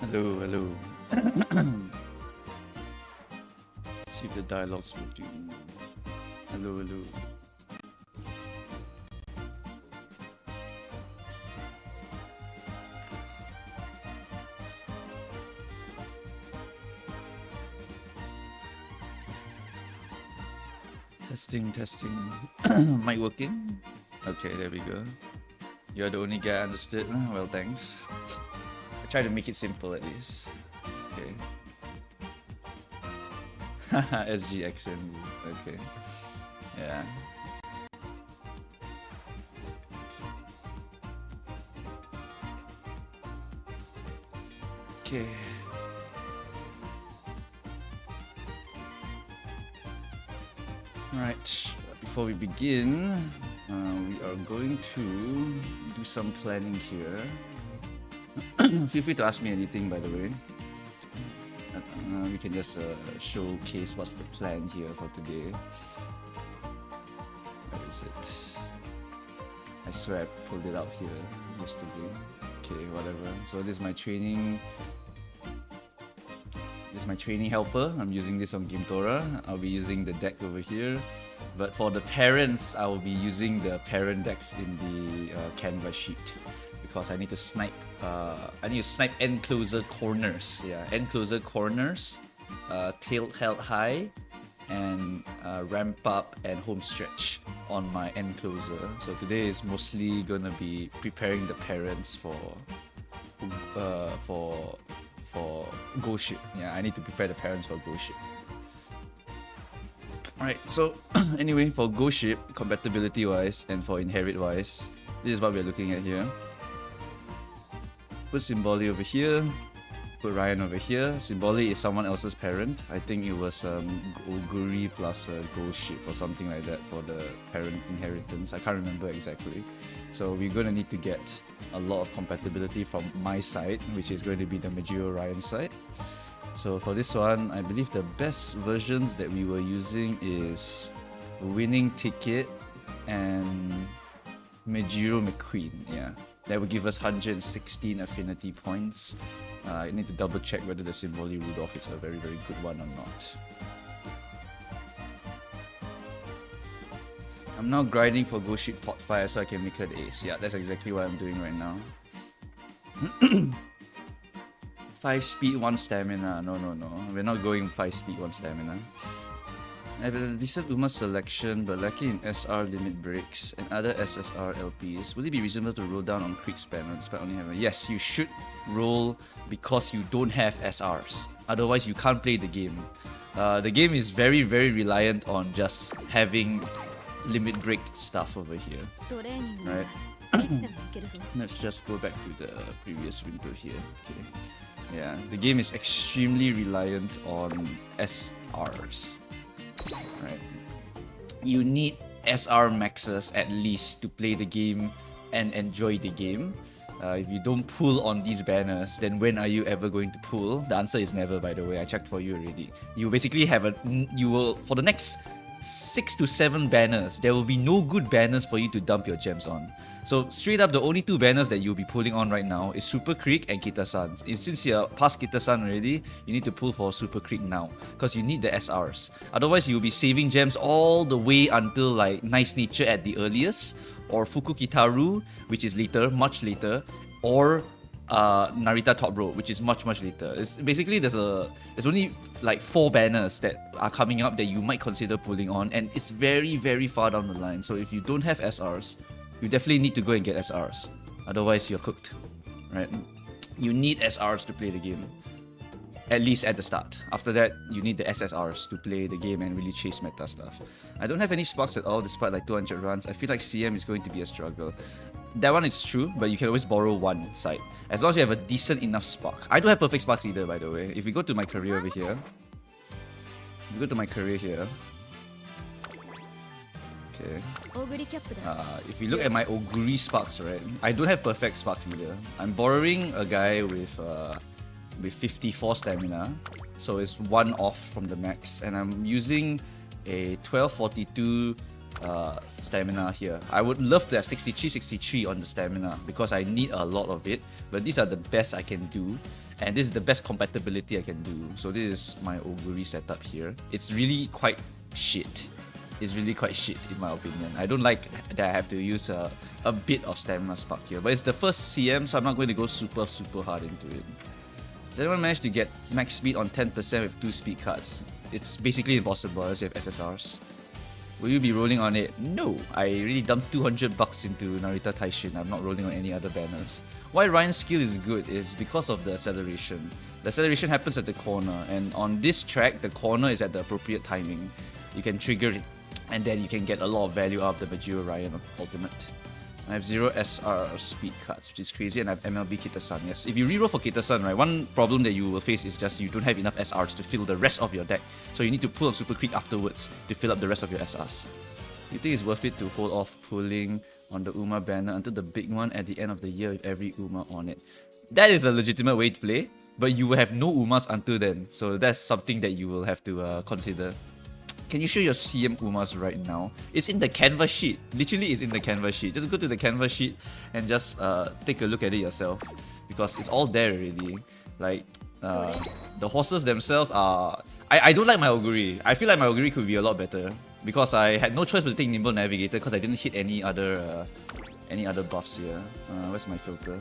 Hello, hello. See if the dialogues will do. Hello, hello. Testing, testing. Mic working? Okay, there we go. You're the only guy I understood. Well, thanks. I try to make it simple at least. Okay. SG accent. Okay. Yeah. Okay. Alright, before we begin, we are going to do some planning here. Feel free to ask me anything, by the way. We can just showcase what's the plan here for today. Where is it? I swear I pulled it out here yesterday. Okay, whatever. So this is my training. This is my training helper. I'm using this on Gimtora. I'll be using the deck over here. But for the parents, I will be using the parent decks in the canvas sheet. Because I need to snipe end closer corners. Yeah, end closer corners, tilt held high, and ramp up and home stretch on my end closer. So today is mostly gonna be preparing the parents for Ghost Ship. Yeah, I need to prepare the parents for Ghost Ship. Alright, so anyway, for Ghost Ship, compatibility wise and for inherit wise, this is what we're looking at here. Put Symboli over here, put Ryan over here. Symboli is someone else's parent. I think it was Oguri plus a Ghost Ship or something like that for the parent inheritance. I can't remember exactly. So we're going to need to get a lot of compatibility from my side, which is going to be the Majiro Ryan side. So for this one, I believe the best versions that we were using is Winning Ticket and Majiro McQueen. Yeah. That will give us 116 affinity points. I need to double check whether the Symboli Rudolph is a very, very good one or not. I'm now grinding for Ghost Ship pot 5 so I can make her the ace. Yeah, that's exactly what I'm doing right now. 5 speed, 1 stamina. No. We're not going 5 speed, 1 stamina. I have a decent Uma selection, but lacking in SR limit breaks and other SSR LPs. Would it be reasonable to roll down on Creek's banner despite only having... Yes, you should roll because you don't have SRs. Otherwise, you can't play the game. The game is very, very reliant on just having limit break stuff over here. Right? Let's just go back to the previous window here. Okay. Yeah, the game is extremely reliant on SRs. Right. You need SR maxes at least to play the game and enjoy the game. If you don't pull on these banners, then when are you ever going to pull? The answer is never, by the way. I checked for you already. You basically have for the next 6 to 7 banners, there will be no good banners for you to dump your gems on. So straight up, the only 2 banners that you'll be pulling on right now is Super Creek and Kita-san. Since you're past Kita-san already, you need to pull for Super Creek now because you need the SRs. Otherwise, you'll be saving gems all the way until like Nice Nature at the earliest, or Fuku Kitaru, which is later, much later, or Narita Top Row, which is much later. It's basically there's only like 4 banners that are coming up that you might consider pulling on, and it's very, very far down the line. So if you don't have SRs, you definitely need to go and get SRs. Otherwise, you're cooked, right? You need SRs to play the game, at least at the start. After that, you need the SSRs to play the game and really chase meta stuff. I don't have any sparks at all despite like 200 runs. I feel like CM is going to be a struggle. That one is true, but you can always borrow one side. As long as you have a decent enough spark. I don't have perfect sparks either, by the way. If we go to my career over here, okay. If you look at my Oguri sparks, right, I don't have perfect sparks either. I'm borrowing a guy with 54 stamina, so it's 1 off from the max, and I'm using a 1242 stamina here. I would love to have 63 on the stamina because I need a lot of it, but these are the best I can do. And this is the best compatibility I can do. So this is my Oguri setup here. It's really quite shit. It's really quite shit in my opinion. I don't like that I have to use a bit of Stamina Spark here. But it's the first CM, so I'm not going to go super hard into it. Does anyone manage to get max speed on 10% with 2 speed cards? It's basically impossible unless you have SSRs. Will you be rolling on it? No, I really dumped 200 bucks into Narita Taishin. I'm not rolling on any other banners. Why Ryan's skill is good is because of the acceleration. The acceleration happens at the corner, and on this track, the corner is at the appropriate timing. You can trigger it, and then you can get a lot of value out of the Majiro Ryan Ultimate. I have 0 SR speed cards, which is crazy, and I have MLB Kita-san. Yes, if you reroll for Kita-san, right, one problem that you will face is just you don't have enough SRs to fill the rest of your deck. So you need to pull on Super Creek afterwards to fill up the rest of your SRs. You think it's worth it to hold off pulling on the Uma banner until the big one at the end of the year with every Uma on it? That is a legitimate way to play, but you will have no Umas until then. So that's something that you will have to consider. Can you show your CM Umas right now? It's in the canvas sheet. Literally, it's in the canvas sheet. Just go to the canvas sheet and just take a look at it yourself, because it's all there already. Like the horses themselves are. I don't like my Oguri. I feel like my Oguri could be a lot better because I had no choice but to take Nimble Navigator because I didn't hit any other buffs here. Where's my filter?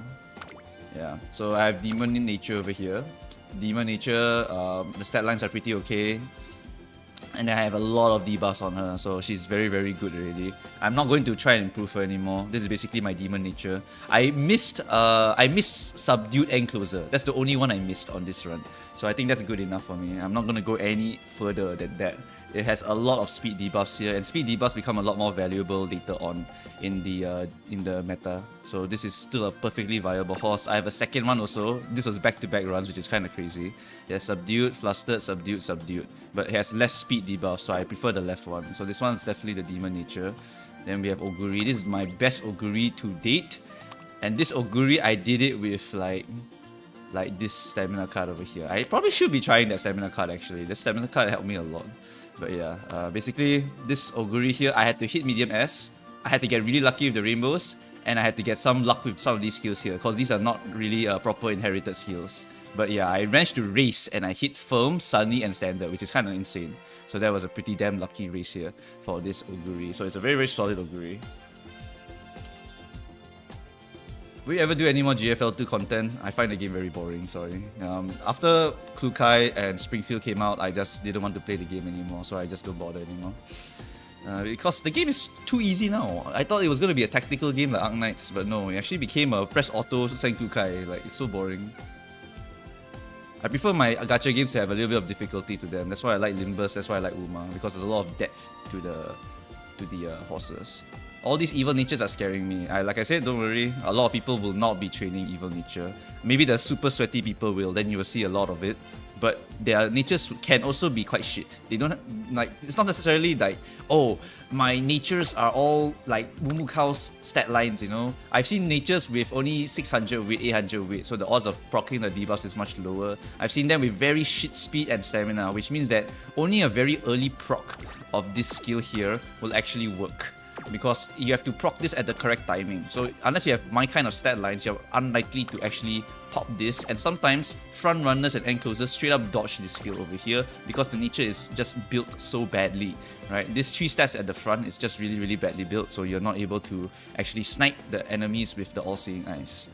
Yeah. So I have Demon in Nature over here. Demon Nature. The stat lines are pretty okay. And I have a lot of debuffs on her, so she's very good already. I'm not going to try and improve her anymore. This is basically my Demon Nature. I missed Subdued Encloser. That's the only one I missed on this run. So I think that's good enough for me. I'm not going to go any further than that. It has a lot of speed debuffs here, and speed debuffs become a lot more valuable later on in the meta. So this is still a perfectly viable horse. I have a second one also. This was back-to-back runs, which is kind of crazy. It has Subdued, Flustered, Subdued, Subdued. But it has less speed debuff, so I prefer the left one. So this one is definitely the Demon Nature. Then we have Oguri. This is my best Oguri to date. And this Oguri, I did it with like this stamina card over here. I probably should be trying that stamina card actually. This stamina card helped me a lot. But yeah, basically this Oguri here, I had to hit medium S, I had to get really lucky with the rainbows, and I had to get some luck with some of these skills here, because these are not really proper inherited skills. But yeah, I managed to race, and I hit Firm, Sunny, and Standard, which is kind of insane. So that was a pretty damn lucky race here for this Oguri. So it's a very solid Oguri. Will you ever do any more GFL2 content? I find the game very boring, sorry. After Klukai and Springfield came out, I just didn't want to play the game anymore, so I just don't bother anymore. Because the game is too easy now. I thought it was going to be a tactical game like Arknights, but no, it actually became a press auto Sang Klukai. Like, it's so boring. I prefer my gacha games to have a little bit of difficulty to them. That's why I like Limbus, that's why I like Uma, because there's a lot of depth to the horses. All these evil natures are scaring me. Like I said, don't worry. A lot of people will not be training evil nature. Maybe the super sweaty people will. Then you will see a lot of it. But their natures can also be quite shit. They don't like. It's not necessarily like, oh, my natures are all like Mumukau's stat lines. You know, I've seen natures with only 600 weight, 800 weight, so the odds of proccing the debuffs is much lower. I've seen them with very shit speed and stamina, which means that only a very early proc of this skill here will actually work, because you have to proc this at the correct timing. So unless you have my kind of stat lines, you're unlikely to actually pop this, and sometimes front runners and end closers straight up dodge this skill over here because the nature is just built so badly, right? This 3 stats at the front is just really badly built, so you're not able to actually snipe the enemies with the all-seeing eyes.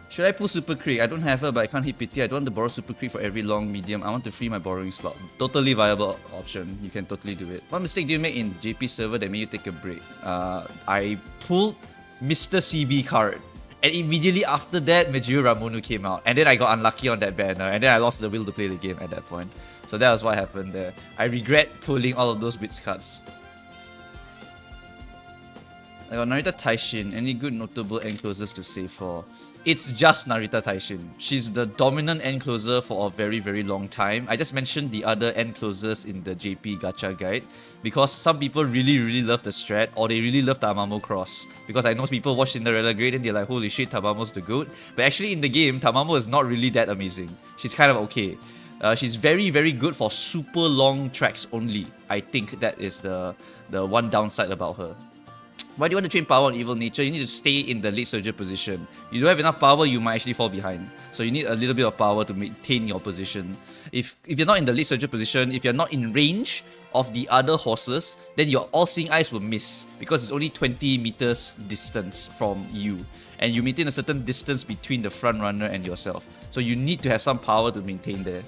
Should I pull Super Creek? I don't have her, but I can't hit pity. I don't want to borrow Super Creek for every long medium. I want to free my borrowing slot. Totally viable option. You can totally do it. What mistake did you make in JP server that made you take a break? I pulled Mr. CB card, and immediately after that, Majiro Ramonu came out, and then I got unlucky on that banner, and then I lost the will to play the game at that point. So that was what happened there. I regret pulling all of those Wits cards. I got Narita Taishin. Any good notable end closers to save for? It's just Narita Taishin. She's the dominant end closer for a very long time. I just mentioned the other end closers in the JP Gacha guide because some people really love the strat, or they really love Tamamo Cross. Because I know people watch Cinderella Grade and they're like, holy shit, Tamamo's the goat. But actually in the game, Tamamo is not really that amazing. She's kind of okay. She's very good for super long tracks only. I think that is the one downside about her. why do you want to train power on evil nature? You need to stay in the late surger position. You don't have enough power, you might actually fall behind. So you need a little bit of power to maintain your position. If you're not in the late surger position, if you're not in range of the other horses, then your all-seeing eyes will miss because it's only 20 meters distance from you. And you maintain a certain distance between the front runner and yourself. So you need to have some power to maintain there.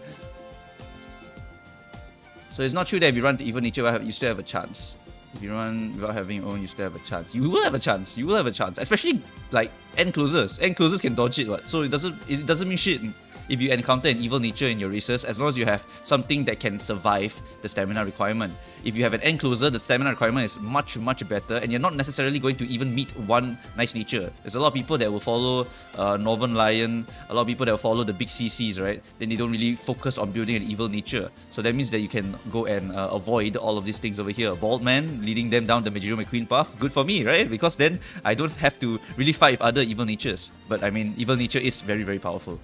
So it's not true that if you run to evil nature, you still have a chance. If you run without having your own, you still have a chance. You will have a chance. You will have a chance. Especially like end closers. End closers can dodge it, what? So it doesn't mean shit if you encounter an evil nature in your races, as long as you have something that can survive the stamina requirement. If you have an end closer, the stamina requirement is much, much better, and you're not necessarily going to even meet one nice nature. There's a lot of people that will follow Northern Lion, a lot of people that will follow the big CCs, right? Then they don't really focus on building an evil nature. So that means that you can go and avoid all of these things over here. Bald man leading them down the Majiro McQueen path, good for me, right? Because then I don't have to really fight with other evil natures. But I mean, evil nature is very, very powerful,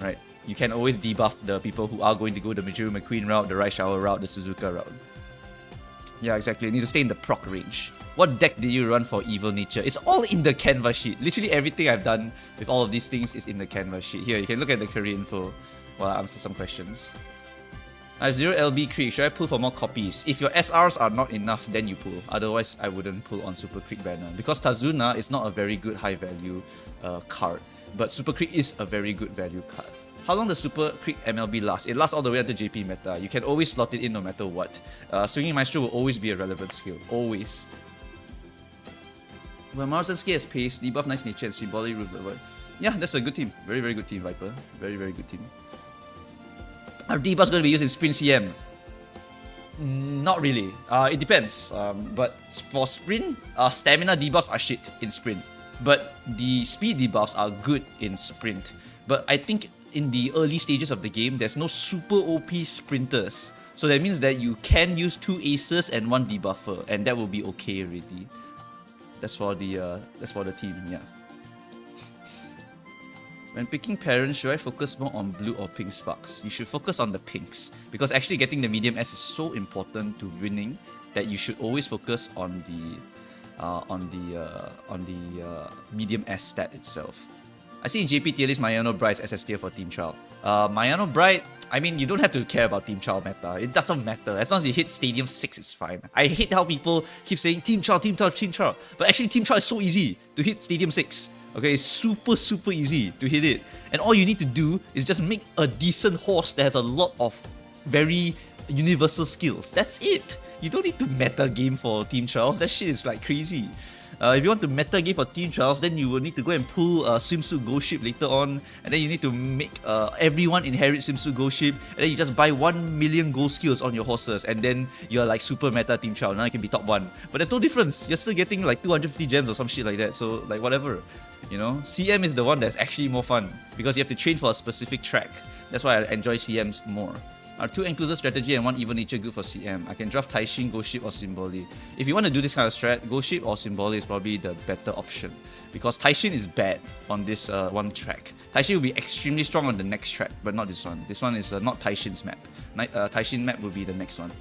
right? You can always debuff the people who are going to go the Majiro McQueen route, the Rice Shower route, the Suzuka route. Yeah, exactly. You need to stay in the proc range. What deck did you run for evil nature? It's all in the canvas sheet. Literally everything I've done with all of these things is in the canvas sheet. Here, you can look at the career info while I answer some questions. I have 0 LB Creek. Should I pull for more copies? If your SRs are not enough, then you pull. Otherwise, I wouldn't pull on Super Creek banner. Because Tazuna is not a very good high value card. But Super Creek is a very good value card. How long does Super Creek MLB last? It lasts all the way until JP meta. You can always slot it in no matter what. Swinging Maestro will always be a relevant skill. Always. When Maruzenski has pace, debuff nice nature and symbolic roof level. Yeah, that's a good team. Very, very good team, Viper. Very, very good team. Are debuffs going to be used in Sprint CM? Not really. It depends. But for Sprint, stamina debuffs are shit in Sprint. But the speed debuffs are good in Sprint. But I think in the early stages of the game, there's no super OP sprinters. So that means that you can use 2 aces and 1 debuffer, and that will be okay already. That's for the team, yeah. When picking parents, should I focus more on blue or pink sparks? You should focus on the pinks, because actually getting the medium S is so important to winning that you should always focus on the medium S stat itself. I see in JP tier list Mayano Bright's SS tier for Team Trial. Mayano Bright, I mean, you don't have to care about Team Trial meta. It doesn't matter. As long as you hit Stadium 6, it's fine. I hate how people keep saying Team Trial, Team Trial, Team Trial. But actually, Team Trial is so easy to hit Stadium 6. Okay, it's super, super easy to hit it. And all you need to do is just make a decent horse that has a lot of very universal skills. That's it. You don't need to meta game for Team Trials. That shit is like crazy. If you want to meta game for Team Trials, then you will need to go and pull Swimsuit Ghost Ship later on, and then you need to make everyone inherit Swimsuit Ghost Ship, and then you just buy 1 million gold skills on your horses, and then you're like super meta Team Trial. Now you can be top 1. But there's no difference. You're still getting like 250 gems or some shit like that, so like whatever. You know, CM is the one that's actually more fun, because you have to train for a specific track. That's why I enjoy CMs more. Are 2 inclusive strategy and 1 evil nature good for CM? I can draft Taishin, Ghost Ship or Symboli. If you want to do this kind of strat, Ghost Ship or Symboli is probably the better option. Because Taishin is bad on this one track. Taishin will be extremely strong on the next track, but not this one. This one is not Taishin's map. Taishin map will be the next one.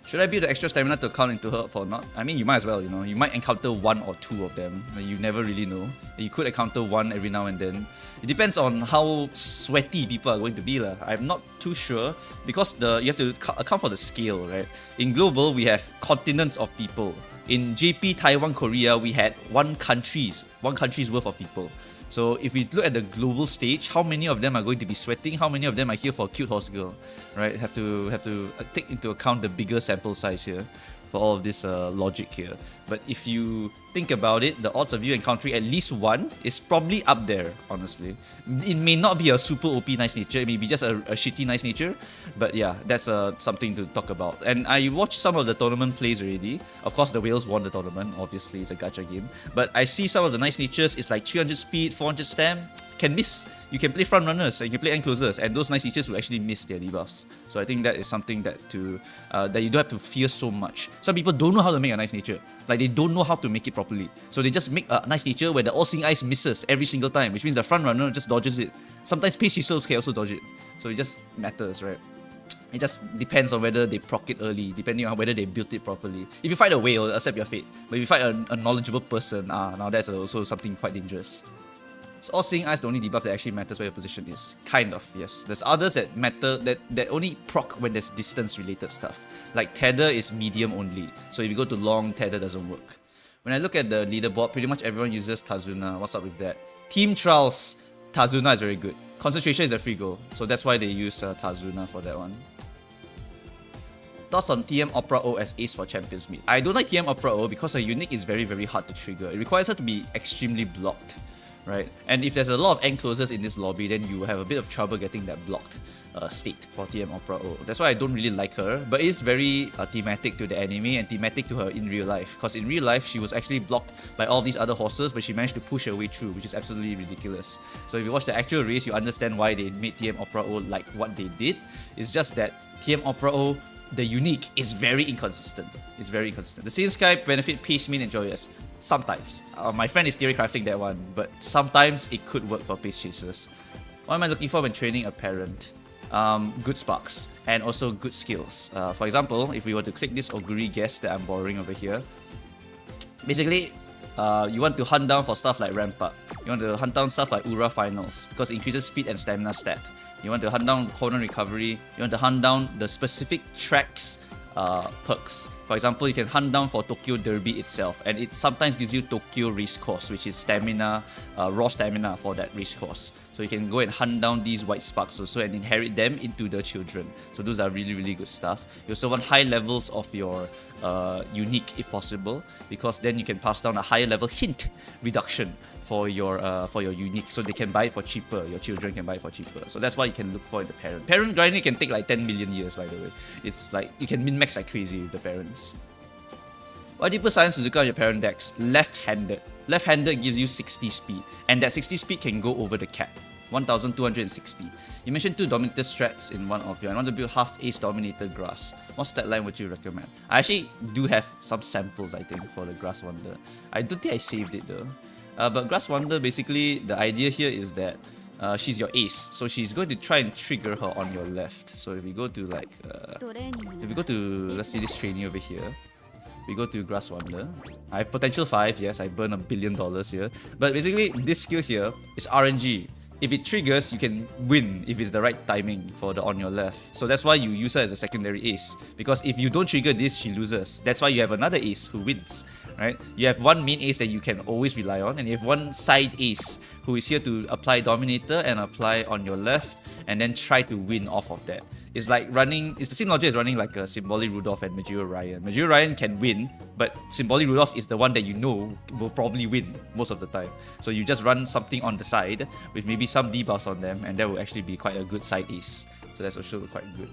Should I build the extra stamina to count into her or not? I mean, you might as well, you know. You might encounter 1 or 2 of them. You never really know. You could encounter 1 every now and then. It depends on how sweaty people are going to be. I'm not too sure, because you have to account for the scale, right? In global, we have continents of people. In JP, Taiwan, Korea, we had one country's worth of people. So if we look at the global stage, how many of them are going to be sweating? How many of them are here for a cute horse girl? Right? Have to take into account the bigger sample size here for all of this logic here. But if you think about it, the odds of you encountering at least 1 is probably up there, honestly. It may not be a super OP nice nature, it may be just a shitty nice nature, but yeah, that's something to talk about. And I watched some of the tournament plays already. Of course, the Whales won the tournament, obviously, it's a gacha game. But I see some of the nice natures, it's like 300 speed, 400 stam, can miss. You can play front runners and you can play end closers, and those nice teachers will actually miss their debuffs. So I think that is something that you don't have to fear so much. Some people don't know how to make a nice nature. Like, they don't know how to make it properly. So they just make a nice nature where the all-seeing eyes misses every single time, which means the front runner just dodges it. Sometimes pace chisels can also dodge it. So it just matters, right? It just depends on whether they proc it early, depending on whether they built it properly. If you fight a whale, accept your fate. But if you fight a knowledgeable person, now that's also something quite dangerous. So All-Seeing Eyes, the only debuff that actually matters where your position is. Kind of, yes. There's others that matter, that only proc when there's distance-related stuff. Like Tether is medium only. So if you go to long, Tether doesn't work. When I look at the leaderboard, pretty much everyone uses Tazuna. What's up with that? Team Trials, Tazuna is very good. Concentration is a free goal. So that's why they use Tazuna for that one. Thoughts on TM Opera O as ace for Champions Meet? I don't like TM Opera O because her unique is very, very hard to trigger. It requires her to be extremely blocked, right? And if there's a lot of end closers in this lobby, then you will have a bit of trouble getting that blocked state for TM Opera O. That's why I don't really like her, but it's very thematic to the anime and thematic to her in real life. Because in real life, she was actually blocked by all these other horses, but she managed to push her way through, which is absolutely ridiculous. So if you watch the actual race, you understand why they made TM Opera O like what they did. It's just that TM Opera O, the unique, is very inconsistent. It's very inconsistent. The Same Sky benefit Pace Main and Joyous. Sometimes. My friend is theory crafting that one, but sometimes it could work for Pace Chasers. What am I looking for when training a parent? Good sparks and also good skills. For example, if we were to click this Oguri guest that I'm borrowing over here, basically, you want to hunt down for stuff like Ramp Up. You want to hunt down stuff like Ura Finals because it increases speed and stamina stat. You want to hunt down Conan Recovery. You want to hunt down the specific tracks perks. For example, you can hunt down for Tokyo Derby itself, and it sometimes gives you Tokyo Race Course, which is stamina, raw stamina for that race course. So you can go and hunt down these white sparks also and inherit them into the children. So those are really, really good stuff. You also want high levels of your unique if possible, because then you can pass down a higher level hint reduction for your unique, so they can buy it for cheaper. Your children can buy it for cheaper. So that's why you can look for in the parent. Parent grinding can take like 10 million years, by the way. It's like you can min-max like crazy with the parents. Why do you put Silent Suzuka on your parent decks? Left-handed. Left-handed gives you 60 speed, and that 60 speed can go over the cap. 1260. You mentioned 2 Dominator strats in one of you. I want to build half Ace Dominator Grass. What stat line would you recommend? I actually do have some samples, I think, for the Grass Wonder. I don't think I saved it though. But Grass Wonder, basically, the idea here is that she's your ace. So she's going to try and trigger her on your left. So if we go to like, if we go to, let's see this trainee over here. We go to Grass Wonder. I have potential 5, yes, I burn $1 billion here. But basically, this skill here is RNG. If it triggers, you can win if it's the right timing for the on your left. So that's why you use her as a secondary ace. Because if you don't trigger this, she loses. That's why you have another ace who wins, right? You have one main ace that you can always rely on, and you have one side ace who is here to apply Dominator and apply on your left, and then try to win off of that. It's like running, it's the same logic as running like a Symbolic Rudolph and Majuro Ryan. Majuro Ryan can win, but Symbolic Rudolph is the one that you know will probably win most of the time. So you just run something on the side with maybe some debuffs on them, and that will actually be quite a good side ace. So that's also quite good.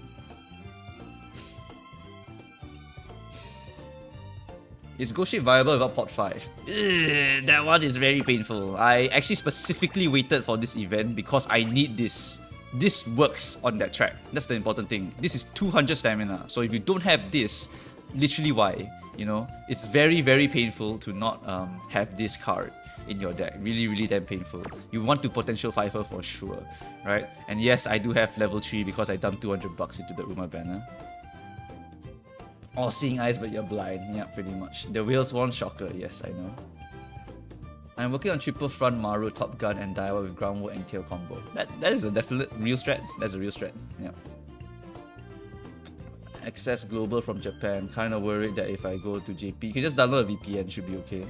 Is Ghost Ship viable without pot 5? Ugh, that one is very painful. I actually specifically waited for this event because I need this. This works on that track. That's the important thing. This is 200 stamina. So if you don't have this, literally why? You know, it's very, very painful to not have this card in your deck. Really, really damn painful. You want to potential 5-er for sure, right? And yes, I do have level 3 because I dumped $200 into the Uma banner. All-Seeing Eyes, but you're blind. Yeah, pretty much. The Whales Worn Shocker. Yes, I know. I'm working on triple front Maru, Top Gun, and Daiwa with groundwork and tail combo. That is a definite real strat. That's a real strat. Yeah. Access global from Japan. Kind of worried that if I go to JP, you can just download a VPN. Should be okay.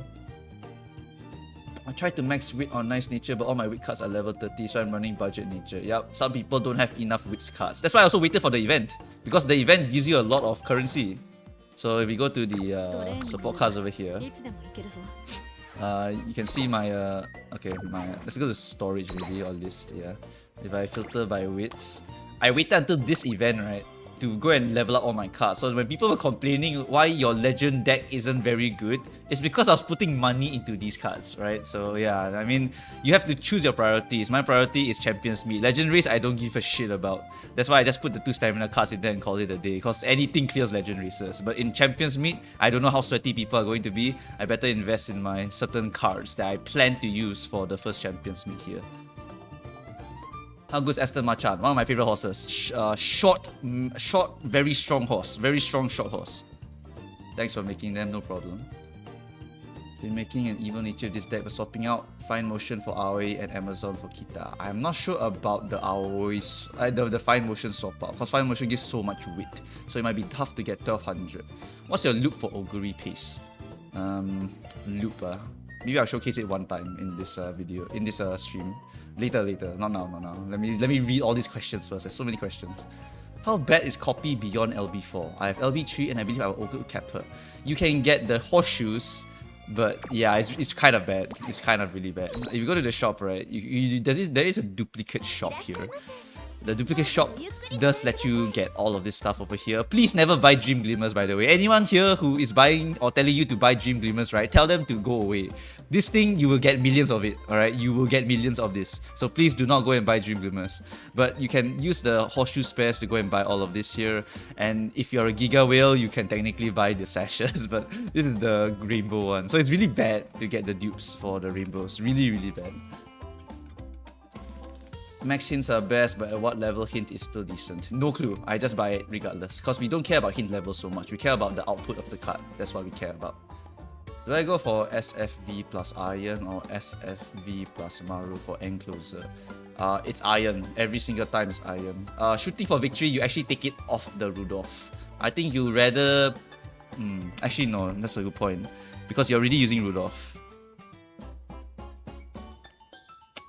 I tried to max wit on Nice Nature, but all my wit cards are level 30, so I'm running budget nature. Yep, some people don't have enough wits cards. That's why I also waited for the event, because the event gives you a lot of currency. So if we go to the support cards over here, you can see my let's go to storage maybe, or list. Yeah, if I filter by wits, I waited until this event, right, to go and level up all my cards. So when people were complaining why your legend deck isn't very good, it's because I was putting money into these cards, right? So yeah, I mean, you have to choose your priorities. My priority is Champions Meet. Legendaries, I don't give a shit about. That's why I just put the 2 stamina cards in there and call it a day, because anything clears Legend Races. But in Champions Meet, I don't know how sweaty people are going to be. I better invest in my certain cards that I plan to use for the first Champions Meet here. How good is Aston Marchan? One of my favorite horses. Short, very strong horse. Very strong short horse. Thanks for making them, no problem. Been making an evil nature of this deck, but swapping out Fine Motion for Aoi and Amazon for Kita. I'm not sure about the Aoi's, the Fine Motion swap out, because Fine Motion gives so much width, so it might be tough to get 1200. What's your loop for Oguri Pace? Loop, maybe I'll showcase it one time in this video, in this stream. Later, not now. Let me read all these questions first. There's so many questions. How bad is copy beyond LB4? I have LB3 and I believe I will also cap her. You can get the horseshoes, but yeah, it's kind of bad. It's kind of really bad. If you go to the shop, right, there is a duplicate shop here. The duplicate shop does let you get all of this stuff over here. Please never buy Dream Glimmers, by the way. Anyone here who is buying or telling you to buy Dream Glimmers, right, tell them to go away. This thing, you will get millions of it, alright? You will get millions of this. So please do not go and buy Dream Glimmers. But you can use the horseshoe spares to go and buy all of this here. And if you're a Giga Whale, you can technically buy the sashes, but this is the rainbow one. So it's really bad to get the dupes for the rainbows. Really, really bad. Max hints are best, but at what level hint is still decent? No clue. I just buy it regardless. Because we don't care about hint level so much. We care about the output of the card. That's what we care about. Do I go for SFV plus Iron or SFV plus Maru for Encloser? It's Iron. Every single time is Iron. Shooting for victory, you actually take it off the Rudolph. I think you rather... actually no, that's a good point. Because you're already using Rudolph.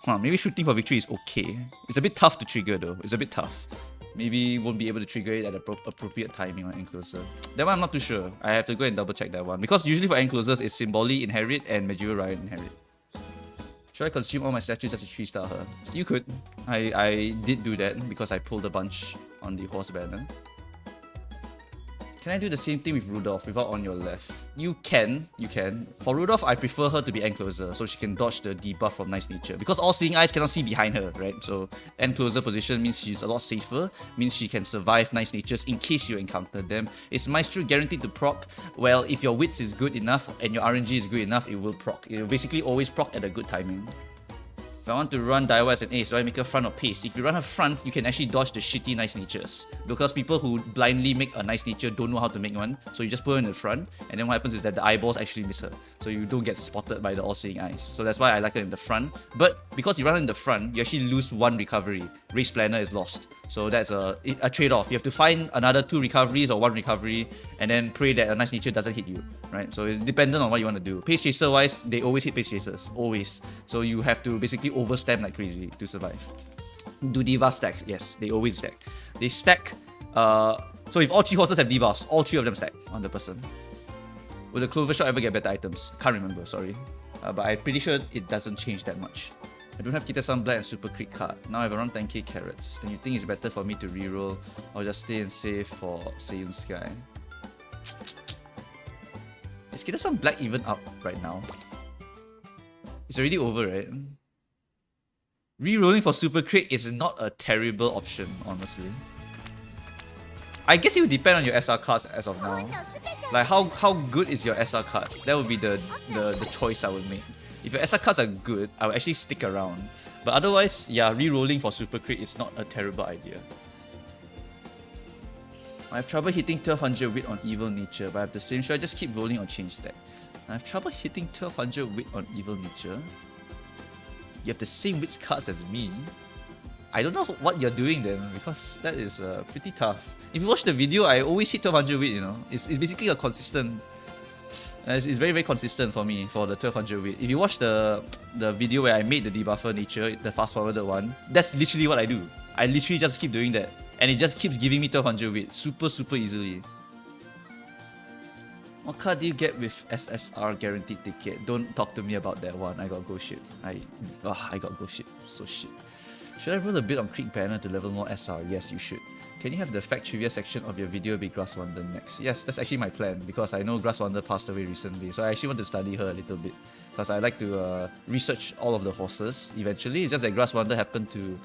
Maybe shooting for victory is okay. It's a bit tough to trigger though. It's a bit tough. Maybe won't be able to trigger it at appropriate timing on Encloser. That one I'm not too sure. I have to go and double check that one. Because usually for Enclosers, it's Symboli Inherit and Majuro Ryan Inherit. Should I consume all my statues as a 3-star her? You could. I did do that because I pulled a bunch on the horse banner. Can I do the same thing with Rudolph without on your left? You can. For Rudolph, I prefer her to be Encloser so she can dodge the debuff from Nice Nature. Because all seeing eyes cannot see behind her, right? So Encloser position means she's a lot safer, means she can survive Nice Natures in case you encounter them. Is Maestro guaranteed to proc? Well, if your wits is good enough and your RNG is good enough, it will proc. It will basically always proc at a good timing. If I want to run Daiwa as an ace, do I make her front or pace? If you run her front, you can actually dodge the shitty Nice Natures. Because people who blindly make a Nice Nature don't know how to make one. So you just put her in the front, and then what happens is that the eyeballs actually miss her. So you don't get spotted by the all-seeing eyes. So that's why I like her in the front. But because you run her in the front, you actually lose 1 recovery. Race Planner is lost. So that's a trade-off. You have to find another 2 recoveries or 1 recovery, and then pray that a Nice Nature doesn't hit you. Right? So it's dependent on what you want to do. Pace Chaser wise, they always hit Pace Chasers. Always. So you have to basically overstamp like crazy to survive. Do debuff stacks? Yes, they always stack. They stack. So if all 3 horses have debuffs, all 3 of them stack on the person. Will the Clover Shot ever get better items? Can't remember, sorry. But I'm pretty sure it doesn't change that much. I don't have Kita-san Black and Super Crit card. Now I have around 10k carrots. And you think it's better for me to reroll or just stay and save for Seiyun Sky? Is Kita-san Black even up right now? It's already over, right? Rerolling for Super Crit is not a terrible option, honestly. I guess it would depend on your SR cards as of now. Like how good is your SR cards? That would be the choice I would make. If your SR cards are good, I would actually stick around. But otherwise, yeah, re-rolling for Super Crit is not a terrible idea. I have trouble hitting 1200 wit on Evil Nature, but I have the same. Should I just keep rolling or change that? I have trouble hitting 1200 wit on Evil Nature. You have the same wits cards as me. I don't know what you're doing then, because that is pretty tough. If you watch the video, I always hit 1200 wit, you know. It's basically a consistent... It's very, very consistent for me, for the 1200 wit. If you watch the video where I made the debuffer nature, the fast forwarded one, that's literally what I do. I literally just keep doing that. And it just keeps giving me 1200 wit super, super easily. What card do you get with SSR guaranteed ticket? Don't talk to me about that one. I got go shit. I got go shit. So shit. Should I roll a bit on Creek Banner to level more SR? Yes, you should. Can you have the fact trivia section of your video be Grass Wonder next? Yes, that's actually my plan, because I know Grass Wonder passed away recently, so I actually want to study her a little bit, because I like to research all of the horses eventually. It's just that Grass Wonder happened to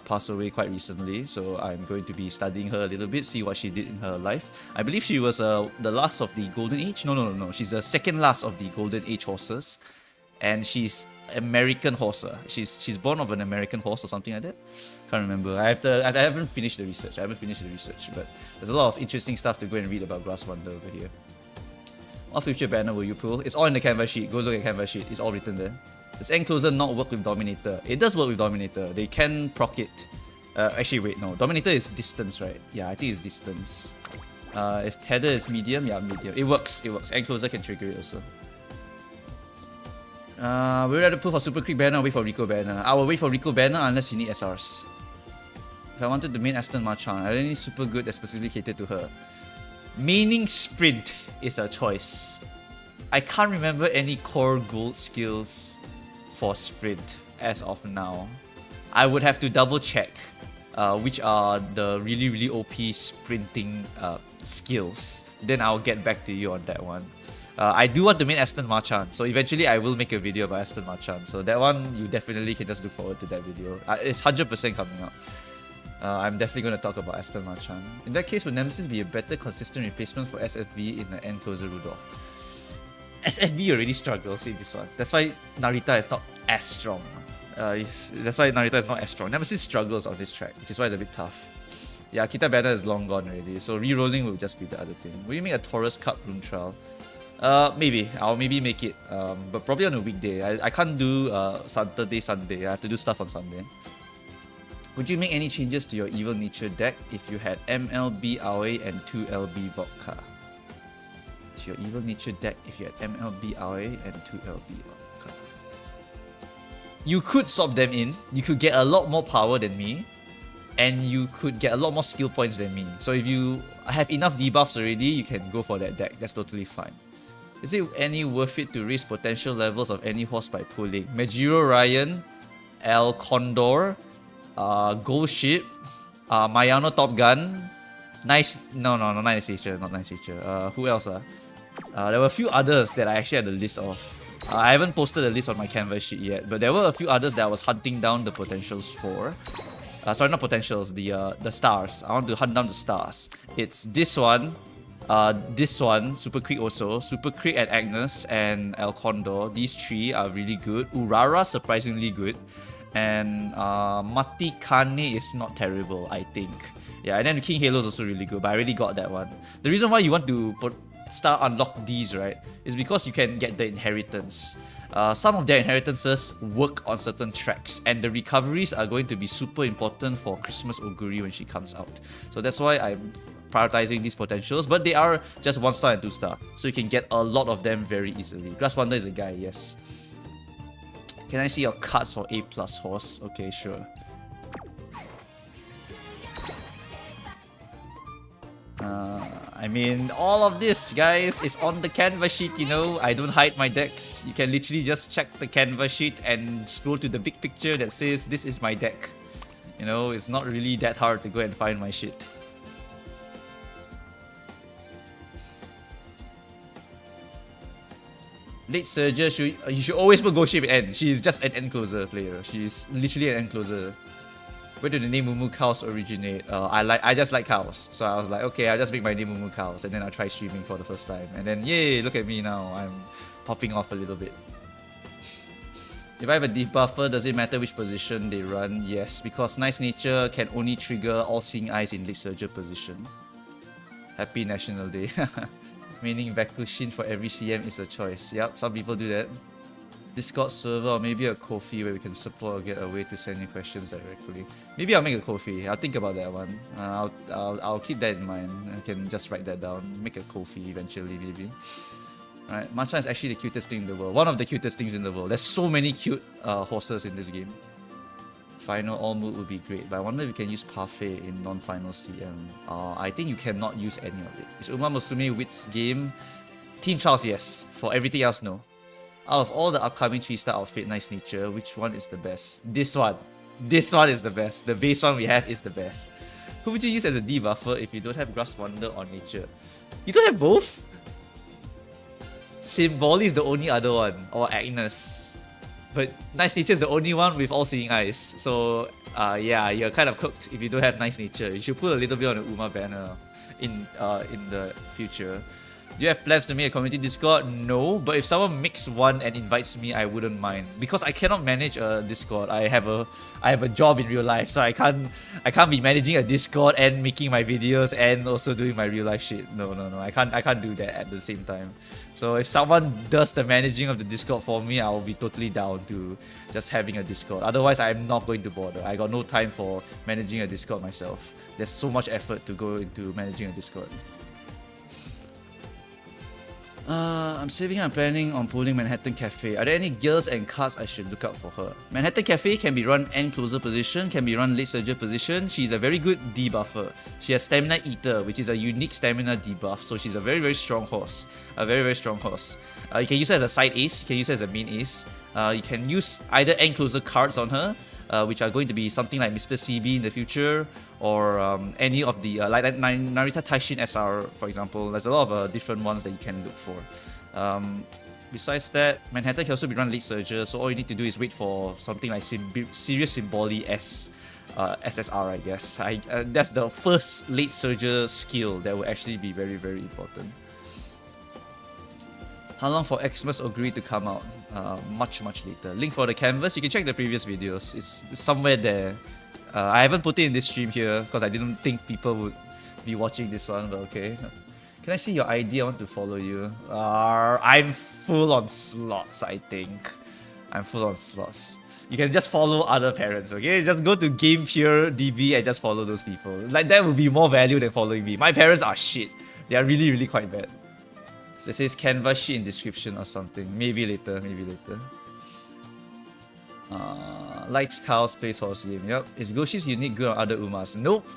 pass away quite recently, so I'm going to be studying her a little bit, see what she did in her life. I believe she was the last of the Golden Age. No. She's the second last of the Golden Age horses, and she's American horse. She's born of an American horse or something like that. Can't remember. I haven't finished the research. But there's a lot of interesting stuff to go and read about Grass Wonder over here. What future banner will you pull? It's all in the canvas sheet. Go look at canvas sheet. It's all written there. Does Encloser not work with Dominator? It does work with Dominator. They can proc it. Actually, wait, no. Dominator is distance, right? Yeah, I think it's distance. If Tether is medium, yeah, medium. It works. Encloser can trigger it also. We'd rather pull for Super Quick banner or wait for Rico banner. I will wait for Rico banner unless you need SRs. If I wanted to main Aston Marchand, I don't need super good that specifically catered to her. Maining Sprint is a choice. I can't remember any core gold skills for Sprint as of now. I would have to double check which are the really OP sprinting skills. Then I'll get back to you on that one. I do want to main Aston Marchand, so eventually I will make a video about Aston Marchand. So that one, you definitely can just look forward to that video. It's 100% coming out. I'm definitely going to talk about Aston Marchand. In that case, would Nemesis be a better consistent replacement for SFV in the Encloser Rudolph? SFV already struggles in this one. That's why Narita is not as strong. Nemesis struggles on this track, which is why it's a bit tough. Yeah, Kita banner is long gone already, so re-rolling will just be the other thing. Will you make a Taurus Cup room trial? Maybe. I'll maybe make it, but probably on a weekday. I can't do Saturday, Sunday. I have to do stuff on Sunday. Would you make any changes to your Evil Nature deck if you had MLB Aoi and 2LB Vodka? To your Evil Nature deck if you had MLB Aoi and 2LB Vodka. You could swap them in. You could get a lot more power than me. And you could get a lot more skill points than me. So if you have enough debuffs already, you can go for that deck. That's totally fine. Is it any worth it to raise potential levels of any horse by pulling? Majiro Ryan, El Condor, Gold Ship, Mayano Top Gun, Nice... No, not Nice Nature, who else? There were a few others that I actually had a list of. I haven't posted a list on my canvas sheet yet, but there were a few others that I was hunting down the potentials for. Sorry, not potentials, the stars. I want to hunt down the stars. It's this one, Super Quick also, Super Quick and Agnes and El Condor. These three are really good. Urara, surprisingly good. And Mati Kane is not terrible, I think. Yeah, and then King Halo is also really good, but I already got that one. The reason why you want to start unlock these, right, is because you can get the inheritance. Some of their inheritances work on certain tracks, and the recoveries are going to be super important for Christmas Oguri when she comes out. So that's why I'm prioritizing these potentials, but they are just 1-star and 2-star, so you can get a lot of them very easily. Grass Wonder is a guy, yes. Can I see your cards for A+ horse? Okay, sure. I mean, all of this, guys, is on the canvas sheet, you know. I don't hide my decks. You can literally just check the canvas sheet and scroll to the big picture that says, this is my deck. You know, it's not really that hard to go and find my shit. Late Surger, you should always put Gold Ship at end. She's just an Encloser player. She's literally an Encloser. Where did the name Mumu Cows originate? I just like cows. So I was like, okay, I'll just make my name Mumu Cows. And then I'll try streaming for the first time. And then, yay, look at me now. I'm popping off a little bit. If I have a debuffer, does it matter which position they run? Yes, because Nice Nature can only trigger All Seeing Eyes in Late Surger position. Happy National Day. Meaning Bakushin for every CM is a choice. Yep, some people do that. Discord server or maybe a Ko-fi where we can support or get a way to send you questions directly. Maybe I'll make a Ko-fi. I'll think about that one. I'll keep that in mind. I can just write that down. Make a Ko-fi eventually, maybe. Alright, Machan is actually the cutest thing in the world. One of the cutest things in the world. There's so many cute horses in this game. Final all mood would be great, but I wonder if you can use Parfait in non-final CM. I think you cannot use any of it. Is Uma Musume Wit's game? Team Trials, yes. For everything else, no. Out of all the upcoming 3-star outfit, Nice Nature, which one is the best? This one. This one is the best. The base one we have is the best. Who would you use as a debuffer if you don't have Grass Wonder or Nature? You don't have both? Symboli is the only other one, or Agnes. But Nice Nature is the only one with All Seeing Eyes. So, yeah, you're kind of cooked if you don't have Nice Nature. You should put a little bit on the Uma banner in the future. Do you have plans to make a community Discord? No, but if someone makes one and invites me, I wouldn't mind. Because I cannot manage a Discord. I have a job in real life, so I can't be managing a Discord and making my videos and also doing my real life shit. No. I can't do that at the same time. So if someone does the managing of the Discord for me, I'll be totally down to just having a Discord. Otherwise, I'm not going to bother. I got no time for managing a Discord myself. There's so much effort to go into managing a Discord. I'm saving and planning on pulling Manhattan Cafe. Are there any guilds and cards I should look out for her? Manhattan Cafe can be run end closer position, can be run late surger position. She's a very good debuffer. She has Stamina Eater, which is a unique stamina debuff. So she's a very, very strong horse. A very, very strong horse. You can use her as a side ace, you can use her as a main ace. You can use either end closer cards on her, which are going to be something like Mr. CB in the future, or any of the like Narita Taishin SR, for example. There's a lot of different ones that you can look for. Besides that, Manhattan can also be run late surger, so all you need to do is wait for something like Serious Symboli S SSR, I guess. That's the first late surger skill that will actually be very, very important. How long for Xmas Augury to come out? Much later. Link for the canvas, you can check the previous videos. It's somewhere there. I haven't put it in this stream here because I didn't think people would be watching this one, but okay. Can I see your ID? I want to follow you. I'm full on slots, I think. I'm full on slots. You can just follow other parents, okay? Just go to Game Pure DB and just follow those people. Like, that would be more value than following me. My parents are shit. They are really, really quite bad. So it says canvas sheet in description or something. Maybe later, maybe later. Likes cows, plays horse game. Yep. Is Ghost Ship's unique good on other Umas? Nope.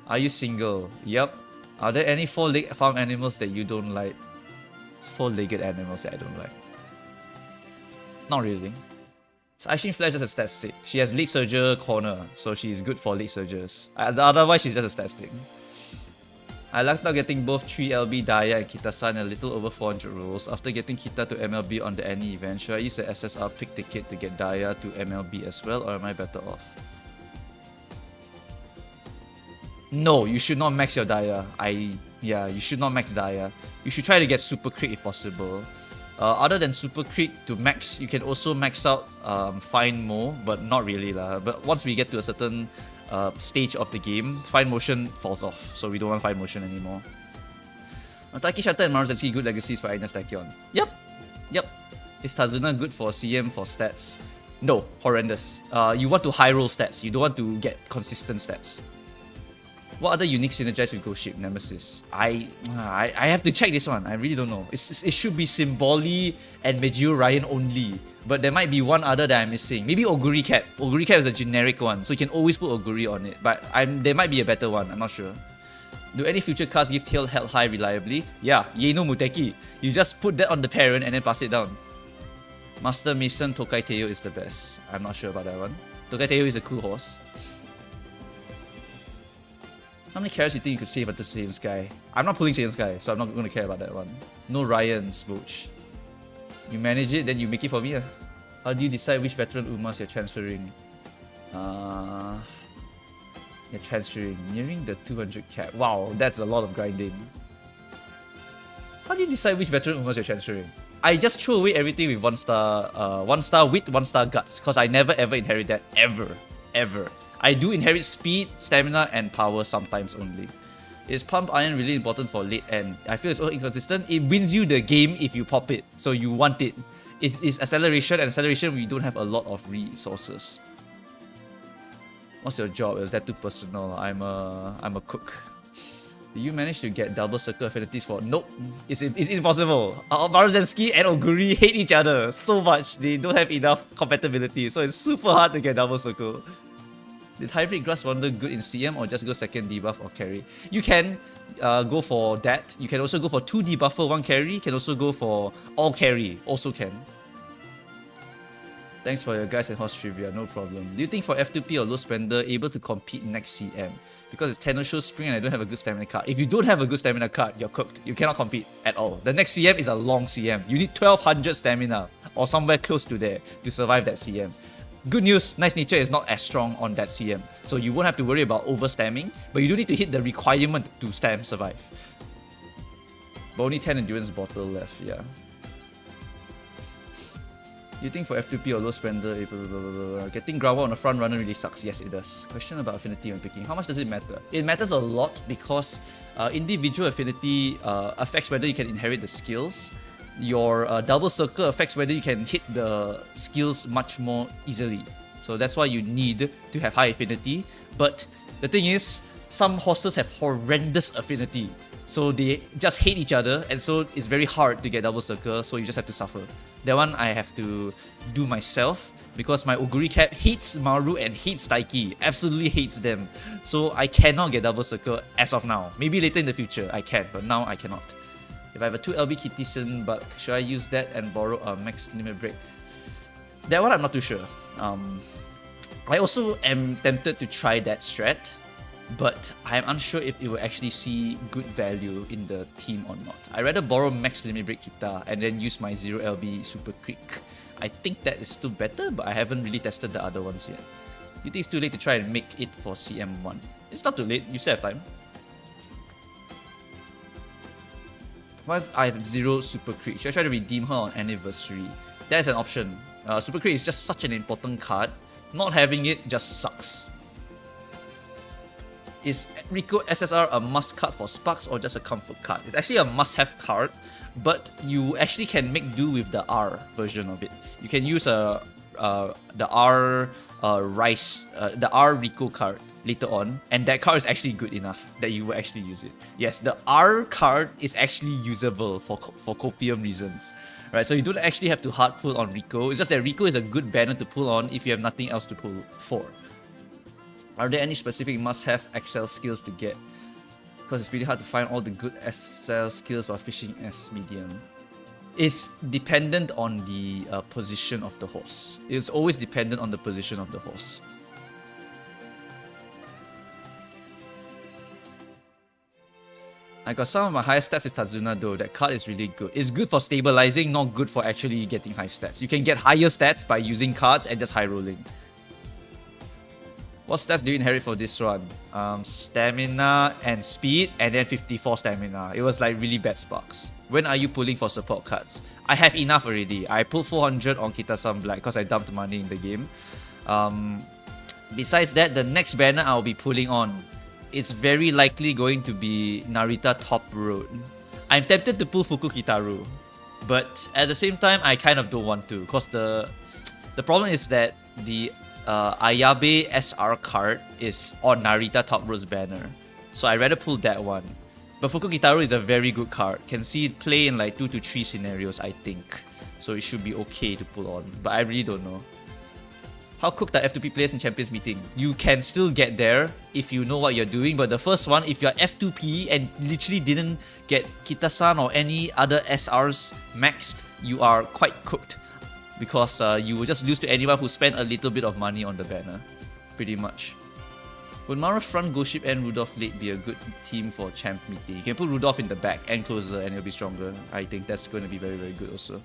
Are you single? Yep. Are there any four-legged farm animals that you don't like? Four-legged animals that I don't like. Not really. So Aishin Flash is a stat stick. She has lead surger corner, so she's good for lead surgers. Otherwise, she's just a stat stick. I lucked out getting both 3LB Daya and Kita-san a little over 400 rolls. After getting Kita to MLB on the any event, should I use the SSR pick ticket to get Daya to MLB as well, or am I better off? No, you should not max your Daya. Yeah, you should not max Daya. You should try to get Super Crit if possible. Other than Super Crit to max, you can also max out Fine Mo, but not really lah. But once we get to a certain stage of the game, Fine Motion falls off, so we don't want Fine Motion anymore. Taki Shatter and Maruzenski good legacies for Agnes Tachyon. Yep. Is Tazuna good for CM for stats? No, horrendous. You want to high roll stats, you don't want to get consistent stats. What other unique synergize with Ghost Ship Nemesis? I have to check this one. I really don't know. It should be Symboli and Mejiu Ryan only. But there might be one other that I'm missing. Maybe Oguri Cap. Oguri Cap is a generic one, so you can always put Oguri on it. But there might be a better one. I'm not sure. Do any future cards give tail held high reliably? Yeah, Yeno Muteki. You just put that on the parent and then pass it down. Master Mason Tokai Teo is the best. I'm not sure about that one. Tokai Teo is a cool horse. How many carrots do you think you could save after Saiyan Sky? I'm not pulling Saiyan Sky, so I'm not going to care about that one. No Ryan, Smooch. You manage it, then you make it for me. How do you decide which veteran Umas you're transferring? You're transferring. Nearing the 200 cap. Wow, that's a lot of grinding. How do you decide which veteran Umas you're transferring? I just throw away everything with 1-star wit, 1-star guts, because I never ever inherit that. Ever. I do inherit speed, stamina, and power sometimes only. Is Pump Iron really important for late end? I feel it's all inconsistent. It wins you the game if you pop it, so you want it. It is acceleration, and acceleration we don't have a lot of resources. What's your job? Is that too personal? I'm a cook. Did you manage to get double circle affinities for? Nope. It's impossible. Maruzenski and Oguri hate each other so much. They don't have enough compatibility, so it's super hard to get double circle. Did Hybrid Grass Wonder good in CM or just go second debuff or carry? You can go for that. You can also go for 2 debuffer, 1 carry. You can also go for all carry. Also can. Thanks for your guys and horse trivia, no problem. Do you think for F2P or low spender able to compete next CM? Because it's Tenosho Spring and I don't have a good stamina card. If you don't have a good stamina card, you're cooked. You cannot compete at all. The next CM is a long CM. You need 1200 stamina or somewhere close to there to survive that CM. Good news, Nice Nature is not as strong on that CM, so you won't have to worry about overstamming, but you do need to hit the requirement to survive. But only 10 endurance bottle left, yeah. You think for F2P or low spender, getting ground on a front runner really sucks? Yes, it does. Question about affinity when picking. How much does it matter? It matters a lot because individual affinity affects whether you can inherit the skills. Your double circle affects whether you can hit the skills much more easily. So that's why you need to have high affinity. But the thing is, some horses have horrendous affinity. So they just hate each other, and so it's very hard to get double circle, so you just have to suffer. That one I have to do myself because my Oguri Cap hates Maru and hates Taiki. Absolutely hates them. So I cannot get double circle as of now. Maybe later in the future I can, but now I cannot. If I have a 2 LB Kitty Season Buck, should I use that and borrow a max limit break? That one I'm not too sure. I also am tempted to try that strat, but I'm unsure if it will actually see good value in the team or not. I'd rather borrow max limit break Kita and then use my 0 LB super quick. I think that is still better, but I haven't really tested the other ones yet. You think it's too late to try and make it for CM1? It's not too late, you still have time. What if I have 0 super quick? Should I try to redeem her on anniversary? That's an option. Super quick is just such an important card. Not having it just sucks. Is Rico SSR a must card for Sparks or just a comfort card? It's actually a must-have card, but you actually can make do with the R version of it. You can use the R the R Rico card later on, and that card is actually good enough that you will actually use it. Yes, the R card is actually usable for copium reasons. Right, so you don't actually have to hard pull on Rico. It's just that Rico is a good banner to pull on if you have nothing else to pull for. Are there any specific must-have XL skills to get? Because it's pretty hard to find all the good SL skills while fishing as medium. It's dependent on the position of the horse. It's always dependent on the position of the horse. I got some of my highest stats with Tazuna though. That card is really good. It's good for stabilizing, not good for actually getting high stats. You can get higher stats by using cards and just high rolling. What stats do you inherit for this run? Stamina and speed, and then 54 stamina. It was like really bad sparks. When are you pulling for support cards? I have enough already. I pulled 400 on Kita-san Black because I dumped money in the game. Besides that, the next banner I'll be pulling on, it's very likely going to be Narita Top Road. I'm tempted to pull Fuku Kitaru, but at the same time, I kind of don't want to because the problem is that the Ayabe SR card is on Narita Top Road's banner, so I'd rather pull that one. But Fuku Kitaru is a very good card. Can see it play in like 2 to 3 scenarios, I think. So it should be okay to pull on, but I really don't know. How cooked are F2P players in Champions Meeting? You can still get there if you know what you're doing, but the first one, if you're F2P and literally didn't get Kita-san or any other SRs maxed, you are quite cooked. Because you will just lose to anyone who spent a little bit of money on the banner. Pretty much. Would Mara front Ghost Ship and Rudolph late be a good team for Champ Meeting? You can put Rudolph in the back and closer and it'll be stronger. I think that's going to be very, very good also.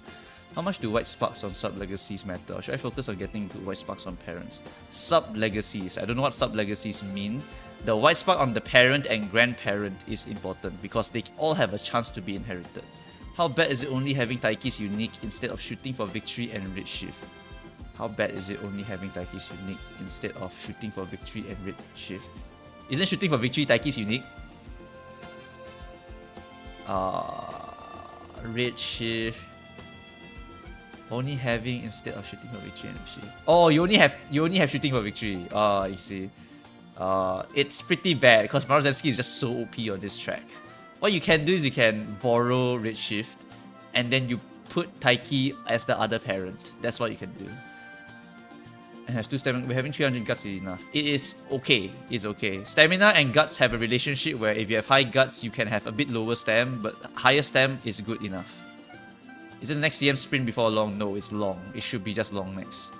How much do white sparks on sub-legacies matter? Or should I focus on getting good white sparks on parents? Sub-legacies. I don't know what sub-legacies mean. The white spark on the parent and grandparent is important because they all have a chance to be inherited. How bad is it only having Taiki's unique instead of shooting for victory and red shift? How bad is it only having Taiki's unique instead of shooting for victory and red shift? Isn't shooting for victory Taiki's unique? Red shift. Only having instead of shooting for victory and red shift. Oh, you only have shooting for victory. I see. It's pretty bad because Maruzenski is just so OP on this track. What you can do is you can borrow Redshift and then you put Taiki as the other parent. That's what you can do. And have 2 stamina. We're having 300 guts is enough. It is okay. It's okay. Stamina and guts have a relationship where if you have high guts, you can have a bit lower stam, but higher stam is good enough. Is it the next CM sprint before long? No, it's long. It should be just long next.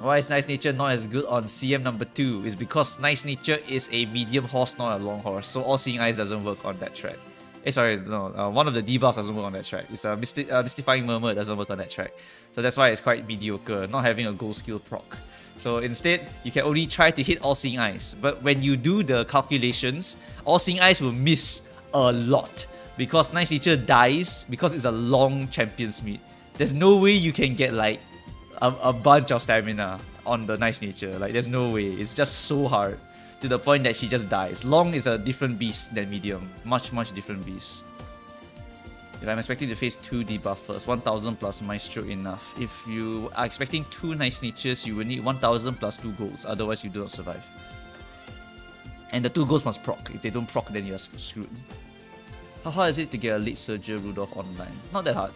Why is Nice Nature not as good on CM number 2? It's because Nice Nature is a medium horse, not a long horse. So All Seeing Eyes doesn't work on that track. One of the debuffs doesn't work on that track. It's a Mystifying Murmur doesn't work on that track. So that's why it's quite mediocre, not having a gold skill proc. So instead, you can only try to hit All Seeing Eyes. But when you do the calculations, All Seeing Eyes will miss a lot. Because Nice Nature dies because it's a long Champions meet. There's no way you can get like a bunch of stamina on the Nice Nature. Like there's no way. It's just so hard. To the point that she just dies. Long is a different beast than medium. Much different beast. If I'm expecting to face 2 debuffers, 1000 plus Maestro enough. If you are expecting 2 Nice Natures, you will need 1000 plus 2 golds. Otherwise you do not survive. And the 2 golds must proc. If they don't proc, then you are screwed. How hard is it to get a late Surger Rudolph online? Not that hard.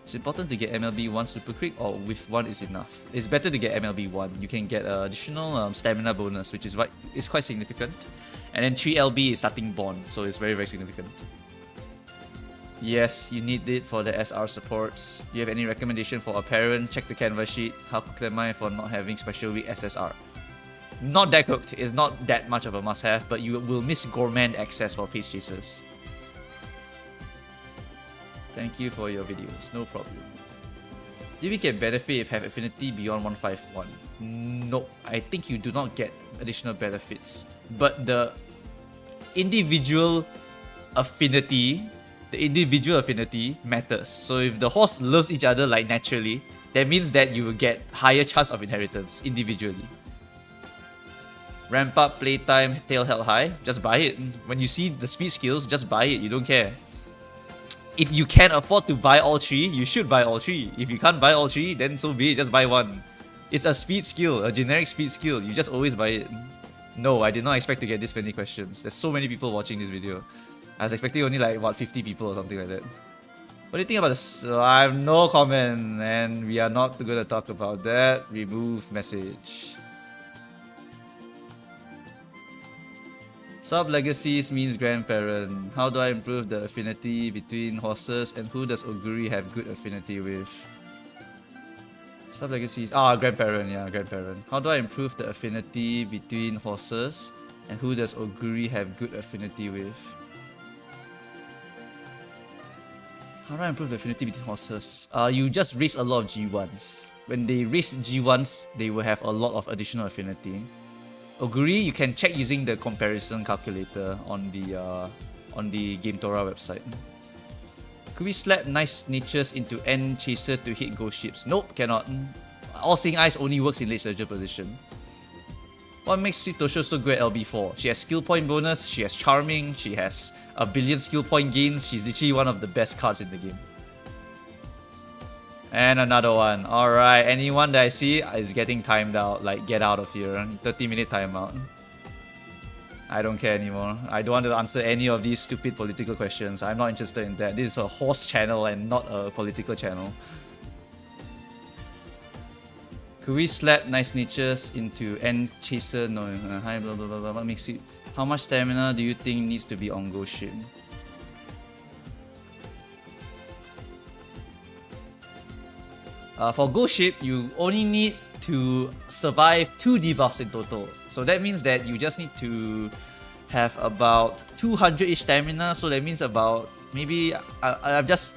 It's important to get MLB 1 super quick, or with 1 is enough. It's better to get MLB 1. You can get additional stamina bonus, which is quite significant. And then 3 LB is starting bond, so it's very significant. Yes, you need it for the SR supports. Do you have any recommendation for a parent? Check the canvas sheet. How cooked am I for not having special week SSR? Not that cooked. It's not that much of a must-have, but you will miss gourmand access for pace chasers. Thank you for your videos, no problem. Do we get benefit if have affinity beyond 151? Nope, I think you do not get additional benefits. But the individual affinity matters. So if the horse loves each other like naturally, that means that you will get higher chance of inheritance individually. Ramp up, playtime, tail held high, just buy it. When you see the speed skills, just buy it, you don't care. If you can afford to buy all 3, you should buy all 3. If you can't buy all 3, then so be it, just buy 1. It's a speed skill, a generic speed skill. You just always buy it. No, I did not expect to get this many questions. There's so many people watching this video. I was expecting only like, what, 50 people or something like that. What do you think about this? I have no comment, and we are not going to talk about that. Remove message. Sub-legacies means grandparent. How do I improve the affinity between horses, and who does Oguri have good affinity with? Sub-legacies... grandparent, yeah, grandparent. How do I improve the affinity between horses, and who does Oguri have good affinity with? How do I improve the affinity between horses? You just raise a lot of G1s. When they raise G1s, they will have a lot of additional affinity. Oguri, you can check using the comparison calculator on the Game Torah website. Could we slap Nice Natures into End Chaser to hit ghost ships? Nope, cannot. All Seeing Eyes only works in late Surger position. What makes Sweet Tosho so good at LB4? She has skill point bonus, she has charming, she has a billion skill point gains. She's literally one of the best cards in the game. And another one. Alright, anyone that I see is getting timed out. Like, get out of here. 30-minute timeout. I don't care anymore. I don't want to answer any of these stupid political questions. I'm not interested in that. This is a horse channel and not a political channel. Could we slap Nice Natures into End Chaser? No, hi, blah blah blah. What makes it? How much stamina do you think needs to be on Ghost Ship? For Ghost Ship, you only need to survive 2 debuffs in total. So that means that you just need to have about 200-ish stamina. So that means about, maybe, I'm just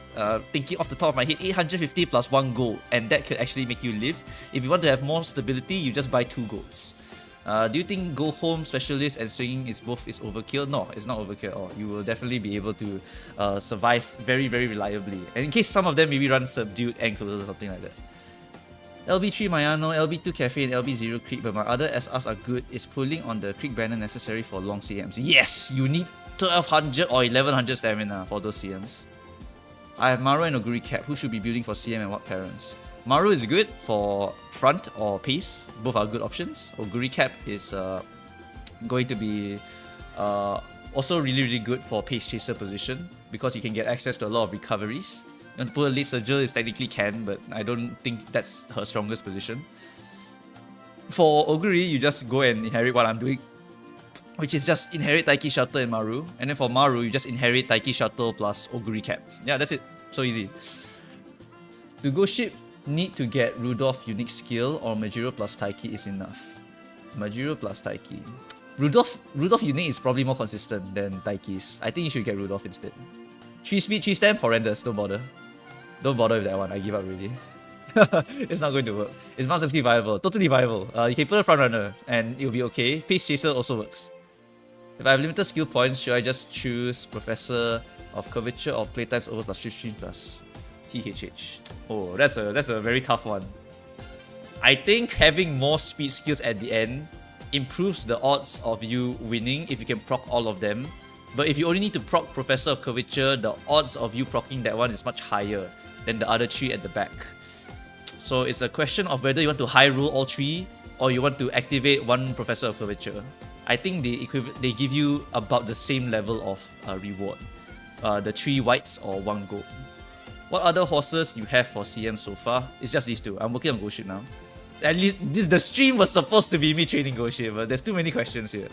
thinking off the top of my head, 850 plus 1 gold. And that could actually make you live. If you want to have more stability, you just buy 2 golds. Do you think Go Home, Specialist and Swinging is overkill? No, it's not overkill at all. You will definitely be able to survive very reliably. And in case some of them maybe run Subdued Ankles or something like that. LB3 Mayano, LB2 Cafe, and LB0 Creek, but my other SRs are good. Is pulling on the Creek banner necessary for long CMs? Yes! You need 1200 or 1100 stamina for those CMs. I have Maru and Oguri Cap. Who should be building for CM and what parents? Maru is good for front or pace. Both are good options. Oguri Cap is going to be also really good for pace chaser position because you can get access to a lot of recoveries. You want to pull a late Surger, is technically can, but I don't think that's her strongest position. For Oguri, you just go and inherit what I'm doing, which is just inherit Taiki Shuttle and Maru. And then for Maru, you just inherit Taiki Shuttle plus Oguri Cap. Yeah, that's it. So easy. To go ship, need to get Rudolph unique skill, or Majiro plus Taiki is enough. Majiro plus Taiki. Rudolph unique is probably more consistent than Taiki's. I think you should get Rudolph instead. 3 speed, 3 stamp, horrendous. Don't bother. Don't bother with that one. I give up really. It's not going to work. It's massively viable. Totally viable. You can put a front runner and it'll be okay. Pace chaser also works. If I have limited skill points, should I just choose Professor of Curvature or Playtimes over plus 15 plus THH? Oh, that's a very tough one. I think having more speed skills at the end improves the odds of you winning if you can proc all of them. But if you only need to proc Professor of Curvature, the odds of you procking that one is much higher than the other 3 at the back. So it's a question of whether you want to high roll all 3 or you want to activate one Professor of Curvature. I think they give you about the same level of reward. The 3 whites or 1 gold. What other horses you have for CM so far? It's just these 2. I'm working on Ghost Ship now. At least the stream was supposed to be me training Ghost Ship, but there's too many questions here.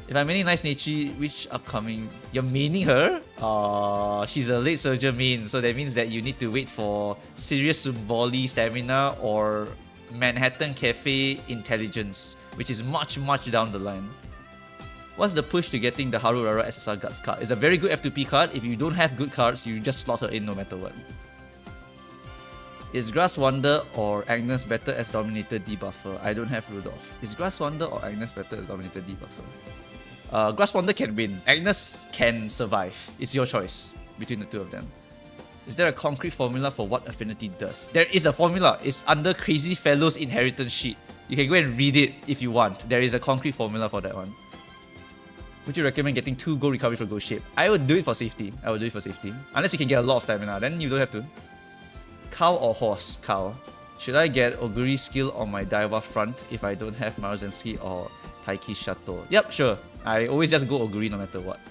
If I'm maining Nice Nechi, which upcoming... You're maining her? She's a late soldier main, so that means that you need to wait for Sirius Volley Stamina or Manhattan Cafe Intelligence, which is much down the line. What's the push to getting the Harurara SSR Guts card? It's a very good F2P card. If you don't have good cards, you just slot her in no matter what. Is Grass Wonder or Agnes better as Dominator debuffer? I don't have Rudolph. Is Grass Wonder or Agnes better as Dominator debuffer? Grass Wonder can win. Agnes can survive. It's your choice between the 2 of them. Is there a concrete formula for what Affinity does? There is a formula. It's under Crazy Fellow's inheritance sheet. You can go and read it if you want. There is a concrete formula for that one. Would you recommend getting 2 gold recovery for Ghost Shape? I would do it for safety. Unless you can get a lot of stamina, then you don't have to. Cow or horse? Cow. Should I get Oguri skill on my Daiwa front if I don't have Maruzensky or Taiki Shuttle? Yep, sure. I always just go Oguri no matter what.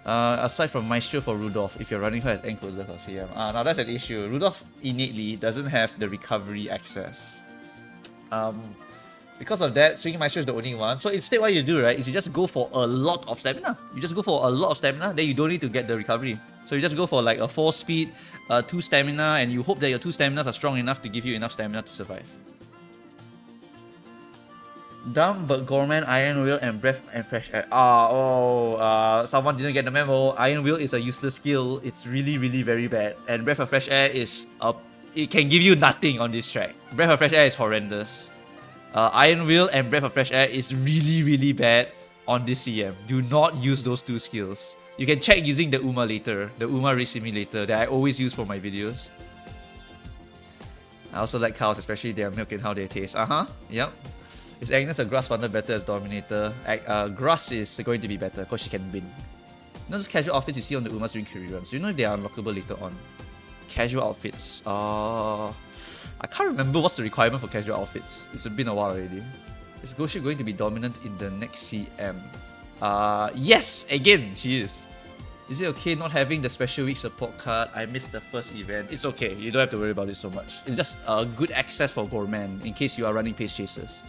Aside from Maestro for Rudolph, if you're running her as end closer for CM. Now that's an issue. Rudolph innately doesn't have the recovery access. Because of that, Swinging Maestro is the only one. So instead what you do, right, is you just go for a lot of stamina. Then you don't need to get the recovery. So you just go for like a 4 speed, 2 stamina, and you hope that your 2 staminas are strong enough to give you enough stamina to survive. Dumb but gourmand Iron Will and Breath and Fresh Air. Someone didn't get the memo. Iron Will is a useless skill. It's really very bad. And Breath of Fresh Air is it can give you nothing on this track. Breath of Fresh Air is horrendous. Iron Will and Breath of Fresh Air is really bad on this CM. Do not use those 2 skills. You can check using the UMA later, the UMA Race Simulator that I always use for my videos. I also like cows, especially their milk and how they taste. Yep. Is Agnes a Grass Wonder better as Dominator? Grass is going to be better because she can win. You know those casual outfits you see on the UMAs during career runs? Do you know if they are unlockable later on? Casual outfits. I can't remember what's the requirement for casual outfits. It's been a while already. Is Ghost Ship going to be dominant in the next CM? Yes! Again, she is. Is it okay not having the special week support card? I missed the first event. It's okay. You don't have to worry about it so much. It's just good access for Gourmand in case you are running pace chasers.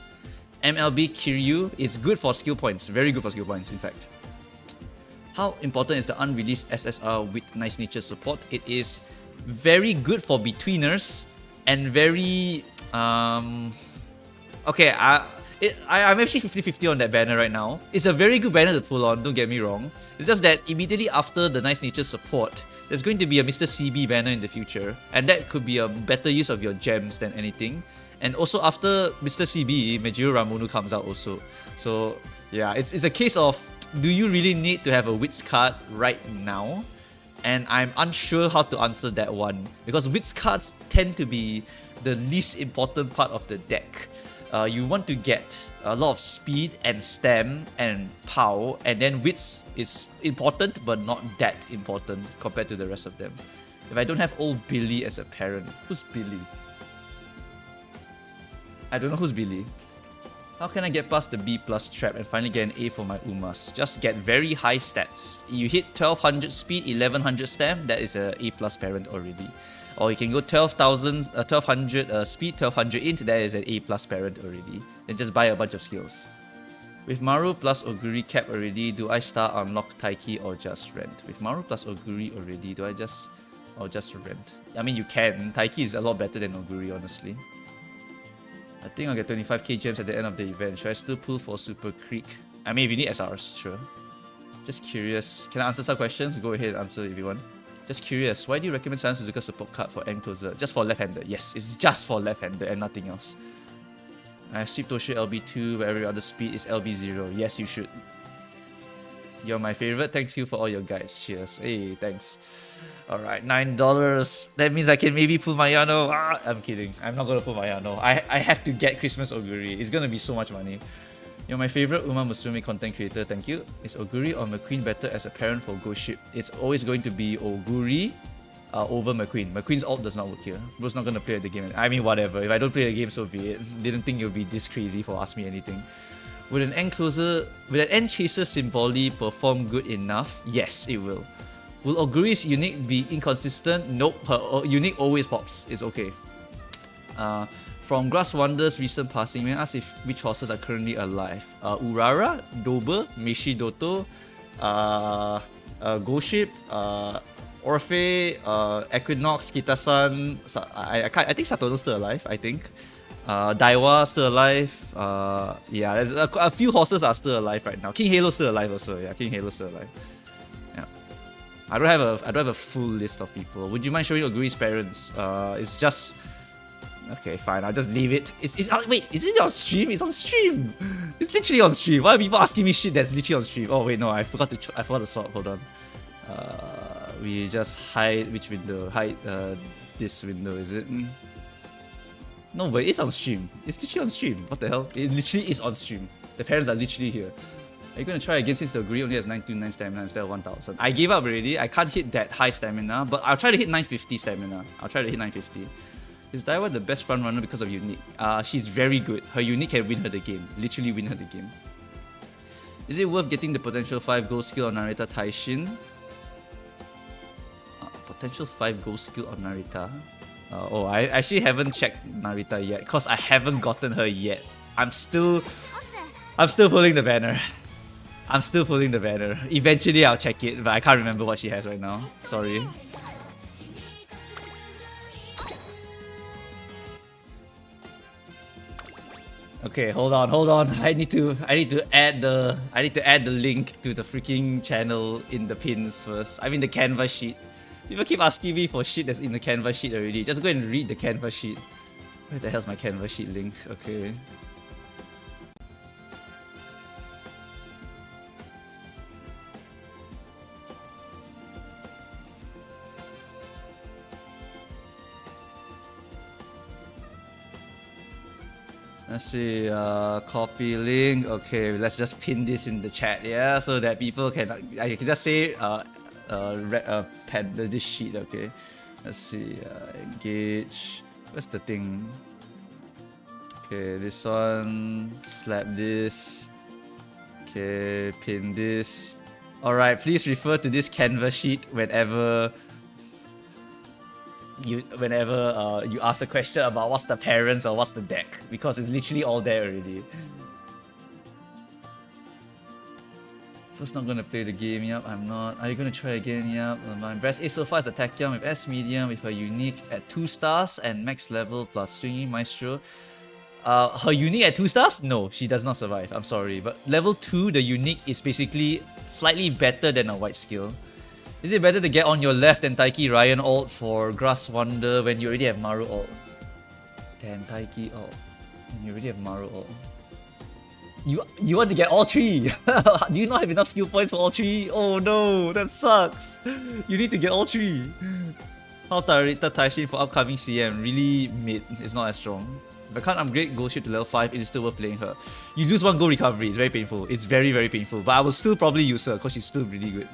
MLB Kiryu is good for skill points. Very good for skill points, in fact. How important is the unreleased SSR with Nice Nature support? It is very good for betweeners and very... Okay, I'm actually 50-50 on that banner right now. It's a very good banner to pull on, don't get me wrong. It's just that immediately after the Nice Nature support, there's going to be a Mr. CB banner in the future, and that could be a better use of your gems than anything. And also after Mr. CB, Meijiro Ramonu comes out also. So yeah, it's a case of, do you really need to have a Wits card right now? And I'm unsure how to answer that one, because Wits cards tend to be the least important part of the deck. You want to get a lot of speed and stam and pow, and then Wits is important but not that important compared to the rest of them. If I don't have old Billy as a parent, who's Billy? I don't know who's Billy. How can I get past the B+ trap and finally get an A for my Umas? Just get very high stats. You hit 1200 speed, 1100 stam, that is a A+ parent already. Or you can go 1200 speed, 1200 int, that is an A+ parent already. Then just buy a bunch of skills. With Maru plus Oguri cap already, do I start unlock Taiki or just rent? With Maru plus Oguri already, do I just rent? I mean, you can. Taiki is a lot better than Oguri, honestly. I think I'll get 25k gems at the end of the event. Should I still pull for Super Creek? I mean, if you need SRs, sure. Just curious. Can I answer some questions? Go ahead and answer if you want. Just curious, why do you recommend Silent Suzuka support card for end closer? Just for left-hander. Yes, it's just for left-hander and nothing else. I have Sweep Toshu LB2 where every other speed is LB0. Yes, you should. You're my favorite. Thanks you for all your guides. Cheers. Hey, thanks. Alright, $9. That means I can maybe pull my Yano. I'm kidding. I'm not gonna pull my Yano. I have to get Christmas Oguri. It's gonna be so much money. You're my favorite Musume content creator. Thank you. Is Oguri or McQueen better as a parent for Ghost Ship? It's always going to be Oguri over McQueen. McQueen's ult does not work here. Bro's not gonna play the game. I mean, whatever. If I don't play the game, so be it. Didn't think you'll be this crazy for Ask Me Anything. Would an end chaser Symboli perform good enough? Yes, it will. Will Oguri's unique be inconsistent? Nope, her unique always pops. It's okay. From Grass Wander's recent passing, may I ask which horses are currently alive? Urara, Dober, Mishi Doto, Goship, Orphe, Equinox, Kitasan. I think Satono's still alive, I think. Daiwa still alive. Yeah, there's a few horses are still alive right now. King Halo's still alive also. Yeah, King Halo's still alive. Yeah, I don't have a full list of people. Would you mind showing Oguri's parents? It's just okay, fine. I'll just leave it. Wait, is it on stream? It's on stream. It's literally on stream. Why are people asking me shit that's literally on stream? Oh wait, no, I forgot to swap. Hold on. We just hide which window? Hide this window. Is it? No, but it's on stream. It's literally on stream. What the hell? It literally is on stream. The parents are literally here. Are you going to try again since the Oguri only has 929 stamina instead of 1000? I gave up already. I can't hit that high stamina, but I'll try to hit 950 stamina. I'll try to hit 950. Is Daiwa the best front runner because of unique? She's very good. Her unique can win her the game. Literally win her the game. Is it worth getting the potential 5 gold skill on Narita Taishin? Potential 5 gold skill on Narita? I actually haven't checked Narita yet because I haven't gotten her yet. I'm still pulling the banner. I'm still pulling the banner. Eventually I'll check it, but I can't remember what she has right now. Sorry. Okay, hold on. I need to add the link to the freaking channel in the pins first. I mean the canvas sheet. People keep asking me for shit that's in the canvas sheet already. Just go and read the canvas sheet. Where the hell's my canvas sheet link? Okay. Let's see, copy link. Okay, let's just pin this in the chat, yeah, so that people can. I can just say pen this sheet. Okay, let's see, engage. What's the thing? Okay, this one. Slap this. Okay, pin this. All right, please refer to this canvas sheet whenever you ask a question about what's the parents or what's the deck, because it's literally all there already. First, not gonna play the game. Yep, I'm not. Are you gonna try again? Yep. My best ace so far is attack young with S medium with her unique at 2 stars and max level plus swingy maestro. Her unique at 2 stars? No, she does not survive. I'm sorry, but level 2, the unique is basically slightly better than a white skill. Is it better to get on your left than Taiki Ryan ult for Grass Wonder when you already have Maru ult? Than Taiki ult when you already have Maru ult. You want to get all 3? Do you not have enough skill points for all 3? Oh no, that sucks. You need to get all 3. How Narita Taishin for upcoming CM? Really mid. It's not as strong. If I can't upgrade Gold Ship to level 5, it is still worth playing her. You lose 1 gold recovery. It's very painful. It's very, very painful. But I will still probably use her because she's still really good.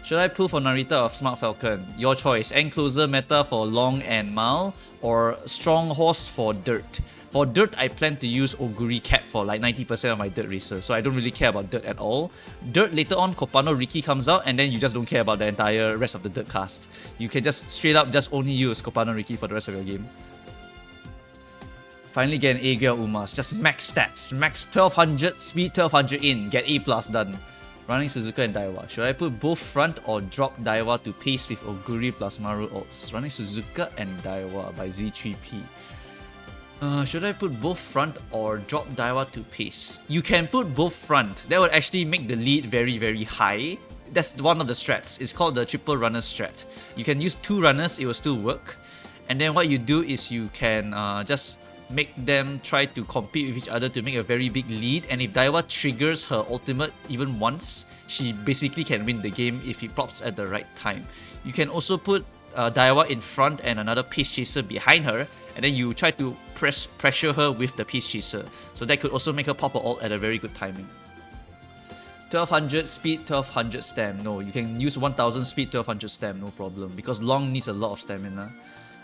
Should I pull for Narita or Smart Falcon? Your choice. Enclosure meta for Long and Mal, or Strong Horse for Dirt. For Dirt, I plan to use Oguri Cap for like 90% of my Dirt races, so I don't really care about Dirt at all. Dirt, later on, Kopano Riki comes out, and then you just don't care about the entire rest of the Dirt cast. You can just straight up just only use Kopano Riki for the rest of your game. Finally get an A-grade Umas. Just max stats. Max 1200 speed, 1200 in. Get A+, done. Running Suzuka and Daiwa. Should I put both front or drop Daiwa to pace with Oguri plus Maru ults? Running Suzuka and Daiwa by Z3P. Should I put both front or drop Daiwa to pace? You can put both front. That would actually make the lead very, very high. That's one of the strats. It's called the triple runner strat. You can use 2 runners, it will still work. And then what you do is you can just make them try to compete with each other to make a very big lead. And if Daiwa triggers her ultimate even once, she basically can win the game if he props at the right time. You can also put Daiwa in front and another Pace Chaser behind her, and then you try to pressure her with the Pace Chaser. So that could also make her pop her ult at a very good timing. 1200 speed, 1200 stam. No, you can use 1000 speed, 1200 stam, no problem. Because Long needs a lot of stamina.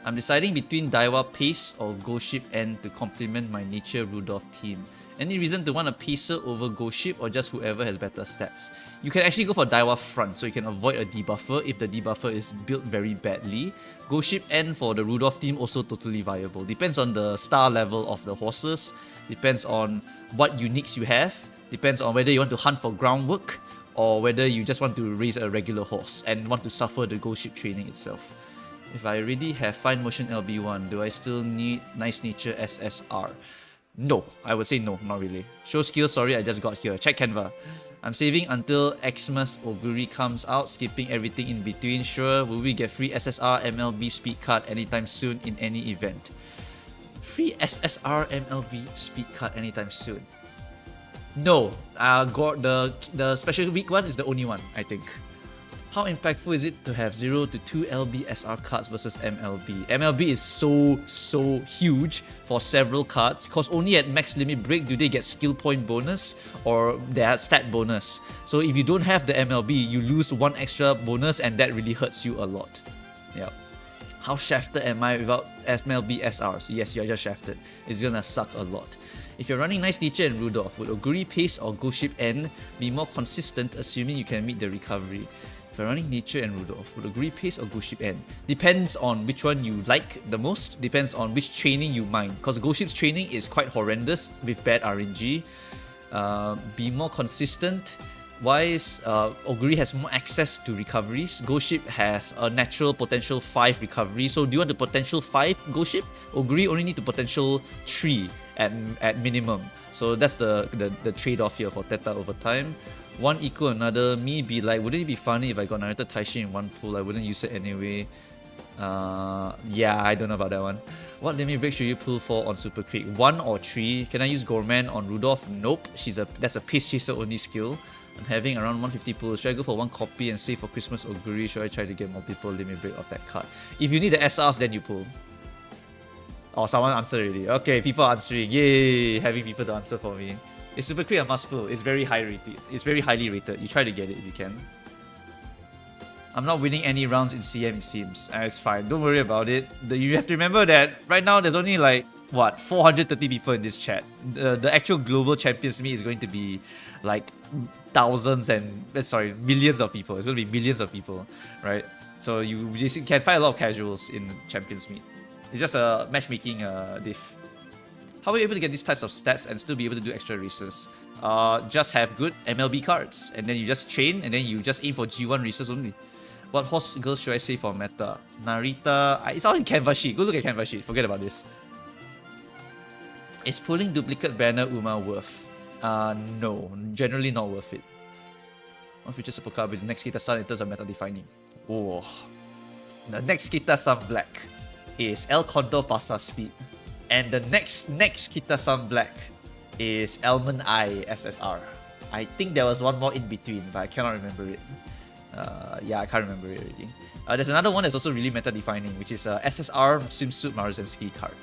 I'm deciding between Daiwa Pace or Ghost Ship N to complement my Nature Rudolph team. Any reason to want a Pacer over Ghost Ship or just whoever has better stats? You can actually go for Daiwa front, so you can avoid a debuffer if the debuffer is built very badly. Ghost Ship N for the Rudolph team also totally viable. Depends on the star level of the horses, depends on what uniques you have, depends on whether you want to hunt for groundwork or whether you just want to raise a regular horse and want to suffer the Ghost Ship training itself. If I already have Fine Motion LB1, do I still need Nice Nature SSR? No, I would say no, not really. Show skill, sorry, I just got here. Check Canva. I'm saving until Xmas Oguri comes out, skipping everything in between. Sure, will we get free SSR MLB speed card anytime soon in any event? Free SSR MLB speed card anytime soon? No, the special week one is the only one, I think. How impactful is it to have 0 to 2 LB SR cards versus MLB? MLB is so huge for several cards because only at max limit break do they get skill point bonus or their stat bonus. So if you don't have the MLB, you lose one extra bonus and that really hurts you a lot. Yeah. How shafted am I without MLB SRs? Yes, you're just shafted. It's gonna suck a lot. If you're running Nice Nature and Rudolph, would Oguri Pace or Ghost Ship N be more consistent assuming you can meet the recovery? If you're running Nature and Rudolph, would Oguri Pace or Ghost Ship N? Depends on which one you like the most, depends on which training you mind. Because Ghost Ship's training is quite horrendous with bad RNG. Be more consistent. Wise, Oguri has more access to recoveries. Ghost Ship has a natural potential 5 recovery. So do you want the potential 5 Ghost Ship? Oguri only need the potential 3 at minimum. So that's the trade-off here for Theta over time. One equal another, me be like, wouldn't it be funny if I got Narita Taishi in one pool? I wouldn't use it anyway. Yeah, I don't know about that one. What limit break should you pull for on Super Creek? 1 or 3? Can I use Gorman on Rudolph? Nope. That's a Pace Chaser only skill. I'm having around 150 pulls. Should I go for one copy and save for Christmas Oguri? Should I try to get multiple limit break of that card? If you need the SRs, then you pull. Oh, someone answered already. Okay, people answering. Yay! Having people to answer for me. Is Super Creek a must pull? It's very high rated. It's very highly rated. You try to get it if you can. I'm not winning any rounds in CM, it seems. It's fine. Don't worry about it. You have to remember that right now there's only like, what, 430 people in this chat. The actual global champions meet is going to be like thousands and, millions of people. It's going to be millions of people, right? So you can find a lot of casuals in champions meet. It's just a matchmaking diff. How are you able to get these types of stats and still be able to do extra races? Just have good MLB cards, and then you just train, and then you just aim for G1 races only. What horse girls should I say for meta? Narita, it's all in Canva sheet. Go look at Canva sheet, forget about this. Is pulling duplicate banner Uma worth? No, generally not worth it. What features of Pokabe with the next Kita-san in terms of meta defining? Oh, the next Kita-san Black is El Condor Pasa Speed. And the next Kita-san Black is Almond Eye SSR. I think there was one more in between, but I cannot remember it. Yeah, I can't remember it already. There's another one that's also really meta-defining, which is SSR Swimsuit Maruzensky card.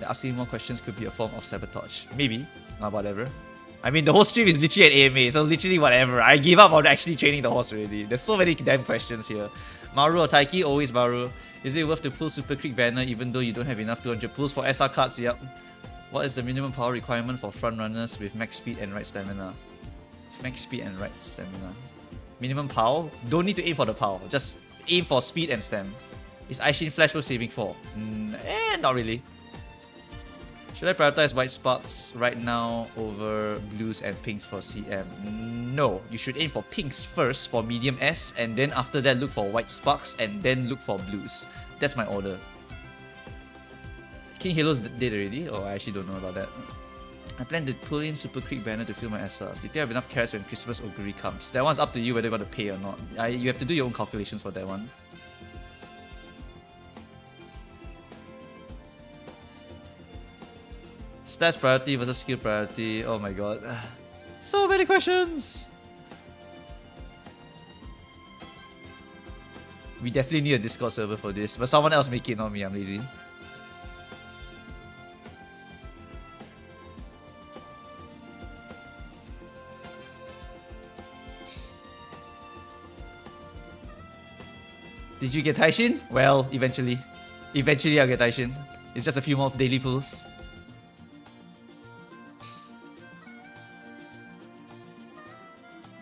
The asking more questions could be a form of sabotage. Maybe, whatever. I mean, the whole stream is literally at AMA, so literally whatever. I give up on actually training the horse already. There's so many damn questions here. Maru or Taiki? Always Maru. Is it worth to pull Super Creek banner even though you don't have enough 200 pulls for SR cards? Yep. What is the minimum power requirement for front runners with max speed and right stamina? Max speed and right stamina. Minimum power? Don't need to aim for the power. Just aim for speed and stam. Is Aishin Flash worth saving for? Not really. Should I prioritize white sparks right now over blues and pinks for CM? No, you should aim for pinks first for medium S, and then after that look for white sparks, and then look for blues. That's my order. King Halo's dead already? Oh, I actually don't know about that. I plan to pull in Super Creek banner to fill my SRs. Do you think I have enough carrots when Christmas Oguri comes? That one's up to you whether you want to pay or not. You have to do your own calculations for that one. Stats priority versus skill priority. Oh my god. So many questions! We definitely need a Discord server for this, but someone else make it, not me, I'm lazy. Did you get Taishin? Well, eventually. Eventually I'll get Taishin. It's just a few more daily pulls.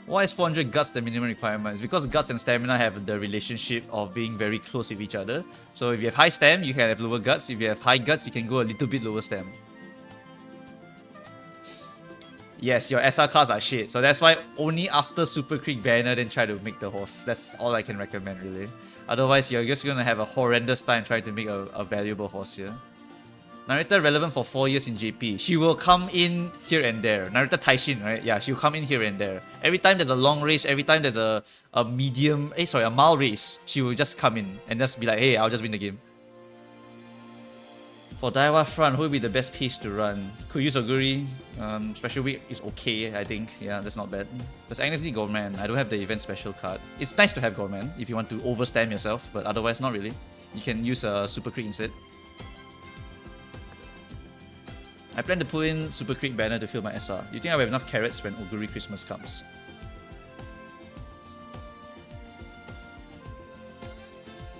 Why is 400 guts the minimum requirement? It's because guts and stamina have the relationship of being very close with each other. So if you have high stam, you can have lower guts. If you have high guts, you can go a little bit lower stam. Yes, your SR cards are shit. So that's why only after Super Creek banner then try to make the horse. That's all I can recommend really. Otherwise, you're just gonna have a horrendous time trying to make a valuable horse here. Narita relevant for 4 years in JP. She will come in here and there. Narita Taishin, right? Yeah, she'll come in here and there. Every time there's a long race, every time there's a mile race, she will just come in and just be like, hey, I'll just win the game. For Daiwa front, who will be the best piece to run? Could use Oguri. Special week is okay, I think. Yeah, that's not bad. Does Agnes need Gorman? I don't have the event special card. It's nice to have Gorman if you want to overstam yourself, but otherwise not really. You can use a Super Creek instead. I plan to pull in Super Creek banner to fill my SR. Do you think I will have enough carrots when Oguri Christmas comes?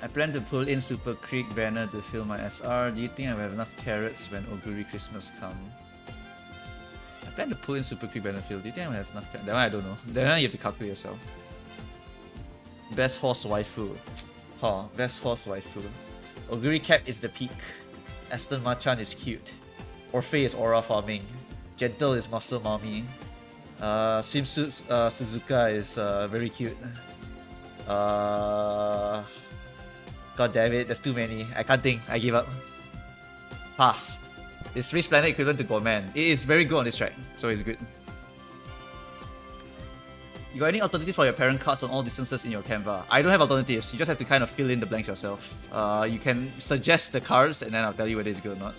I plan to pull in Super Creek banner to fill my SR. Do you think I will have enough carrots when Oguri Christmas comes? I plan to pull in Super Creek banner fill. Do you think I will have enough carrots? That one I don't know. That one you have to calculate yourself. Best horse waifu. Huh, best horse waifu. Oguri Cap is the peak. Aston Machan is cute. Orphe is aura farming. Gentle is muscle mommy. Swimsuits Suzuka is very cute. God damn it, there's too many. I can't think. I give up. Pass. Is Race Planet equivalent to Gorman? It is very good on this track, so it's good. You got any alternatives for your parent cards on all distances in your Canva? I don't have alternatives. You just have to kind of fill in the blanks yourself. You can suggest the cards and then I'll tell you whether it's good or not.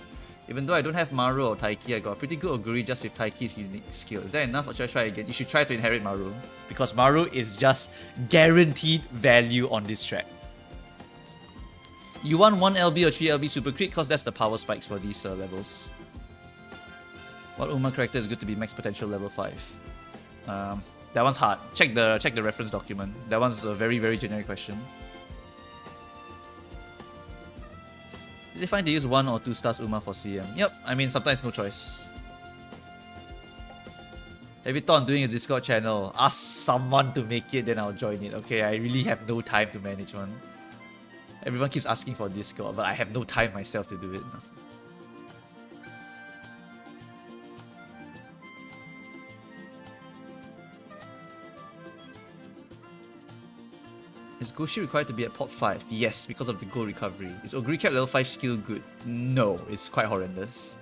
Even though I don't have Maru or Taiki, I got a pretty good Oguri just with Taiki's unique skill. Is that enough or should I try again? You should try to inherit Maru. Because Maru is just guaranteed value on this track. You want 1 LB or 3 LB Super Creek because that's the power spikes for these levels. What Uma character is good to be max potential level 5? That one's hard. Check the reference document. That one's a very, very generic question. Is it fine to use 1 or 2 stars Uma for CM? Yep, I mean sometimes no choice. Have you thought on doing a Discord channel? Ask someone to make it, then I'll join it. Okay, I really have no time to manage one. Everyone keeps asking for Discord, but I have no time myself to do it. Is Goshi required to be at pot 5? Yes, because of the gold recovery. Is Oguri Cap level 5 skill good? No, it's quite horrendous.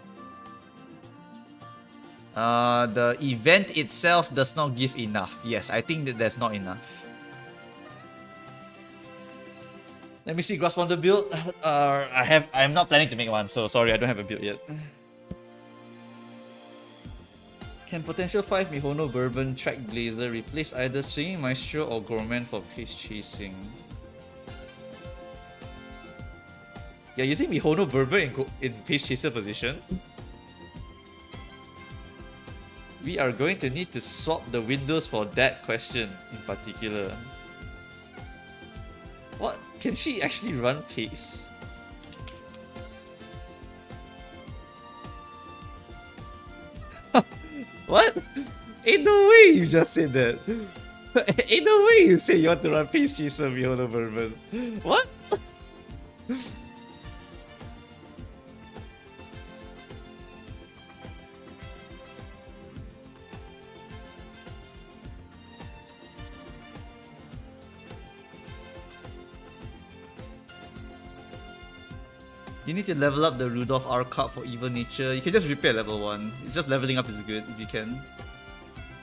The event itself does not give enough. Yes, I think that there's not enough. Let me see Grass Wonder build. I'm not planning to make one, so sorry, I don't have a build yet. Can potential 5 Mihono Bourbon Track Blazer replace either Swinging Maestro or Gorman for pace chasing? You're using Mihono Bourbon in pace chaser position? We are going to need to swap the windows for that question in particular. What? Can she actually run pace? What? Ain't no way you just said that. Ain't no way you say you want to run pace chaser Mihono Bourbon. What? You need to level up the Rudolph R card for Evil Nature. You can just repair level 1. It's just leveling up is good if you can.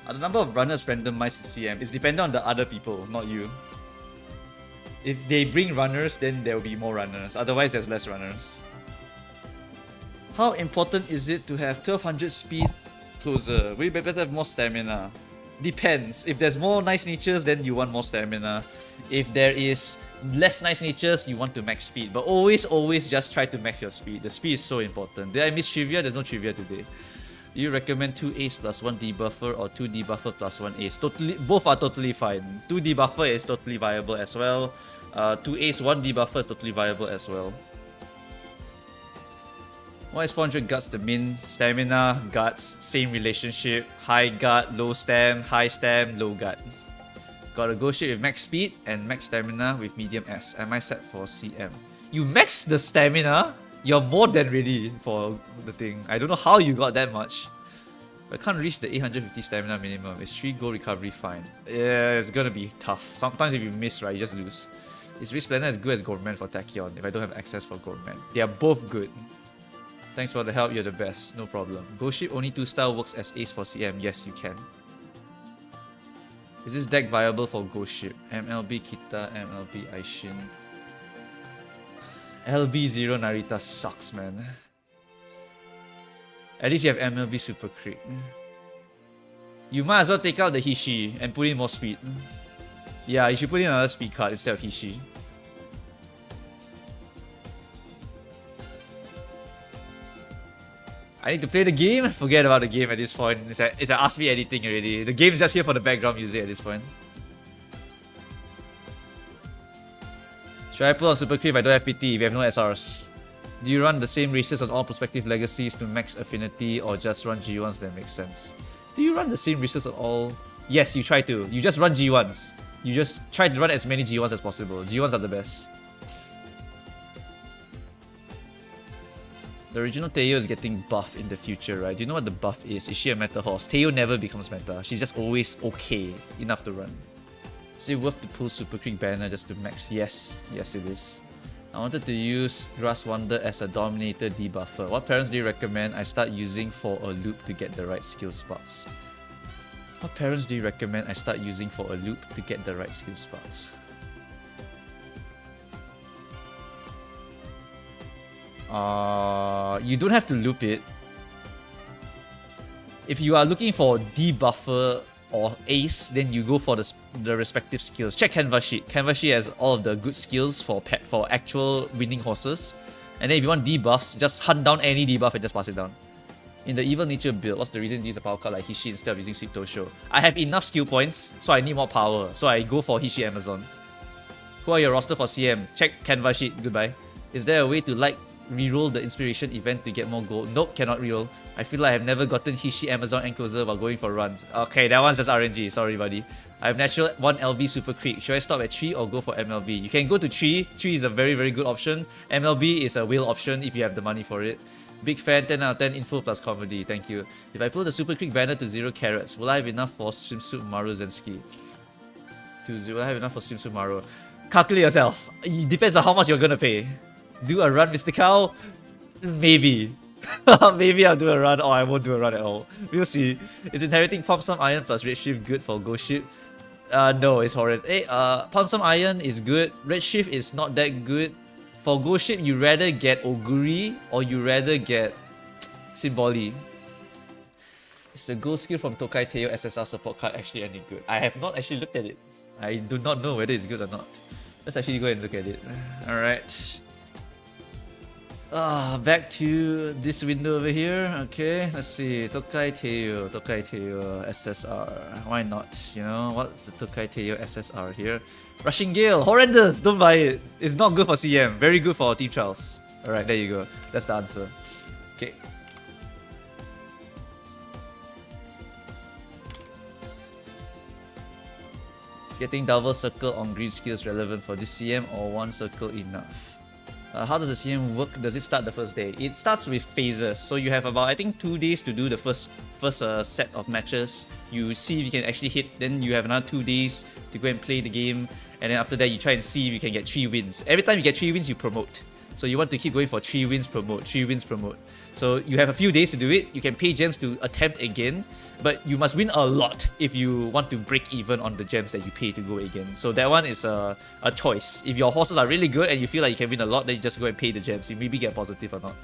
Are the number of runners randomized in CM? It's dependent on the other people, not you. If they bring runners, then there will be more runners. Otherwise, there's less runners. How important is it to have 1200 speed closer? We better have more stamina. Depends. If there's more nice natures, then you want more stamina. If there is less nice natures, you want to max speed. But always just try to max your speed. The speed is so important. Did I miss trivia? There's no trivia today. Do you recommend 2 ace plus 1 debuffer or 2 debuffer plus 1 ace? Totally, both are totally fine. 2 debuffer is totally viable as well. 2 ace, 1 debuffer is totally viable as well. Why is 400 guts the min? Stamina, guts, same relationship. High gut, low stam, high stam, low gut. Gotta go shit with max speed and max stamina with medium S. Am I set for CM? You max the stamina? You're more than ready for the thing. I don't know how you got that much. I can't reach the 850 stamina minimum. Is 3 gold recovery fine? Yeah, it's gonna be tough. Sometimes if you miss, right, you just lose. Is Wrist Planner as good as Gourmand for Tachyon if I don't have access for Gourmand? They are both good. Thanks for the help, you're the best. No problem. Ghost Ship only 2-star works as ace for CM. Yes, you can. Is this deck viable for Ghost Ship? MLB Kita, MLB Aishin. LB0 Narita sucks, man. At least you have MLB Super Crit. You might as well take out the Hishi and put in more speed. Yeah, you should put in another speed card instead of Hishi. I need to play the game? Forget about the game at this point. It's like ask me anything already. The game's just here for the background music at this point. Should I put on Super Crit if I don't have PT, if you have no SRs? Do you run the same races on all prospective legacies to max affinity or just run G1s that makes sense? Do you run the same races on all? Yes, you try to. You just run G1s. You just try to run as many G1s as possible. G1s are the best. The original Teo is getting buff in the future, right? Do you know what the buff is? Is she a meta horse? Teo never becomes meta. She's just always okay enough to run. Is it worth to pull Super Quick Banner just to max? Yes. Yes, it is. I wanted to use Grass Wonder as a Dominator debuffer. What parents do you recommend I start using for a loop to get the right skill sparks? What parents do you recommend I start using for a loop to get the right skill sparks? You don't have to loop it. If you are looking for debuffer or ace, then you go for the respective skills. Check Canvas Sheet. Canvas Sheet has all of the good skills for actual winning horses. And then if you want debuffs, just hunt down any debuff and just pass it down. In the Evil Nature build, what's the reason to use a power card like Hishi instead of using Sweet Tosho? I have enough skill points, so I need more power. So I go for Hishi Amazon. Who are your roster for CM? Check Canvas Sheet. Goodbye. Is there a way to reroll the inspiration event to get more gold? Nope, cannot reroll. I feel like I've never gotten Hishi Amazon Encloser while going for runs. Okay, that one's just RNG. Sorry, buddy. I have natural 1 LB Super Quick. Should I stop at 3 or go for MLB? You can go to 3. 3 is a very, very good option. MLB is a whale option if you have the money for it. Big fan, 10 out of 10 info plus comedy. Thank you. If I pull the Super Quick banner to 0 carrots, will I have enough for Swimsuit Maru Zenski? Will I have enough for Swimsuit Maru? Calculate yourself. It depends on how much you're gonna pay. Do a run, Mr. Cow? Maybe. Maybe I'll do a run or I won't do a run at all. We'll see. Is inheriting Pump Some Iron plus Redshift good for Ghost Ship? No, it's horrid. Hey, Pump Some Iron is good. Redshift is not that good. For Ghost Ship, you rather get Oguri or you rather get Symboli. Is the gold skill from Tokai Teo SSR support card actually any good? I have not actually looked at it. I do not know whether it's good or not. Let's actually go and look at it. Alright. Back to this window over here. Okay, let's see. Tokai Teo SSR. Why not? You know, what's the Tokai Teo SSR here? Rushing Gale, horrendous! Don't buy it. It's not good for CM. Very good for team trials. Alright, there you go. That's the answer. Okay. Is getting double circle on green skills relevant for this CM or one circle enough? How does the CM work? Does it start the first day? It starts with phases. So you have about, I think, 2 days to do the first set of matches. You see if you can actually hit. Then you have another 2 days to go and play the game. And then after that, you try and see if you can get 3 wins. Every time you get 3 wins, you promote. So you want to keep going for 3 wins, promote, 3 wins, promote. So you have a few days to do it. You can pay gems to attempt again. But you must win a lot if you want to break even on the gems that you pay to go again. So that one is a choice. If your horses are really good and you feel like you can win a lot, then you just go and pay the gems. You maybe get positive or not.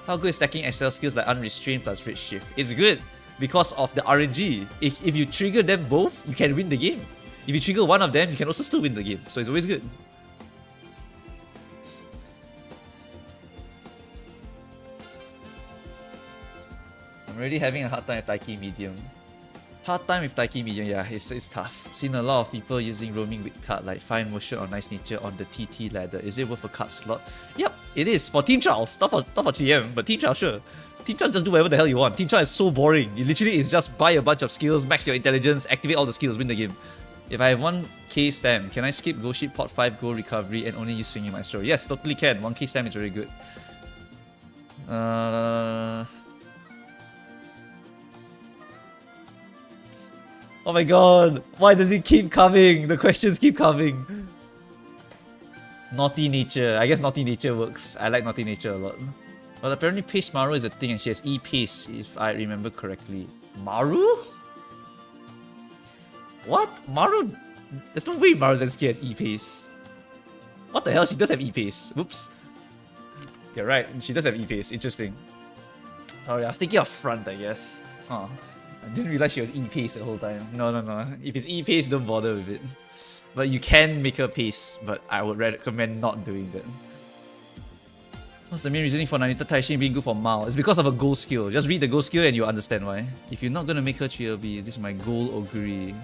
How good is stacking XL skills like Unrestrained plus Rage Shift? It's good because of the RNG. If you trigger them both, you can win the game. If you trigger one of them, you can also still win the game. So it's always good. I'm already having a hard time with Taiki Medium. Hard time with Taiki Medium, yeah, it's tough. Seen a lot of people using roaming with card like Fine Motion or Nice Nature on the TT ladder. Is it worth a card slot? Yep, it is for team trials, not for TM, but team trials, sure. Team trials just do whatever the hell you want. Team trials is so boring. It literally is just buy a bunch of skills, max your intelligence, activate all the skills, win the game. If I have 1k stam, can I skip Go Sheet, Pot 5, Go Recovery, and only use Swinging Maestro? Yes, totally can. 1k stam is very good. Oh my god, why does it keep coming? The questions keep coming. Naughty Nature. I guess Naughty Nature works. I like Naughty Nature a lot. Well, apparently Pace Maru is a thing and she has E-Pace, if I remember correctly. Maru? What? Maru? There's no way Maru's SK has E-Pace. What the hell? She does have E-Pace. Whoops. You're right, she does have E-Pace. Interesting. Sorry, I was thinking of front, I guess. Huh. I didn't realize she was E-Pace the whole time. No. If it's E-Pace, don't bother with it. But you can make her pace, but I would recommend not doing that. What's the main reasoning for Nanita Taishin being good for Mao? It's because of a goal skill. Just read the goal skill and you'll understand why. If you're not gonna make her 3LB, this is my goal Oguri.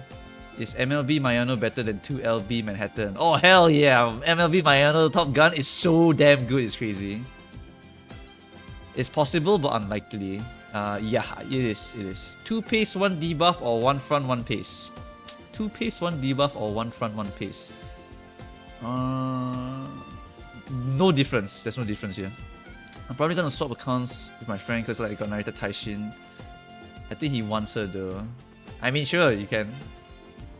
Is MLB Mayano better than 2LB Manhattan? Oh hell yeah! MLB Mayano Top Gun is so damn good, it's crazy. It's possible but unlikely. Yeah, it is. 2 pace, 1 debuff, or 1 front, 1 pace. 2 pace, 1 debuff, or 1 front, 1 pace. No difference. There's no difference here. I'm probably gonna swap accounts with my friend because like I got Narita Taishin. I think he wants her though. I mean, sure, you can.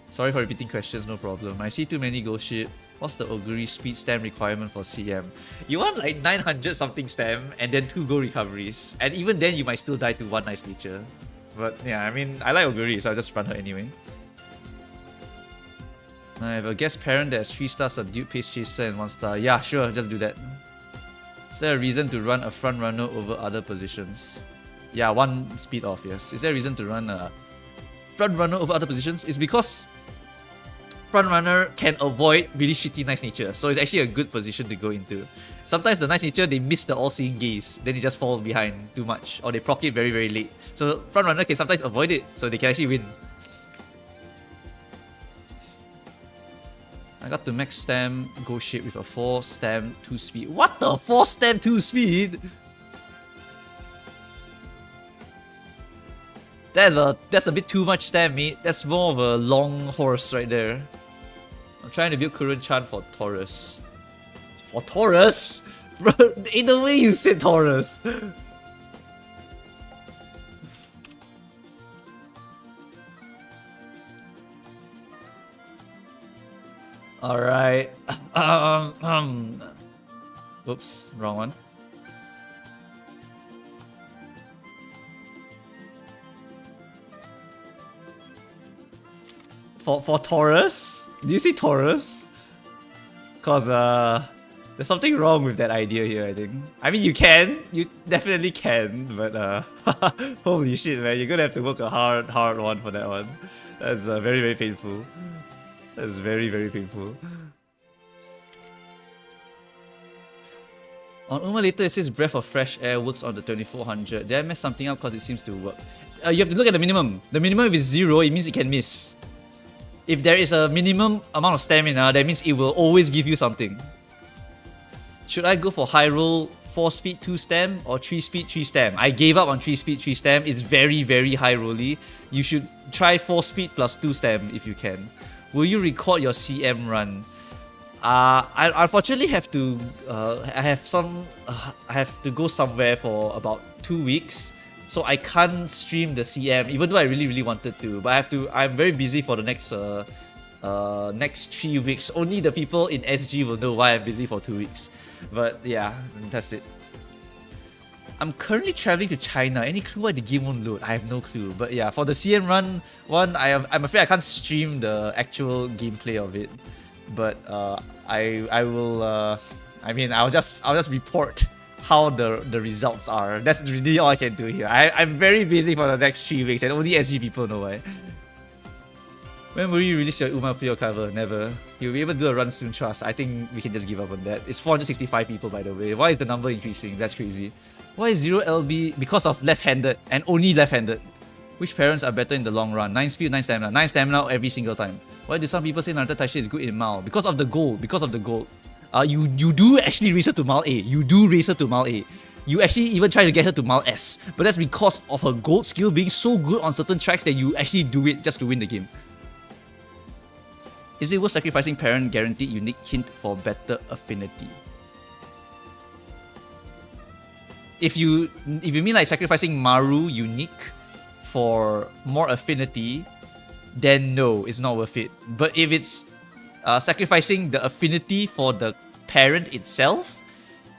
Sorry for repeating questions, no problem. I see too many ghost shit. What's the Oguri speed stam requirement for CM? You want like 900 something stam and then 2 go recoveries. And even then you might still die to 1 Nice Nature. But yeah, I mean, I like Oguri, so I'll just run her anyway. I have a guest parent that has 3-star subdued pace chaser and 1-star. Yeah, sure, just do that. Is there a reason to run a front runner over other positions? Yeah, 1 speed off, yes. Is there a reason to run a front runner over other positions? It's because front runner can avoid really shitty Nice Nature, so it's actually a good position to go into. Sometimes the Nice Nature, they miss the all-seeing gaze, then they just fall behind too much, or they proc it very, very late. So front runner can sometimes avoid it, so they can actually win. I got to max stam go shit with a 4 stam 2 speed. What the 4 stam 2 speed? That's a bit too much stam, mate. That's more of a long horse right there. I'm trying to build Kurun-chan for Taurus. For Taurus? Bro, in the way you said Taurus. Alright. Oops, wrong one. For Taurus? Do you see Taurus? Cause there's something wrong with that idea here, I think. I mean, you definitely can, but holy shit, man, you're gonna have to work a hard one for that one. That's very, very painful. That's very, very painful. On Uma later, it says Breath of Fresh Air works on the 2400. Did I mess something up because it seems to work? You have to look at the minimum. The minimum, if it's 0, it means it can miss. If there is a minimum amount of stamina, that means it will always give you something. Should I go for high roll 4 speed 2 stam or 3 speed 3 stam? I gave up on 3 speed 3 stam. It's very, very high rolly. You should try 4 speed plus 2 stam if you can. Will you record your CM run? I unfortunately have to. I have to go somewhere for about 2 weeks, so I can't stream the CM, even though I really, really wanted to. But I have to. I'm very busy for the next 3 weeks. Only the people in SG will know why I'm busy for 2 weeks. But yeah, that's it. I'm currently traveling to China. Any clue why the game won't load? I have no clue. But yeah, for the CM run one, I'm afraid I can't stream the actual gameplay of it. But I will. I mean, I'll just report how the results are. That's really all I can do here. I'm very busy for the next 3 weeks, and only SG people know why. When will you release your Uma Pleo cover? Never. You'll be able to do a run soon, trust. I think we can just give up on that. It's 465 people, by the way. Why is the number increasing? That's crazy. Why is 0 LB? Because of left-handed, and only left-handed. Which parents are better in the long run? 9 speed, 9 stamina. 9 stamina every single time. Why do some people say Naruto Taishi is good in Mal? Because of the gold. Because of the gold. You do actually race her to Mal A. You do race her to Mal A. You actually even try to get her to Mal S. But that's because of her gold skill being so good on certain tracks that you actually do it just to win the game. Is it worth sacrificing parent guaranteed unique hint for better affinity? If you mean like sacrificing Maru unique for more affinity, then no, it's not worth it. But if it's sacrificing the affinity for the parent itself,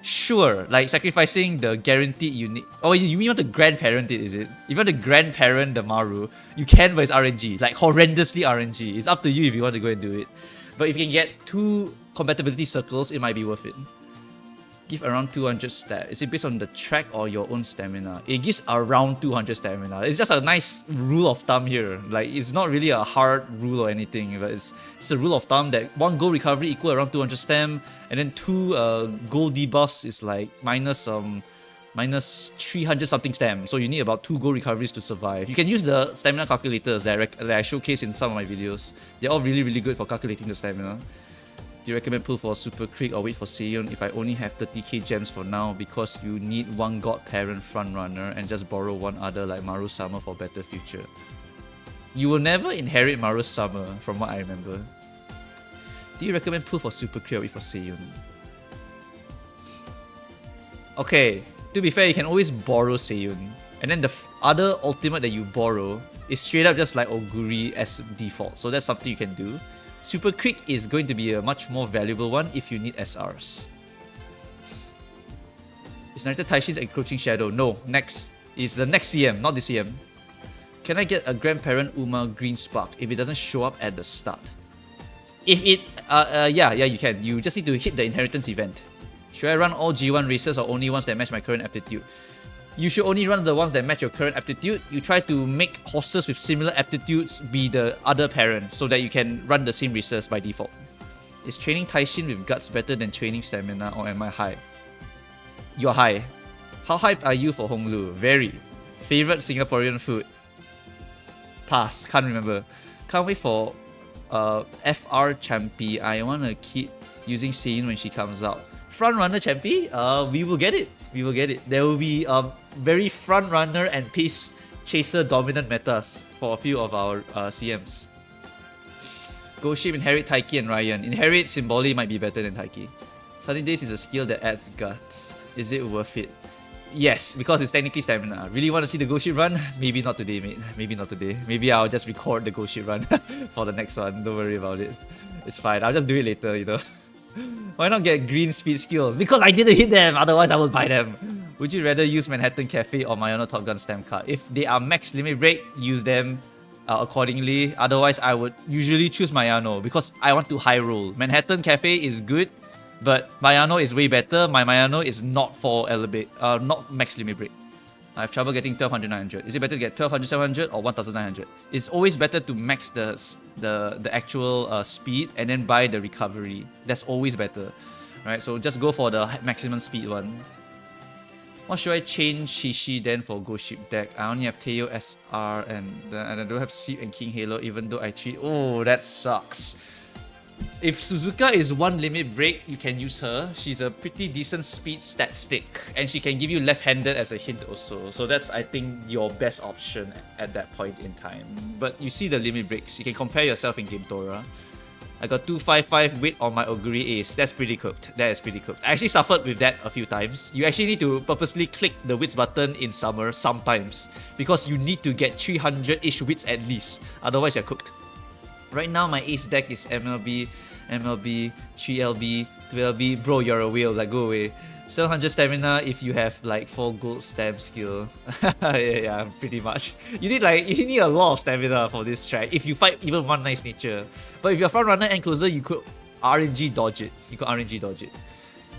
sure. Like sacrificing the guaranteed unique. Oh, you mean you want to grandparent it, is it? If you want to grandparent the Maru, you can, but it's RNG. Like horrendously RNG. It's up to you if you want to go and do it. But if you can get 2 compatibility circles, it might be worth it. Give around 200 stat. Is it based on the track or your own stamina? It gives around 200 stamina. It's just a nice rule of thumb here. Like, it's not really a hard rule or anything, but it's a rule of thumb that 1 gold recovery equal around 200 stam, and then 2 gold debuffs is like minus 300 something stam. So you need about 2 gold recoveries to survive. You can use the stamina calculators that I showcase in some of my videos. They're all really, really good for calculating the stamina. Do you recommend pull for Super Creek or wait for Seiyon if I only have 30k gems for now because you need 1 god parent frontrunner and just borrow 1 other like Maru Summer for better future? You will never inherit Maru Summer from what I remember. Do you recommend pull for Super Creek or wait for Seiyon? Okay, to be fair, you can always borrow Seiyon. And then the other ultimate that you borrow is straight up just like Oguri as default. So that's something you can do. Super Creek is going to be a much more valuable one if you need SRs. Is Naruto Taishi's encroaching shadow? No, next is the next CM, not this CM. Can I get a grandparent Uma green spark if it doesn't show up at the start? If it, yeah, you can. You just need to hit the inheritance event. Should I run all G1 races or only ones that match my current aptitude? You should only run the ones that match your current aptitude. You try to make horses with similar aptitudes be the other parent so that you can run the same races by default. Is training Taishin with guts better than training stamina, or am I high? You're high. How hyped are you for Honglu? Very. Favorite Singaporean food? Pass. Can't remember. Can't wait for FR Champy. I want to keep using Seiyin when she comes out. Frontrunner Champy? We will get it. We will get it. There will be very frontrunner and pace chaser dominant metas for a few of our CMs. Go Ship inherit Taiki and Ryan. Inherit Symboli might be better than Taiki. Sunny Days is a skill that adds guts. Is it worth it? Yes, because it's technically stamina. Really want to see the Go Ship run? Maybe not today, mate. Maybe not today. Maybe I'll just record the Go Ship run for the next one. Don't worry about it. It's fine. I'll just do it later, you know. Why not get green speed skills? Because I didn't hit them, otherwise I would buy them. Would you rather use Manhattan Cafe or Mayano Top Gun stamp card? If they are max limit break, use them accordingly. Otherwise, I would usually choose Mayano because I want to high roll. Manhattan Cafe is good, but Mayano is way better. My Mayano is not for elevate, not max limit break. I have trouble getting 1200 900. Is it better to get 1200 700 or 1900? It's always better to max the actual speed and then buy the recovery. That's always better, right? So just go for the maximum speed one. What should I change Shishi then for Ghost Ship deck? I only have Teo SR and I don't have Sweep and King Halo even though I treat... Oh, that sucks. If Suzuka is 1 limit break, you can use her. She's a pretty decent speed stat stick. And she can give you left-handed as a hint also. So that's, I think, your best option at that point in time. But you see the limit breaks. You can compare yourself in Game Tora. I got 255 wit on my Oguri Ace. That's pretty cooked. That is pretty cooked. I actually suffered with that a few times. You actually need to purposely click the wits button in summer sometimes. Because you need to get 300-ish wits at least. Otherwise, you're cooked. Right now, my ace deck is MLB, 3LB, 2LB. Bro, you're a whale, like go away. 700 stamina if you have like 4 gold stamp skill. yeah, pretty much. You need a lot of stamina for this track if you fight even one nice nature. But if you're front runner and closer, you could RNG dodge it.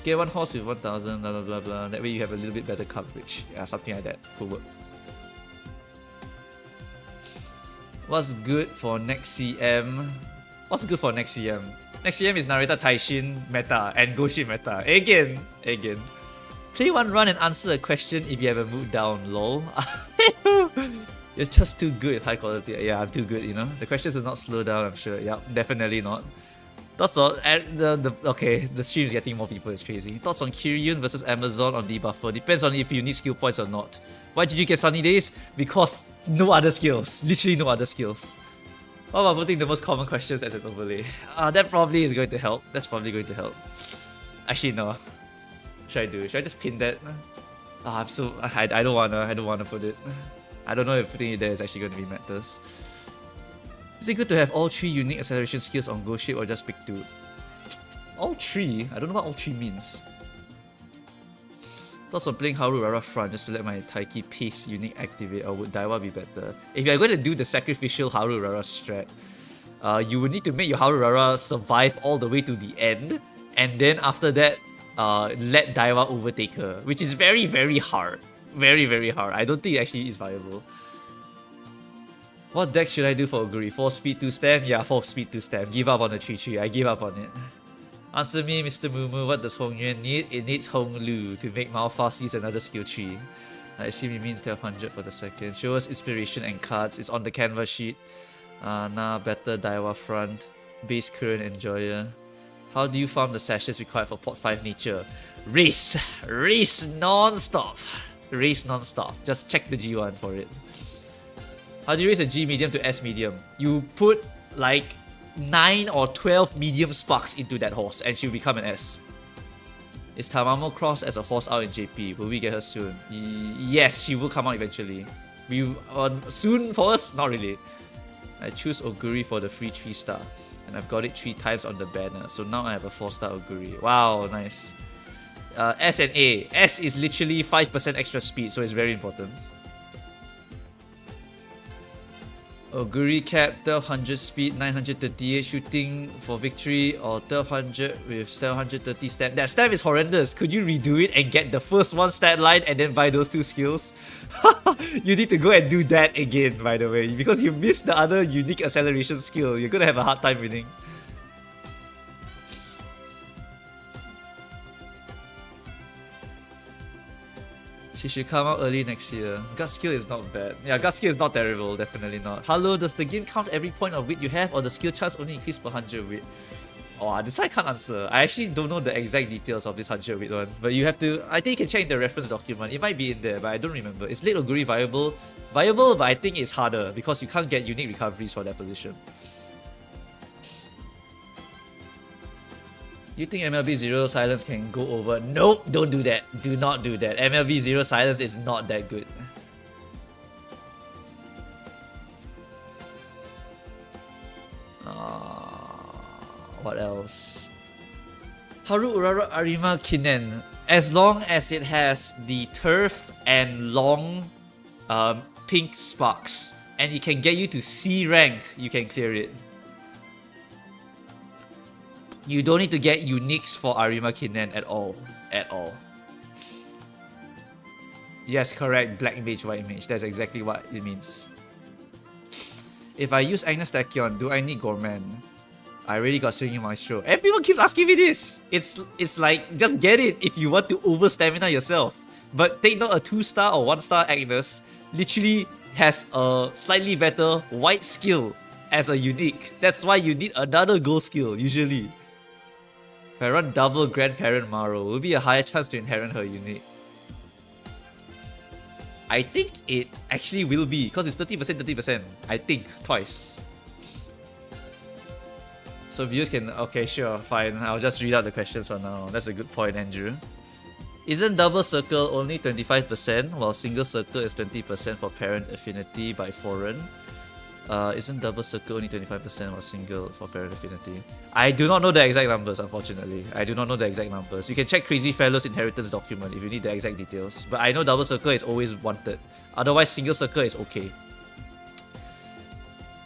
Get one horse with 1000, blah blah blah blah. That way you have a little bit better coverage. Yeah, something like that. Cool work. What's good for next CM? What's good for next CM? Next CM is Narita Taishin meta and Goshin meta. Again. Play one run and answer a question if you have a mood down, lol. You're just too good, high quality. Yeah, I'm too good, you know. The questions will not slow down, I'm sure. Yeah, definitely not. Thoughts on okay, the stream is getting more people, it's crazy. Thoughts on Kiryun versus Amazon on debuffer. Depends on if you need skill points or not. Why did you get Sunny Days? Because no other skills. Literally no other skills. What about putting the most common questions as an overlay? That probably is going to help. That's probably going to help. Actually, no. Should I do? Should I just pin that? I don't wanna put it. I don't know if putting it there is actually going to be matters. Is it good to have all 3 unique acceleration skills on Go Shape or just pick 2? All 3? I don't know what all 3 means. Thoughts on playing Haru Rara front just to let my Taiki pace unique activate, or would Daiwa be better? If you're going to do the sacrificial Haru Rara strat, you would need to make your Haru Rara survive all the way to the end, and then after that, let Daiwa overtake her, which is very, very hard. Very, very hard. I don't think it actually is viable. What deck should I do for Oguri? 4 speed 2 stamp? Yeah, 4 speed 2 stamp. Give up on the 3-3. I give up on it. Answer me, Mr. Mumu, what does Hong Yuan need? It needs Hong Lu to make Malphas use another skill tree. I assume you mean 1200 for the second. Show us inspiration and cards. It's on the canvas sheet. Better Daiwa front. Base current enjoyer. How do you farm the sashes required for pot 5 nature? Race! Race non-stop! Race non-stop. Just check the G1 for it. How do you raise a G medium to S medium? You put like 9 or 12 medium sparks into that horse and she'll become an S. Is Tamamo crossed as a horse out in JP? Will we get her soon? Yes, she will come out eventually. Soon for us? Not really. I choose Oguri for the free 3-star. And I've got it 3 times on the banner. So now I have a 4-star Oguri. Wow, nice. S and A. S is literally 5% extra speed, so it's very important. Oguri cap 1200 speed, 938 shooting for victory, or 1200 with 730 stat. That stat is horrendous. Could you redo it and get the first 1 stat line and then buy those 2 skills? You need to go and do that again, by the way, because you missed the other unique acceleration skill. You're gonna have a hard time winning. She should come out early next year. Gut skill is not bad. Yeah, gut skill is not terrible, definitely not. Hello, does the game count every point of wit you have, or the skill chance only increase per 100 wit? Oh, this I can't answer. I actually don't know the exact details of this 100 wit one. But you have to, I think you can check in the reference document. It might be in there, but I don't remember. Is late Oguri viable? Viable, but I think it's harder because you can't get unique recoveries for that position. You think MLB Zero Silence can go over? Nope, don't do that. Do not do that. MLB Zero Silence is not that good. What else? Haru Urara Arima Kinen. As long as it has the turf and long pink sparks, and it can get you to C rank, you can clear it. You don't need to get uniques for Arima Kinen at all. At all. Yes, correct. Black mage, white mage. That's exactly what it means. If I use Agnes Tachyon, do I need Gorman? I already got Swinging Maestro. Everyone keeps asking me this. It's like, just get it if you want to over stamina yourself. But take note, a 2-star or 1-star Agnes literally has a slightly better white skill as a unique. That's why you need another gold skill, usually. If I run double Grandparent Maro, will be a higher chance to inherit her unique. I think it actually will be, because it's 30%, 30%. I think, twice. So viewers can... Okay, sure, fine. I'll just read out the questions for now. That's a good point, Andrew. Isn't double circle only 25%, while single circle is 20% for parent affinity by foreign? Isn't double circle only 25% or single for parent affinity? I do not know the exact numbers, unfortunately. I do not know the exact numbers. You can check Crazy Fellow's inheritance document if you need the exact details. But I know double circle is always wanted. Otherwise, single circle is okay.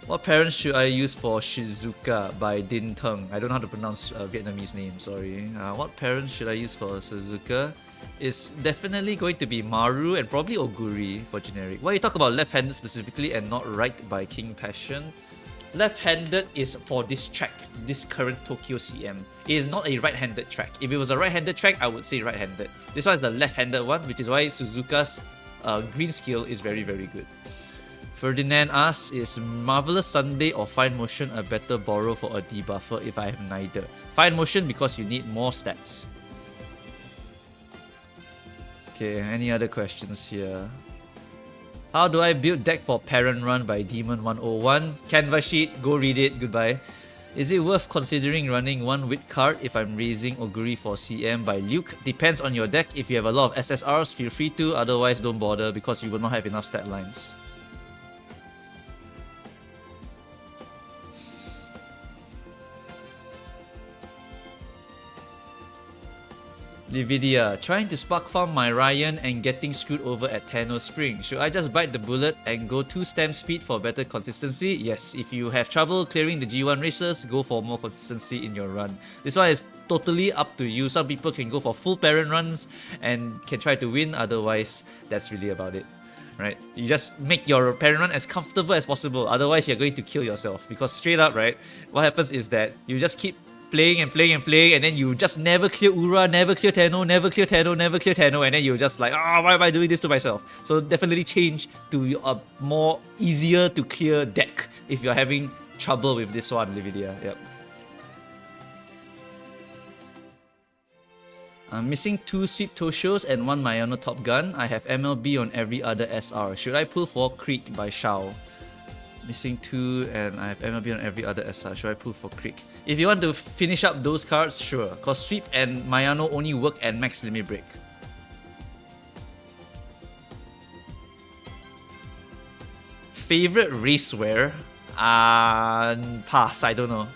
What parent should I use for Shizuka by Din Teng? I don't know how to pronounce Vietnamese name, sorry. What parent should I use for Shizuka? It's definitely going to be Maru and probably Oguri for generic. Why you talk about left-handed specifically and not right by King Passion? Left-handed is for this track, this current Tokyo CM. It is not a right-handed track. If it was a right-handed track, I would say right-handed. This one is the left-handed one, which is why Suzuka's green skill is very, very good. Ferdinand asks, is Marvelous Sunday or Fine Motion a better borrow for a debuffer if I have neither? Fine Motion because you need more stats. Okay, any other questions here? How do I build deck for Parent Run by Demon 101? Canvas sheet, go read it, goodbye. Is it worth considering running one wit card if I'm raising Oguri for CM by Luke? Depends on your deck. If you have a lot of SSRs, feel free to, otherwise don't bother because you will not have enough stat lines. Lividia, trying to spark farm my Ryan and getting screwed over at Tenno Spring. Should I just bite the bullet and go 2 stamp speed for better consistency? Yes, if you have trouble clearing the G1 races, go for more consistency in your run. This one is totally up to you. Some people can go for full parent runs and can try to win, otherwise that's really about it. Right? You just make your parent run as comfortable as possible, otherwise you're going to kill yourself. Because straight up, right, what happens is that you just keep playing and then you just never clear Ura, never clear Tenno, never clear Tenno, never clear Tenno, and then you're just like, why am I doing this to myself? So definitely change to a more easier to clear deck if you're having trouble with this one, Lividia. Yep. I'm missing 2 Sweep Toshos and 1 Mayano Top Gun. I have MLB on every other SR. Should I pull for Creek by Shao? Missing 2 and I have MLB on every other SR. Should I pull for Creek? If you want to finish up those cards, sure. Because Sweep and Mayano only work at max limit break. Favorite racewear? Pass, I don't know.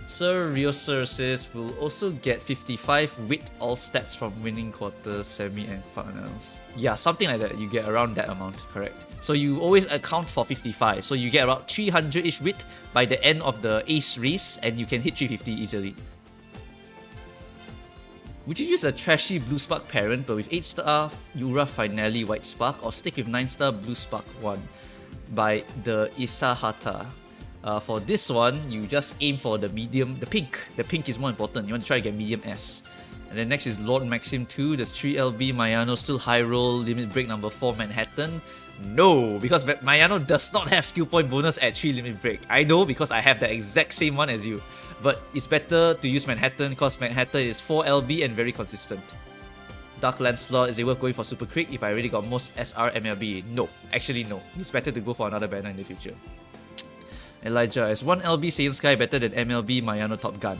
Sir Ryoser says we'll also get 55 wit all stats from winning quarters, semi and finals. Yeah, something like that. You get around that amount, correct. So you always account for 55. So you get about 300-ish wit by the end of the ace race and you can hit 350 easily. Would you use a trashy Blue Spark parent but with 8-star Yura Finale White Spark or stick with 9-star Blue Spark 1 by the Isahata? For this one, you just aim for the medium, the pink. The pink is more important. You want to try to get medium S. And then next is Lord Maxim 2. There's 3LB Mayano, still high roll, limit break number 4 Manhattan. No, because Mayano does not have skill point bonus at 3 limit break. I know because I have the exact same one as you. But it's better to use Manhattan because Manhattan is 4 LB and very consistent. Dark Lancelot, is it worth going for Super Creek if I already got most SR MLB? No, actually no. It's better to go for another banner in the future. Elijah, is 1 LB Saiyan Sky better than MLB Mayano Top Gun?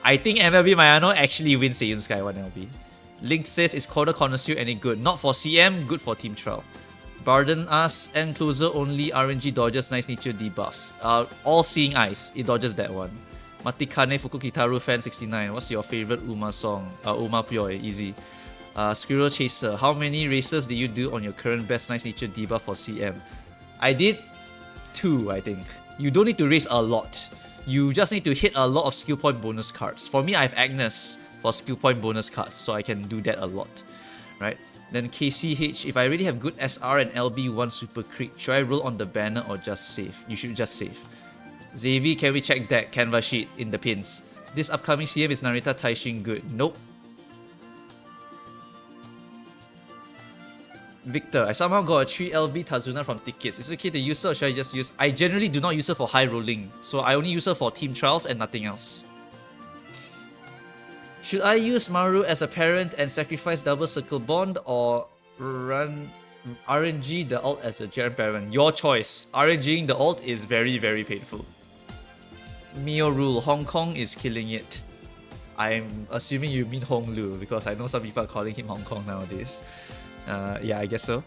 I think MLB Mayano actually wins Saiyan Sky 1 LB. Linked says, is Quarter Connoisseur any good? Not for CM, good for Team Trial. Barden asks, End Closer only RNG dodges Nice Nature debuffs. All Seeing Eyes, it dodges that one. Matikane Fukukitaru Fan 69, what's your favorite Uma song? Uma Pure, easy. Squirrel Chaser, how many races did you do on your current best Nice Nature debuff for CM? I did 2, I think. You don't need to raise a lot. You just need to hit a lot of skill point bonus cards. For me, I have Agnes for skill point bonus cards, so I can do that a lot. Right? Then KCH, if I already have good SR and LB1 Super Creek, should I roll on the banner or just save? You should just save. Xavier, can we check that canvas sheet in the pins? This upcoming CM is Narita Taishin good? Nope. Victor, I somehow got a 3LB Tazuna from tickets. Is it okay to use her or should I just use... I generally do not use her for high rolling, so I only use her for team trials and nothing else. Should I use Maru as a parent and sacrifice double circle bond or run RNG the ult as a Jaren parent? Your choice. RNGing the ult is very, very painful. Mio rule, Hong Kong is killing it. I'm assuming you mean Hong Lu because I know some people are calling him Hong Kong nowadays. Yeah, I guess so.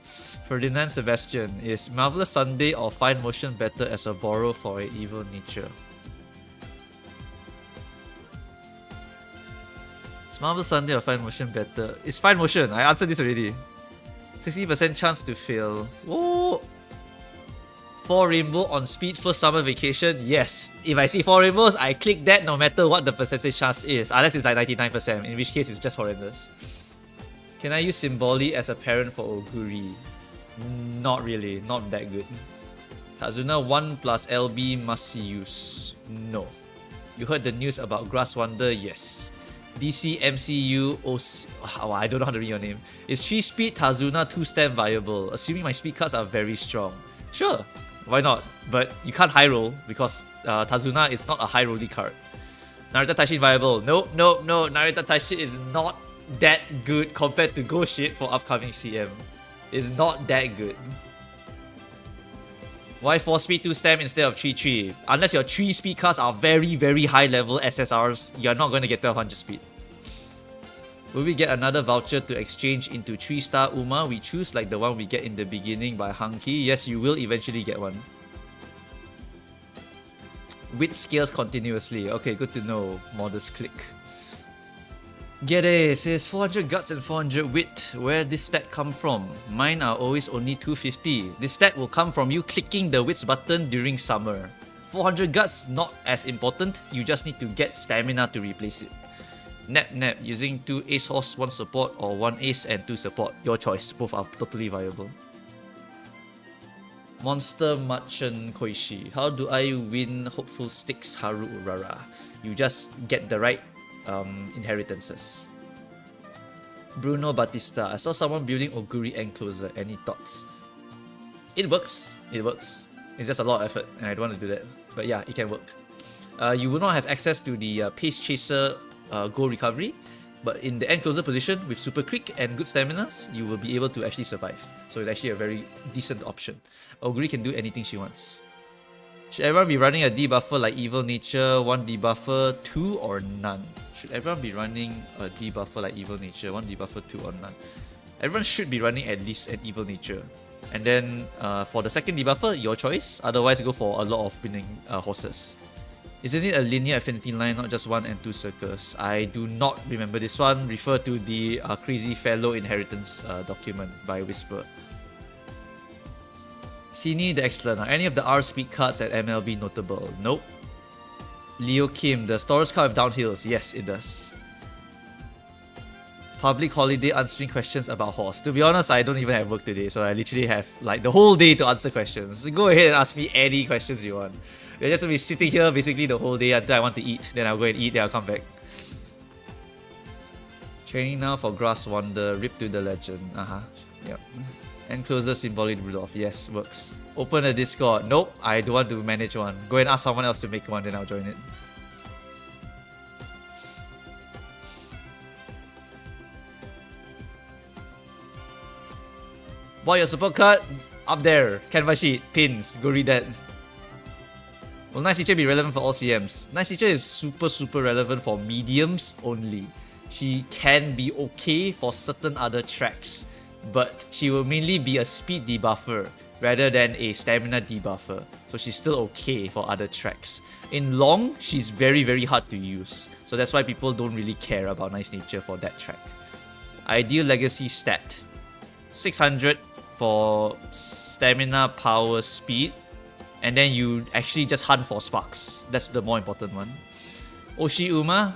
Ferdinand Sebastian, is Marvelous Sunday or Fine Motion better as a borrow for an evil nature? Is Marvelous Sunday or Fine Motion better? It's Fine Motion. I answered this already. 60% chance to fail. Oh! 4 rainbow on speed first summer vacation? Yes. If I see 4 rainbows, I click that no matter what the percentage chance is. Unless it's like 99%, in which case it's just horrendous. Can I use Symboli as a parent for Oguri? Not really, not that good. Tazuna 1 plus LB must use. No. You heard the news about Grass Wonder? Yes. DC MCU OC, I don't know how to read your name. Is 3 speed Tazuna 2 stem viable? Assuming my speed cards are very strong. Sure, why not? But you can't high roll because Tazuna is not a high rolly card. Narita Taishin viable? No. Narita Taishin is not that good compared to Ghost Shit for upcoming CM. It's not that good. Why 4 speed 2 stem instead of 3-3? Unless your 3 speed cards are very, very high level SSRs, you're not going to get 1200 speed. Will we get another voucher to exchange into 3-star Uma we choose, like the one we get in the beginning by Hanki? Yes, you will eventually get one. Wit scales continuously. Okay, good to know. Modest click. Gede says 400 guts and 400 wit. Where this stat come from? Mine are always only 250. This stat will come from you clicking the wits button during summer. 400 guts, not as important. You just need to get stamina to replace it. Nap, using 2 ace horse, 1 support, or 1 ace and 2 support. Your choice. Both are totally viable. Monster Merchant Koishi. How do I win Hopeful Sticks Haru Urara? You just get the right inheritances. Bruno Batista. I saw someone building Oguri Enclosure. Any thoughts? It works. It works. It's just a lot of effort and I don't want to do that. But yeah, it can work. You will not have access to the Pace Chaser goal recovery, but in the Enclosure position with Super Quick and good staminas, you will be able to actually survive. So it's actually a very decent option. Oguri can do anything she wants. Should everyone be running a debuffer like Evil Nature, 1 debuffer, 2 or none? Should everyone be running a debuffer like Evil Nature, 1 debuffer, 2 or none? Everyone should be running at least an Evil Nature. And then for the second debuffer, your choice. Otherwise, go for a lot of winning horses. Isn't it a linear affinity line, not just 1 and 2 circles? I do not remember this one. Refer to the Crazy Fellow Inheritance document by Whisper. Sini the Excellent. Are any of the R speed cards at MLB notable? Nope. Leo Kim, the Taurus card with downhills. Yes, it does. Public holiday answering questions about horse. To be honest, I don't even have work today, so I literally have like the whole day to answer questions. So go ahead and ask me any questions you want. You're just gonna be sitting here basically the whole day until I want to eat. Then I'll go and eat, then I'll come back. Training now for Grass Wonder. Rip to the legend. Yep. Enclosure Symbolic Rudolph. Yes, works. Open a Discord. Nope, I don't want to manage one. Go and ask someone else to make one, then I'll join it. Boy, your support card up there. Canvas sheet, pins. Go read that. Will Nice Teacher be relevant for all CMs? Nice Teacher is super relevant for mediums only. She can be okay for certain other tracks, but she will mainly be a speed debuffer rather than a stamina debuffer. So she's still okay for other tracks. In long, she's very hard to use. So that's why people don't really care about Nice Nature for that track. Ideal legacy stat. 600 for stamina, power, speed. And then you actually just hunt for sparks. That's the more important one. Oshi Uma.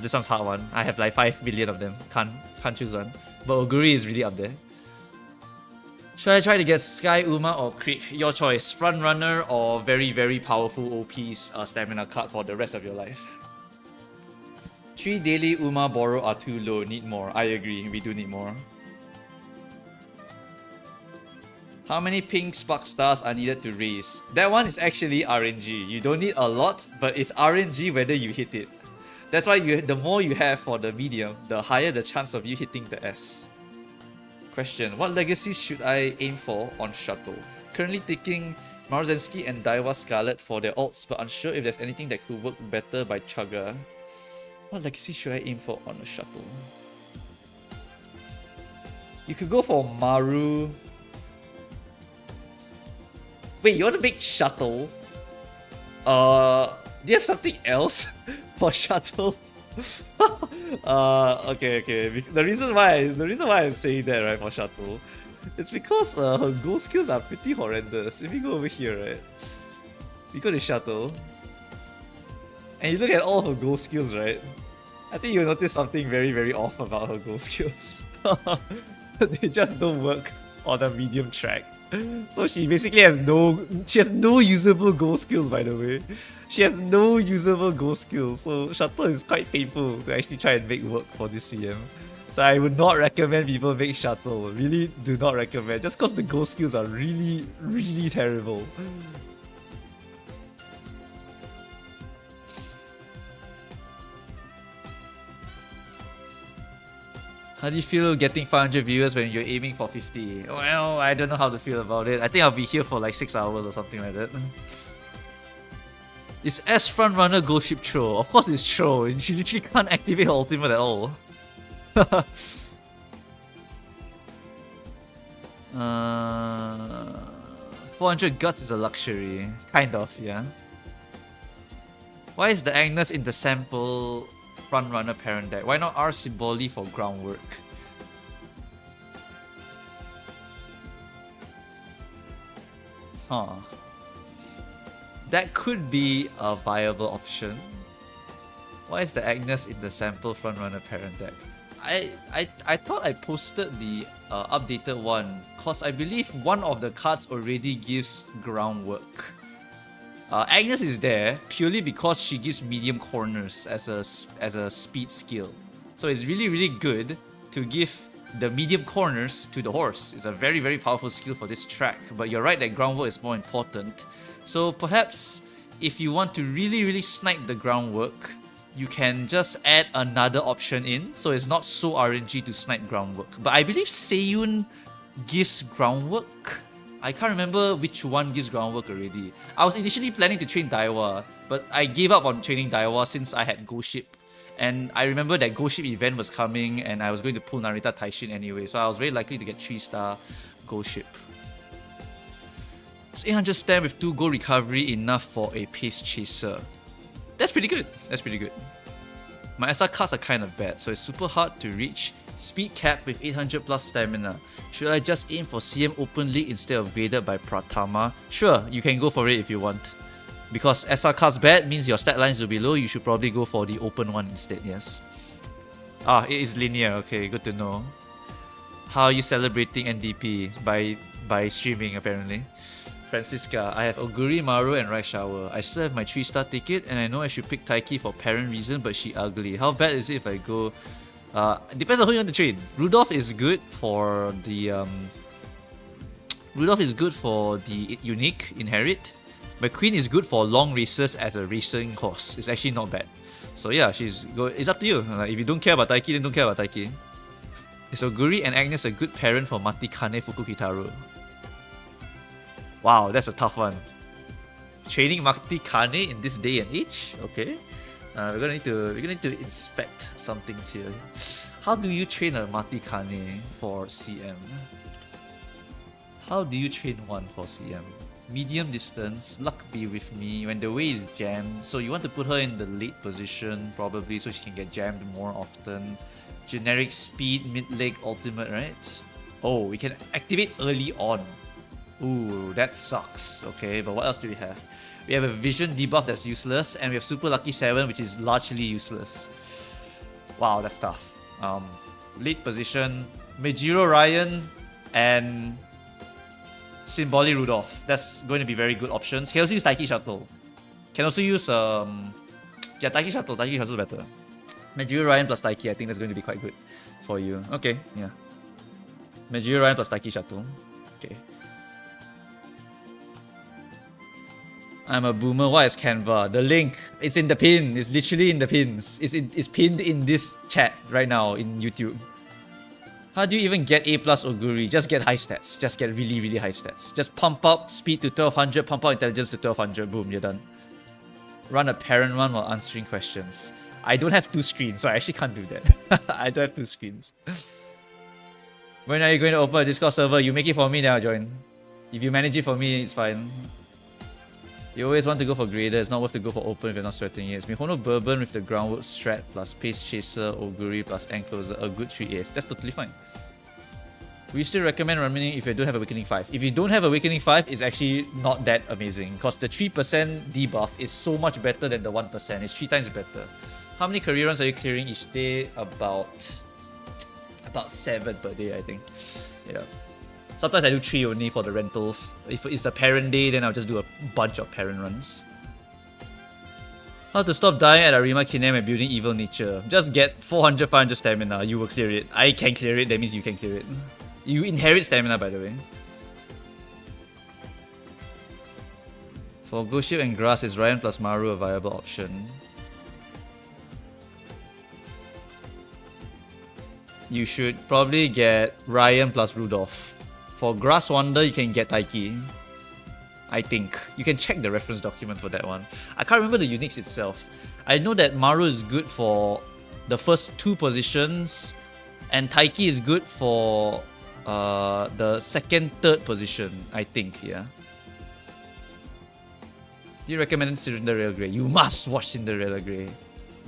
This one's hard one. I have like 5 billion of them. Can't choose one. But Oguri is really up there. Should I try to get Sky Uma or Creep? Your choice. Front runner or very powerful OP's stamina card for the rest of your life. 3 daily Uma borrow are too low. Need more. I agree. We do need more. How many pink spark stars are needed to raise? That one is actually RNG. You don't need a lot, but it's RNG whether you hit it. That's why the more you have for the medium, the higher the chance of you hitting the S. Question. What legacies should I aim for on Shuttle? Currently taking Marzensky and Daiwa Scarlet for their ults, but unsure if there's anything that could work better by Chugga. What legacy should I aim for on a Shuttle? You could go for Maru. Wait, you want to make Shuttle? Do you have something else for Shuttle? Okay. The reason why I'm saying that, right, for Shuttle It's because her goal skills are pretty horrendous. If you go over here, right? You go to shuttle. And you look at all her goal skills, right? I think you'll notice something very, very off about her goal skills. They just don't work on a medium track. So she basically has no usable goal skills, by the way. She has no usable goal skills, so shuttle is quite painful to actually try and make work for this CM. So I would not recommend people make shuttle. Really do not recommend, just because the goal skills are really, really terrible. How do you feel getting 500 viewers when you're aiming for 50? Well, I don't know how to feel about it. I think I'll be here for like 6 hours or something like that. Is S frontrunner Ghost Ship Tro? Of course it's Tro, and she literally can't activate her ultimate at all. 400 guts is a luxury. Kind of, yeah. Why is the Agnes in the sample frontrunner parent deck? Why not R Siboli for groundwork? Huh. That could be a viable option. Why is the Agnes in the sample frontrunner parent deck? I thought I posted the updated one because I believe one of the cards already gives groundwork. Agnes is there purely because she gives medium corners as a speed skill. So it's really, really good to give the medium corners to the horse. It's a very, very powerful skill for this track. But you're right that groundwork is more important. So perhaps if you want to really, really snipe the groundwork, you can just add another option in. So it's not so RNG to snipe groundwork. But I believe Seiyun gives groundwork. I can't remember which one gives groundwork already. I was initially planning to train Daiwa, but I gave up on training Daiwa since I had Ghost Ship. And I remember that Ghost Ship event was coming and I was going to pull Narita Taishin anyway, so I was very likely to get 3-star Ghost Ship. Is 800 stamp with 2 gold recovery enough for a pace chaser? That's pretty good. That's pretty good. My SR cards are kind of bad, so it's super hard to reach. Speed cap with 800 plus stamina. Should I just aim for CM Open League instead of graded by Pratama? Sure, you can go for it if you want. Because SR cards bad means your stat lines will be low, you should probably go for the open one instead, yes. Ah, it is linear, okay, good to know. How are you celebrating NDP? By streaming, apparently. Francisca, I have Oguri, Maru, and Rice Shower. I still have my 3-star ticket, and I know I should pick Taiki for parent reason, but she ugly. How bad is it if I go... depends on who you want to train. Rudolph is good for the unique inherit. McQueen is good for long races as a racing horse. It's actually not bad. So yeah, it's up to you. Like, if you don't care about Taiki, then don't care about Taiki. Is Oguri and Agnes a good parent for Matikane Fukukitaru? Wow, that's a tough one. Training Matikane in this day and age? Okay. We're gonna need to inspect some things here. How do you train a Matikane for CM? How do you train one for CM? Medium distance, luck be with me. When the way is jammed, so you want to put her in the late position probably so she can get jammed more often. Generic speed, mid-leg ultimate, right? Oh, we can activate early on. Ooh, that sucks. Okay, but what else do we have? We have a vision debuff that's useless, and we have Super Lucky 7, which is largely useless. Wow, that's tough. Late position, Majiro Ryan, and Symboli Rudolph. That's going to be very good options. Can also use Taiki Shuttle. Can also use yeah, Taiki Shuttle. Taiki Shuttle is better. Majiro Ryan plus Taiki, I think that's going to be quite good for you. Okay, yeah. Majiro Ryan plus Taiki Shuttle. Okay. I'm a boomer. What is Canva? The link, it's in the pin. It's literally in the pins. It's pinned in this chat right now in YouTube. How do you even get A plus Oguri? Just get high stats. Just get really, really high stats. Just pump up speed to 1200, pump up intelligence to 1200. Boom, you're done. Run a parent one while answering questions. I don't have 2 screens, so I actually can't do that. I don't have 2 screens. When are you going to open a Discord server? You make it for me, then I'll join. If you manage it for me, it's fine. You always want to go for grader, it's not worth to go for open if you're not sweating it. It's Mihono Bourbon with the groundwork strat plus Pace Chaser, Oguri plus Encloser, a good 3 As. That's totally fine. We still recommend running if you don't have Awakening 5. If you don't have Awakening 5, it's actually not that amazing because the 3% debuff is so much better than the 1%. It's 3 times better. How many career runs are you clearing each day? About 7 per day, I think. Yeah. Sometimes I do 3 only for the rentals. If it's a parent day, then I'll just do a bunch of parent runs. How to stop dying at Arima Kinem and building evil nature? Just get 400, 500 stamina. You will clear it. I can clear it. That means you can clear it. You inherit stamina, by the way. For Ghost Ship and Grass, is Ryan plus Maru a viable option? You should probably get Ryan plus Rudolph. For Grass Wonder, you can get Taiki. I think. You can check the reference document for that one. I can't remember the uniques itself. I know that Maru is good for the first 2 positions, and Taiki is good for the second, 3rd position, I think, yeah. Do you recommend Cinderella Grey? You must watch Cinderella Grey.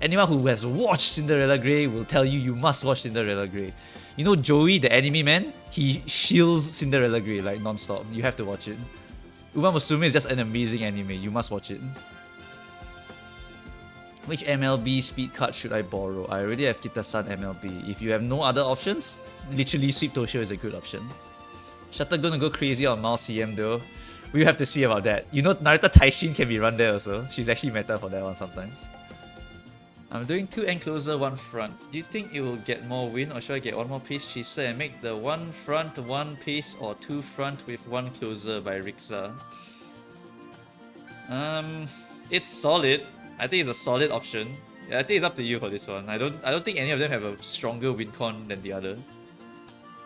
Anyone who has watched Cinderella Grey will tell you you must watch Cinderella Grey. You know Joey, the anime man? He shields Cinderella Grey like non-stop. You have to watch it. Uma Musume is just an amazing anime. You must watch it. Which MLB speed card should I borrow? I already have Kita-san MLB. If you have no other options, literally Sweep Toshio is a good option. Shutter gonna go crazy on Mao CM though. We'll have to see about that. You know Narita Taishin can be run there also. She's actually meta for that one sometimes. I'm doing 2 enclosure, 1 front. Do you think it will get more win, or should I get 1 more pace chaser and make the 1 front, 1 pace, or 2 front with 1 closer by Rixa? It's solid. I think it's a solid option. Yeah, I think it's up to you for this one. I don't think any of them have a stronger win con than the other.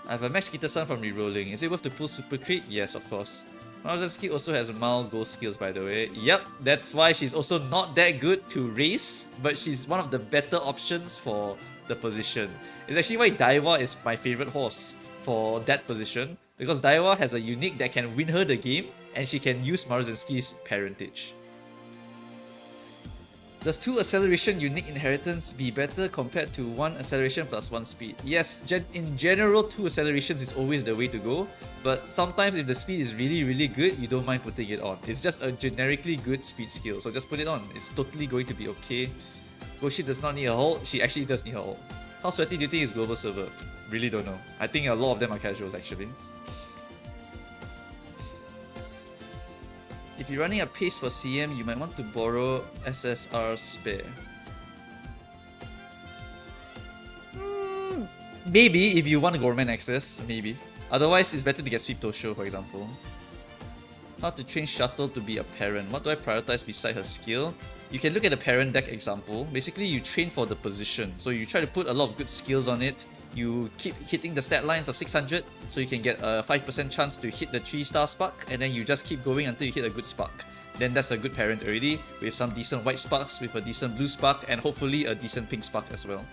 I have a Max Kita-san from rerolling. Is it worth to pull Super Crit? Yes, of course. Maruzenski also has mild gold skills, by the way. Yep, that's why she's also not that good to race, but she's one of the better options for the position. It's actually why Daiwa is my favorite horse for that position, because Daiwa has a unique that can win her the game, and she can use Maruzenski's parentage. Does 2 acceleration unique inheritance be better compared to 1 acceleration plus 1 speed? Yes, in general 2 accelerations is always the way to go, but sometimes if the speed is really good, you don't mind putting it on. It's just a generically good speed skill, so just put it on. It's totally going to be okay. Goshi does not need a hold. She actually does need a hold. How sweaty do you think is global server? Really don't know. I think a lot of them are casuals actually. If you're running a pace for CM, you might want to borrow SSR spare. Maybe if you want Gorman access, maybe. Otherwise, it's better to get Sweep Tosho, for example. How to train Shuttle to be a parent? What do I prioritize beside her skill? You can look at the parent deck example. Basically, you train for the position. So you try to put a lot of good skills on it. You keep hitting the stat lines of 600, so you can get a 5% chance to hit the 3-star spark, and then you just keep going until you hit a good spark. Then that's a good parent already, with some decent white sparks, with a decent blue spark, and hopefully a decent pink spark as well.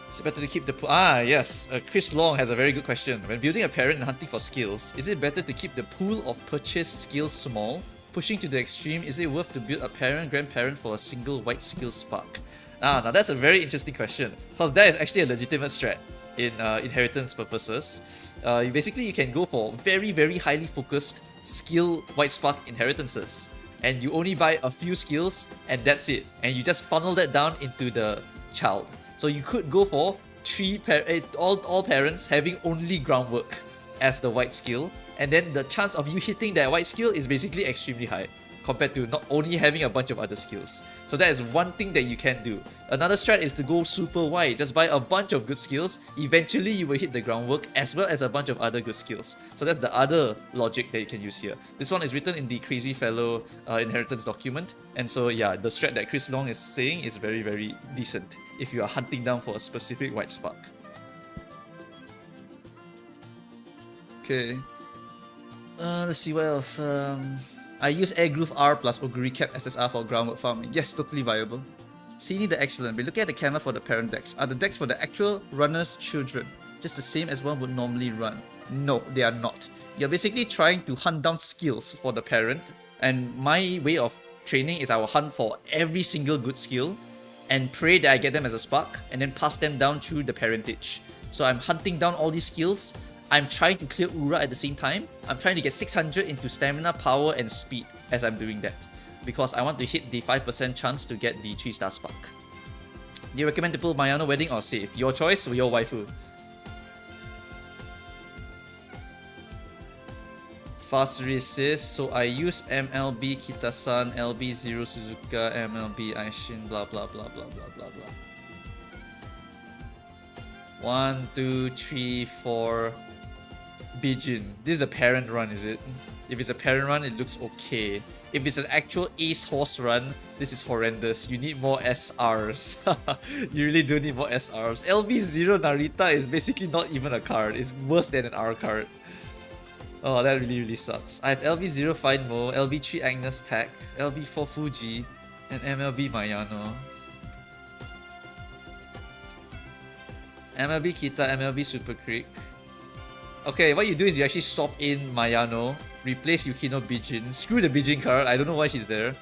It's better to keep the pool. Yes. Chris Long has a very good question. When building a parent and hunting for skills, is it better to keep the pool of purchase skills small? Pushing to the extreme, is it worth to build a parent, grandparent for a single white skill spark? Now that's a very interesting question, because that is actually a legitimate strat in inheritance purposes. Basically, you can go for very highly focused skill white spark inheritances, and you only buy a few skills, and that's it. And you just funnel that down into the child. So you could go for all parents having only groundwork as the white skill, and then the chance of you hitting that white skill is basically extremely high, compared to not only having a bunch of other skills. So that is one thing that you can do. Another strat is to go super wide. Just buy a bunch of good skills. Eventually you will hit the groundwork as well as a bunch of other good skills. So that's the other logic that you can use here. This one is written in the Crazy Fellow inheritance document. And so yeah, the strat that Chris Long is saying is very decent if you are hunting down for a specific white spark. Okay. Let's see what else. I use Air Groove R plus Oguri Cap SSR for groundwork farming. Yes, totally viable. CD the Excellent. We're looking at the camera for the parent decks. Are the decks for the actual runner's children just the same as one would normally run? No, they are not. You're basically trying to hunt down skills for the parent, and my way of training is I will hunt for every single good skill, and pray that I get them as a spark, and then pass them down through the parentage. So I'm hunting down all these skills. I'm trying to clear Ura at the same time. I'm trying to get 600 into stamina, power, and speed as I'm doing that, because I want to hit the 5% chance to get the 3-star spark. Do you recommend to pull Mayano Wedding or save? Your choice or your waifu? Fast resist, so I use MLB Kitasan, LB0 Suzuka, MLB Aishin, blah blah blah blah blah blah blah. 1, 2, 3, 4. Bijin. This is a parent run, is it? If it's a parent run, it looks okay. If it's an actual ace horse run, this is horrendous. You need more SRs. You really do need more SRs. LB0 Narita is basically not even a card. It's worse than an R card. Oh, that really sucks. I have LB0 Fine Mo, LB3 Agnes Tech, LB4 Fuji, and MLB Mayano. MLB Kita, MLB Super Creek. Okay, what you do is you actually swap in Mayano, replace Yukino Bijin, screw the Bijin card, I don't know why she's there.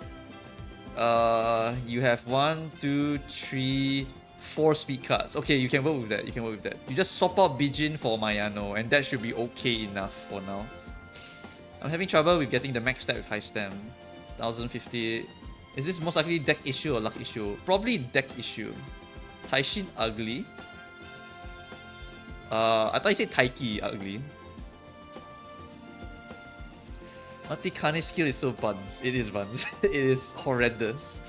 You have 1, 2, 3, 4 speed cards. Okay, you can work with that. You just swap out Bijin for Mayano, and that should be okay enough for now. I'm having trouble with getting the max stat with high stam. 1050. Is this most likely deck issue or luck issue? Probably deck issue. Taishin ugly. I thought you said Taiki ugly. Matikane skill is so buns. It is buns. It is horrendous.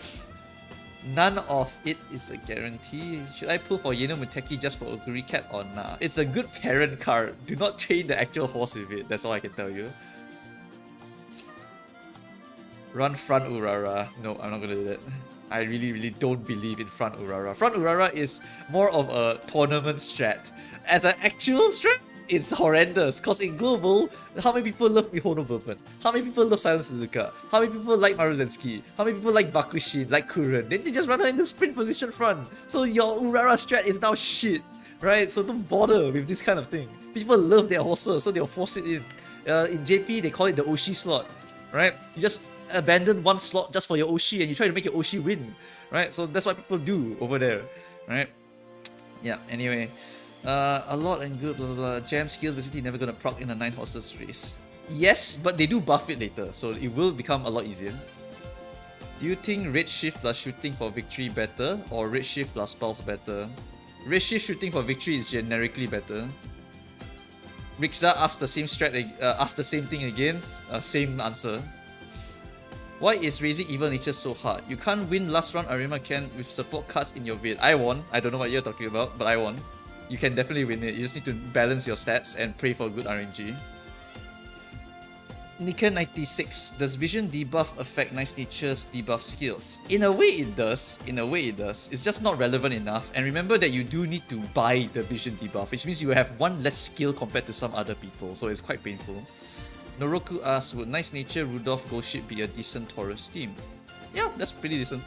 None of it is a guarantee. Should I pull for Yeno Muteki just for Oguri Cat or nah? It's a good parent card. Do not train the actual horse with it. That's all I can tell you. Run front Urara. No, I'm not gonna do that. I really don't believe in front Urara. Front Urara is more of a tournament strat. As an actual strat, it's horrendous. Cause in global, how many people love Mihono Bourbon? How many people love Silent Suzuka? How many people like Maruzensky? How many people like Bakushin, like Kuren? Then they just run her in the sprint position front. So your Urara strat is now shit, right? So don't bother with this kind of thing. People love their horses, so they'll force it in. In JP, they call it the Oshi slot, right? You just abandon one slot just for your Oshi and you try to make your Oshi win, right? So that's what people do over there, right? Yeah, anyway. A lot and good, blah blah blah. Jam skills basically never gonna proc in a 9 horses race. Yes, but they do buff it later, so it will become a lot easier. Do you think Red Shift plus shooting for victory better, or Red Shift plus pulse better? Red Shift shooting for victory is generically better. Rixa asked the same asked the same thing again. Same answer. Why is raising evil nature so hard? You can't win last round Arima can with support cards in your vid. I won. I don't know what you're talking about, but I won. You can definitely win it. You just need to balance your stats and pray for good RNG. Nika96. Does Vision debuff affect Nice Nature's debuff skills? In a way it does. It's just not relevant enough. And remember that you do need to buy the Vision debuff, which means you have one less skill compared to some other people. So it's quite painful. Noroku asks, would Nice Nature Rudolph Ghost Ship be a decent Taurus team? Yeah, that's pretty decent.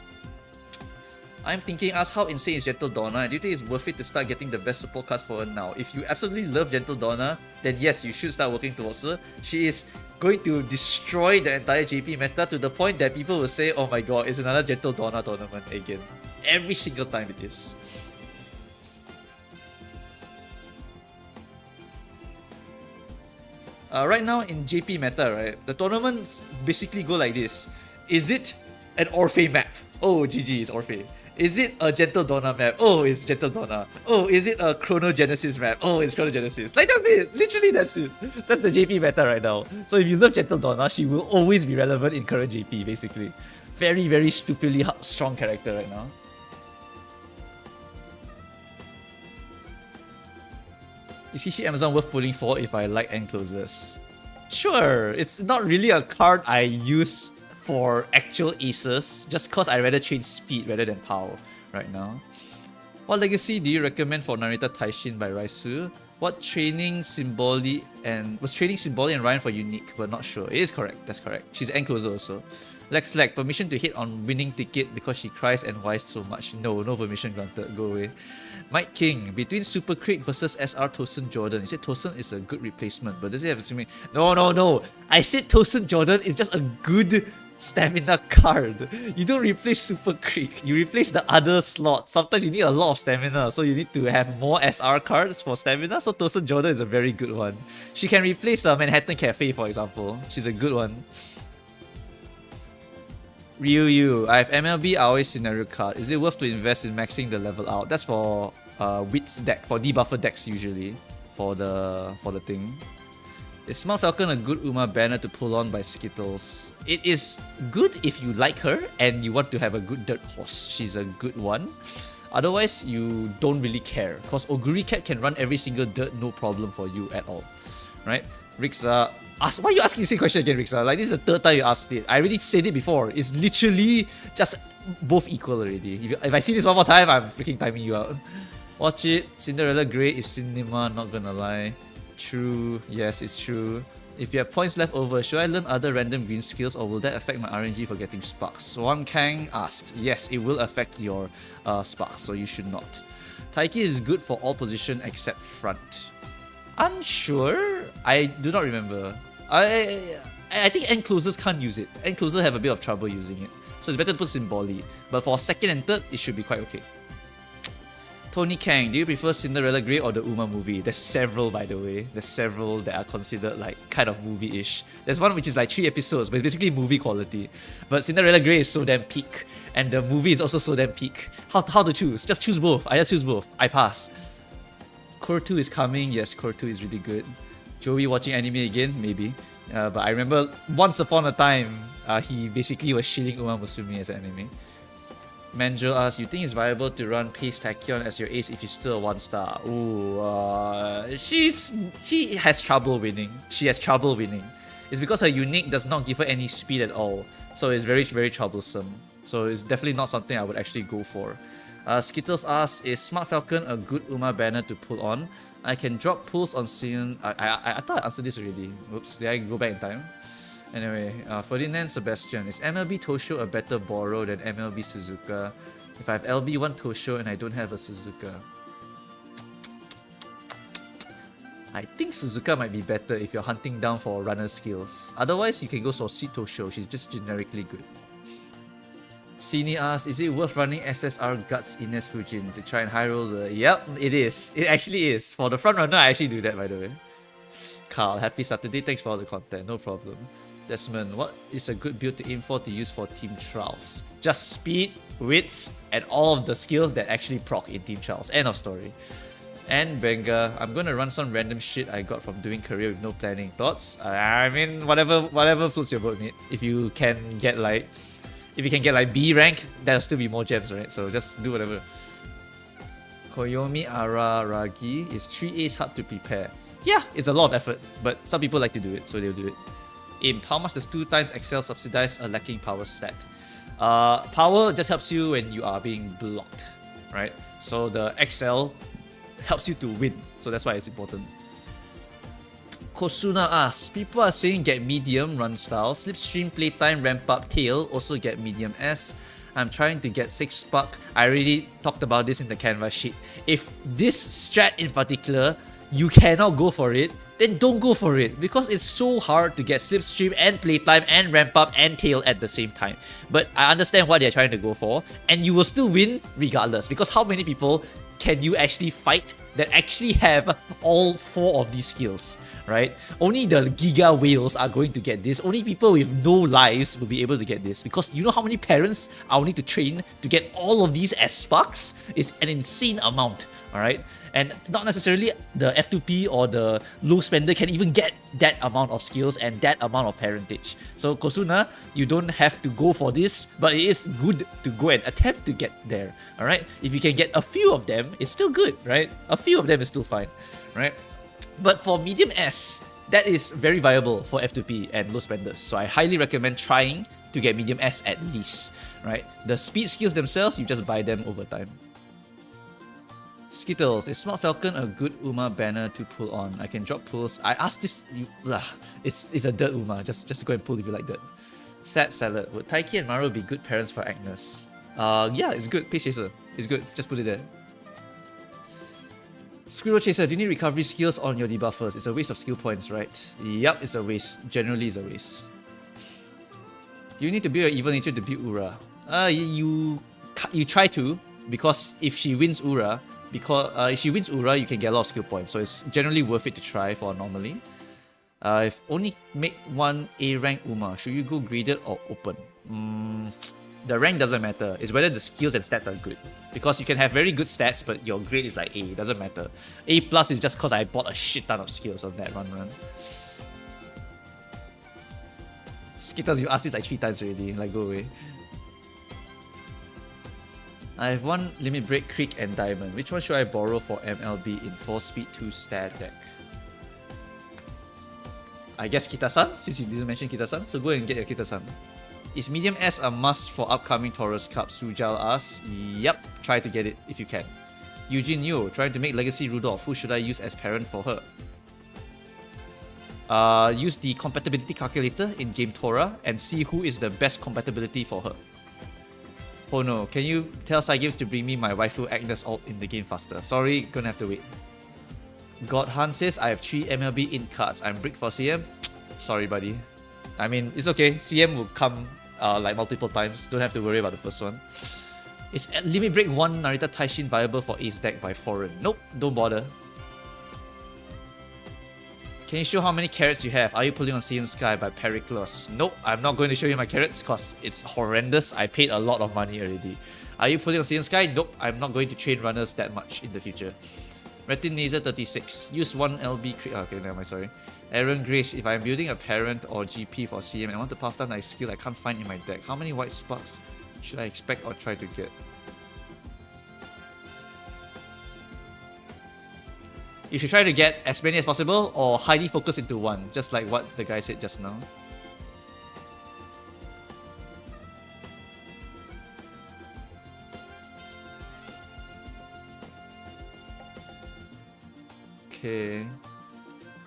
I'm thinking, ask how insane is Gentle Donna, and do you think it's worth it to start getting the best support cards for her now? If you absolutely love Gentle Donna, then yes, you should start working towards her. She is going to destroy the entire JP meta to the point that people will say, oh my god, it's another Gentle Donna tournament again. Every single time it is. Right now in JP meta, right, the tournaments basically go like this. Is it an Orphe map? Oh, GG, it's Orphe. Is it a Gentle Donna map? Oh, it's Gentle Donna. Oh, is it a Chronogenesis map? Oh, it's Chronogenesis. Like, that's it. Literally, that's it. That's the JP meta right now. So if you love Gentle Donna, she will always be relevant in current JP, basically. Very stupidly strong character right now. Is Hishi Amazon worth pulling for if I like end closers? Sure, it's not really a card I use for actual aces, just cause I rather trade speed rather than power right now. What legacy do you recommend for Narita Taishin by Raisu? What training Symboli and Ryan for unique, but not sure. It is correct, that's correct. She's end closer also. Lex Lag, permission to hit on winning ticket because she cries and whines so much. No permission granted, go away. Mike King, between Super Creek versus SR Tosin Jordan. He said Tosin is a good replacement, but does it have a swimming? No. I said Tosin Jordan is just a good stamina card. You don't replace Super Creek, you replace the other slot. Sometimes you need a lot of stamina, so you need to have more SR cards for stamina. So Tosin Jordan is a very good one. She can replace Manhattan Cafe, for example. She's a good one. Ryu, I have MLB Aoi scenario card. Is it worth to invest in maxing the level out? That's for Wits deck, for debuffer decks usually. For the thing. Is Smart Falcon a good Uma banner to pull on by Skittles? It is good if you like her and you want to have a good dirt horse. She's a good one. Otherwise, you don't really care. Because Oguri Cat can run every single dirt, no problem for you at all. Right? Rixa, why are you asking the same question again, Rixa? Like, this is the third time you asked it. I already said it before. It's literally just both equal already. If I see this one more time, I'm freaking timing you out. Watch it. Cinderella Grey is cinema, not gonna lie. True. Yes, it's true. If you have points left over, should I learn other random green skills or will that affect my RNG for getting sparks? Swan Kang asked. Yes, it will affect your sparks, so you should not. Taiki is good for all position except front. Unsure? I do not remember. I think end closers can't use it. End closers have a bit of trouble using it. So it's better to put Symboli. But for second and third, it should be quite okay. Tony Kang, do you prefer Cinderella Grey or the Uma movie? There's several, by the way. There's several that are considered like kind of movie-ish. There's one which is like 3 episodes, but it's basically movie quality. But Cinderella Grey is so damn peak, and the movie is also so damn peak. How to choose? Just choose both. I just choose both. I pass. Core 2 is coming. Yes, Core 2 is really good. Joey watching anime again? Maybe. But I remember once upon a time, he basically was shilling Uma Musume as an anime. Mandrill asks, you think it's viable to run Pace Tachyon as your ace if you're still a 1-star? Ooh, she has trouble winning. She has trouble winning. It's because her unique does not give her any speed at all. So it's very, very troublesome. So it's definitely not something I would actually go for. Skittles asks, is Smart Falcon a good Uma banner to pull on? I can drop pulls on scene. I thought I answered this already. Oops, did I go back in time? Anyway, Ferdinand Sebastian, is MLB Tosho a better borrow than MLB Suzuka? If I have LB1 Tosho and I don't have a Suzuka, I think Suzuka might be better if you're hunting down for runner skills. Otherwise, you can go for Sweet Tosho, she's just generically good. Sini asks, is it worth running SSR Guts Ines Fujin to try and high roll the... Yep, it is. It actually is. For the front runner, I actually do that, by the way. Carl, happy Saturday. Thanks for all the content. No problem. Desmond, what is a good build to aim for to use for team trials? Just speed, wits, and all of the skills that actually proc in team trials. End of story. And Benga, I'm gonna run some random shit I got from doing career with no planning. Thoughts? I mean, whatever floats your boat, mate. If you can get like B rank, that'll still be more gems, right? So just do whatever. Koyomi Araragi, is 3A's hard to prepare? Yeah, it's a lot of effort, but some people like to do it, so they'll do it. Imp, how much does 2 times Excel subsidize a lacking power stat? Power just helps you when you are being blocked, right? So the Excel helps you to win, so that's why it's important. Kosuna asks, people are saying get medium run style, slipstream, playtime, ramp up, tail, also get medium S. I'm trying to get 6 spark. I already talked about this in the canvas sheet. If this strat in particular, you cannot go for it, then don't go for it, because it's so hard to get slipstream and playtime and ramp up and tail at the same time. But I understand what they're trying to go for, and you will still win regardless, because how many people can you actually fight that actually have all 4 of these skills, right? Only the Giga Whales are going to get this. Only people with no lives will be able to get this, because you know how many parents I will need to train to get all of these as sparks? It's an insane amount, alright? And not necessarily the F2P or the low spender can even get that amount of skills and that amount of parentage. So Kosuna, you don't have to go for this, but it is good to go and attempt to get there. Alright? If you can get a few of them, it's still good, right? A few of them is still fine, right? But for medium S, that is very viable for F2P and low spenders. So I highly recommend trying to get medium S at least, right? The speed skills themselves, you just buy them over time. Skittles, is Smart Falcon a good Uma banner to pull on? I can drop pulls. I asked this, it's a dirt Uma, just go and pull if you like dirt. Sad Salad, would Taiki and Maru be good parents for Agnes? Yeah, it's good. Pace Chaser, it's good. Just put it there. Squirrel Chaser, do you need recovery skills on your debuffers? It's a waste of skill points, right? Yup, it's a waste. Generally, it's a waste. Do you need to build your evil nature to beat Ura? You try to, because if she wins Ura, if she wins Ura, you can get a lot of skill points. So it's generally worth it to try for normally. If only make one A rank Uma, should you go graded or open? The rank doesn't matter. It's whether the skills and stats are good. Because you can have very good stats, but your grade is like A. It doesn't matter. A plus is just because I bought a shit ton of skills on that run. Skittles, you asked this like 3 times already. Like, go away. I have one Limit Break, Creek, and Diamond. Which one should I borrow for MLB in 4 speed 2 stat deck? I guess Kita-san, since you didn't mention Kita-san. So go and get your Kita-san. Is Medium S a must for upcoming Taurus Cup? Sujal asks. Yep, try to get it if you can. Eugene Yo, trying to make Legacy Rudolph. Who should I use as parent for her? Use the compatibility calculator in Game Torah and see who is the best compatibility for her. Oh no, can you tell Cygames to bring me my waifu Agnes alt in the game faster? Sorry, gonna have to wait. God Han says I have 3 MLB int cards. I'm bricked for CM. Sorry, buddy. I mean, it's okay. CM will come like multiple times. Don't have to worry about the first one. Is Limit Break 1 Narita Taishin viable for Ace deck by foreign? Nope, don't bother. Can you show how many carrots you have? Are you pulling on Sea and Sky by Pericles? Nope, I'm not going to show you my carrots because it's horrendous. I paid a lot of money already. Are you pulling on Sea and Sky? Nope, I'm not going to train runners that much in the future. Retinazer 36. Use 1 LB crit. Okay, never mind, sorry. Aaron Grace. If I'm building a parent or GP for CM and I want to pass down a skill I can't find in my deck, how many white sparks should I expect or try to get? You should try to get as many as possible or highly focus into one, just like what the guy said just now. Okay.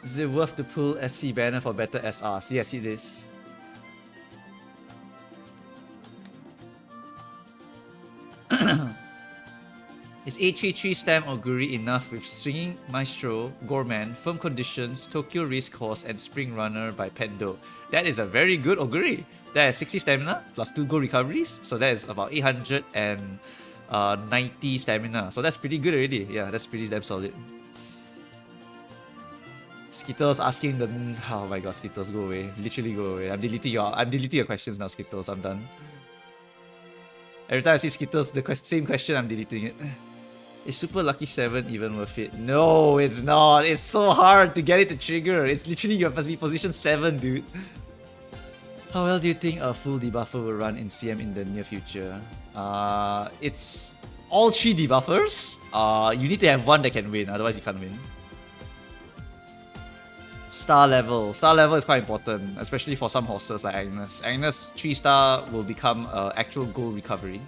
Is it worth to pull SC banner for better SRs? Yes, it is. Is 833 Stam Oguri enough with Stringing Maestro, Gorman, Firm Conditions, Tokyo Race Course, and Spring Runner by Pendo? That is a very good Oguri. That has 60 stamina plus 2 gold recoveries, so that is about 890 stamina. So that's pretty good already. Yeah, that's pretty damn solid. Skittles asking the... Oh my god, Skittles, go away. Literally go away. I'm deleting your questions now, Skittles. I'm done. Every time I see Skittles, the same question, I'm deleting it. Is Super Lucky 7 even worth it? No, it's not. It's so hard to get it to trigger. It's literally you must be position 7, dude. How well do you think a full debuffer will run in CM in the near future? It's all 3 debuffers. You need to have one that can win, otherwise you can't win. Star level. Star level is quite important, especially for some horses like Agnes. Agnes 3 star will become actual gold recovery.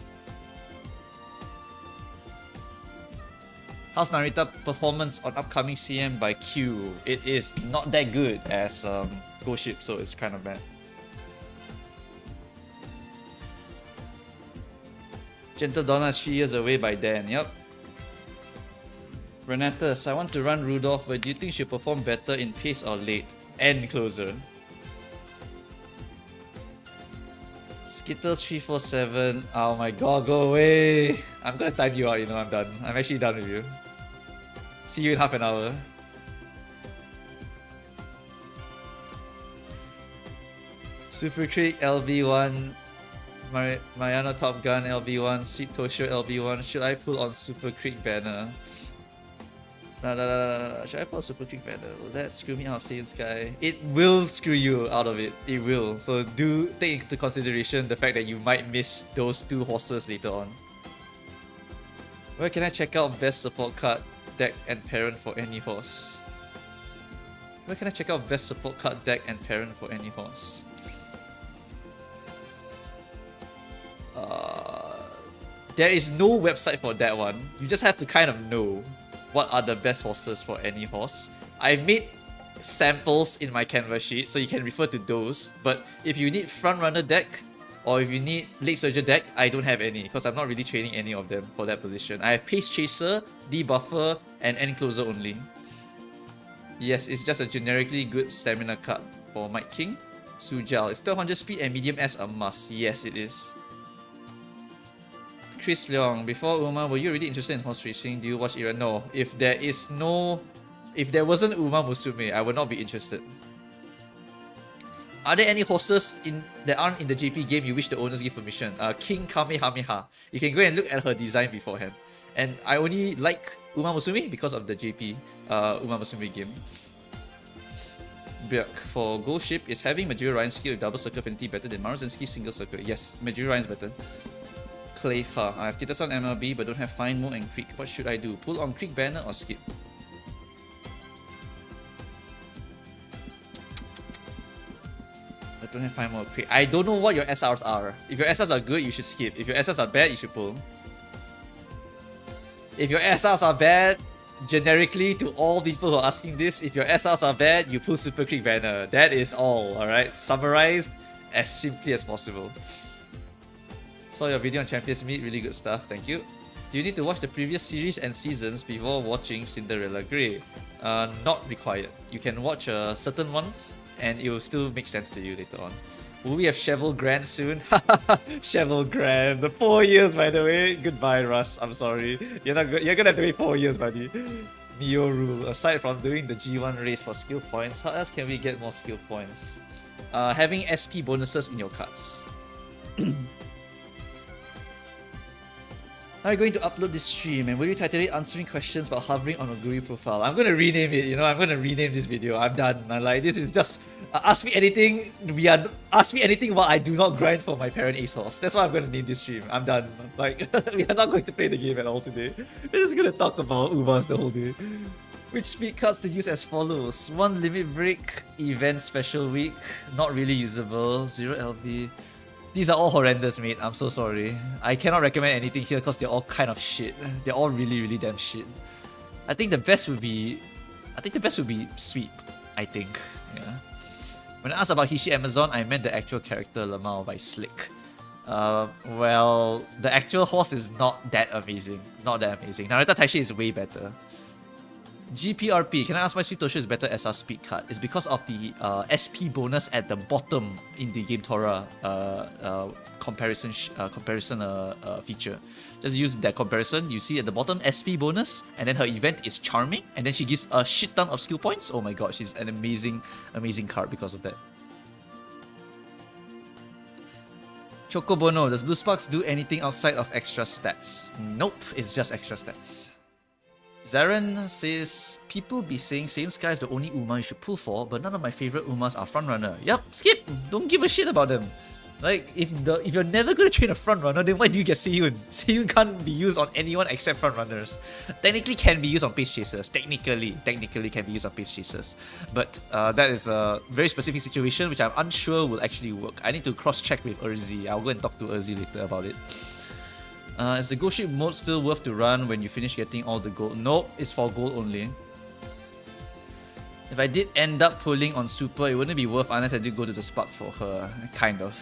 How's Narita performance on upcoming CM by Q? It is not that good as Ghost Ship, so it's kind of bad. Gentle Donna is 3 years away by then, yep. Renatus, I want to run Rudolph, but do you think she'll perform better in pace or late? And closer. Skittles 347. Oh my god, go away. I'm gonna time you out, you know, I'm done. I'm actually done with you. See you in half an hour. Super Creek LB1. Mariano Top Gun LB1. Sweet Toshio LB1. Should I pull on Super Creek banner? Should I pull a Super Creek banner? Will that screw me out of Saiyan Sky? It will screw you out of it. It will. So do take into consideration the fact that you might miss those 2 horses later on. Where can I check out best support card, deck, and parent for any horse? Where can I check out best support card, deck, and parent for any horse? There is no website for that one. You just have to kind of know what are the best horses for any horse. I've made samples in my canvas sheet, so you can refer to those. But if you need front runner deck, or if you need late surger deck, I don't have any, because I'm not really training any of them for that position. I have Pace Chaser, Debuffer, and End Closer only. Yes, it's just a generically good stamina card for Mike King. Sujal. Is 1200 speed and medium S a must? Yes, it is. Chris Leong, before Uma, were you really interested in horse racing? Do you watch Era? No. If there wasn't Uma Musume, I would not be interested. Are there any horses that aren't in the JP game you wish the owners give permission? King Kamehameha. You can go and look at her design beforehand. And I only like Uma Musume because of the JP Uma Musume game. Björk, for Gold Ship, is having Majora Ryan's skill with double circle affinity better than Maruzenski's single circle? Yes, Majora Ryan's better. Clave, I have Titas on MLB but don't have Fine Mo and Creek. What should I do? Pull on Creek banner or skip? I don't have Fine Mo or Creek. I don't know what your SRs are. If your SRs are good, you should skip. If your SRs are bad, you should pull. If your SRs are bad, generically to all people who are asking this, if your SRs are bad, you pull Super Creek banner. That is all, alright? Summarized as simply as possible. Saw your video on Champions Meet, really good stuff, thank you. Do you need to watch the previous series and seasons before watching Cinderella Grey? Not required. You can watch certain ones and it will still make sense to you later on. Will we have Cheval Grand soon? Cheval Grand. The 4 years, by the way. Goodbye, Russ. I'm sorry. You're gonna have to wait 4 years, buddy. Neo rule. Aside from doing the G1 race for skill points, how else can we get more skill points? Having SP bonuses in your cards. Are you going to upload this stream and will you title it answering questions while hovering on a GUI profile? I'm gonna rename it, you know, I'm gonna rename this video. I'm done. I'm like, this is just ask me anything. Ask me anything while I do not grind for my parent Ace Horse. That's why I'm gonna name this stream. I'm done. Like, we are not going to play the game at all today. We're just gonna talk about Ubas the whole day. Which speed cards to use as follows: 1 limit break, event special week, not really usable, 0 LV. These are all horrendous, mate. I'm so sorry. I cannot recommend anything here because they're all kind of shit. They're all really, really damn shit. I think the best would be Sweep. I think. Yeah. When I asked about Hishi Amazon, I meant the actual character Lamau by Slick. Well, the actual horse is not that amazing. Not that amazing. Narita Taishi is way better. GPRP, can I ask why Sweet Tosho is better SR speed card? It's because of the SP bonus at the bottom in the Game Tora comparison feature. Just use that comparison. You see at the bottom SP bonus, and then her event is Charming, and then she gives a shit ton of skill points. Oh my god, she's an amazing, amazing card because of that. Chocobono, does Blue Sparks do anything outside of extra stats? Nope, it's just extra stats. Zaran says, people be saying Same Sky is the only Uma you should pull for, but none of my favorite Umas are frontrunner. Yup, skip! Don't give a shit about them. Like, if you're never gonna train a frontrunner, then why do you get Seiyun? Seiyun can't be used on anyone except frontrunners. Technically can be used on pace chasers. Technically can be used on pace chasers. But that is a very specific situation which I'm unsure will actually work. I need to cross-check with Urzi. I'll go and talk to Urzi later about it. Is the gold ship mode still worth to run when you finish getting all the gold? Nope, it's for gold only. If I did end up pulling on super, it wouldn't be worth unless I did go to the spot for her. Kind of.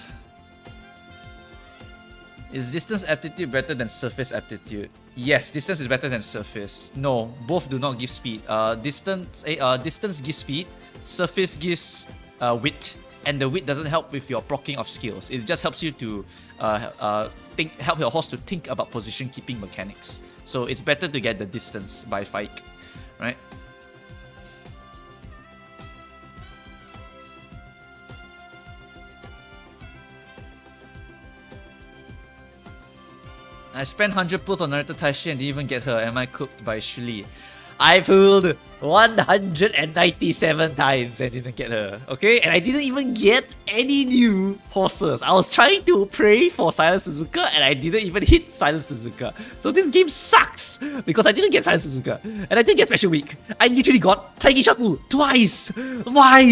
Is distance aptitude better than surface aptitude? Yes, distance is better than surface. No, both do not give speed. Distance gives speed, surface gives width. And the width doesn't help with your proccing of skills. It just helps you to help your horse to think about position keeping mechanics. So it's better to get the distance by Fike, right? I spent 100 pulls on Naruto Taishi and didn't even get her. Am I cooked by Shuli? I pulled 197 times and didn't get her. Okay? And I didn't even get any new horses. I was trying to pray for Silent Suzuka and I didn't even hit Silent Suzuka. So this game sucks because I didn't get Silent Suzuka. And I didn't get Special Week. I literally got Taiki Shaku twice. Why?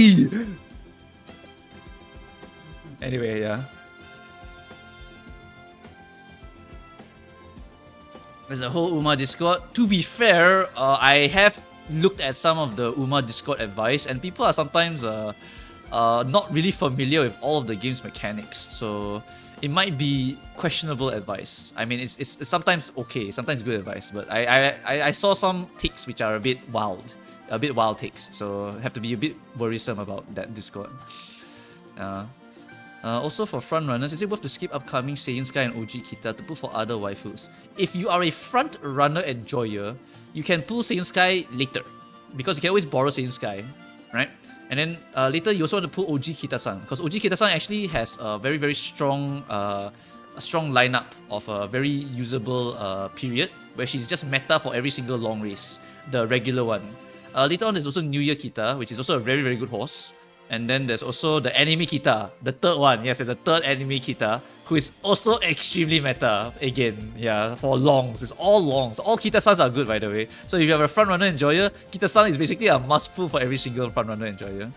Anyway, yeah. There's a whole Uma Discord. To be fair, I have looked at some of the Uma Discord advice, and people are sometimes not really familiar with all of the game's mechanics. So it might be questionable advice. I mean, it's sometimes okay, sometimes good advice, but I saw some takes which are a bit wild takes. So have to be a bit worrisome about that Discord. Also for front runners, is it worth to skip upcoming Seiyun Sky and OG Kita to pull for other waifus? If you are a front runner enjoyer, you can pull Seiyun Sky later, because you can always borrow Seiyun Sky, right? And then later you also want to pull OG Kita-san, because OG Kita-san actually has a very, very strong lineup of a very usable period where she's just meta for every single long race, the regular one. Later on, there's also New Year Kita, which is also a very, very good horse. And then there's also the anime Kita, the third one. Yes, there's a third anime Kita, who is also extremely meta. Again, yeah, for longs. It's all longs. All Kita-sans are good, by the way. So if you have a front runner enjoyer, Kita-san is basically a must pull for every single front runner enjoyer.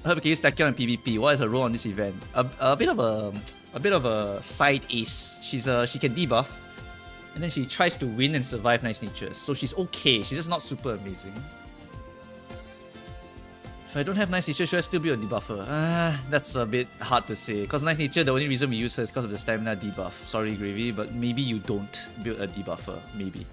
I hope you can use Tachyon in PvP. What is her role on this event? A bit of a side ace. She can debuff, and then she tries to win and survive Nice Natures. So she's okay. She's just not super amazing. If I don't have Nice Nature, should I still be a debuffer? That's a bit hard to say. Because Nice Nature, the only reason we use her is because of the stamina debuff. Sorry, Gravy, but maybe you don't build a debuffer. Maybe.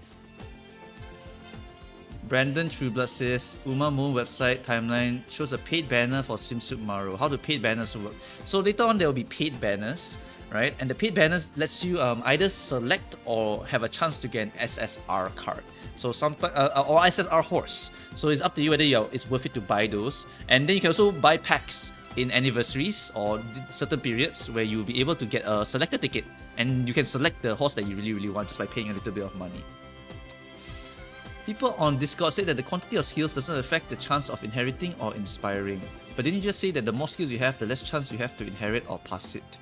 Brandon Trueblood says, Uma Moon website timeline shows a paid banner for Swimsuit Maru. How do paid banners work? So later on, there will be paid banners, right? And the paid banners lets you either select or have a chance to get an SSR card. So sometimes or SSR horse. So it's up to you whether it's worth it to buy those. And then you can also buy packs in anniversaries or certain periods where you'll be able to get a selector ticket, and you can select the horse that you really, really want just by paying a little bit of money. People on Discord say that the quantity of skills doesn't affect the chance of inheriting or inspiring. But didn't you just say that the more skills you have, the less chance you have to inherit or pass it?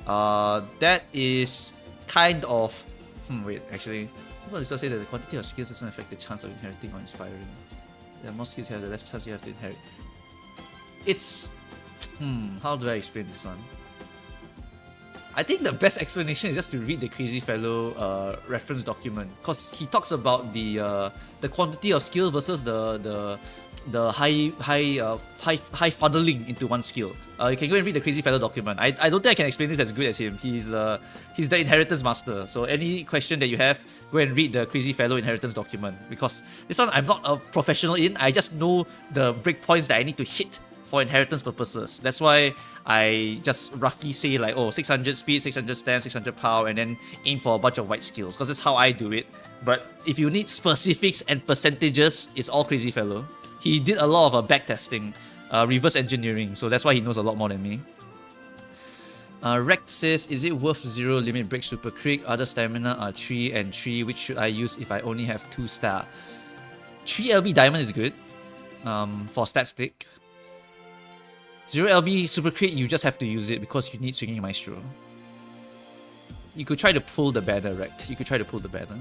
That is kind of... wait, actually... People on Discord say that the quantity of skills doesn't affect the chance of inheriting or inspiring. The more skills you have, the less chance you have to inherit. It's... how do I explain this one? I think the best explanation is just to read the Crazy Fellow reference document, because he talks about the quantity of skill versus the high funneling into one skill. You can go and read the Crazy Fellow document. I don't think I can explain this as good as him. He's the inheritance master. So any question that you have, go and read the Crazy Fellow inheritance document, because this one I'm not a professional in. I just know the breakpoints that I need to hit for inheritance purposes. That's why I just roughly say like, 600 speed, 600 stamina, 600 power, and then aim for a bunch of white skills, because that's how I do it. But if you need specifics and percentages, it's all Crazy Fellow. He did a lot of backtesting, reverse engineering, so that's why he knows a lot more than me. Rect says, is it worth 0 limit break super crit? Other stamina are 3 and 3. Which should I use if I only have 2 star? 3 LB diamond is good for stat stick. 0 LB super crit, you just have to use it because you need Swinging Maestro. You could try to pull the banner, Rect. You could try to pull the banner.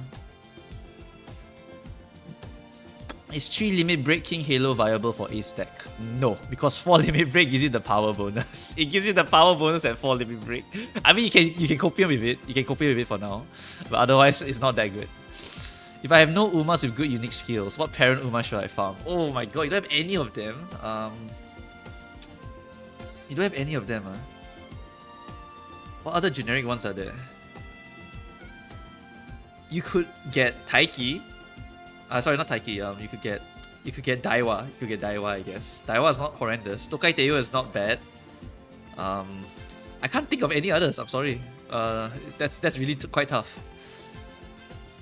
Is 3 limit break King Halo viable for ace deck? No, because 4 limit break gives you the power bonus. It gives you the power bonus at 4 limit break. I mean, you can copium with it. You can copium with it for now, but otherwise it's not that good. If I have no Umas with good unique skills, what parent Uma should I farm? Oh my god, you don't have any of them. You don't have any of them, huh? What other generic ones are there? You could get Taiki. Sorry, not Taiki. You could get Daiwa. You could get Daiwa, I guess. Daiwa is not horrendous. Tokai Teo is not bad. I can't think of any others. I'm sorry. That's really quite tough.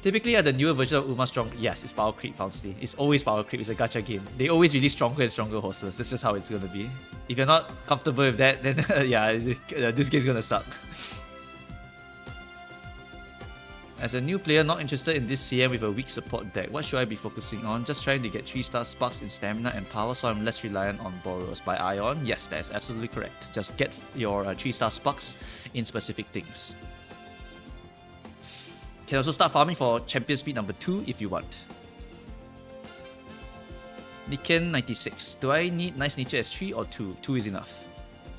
Typically, at the newer version of Uma strong, yes, it's power creep, Fausti. It's always power creep. It's a gacha game. They always release stronger and stronger horses. That's just how it's gonna be. If you're not comfortable with that, then yeah, this game's gonna suck. As a new player not interested in this CM with a weak support deck, what should I be focusing on? Just trying to get 3-star sparks in stamina and power so I'm less reliant on borrows. By Ion? Yes, that is absolutely correct. Just get your 3-star sparks in specific things. Can also start farming for champion speed number 2 if you want. Niken96. Do I need Nice Nature as 3 or 2? 2 is enough.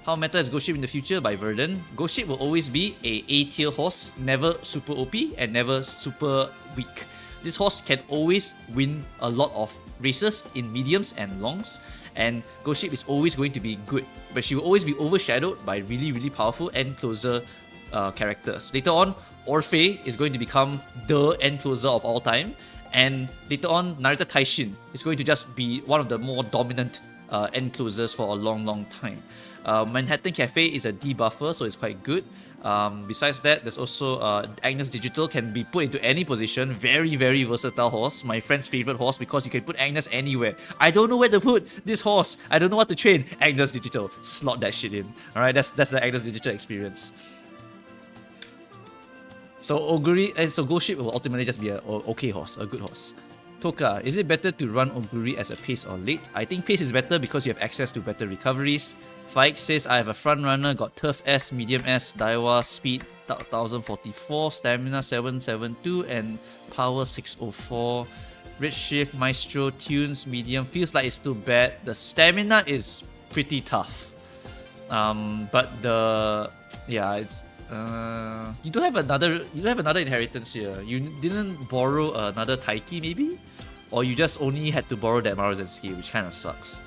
How meta is Ghost Ship in the future? By Verdun. Ghost Ship will always be a A-tier horse, never super OP and never super weak. This horse can always win a lot of races in mediums and longs, and Ghost Ship is always going to be good, but she will always be overshadowed by really, really powerful end closer characters. Later on, Orphe is going to become the end closer of all time, and later on, Narita Taishin is going to just be one of the more dominant enclosures for a long time. Manhattan Cafe is a debuffer, so it's quite good. Besides that, there's also Agnes Digital can be put into any position. Very versatile horse. My friend's favorite horse because you can put Agnes anywhere. I don't know where to put this horse. I don't know what to train. Agnes Digital. Slot that shit in. Alright, that's the Agnes Digital experience. So Oguri, so Ghost Ship will ultimately just be a okay horse, a good horse. Toka, is it better to run Oguri as a pace or late? I think pace is better because you have access to better recoveries. Faik says, I have a front runner, got Turf S, Medium S, Daiwa, Speed 1044, Stamina 772, and Power 604. Red Shift, Maestro, Tunes, Medium, feels like it's too bad. The Stamina is pretty tough. But it's... you don't have another inheritance here. You didn't borrow another Taiki maybe? Or you just only had to borrow that Maruzenski, which kind of sucks.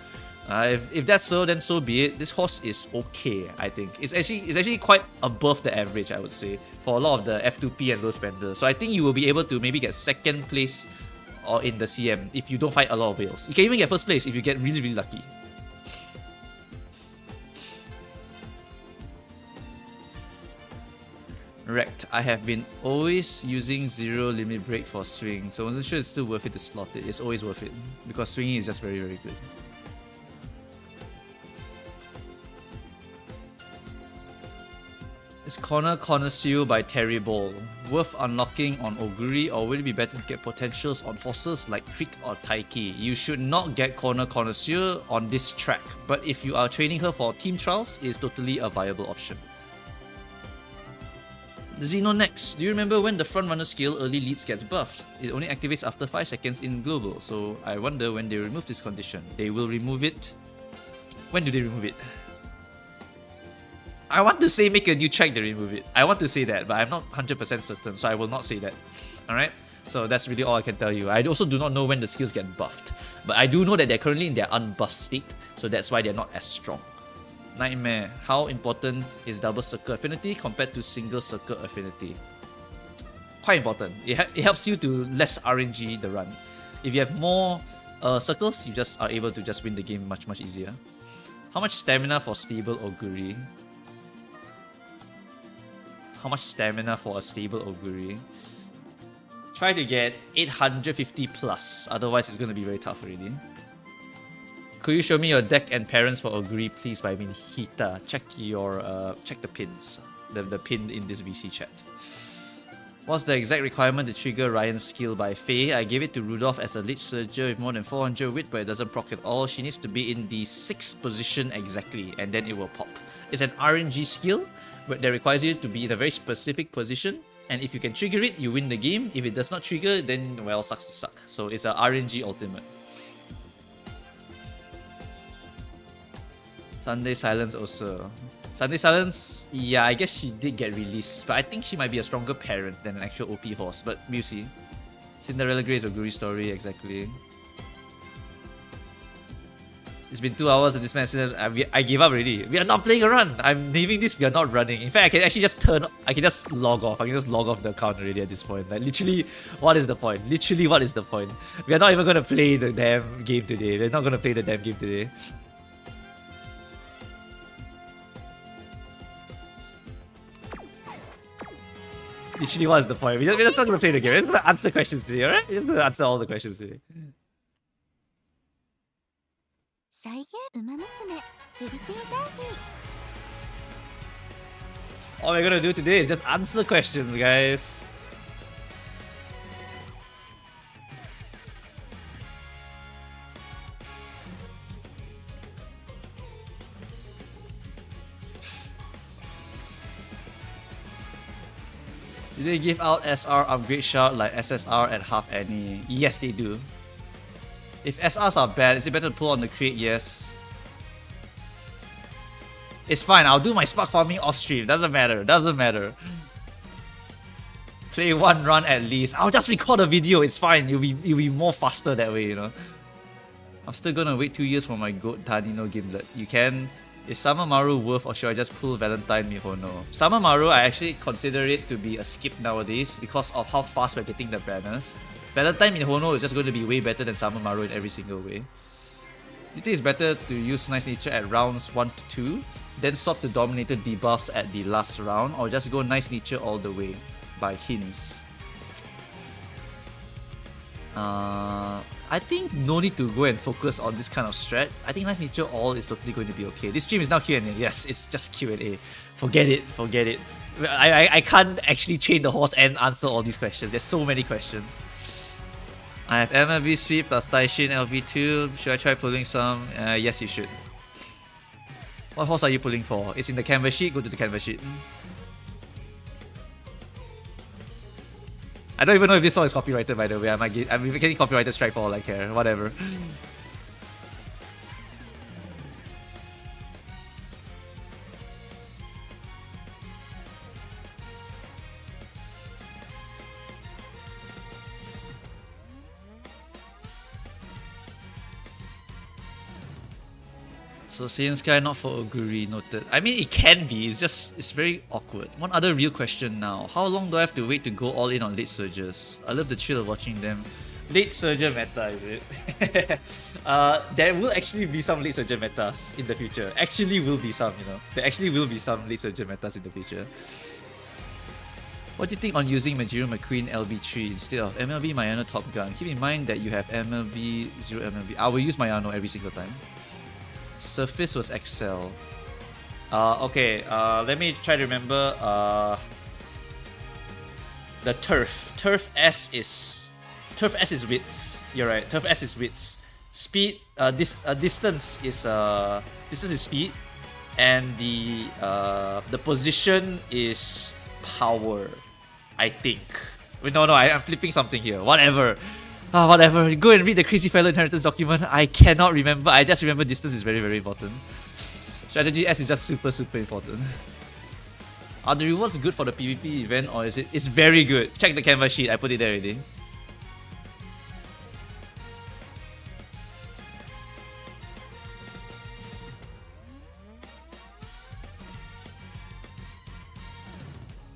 If that's so, then so be it. This horse is okay, I think. It's actually quite above the average, I would say, for a lot of the F2P and low spenders. So I think you will be able to maybe get second place or in the CM if you don't fight a lot of whales. You can even get first place if you get really lucky. Wrecked. I have been always using 0 limit break for swing, so I wasn't sure it's still worth it to slot it. It's always worth it because swinging is just very good. Is Corner Seal by Terry Ball worth unlocking on Oguri, or will it be better to get potentials on horses like Creek or Taiki? You should not get Corner Seal on this track, but if you are training her for team trials, it's totally a viable option. Xeno next. Do you remember when the front runner skill early leads gets buffed? It only activates after 5 seconds in global, so I wonder when they remove this condition. They will remove it. When do they remove it? I want to say make a new track to remove it. I want to say that, but I'm not 100% certain, so I will not say that. Alright? So that's really all I can tell you. I also do not know when the skills get buffed, but I do know that they're currently in their unbuffed state, so that's why they're not as strong. Nightmare. How important is double circle affinity compared to single circle affinity? Quite important. It helps you to less RNG the run. If you have more circles, you just are able to just win the game much easier. How much stamina for stable Oguri? How much stamina for a stable Oguri? Try to get 850 plus, otherwise it's going to be very tough already. Could you show me your deck and parents for Oguri, please? By Hita. Check the pins. The pin in this VC chat. What's the exact requirement to trigger Ryan's skill by Faye? I gave it to Rudolph as a lead surger with more than 400 wit, but it doesn't proc at all. She needs to be in the 6th position exactly, and then it will pop. It's an RNG skill, but that requires you to be in a very specific position, and if you can trigger it, you win the game. If it does not trigger, then, well, sucks to suck. So it's a RNG ultimate. Sunday Silence also. Sunday Silence, yeah, I guess she did get released, but I think she might be a stronger parent than an actual OP horse, but we'll see. Cinderella Grey's Oguri story, exactly. It's been 2 hours of this match. I gave up already. We are not playing a run. I'm naming this, we are not running. In fact, I can actually just log off. I can just log off the account already at this point. Like, literally, what is the point? Literally, what is the point? We are not even going to play the damn game today. We're not going to play the damn game today. Literally, what's the point? We're just not going to play the game. We're just going to answer questions today, alright? We're just going to answer all the questions today. All we're going to do today is just answer questions, guys. Do they give out SR upgrade shard like SSR at half any? Yes, they do. If SRs are bad, is it better to pull on the crate? Yes. It's fine, I'll do my spark farming off stream. Doesn't matter. Play one run at least. I'll just record a video, it's fine. It'll be more faster that way, you know. I'm still gonna wait 2 years for my goat Tanino gimlet. You can. Is Summer Maru worth, or should I just pull Valentine Mihono? Summer Maru, I actually consider it to be a skip nowadays because of how fast we're getting the banners. Valentine Mihono is just going to be way better than Summer Maru in every single way. you think it's better to use Nice Nature at rounds 1 to 2, then swap the Dominator debuffs at the last round, or just go Nice Nature all the way by hints? I think no need to go and focus on this kind of strat. I think Nice Nature all is totally going to be okay. This stream is now Q&A. Yes, it's just Q&A. Forget it. I can't actually train the horse and answer all these questions. There's so many questions. I have MLB Sweep plus Taishin LV2. Should I try pulling some? Yes, you should. What horse are you pulling for? It's in the canvas sheet. Go to the canvas sheet. I don't even know if this song is copyrighted, by the way. I'm getting copyrighted strike for all I care. Whatever. So Saiyan Sky not for Oguri, noted. I mean, it can be, it's very awkward. One other real question now. How long do I have to wait to go all in on late surges? I love the thrill of watching them. Late surger meta, is it? There will actually be some late surger metas in the future. Actually will be some, you know. There actually will be some late surger metas in the future. What do you think on using Majiro McQueen LB3 instead of MLB Mayano Top Gun? Keep in mind that you have MLB, 0 MLB. I will use Mayano every single time. Surface was Excel. Okay, let me try to remember. The Turf. Turf S is widths. You're right. Turf S is widths. Speed. Distance is speed, and the position is power. I think. Wait, no, I'm flipping something here. Whatever. Whatever. Go and read the Crazy Fellow Inheritance document. I cannot remember. I just remember distance is very, very important. Strategy S is just super, super important. Are the rewards good for the PvP event or is it? It's very good. Check the canvas sheet. I put it there already.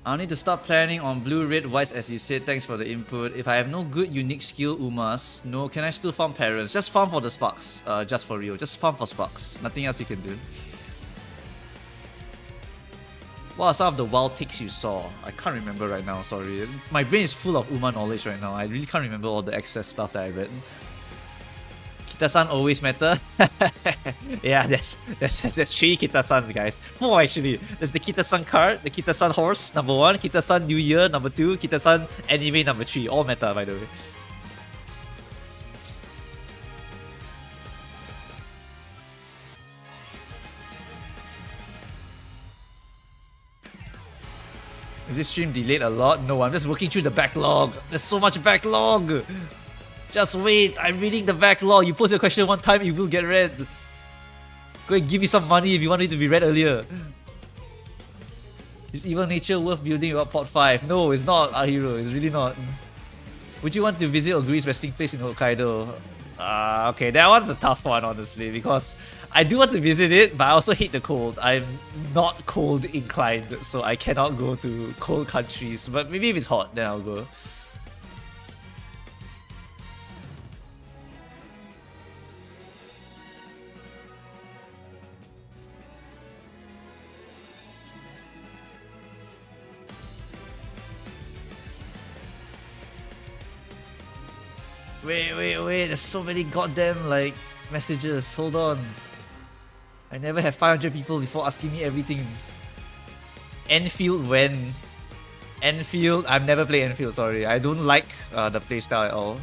I'll need to start planning on blue, red, whites as you said. Thanks for the input. If I have no good unique skill Umas, no, can I still farm parents? Just farm for the sparks. Just for real. Just farm for sparks. Nothing else you can do. What are some of the wild takes you saw? I can't remember right now, sorry. My brain is full of Uma knowledge right now. I really can't remember all the excess stuff that I read. Kita-san always matter. Yeah, that's 3 Kita-san, guys. 4 actually. There's the Kita-san card, the Kita-san horse, number 1, Kita-san New Year, number 2, Kita-san anime, number 3. All meta, by the way. Is this stream delayed a lot? No, I'm just working through the backlog. There's so much backlog. Just wait, I'm reading the backlog. You post your question one time, it will get read. Go and give me some money if you want it to be read earlier. Is Evil Nature worth building without pot 5? No, it's not, our hero. It's really not. Would you want to visit Oguri's resting place in Hokkaido? Okay, that one's a tough one, honestly, because I do want to visit it, but I also hate the cold. I'm not cold inclined, so I cannot go to cold countries. But maybe if it's hot, then I'll go. Wait, there's so many goddamn like messages. Hold on. I never had 500 people before asking me everything. Enfield when? Enfield, I've never played Enfield, sorry. I don't like the playstyle at all.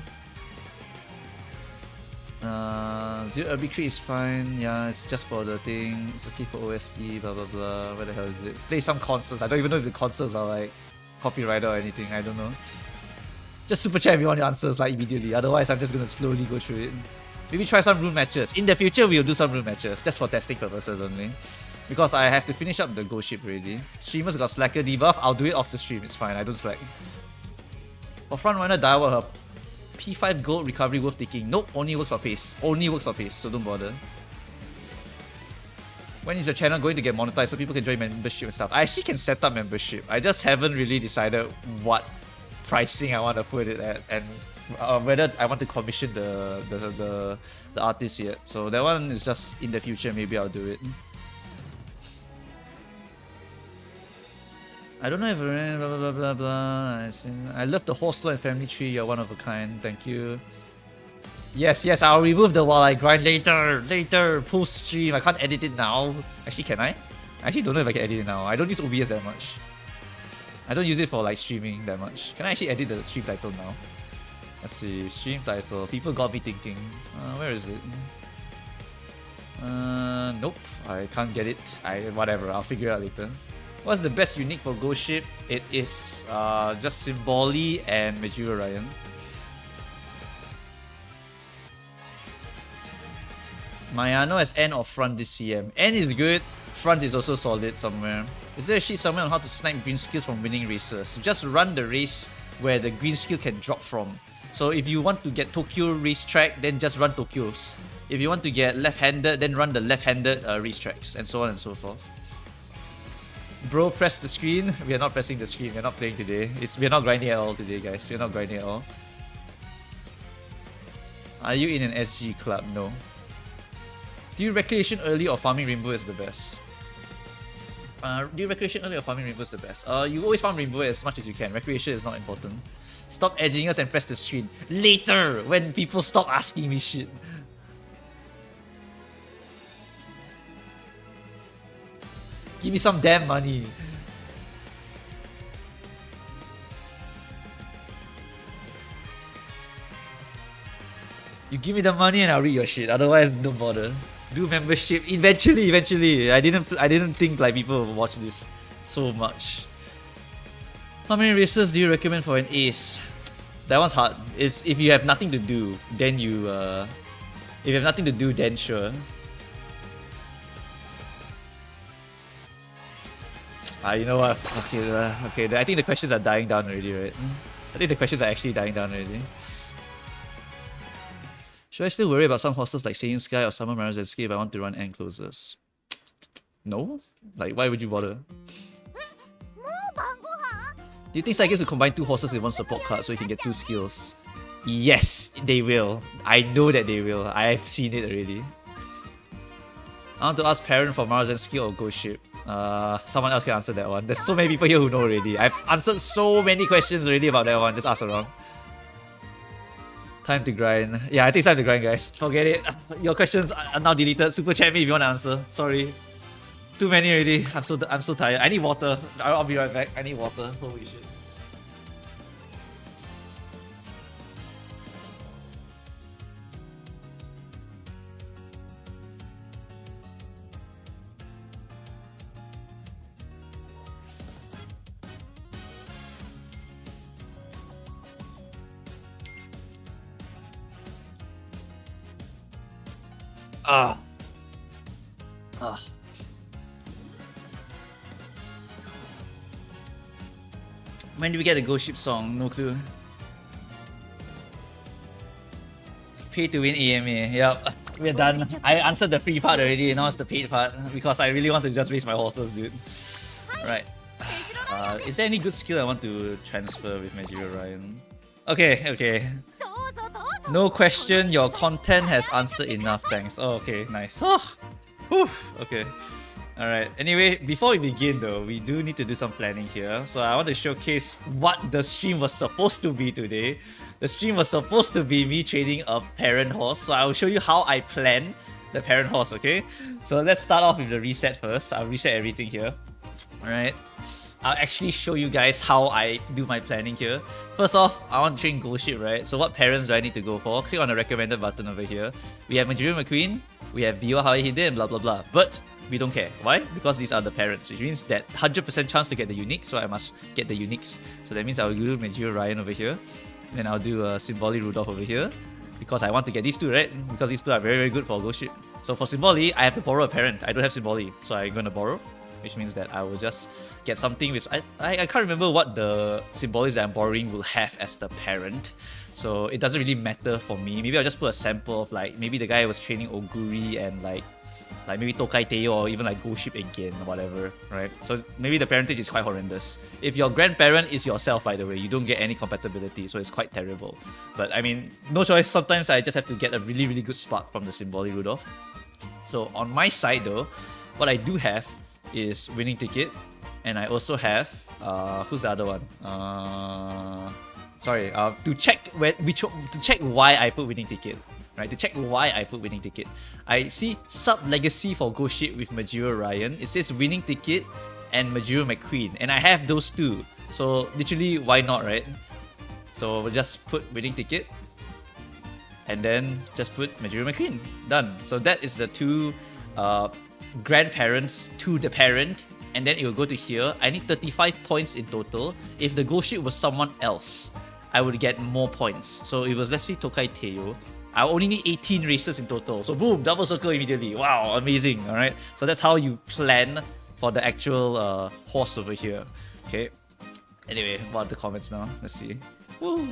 Zero Arbitrary is fine, yeah, it's just for the thing. It's okay for OST, blah blah blah. Where the hell is it? Play some concerts. I don't even know if the concerts are like copyrighted or anything, I don't know. Just super chat if you want your answers like immediately, otherwise I'm just gonna slowly go through it. Maybe try some rune matches. In the future we'll do some rune matches, just for testing purposes only. Because I have to finish up the ghost ship already. Streamers got slacker debuff, I'll do it off the stream, it's fine, I don't slack. For frontrunner Daiwa, her P5 gold recovery worth taking. Nope, only works for pace. Only works for pace, so don't bother. When is your channel going to get monetized so people can join membership and stuff? I actually can set up membership. I just haven't really decided what pricing I want to put it at, and whether I want to commission the artist yet. So that one is just in the future. Maybe I'll do it. I don't know if blah blah blah blah blah. I love the horse law and family tree. You're one of a kind. Thank you. Yes, I'll remove the while I grind later, post stream. I can't edit it now. Actually, can I? I actually don't know if I can edit it now. I don't use OBS that much. I don't use it for like streaming that much. Can I actually edit the stream title now? Let's see, stream title. People got me thinking. Where is it? Nope, I can't get it. Whatever, I'll figure it out later. What's the best unique for Ghost Ship? It is just Symboli and Majura Ryan. Mayano as N or front this CM. N is good, front is also solid somewhere. Is there a sheet somewhere on how to snipe green skills from winning races? Just run the race where the green skill can drop from. So if you want to get Tokyo racetrack, then just run Tokyo's. If you want to get left-handed, then run the left-handed racetracks, and so on and so forth. Bro, press the screen. We are not pressing the screen. We are not playing today. We're not grinding at all today, guys. We're not grinding at all. Are you in an SG club? No. Do you recreation early or farming rainbow is the best? Do you recreation early or farming rainbow is the best? You always farm rainbow as much as you can. Recreation is not important. Stop edging us and press the screen. Later, when people stop asking me shit. Give me some damn money. You give me the money and I'll read your shit. Otherwise, don't bother. Do membership eventually. I didn't think like people would watch this so much. How many races do you recommend for an ace? That one's hard. It's if you have nothing to do, then you if you have nothing to do, then sure. You know what? Okay. I think the questions are dying down already, right? I think the questions are actually dying down already. Should I still worry about some horses like Seiyin Sky or Summer Mariners Escape if I want to run end closers? No? Like, why would you bother? Do you think Psychics will combine 2 horses in one support card so you can get 2 skills? Yes, they will. I know that they will. I've seen it already. I want to ask Parent for Marazen skill or Ghost Ship. Someone else can answer that one. There's so many people here who know already. I've answered so many questions already about that one. Just ask around. Time to grind. Yeah, I think it's time to grind, guys. Forget it. Your questions are now deleted. Super chat me if you want to answer. Sorry. Too many already. I'm so tired. I need water. I'll be right back. I need water. Holy shit. When do we get the Ghost Ship song? No clue. Pay to win AMA. Yep, we're done. I answered the free part already. Now it's the paid part because I really want to just raise my horses, dude. Right. Is there any good skill I want to transfer with Majiro Ryan? Okay. No question, your content has answered enough, thanks. Oh, okay, nice. Oh, whew, okay. Alright, anyway, before we begin though, we do need to do some planning here. So I want to showcase what the stream was supposed to be today. The stream was supposed to be me trading a parent horse. So I will show you how I plan the parent horse, okay? So let's start off with the reset first. I'll reset everything here. Alright. I'll actually show you guys how I do my planning here. First off, I want to train Ghost Ship, right? So what parents do I need to go for? Click on the recommended button over here. We have Majuro McQueen, we have Biwa Hawaii Hide, and blah blah blah. But we don't care. Why? Because these are the parents, which means that 100% chance to get the unique, so I must get the uniques. So that means I'll do Majuro Ryan over here. Then I'll do Symboli Rudolph over here. Because I want to get these two, right? Because these two are very, very good for Ghost Ship. So for Symboli, I have to borrow a parent. I don't have Symboli, so I'm going to borrow. Which means that I will just get something with... I can't remember what the Symbolis that I'm borrowing will have as the parent. So it doesn't really matter for me. Maybe I'll just put a sample of like... Maybe the guy was training Oguri and like... like maybe Tokai Teo or even like Ghost Ship again or whatever, right? So maybe the parentage is quite horrendous. If your grandparent is yourself, by the way, you don't get any compatibility, so it's quite terrible. But I mean, no choice. Sometimes I just have to get a really, really good spark from the Symbolic Rudolph. So on my side though, what I do have is Winning Ticket, and I also have who's the other one? To check to check why I put Winning Ticket. Right, to check why I put Winning Ticket. I see Sub-Legacy for Ghost Ship with Majiro Ryan. It says Winning Ticket and Majiro McQueen. And I have those two. So literally, why not, right? So we'll just put Winning Ticket. And then just put Majiro McQueen. Done. So that is the two grandparents to the parent. And then it will go to here. I need 35 points in total. If the Ghost Ship was someone else, I would get more points. So it was, let's say, Tokai Teo. I only need 18 races in total. So boom, double circle immediately. Wow, amazing. All right. So that's how you plan for the actual horse over here. Okay. Anyway, what are the comments now? Let's see. Woo.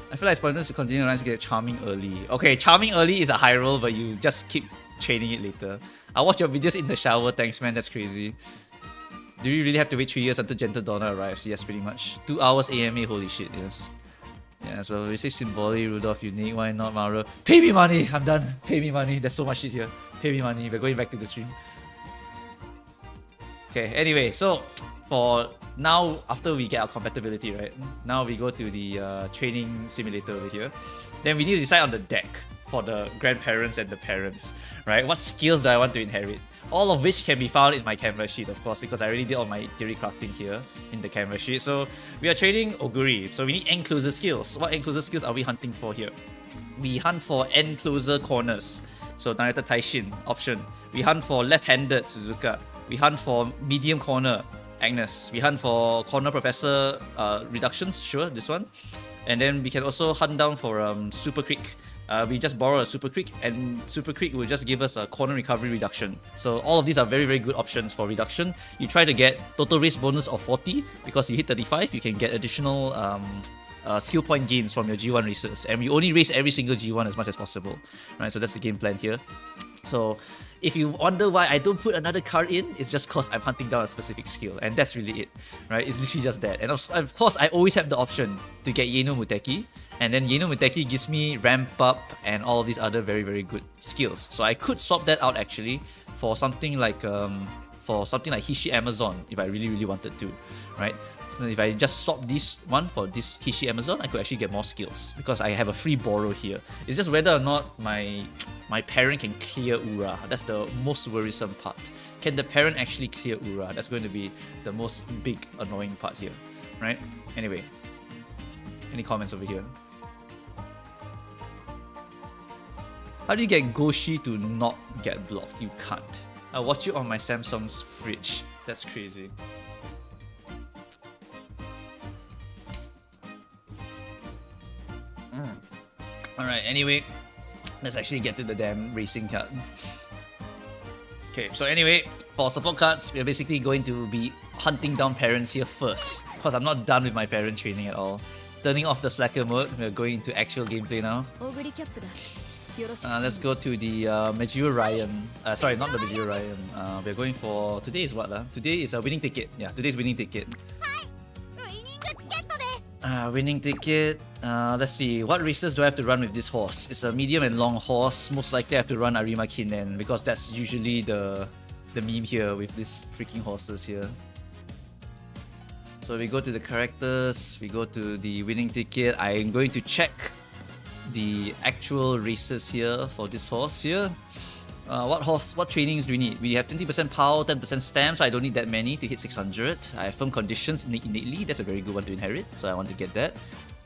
I feel like it's pointless to continue to get Charming early. Okay, Charming early is a high roll, but you just keep training it later. I'll watch your videos in the shower. Thanks, man. That's crazy. Do you really have to wait 3 years until Gentle Donna arrives? Yes, pretty much. 2 hours AMA, holy shit, yes. Yeah, as well. We say Symbolic, Rudolph, unique, why not Mario? Pay me money! I'm done. Pay me money. There's so much shit here. Pay me money. We're going back to the stream. Okay, anyway, so for now, after we get our compatibility, right? Now we go to the training simulator over here. Then we need to decide on the deck for the grandparents and the parents, right? What skills do I want to inherit? All of which can be found in my canvas sheet, of course, because I already did all my theory crafting here in the canvas sheet. So we are trading Oguri. So we need end closer skills. What end closer skills are we hunting for here? We hunt for end closer corners. So Narita Taishin option. We hunt for left-handed Suzuka. We hunt for medium corner Agnes. We hunt for corner professor reductions. Sure, this one. And then we can also hunt down for Super Creek. We just borrow a Super Creek, and Super Creek will just give us a corner recovery reduction. So all of these are very, very good options for reduction. You try to get total race bonus of 40, because you hit 35, you can get additional skill point gains from your G1 races. And we only race every single G1 as much as possible. Right, so that's the game plan here. So if you wonder why I don't put another card in, it's just because I'm hunting down a specific skill, and that's really it, right? It's literally just that. And of course, I always have the option to get Yeno Muteki, and then Yeno Muteki gives me ramp up and all of these other very, very good skills. So I could swap that out actually for something like Hishi Amazon if I really, really wanted to, right? If I just swap this one for this Hishi Amazon, I could actually get more skills because I have a free borrow here. It's just whether or not my parent can clear Ura. That's the most worrisome part. Can the parent actually clear Ura? That's going to be the most big annoying part here, right? Anyway, any comments over here? How do you get Goshi to not get blocked? You can't. I'll watch you on my Samsung's fridge. That's crazy. Alright, anyway, let's actually get to the damn racing card. Okay, so anyway, for support cards, we're basically going to be hunting down parents here first, because I'm not done with my parent training at all. Turning off the slacker mode, we're going into actual gameplay now. Let's go to the Majiro Ryan. Sorry, not the Majiro Ryan. We're going for... Today is what? Today is a winning ticket. Yeah, today's winning ticket. Winning ticket. Let's see. What races do I have to run with this horse? It's a medium and long horse. Most likely I have to run Arima Kinen because that's usually the meme here with these freaking horses here. So we go to the characters. We go to the winning ticket. I'm going to check the actual races here for this horse here. What trainings do we need? We have 20% power, 10% stamina, so I don't need that many to hit 600. I have firm conditions innately. That's a very good one to inherit, so I want to get that.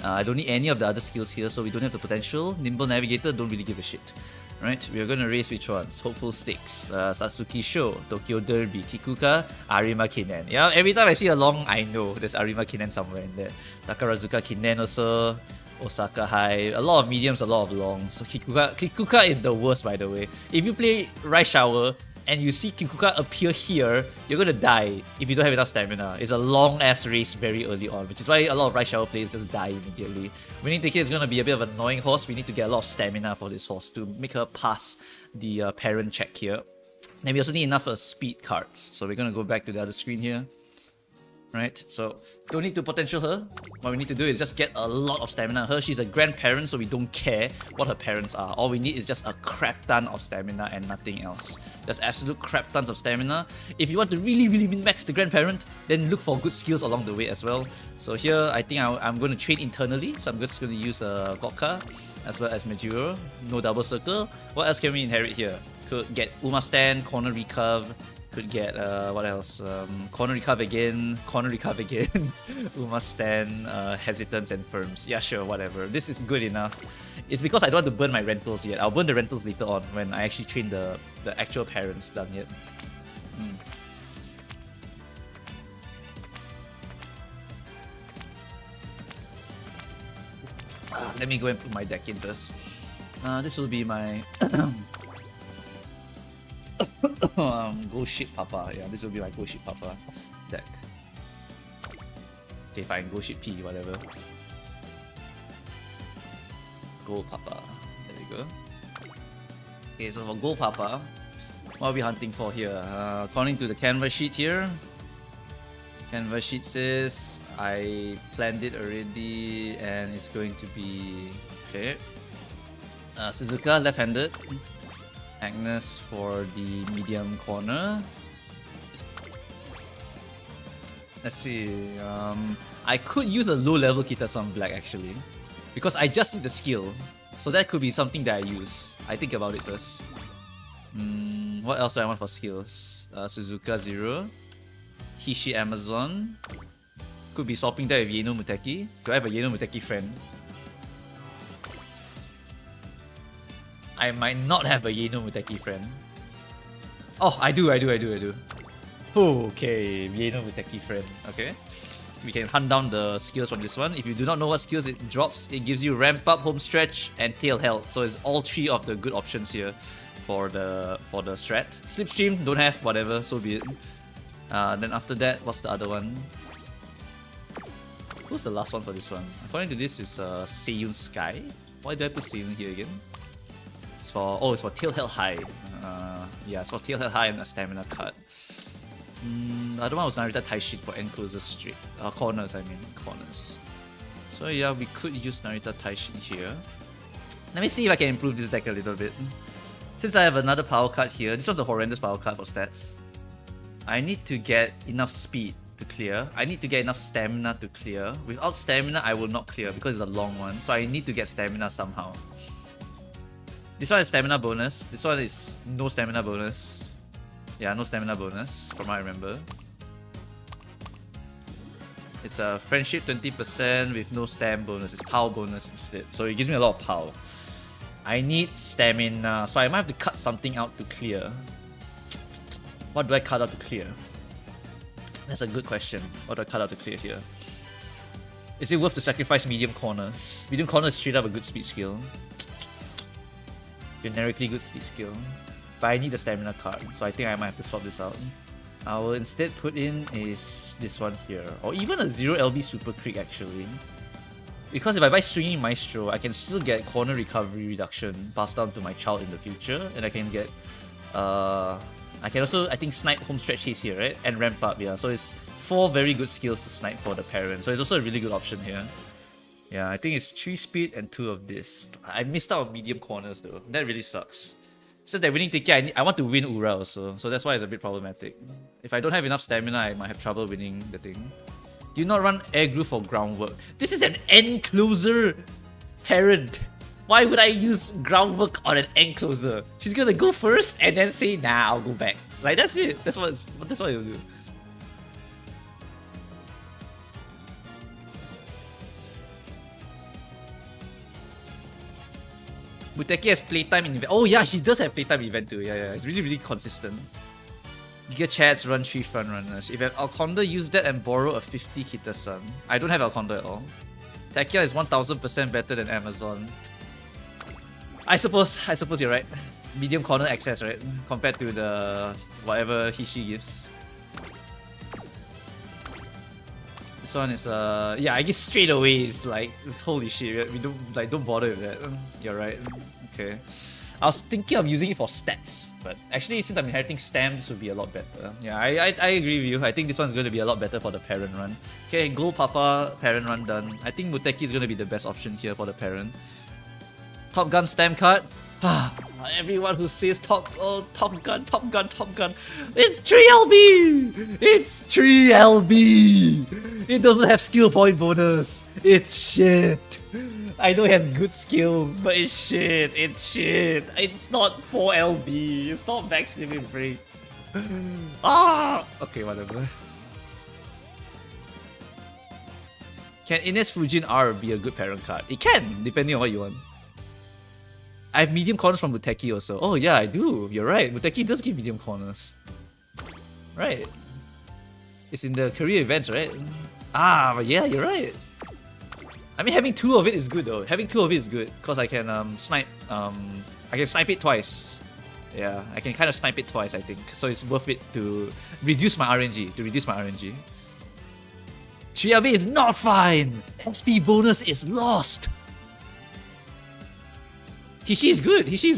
I don't need any of the other skills here, so we don't have the potential. Nimble Navigator, don't really give a shit. Right, we are going to race which ones? Hopeful Stakes, Satsuki Show, Tokyo Derby, Kikuka, Arima Kinen. Yeah, every time I see a long, I know there's Arima Kinen somewhere in there. Takarazuka Kinen also. Osaka High, a lot of mediums, a lot of longs. So Kikuka is the worst, by the way. If you play Rice Shower, and you see Kikuka appear here, you're gonna die if you don't have enough stamina. It's a long ass race very early on, which is why a lot of Right Shower players just die immediately. Winning Ticket is gonna be a bit of an annoying horse. We need to get a lot of stamina for this horse to make her pass the parent check here. And we also need enough speed cards. So we're gonna go back to the other screen here. Right, so don't need to potential her. What we need to do is just get a lot of stamina. Her, she's a grandparent, so we don't care what her parents are. All we need is just a crap ton of stamina and nothing else. Just absolute crap tons of stamina. If you want to really min-max the grandparent, then look for good skills along the way as well. So here, I think I'm going to train internally. So I'm just going to use Vodka as well as Majuro. No double circle. What else can we inherit here? Could get Uma Stand, Corner Recov. Could get, what else? Corner Recov again, Uma Stand, Hesitance and Firms. Yeah, sure, whatever. This is good enough. It's because I don't want to burn my rentals yet. I'll burn the rentals later on when I actually train the actual parents done yet. Let me go and put my deck in first. This will be my... Go Shit Papa. Yeah, this will be my Go Shit Papa deck. Okay, fine. Go Shit P, whatever. Go Papa. There we go. Okay, so for Go Papa, what are we hunting for here? According to the canvas sheet here, canvas sheet says I planned it already and it's going to be... Okay. Suzuka left-handed. Agnes for the medium corner. Let's see. I could use a low-level Kita-san Black actually, because I just need the skill. So that could be something that I use. I think about it first. What else do I want for skills? Suzuka 0. Hishi Amazon. Could be swapping that with Yeno Muteki. Do I have a Yeno Muteki friend? I might not have a Yeno Muteki friend. Oh, I do. Okay, Yeno Muteki friend. Okay. We can hunt down the skills from this one. If you do not know what skills it drops, it gives you ramp up, home stretch, and tail health. So it's all three of the good options here for the strat. Slipstream, don't have, whatever, so be it. Then after that, what's the other one? Who's the last one for this one? According to this, is Seiyun Sky. Why do I put Seiyun here again? It's for tail held high. Yeah, it's for tail held high and a stamina cut. The other one was Narita Taishin for enclosure straight. Corners, I mean, corners. So yeah, we could use Narita Taishin here. Let me see if I can improve this deck a little bit. Since I have another power card here, this one's a horrendous power card for stats. I need to get enough speed to clear. I need to get enough stamina to clear. Without stamina, I will not clear because it's a long one. So I need to get stamina somehow. This one is stamina bonus. This one is no stamina bonus. Yeah, no stamina bonus, from what I remember. It's a friendship 20% with no stam bonus. It's power bonus instead. So it gives me a lot of power. I need stamina, so I might have to cut something out to clear. What do I cut out to clear? That's a good question. What do I cut out to clear here? Is it worth to sacrifice medium corners? Medium corner is straight up a good speed skill. Generically good speed skill. But I need a stamina card, so I think I might have to swap this out. I will instead put in this one here, or even a 0 LB Super Creek actually. Because if I buy Swinging Maestro, I can still get corner recovery reduction passed down to my child in the future, and I can get I can also, I think, snipe home stretch haste here, right? And ramp up, yeah. So it's 4 very good skills to snipe for the parent. So it's also a really good option here. Yeah, I think it's 3 speed and 2 of this. I missed out on medium corners though. That really sucks. It's just that winning ticket, I want to win Ura also. So that's why it's a bit problematic. If I don't have enough stamina, I might have trouble winning the thing. Do not run air groove for groundwork. This is an encloser parent. Why would I use groundwork on an encloser? She's gonna go first and then say, nah, I'll go back. Like, that's it. That's what it'll do. Muteki has playtime event. Oh yeah, she does have playtime event too. Yeah. It's really consistent. Giga Chats run 3 front runners. If Alconda use that and borrow a 50 Kita-san. I don't have Alconda at all. Takia is 1000% better than Amazon. I suppose you're right. medium corner access, right? Compared to the whatever she gives. This one is yeah, I guess straight away is like holy shit. We don't bother with that. You're right. Okay. I was thinking of using it for stats, but actually since I'm inheriting stam, this would be a lot better. Yeah, I agree with you. I think this one's going to be a lot better for the parent run. Okay, Gold Papa parent run done. I think Muteki is going to be the best option here for the parent. Top Gun stam card. Everyone who says Top Gun, it's 3LB! It's 3LB! It doesn't have skill point bonus. It's shit. I know it has good skill, but it's shit. It's shit. It's not 4LB. It's not max limit break. Okay, whatever. Can Ines Fujin R be a good parent card? It can, depending on what you want. I have medium corners from Muteki also. Oh yeah, I do. You're right. Muteki does give medium corners. Right. It's in the career events, right? But yeah, you're right. I mean, having 2 of it is good though. Having 2 of it is good because I can snipe. I can snipe it twice. Yeah, I can kind of snipe it twice. I think so. It's worth it to reduce my RNG. 3LB is not fine. SP bonus is lost. Hishi is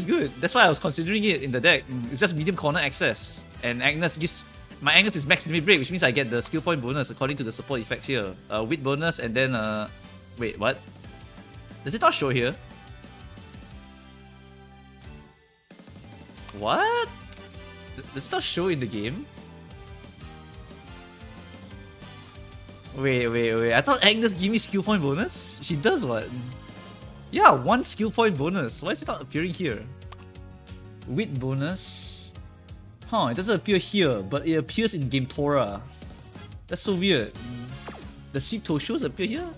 good. That's why I was considering it in the deck. It's just medium corner access, and Agnes gives. My Agnes is max limit break, which means I get the skill point bonus according to the support effects here. Wit bonus and then wait, what? Does it not show here? What? Does it not show in the game? Wait. I thought Agnes gave me skill point bonus. She does what? Yeah, 1 skill point bonus. Why is it not appearing here? Wit bonus. It doesn't appear here, but it appears in Game Tora. That's so weird. The Sweep Toshos appear here?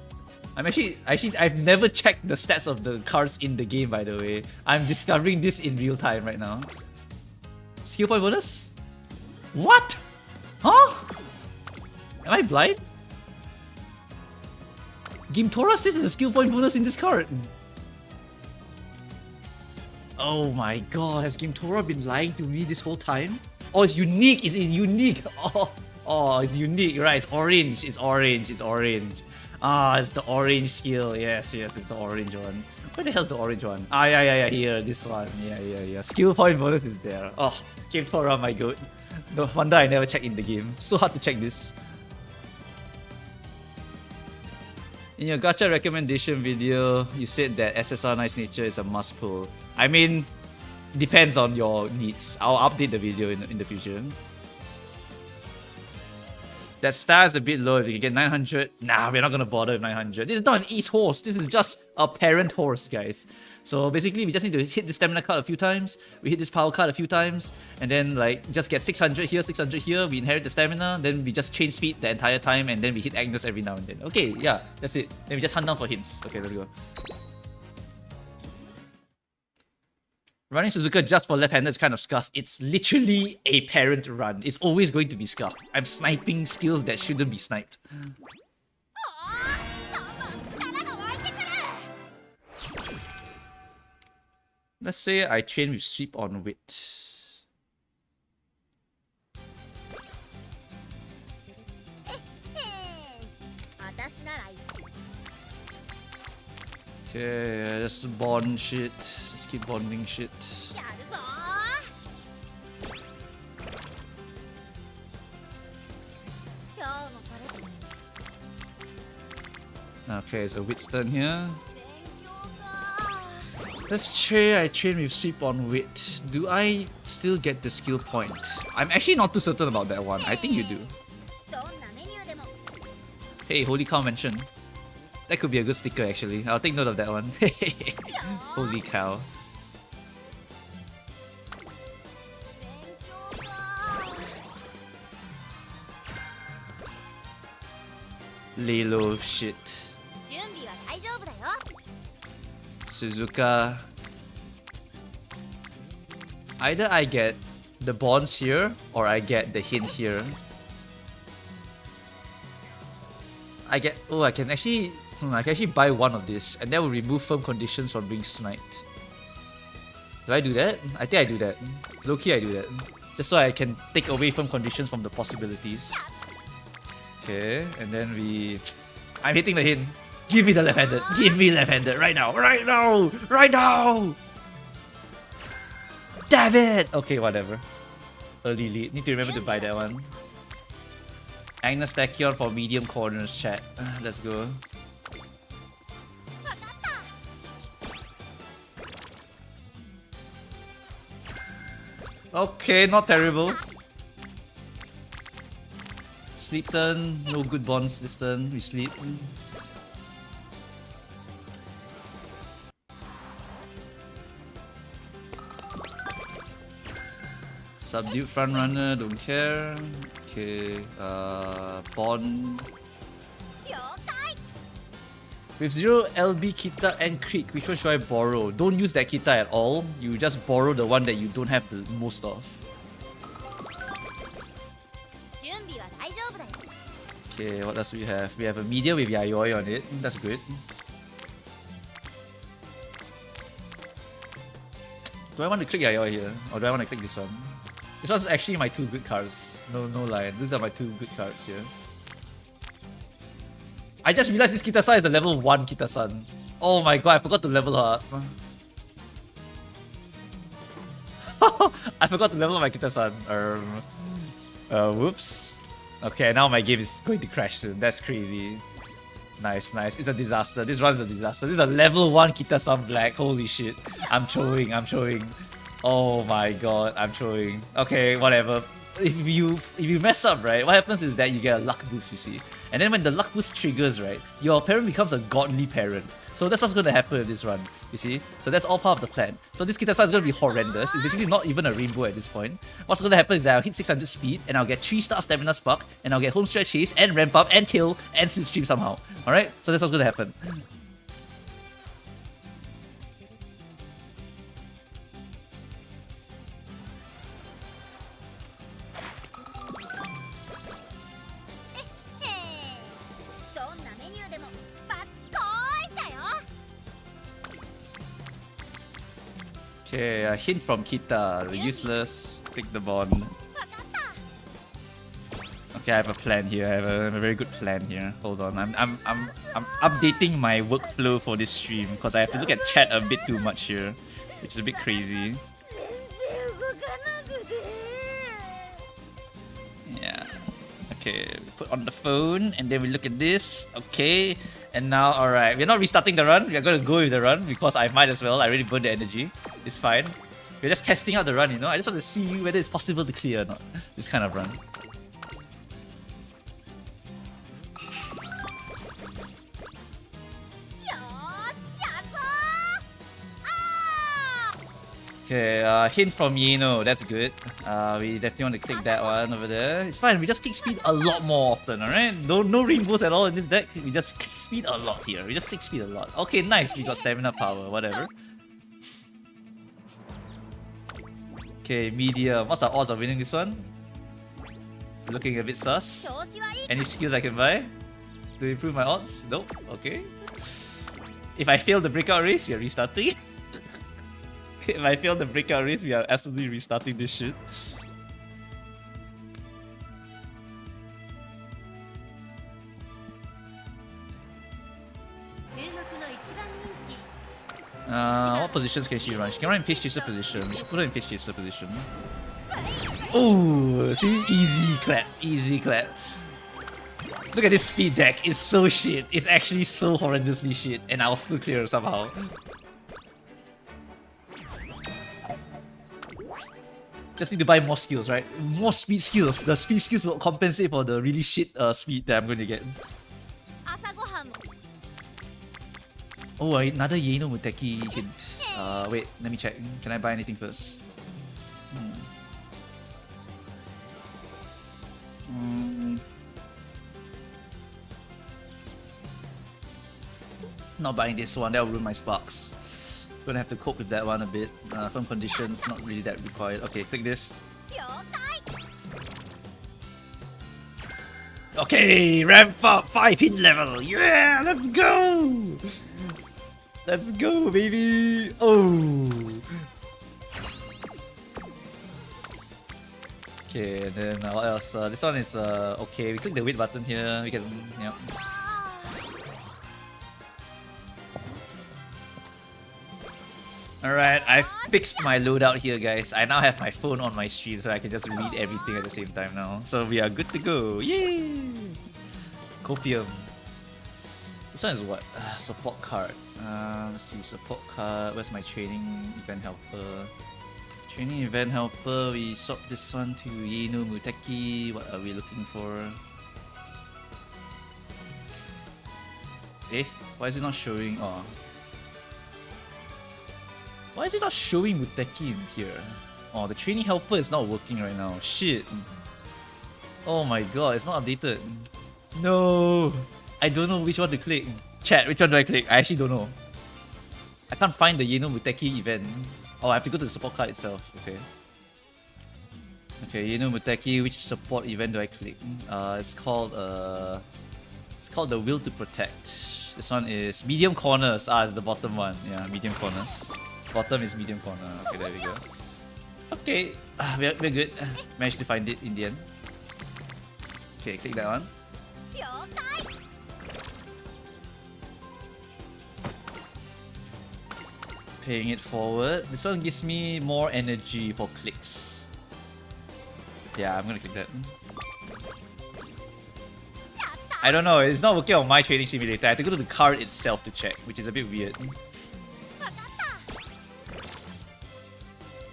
I've never checked the stats of the cards in the game, by the way. I'm discovering this in real time right now. Skill point bonus? What? Huh? Am I blind? Game Tora says there's a skill point bonus in this card. Oh my god, has Game Tora been lying to me this whole time? Oh, it's unique. Is it unique? Oh, it's unique. Right, it's orange. It's orange. It's the orange skill. Yes, it's the orange one. Where the hell's the orange one? Yeah, here, this one. Yeah. Skill point bonus is there. Oh, Game Tora, my god. No wonder I never checked in the game. So hard to check this. In your gacha recommendation video, you said that SSR Nice Nature is a must pull. I mean, depends on your needs. I'll update the video in the future. That star is a bit low. If you can get 900, nah, we're not gonna bother with 900. This is not an East horse. This is just a parent horse, guys. So basically, we just need to hit the stamina card a few times. We hit this power card a few times, and then like just get 600 here, 600 here. We inherit the stamina. Then we just chain speed the entire time, and then we hit Agnes every now and then. Okay, yeah, that's it. Then we just hunt down for hints. Okay, let's go. Running Suzuka just for left-handed is kind of scuffed. It's literally a parent run. It's always going to be scuffed. I'm sniping skills that shouldn't be sniped. Let's say I train with Sweep on Wit. Okay, just bond shit. Just keep bonding shit. Okay, it's a Wit stun here. Let's say I train with Sweep on Wit. Do I still get the skill point? I'm actually not too certain about that one. I think you do. Hey, Holy Cow mention. That could be a good sticker actually. I'll take note of that one. Holy cow. Lilo shit. Suzuka. Either I get the bonds here or I get the hint here. I can actually buy one of this and that will remove firm conditions from being sniped. Do I do that? I think I do that. Low-key, I do that. Just so I can take away from conditions from the possibilities. Okay, and then we... I'm hitting the hint. Give me the left-handed. Give me left-handed right now. Right now. Right now. Damn it. Okay, whatever. Early lead. Need to remember to buy that one. Agnes Tachyon for medium corners, chat. Let's go. Okay, not terrible. Sleep turn. No good bonds this turn. We sleep. Subdued front runner, don't care. Okay, Bond. With 0 LB Kita and Creek, which one should I borrow? Don't use that Kita at all. You just borrow the one that you don't have the most of. Okay, what else do we have? We have a medium with Yayoi on it. That's good. Do I want to click Yayoi here? Or do I want to click this one? This one's actually my 2 good cards. No lie. These are my 2 good cards here. I just realized this Kita-san is the level 1 Kita-san. Oh my god, I forgot to level her up. I forgot to level my Kita-san. Whoops. Okay, now my game is going to crash soon. That's crazy. Nice. It's a disaster. This run's a disaster. This is a level 1 Kita-san black. Holy shit. I'm throwing. Oh my god, I'm throwing. Okay, whatever. If you mess up, right, what happens is that you get a luck boost, you see. And then when the luck boost triggers, right, your parent becomes a godly parent. So that's what's going to happen with this run, you see. So that's all part of the plan. So this Kita-san is going to be horrendous. It's basically not even a rainbow at this point. What's going to happen is that I'll hit 600 speed, and I'll get 3-star stamina spark, and I'll get home stretch haste, and ramp up, and kill, and slipstream somehow. Alright? So that's what's going to happen. Okay, a hint from Kita. Useless. Click the bond. Okay, I have a plan here. I have a very good plan here. Hold on, I'm updating my workflow for this stream because I have to look at chat a bit too much here, which is a bit crazy. Yeah. Okay, put on the phone and then we look at this. Okay. And now, alright, we're not restarting the run. We're going to go with the run because I might as well. I already burned the energy. It's fine. We're just testing out the run, you know? I just want to see whether it's possible to clear or not. This kind of run. Okay, hint from Yeno. That's good. We definitely want to click that one over there. It's fine. We just click speed a lot more often, alright? No rainbows at all in this deck. We just click speed a lot here. We just click speed a lot. Okay, nice. We got stamina power. Whatever. Okay, medium. What's our odds of winning this one? Looking a bit sus. Any skills I can buy to improve my odds? Nope. Okay. If I fail the breakout race, we are restarting. If I fail the breakout race, we are absolutely restarting this shit. What positions can she run? She can run in Pace Chaser position. We should put her in Pace Chaser position. Oh, see? Easy clap. Easy clap. Look at this speed deck. It's so shit. It's actually so horrendously shit. And I'll still clear somehow. Just need to buy more skills, right? More speed skills. The speed skills will compensate for the really shit speed that I'm going to get. Oh, another Yeno Muteki hint. Wait, let me check. Can I buy anything first? Not buying this one, that will ruin my sparks. Gonna have to cope with that one a bit. Firm conditions, not really that required. Okay, click this. Okay, ramp up 5 hit level. Yeah, let's go. Let's go, baby. Oh. Okay, and then what else? This one is okay. We click the wait button here. We can, yeah. Alright, I fixed my loadout here, guys. I now have my phone on my stream, so I can just read everything at the same time now. So we are good to go. Yay! Copium. This one is what? Support card. Let's see, support card. Where's my training event helper? Training event helper. We swap this one to Yeno Muteki. What are we looking for? Eh? Why is it not showing? Oh. Why is it not showing Muteki in here? Oh, the training helper is not working right now. Shit. Oh my god, it's not updated. No. I don't know which one to click. Chat, which one do I click? I actually don't know. I can't find the Yeno Muteki event. Oh, I have to go to the support card itself. Okay. Okay, Yeno Muteki, which support event do I click? It's called the Will to Protect. This one is medium corners. It's the bottom one. Yeah, medium corners. Bottom is medium corner. Okay, there we go. Okay, we're good. Managed to find it in the end. Okay, click that one. Paying it forward. This one gives me more energy for clicks. Yeah, I'm gonna click that. I don't know, it's not working on my training simulator. I have to go to the card itself to check, which is a bit weird.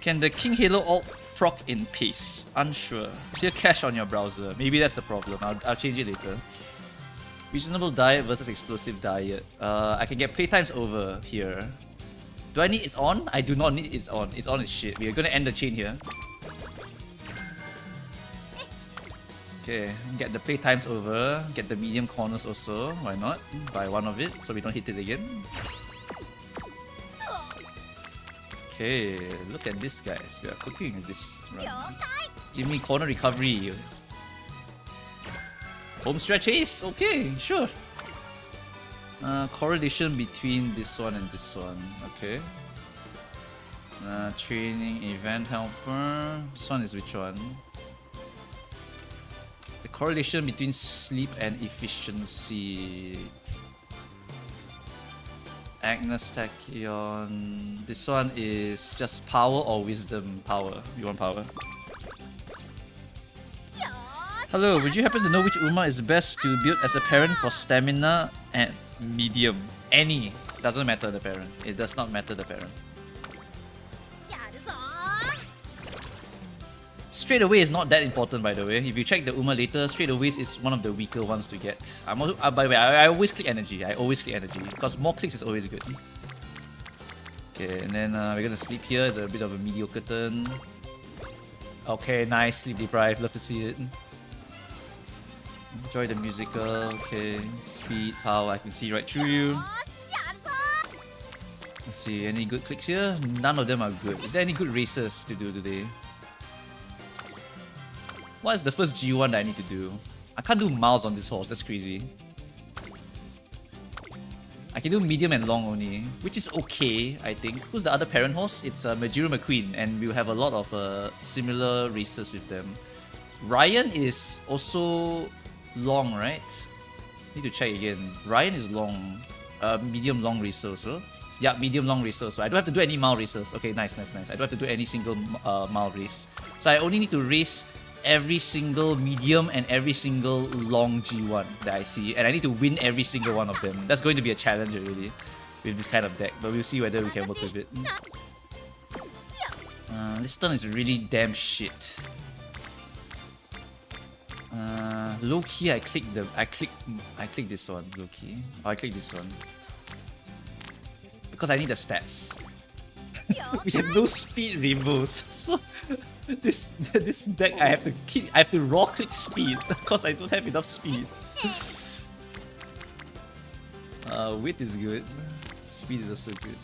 Can the King Halo alt proc in pace? Unsure. Clear cache on your browser. Maybe that's the problem. I'll change it later. Reasonable diet versus explosive diet. I can get playtimes over here. Do I need it's on? I do not need it's on. It's on is shit. We're gonna end the chain here. Okay, get the playtimes over. Get the medium corners also. Why not? Buy one of it so we don't hit it again. Okay, look at this, guys. We are cooking this run. Give me corner recovery. Home stretch ace? Okay, sure. Correlation between this one and this one. Okay. Training event helper. This one is which one? The correlation between sleep and efficiency. Agnes Tachyon. This one is just power or wisdom? Power. You want power? Hello, would you happen to know which Uma is best to build as a parent for stamina and medium? Any. Doesn't matter the parent. It does not matter the parent. Straight away is not that important, by the way. If you check the Uma later, straight away is one of the weaker ones to get. I'm also, by the way, I always click energy. I always click energy because more clicks is always good. Okay, and then we're gonna sleep here. It's a bit of a mediocre turn. Okay, nice. Sleep deprived. Love to see it. Enjoy the musical. Okay, speed, power. I can see right through you. Let's see. Any good clicks here? None of them are good. Is there any good races to do today? What is the first G1 that I need to do? I can't do miles on this horse, that's crazy. I can do medium and long only, which is okay, I think. Who's the other parent horse? It's Majiro McQueen, and we'll have a lot of similar races with them. Ryan is also long, right? Need to check again. Ryan is long. Medium long racer also. Yeah, medium long racer. So I don't have to do any mile races. Okay, nice. I don't have to do any single mile race. So I only need to race every single medium and every single long G1 that I see, and I need to win every single one of them. That's going to be a challenge already with this kind of deck, but we'll see whether we can work with it. This turn is really damn shit. Low key, I click this one. Low key, I click this one because I need the stats. We have no speed rainbows, so this deck I have to raw click speed because I don't have enough speed. Width is good. Speed is also good.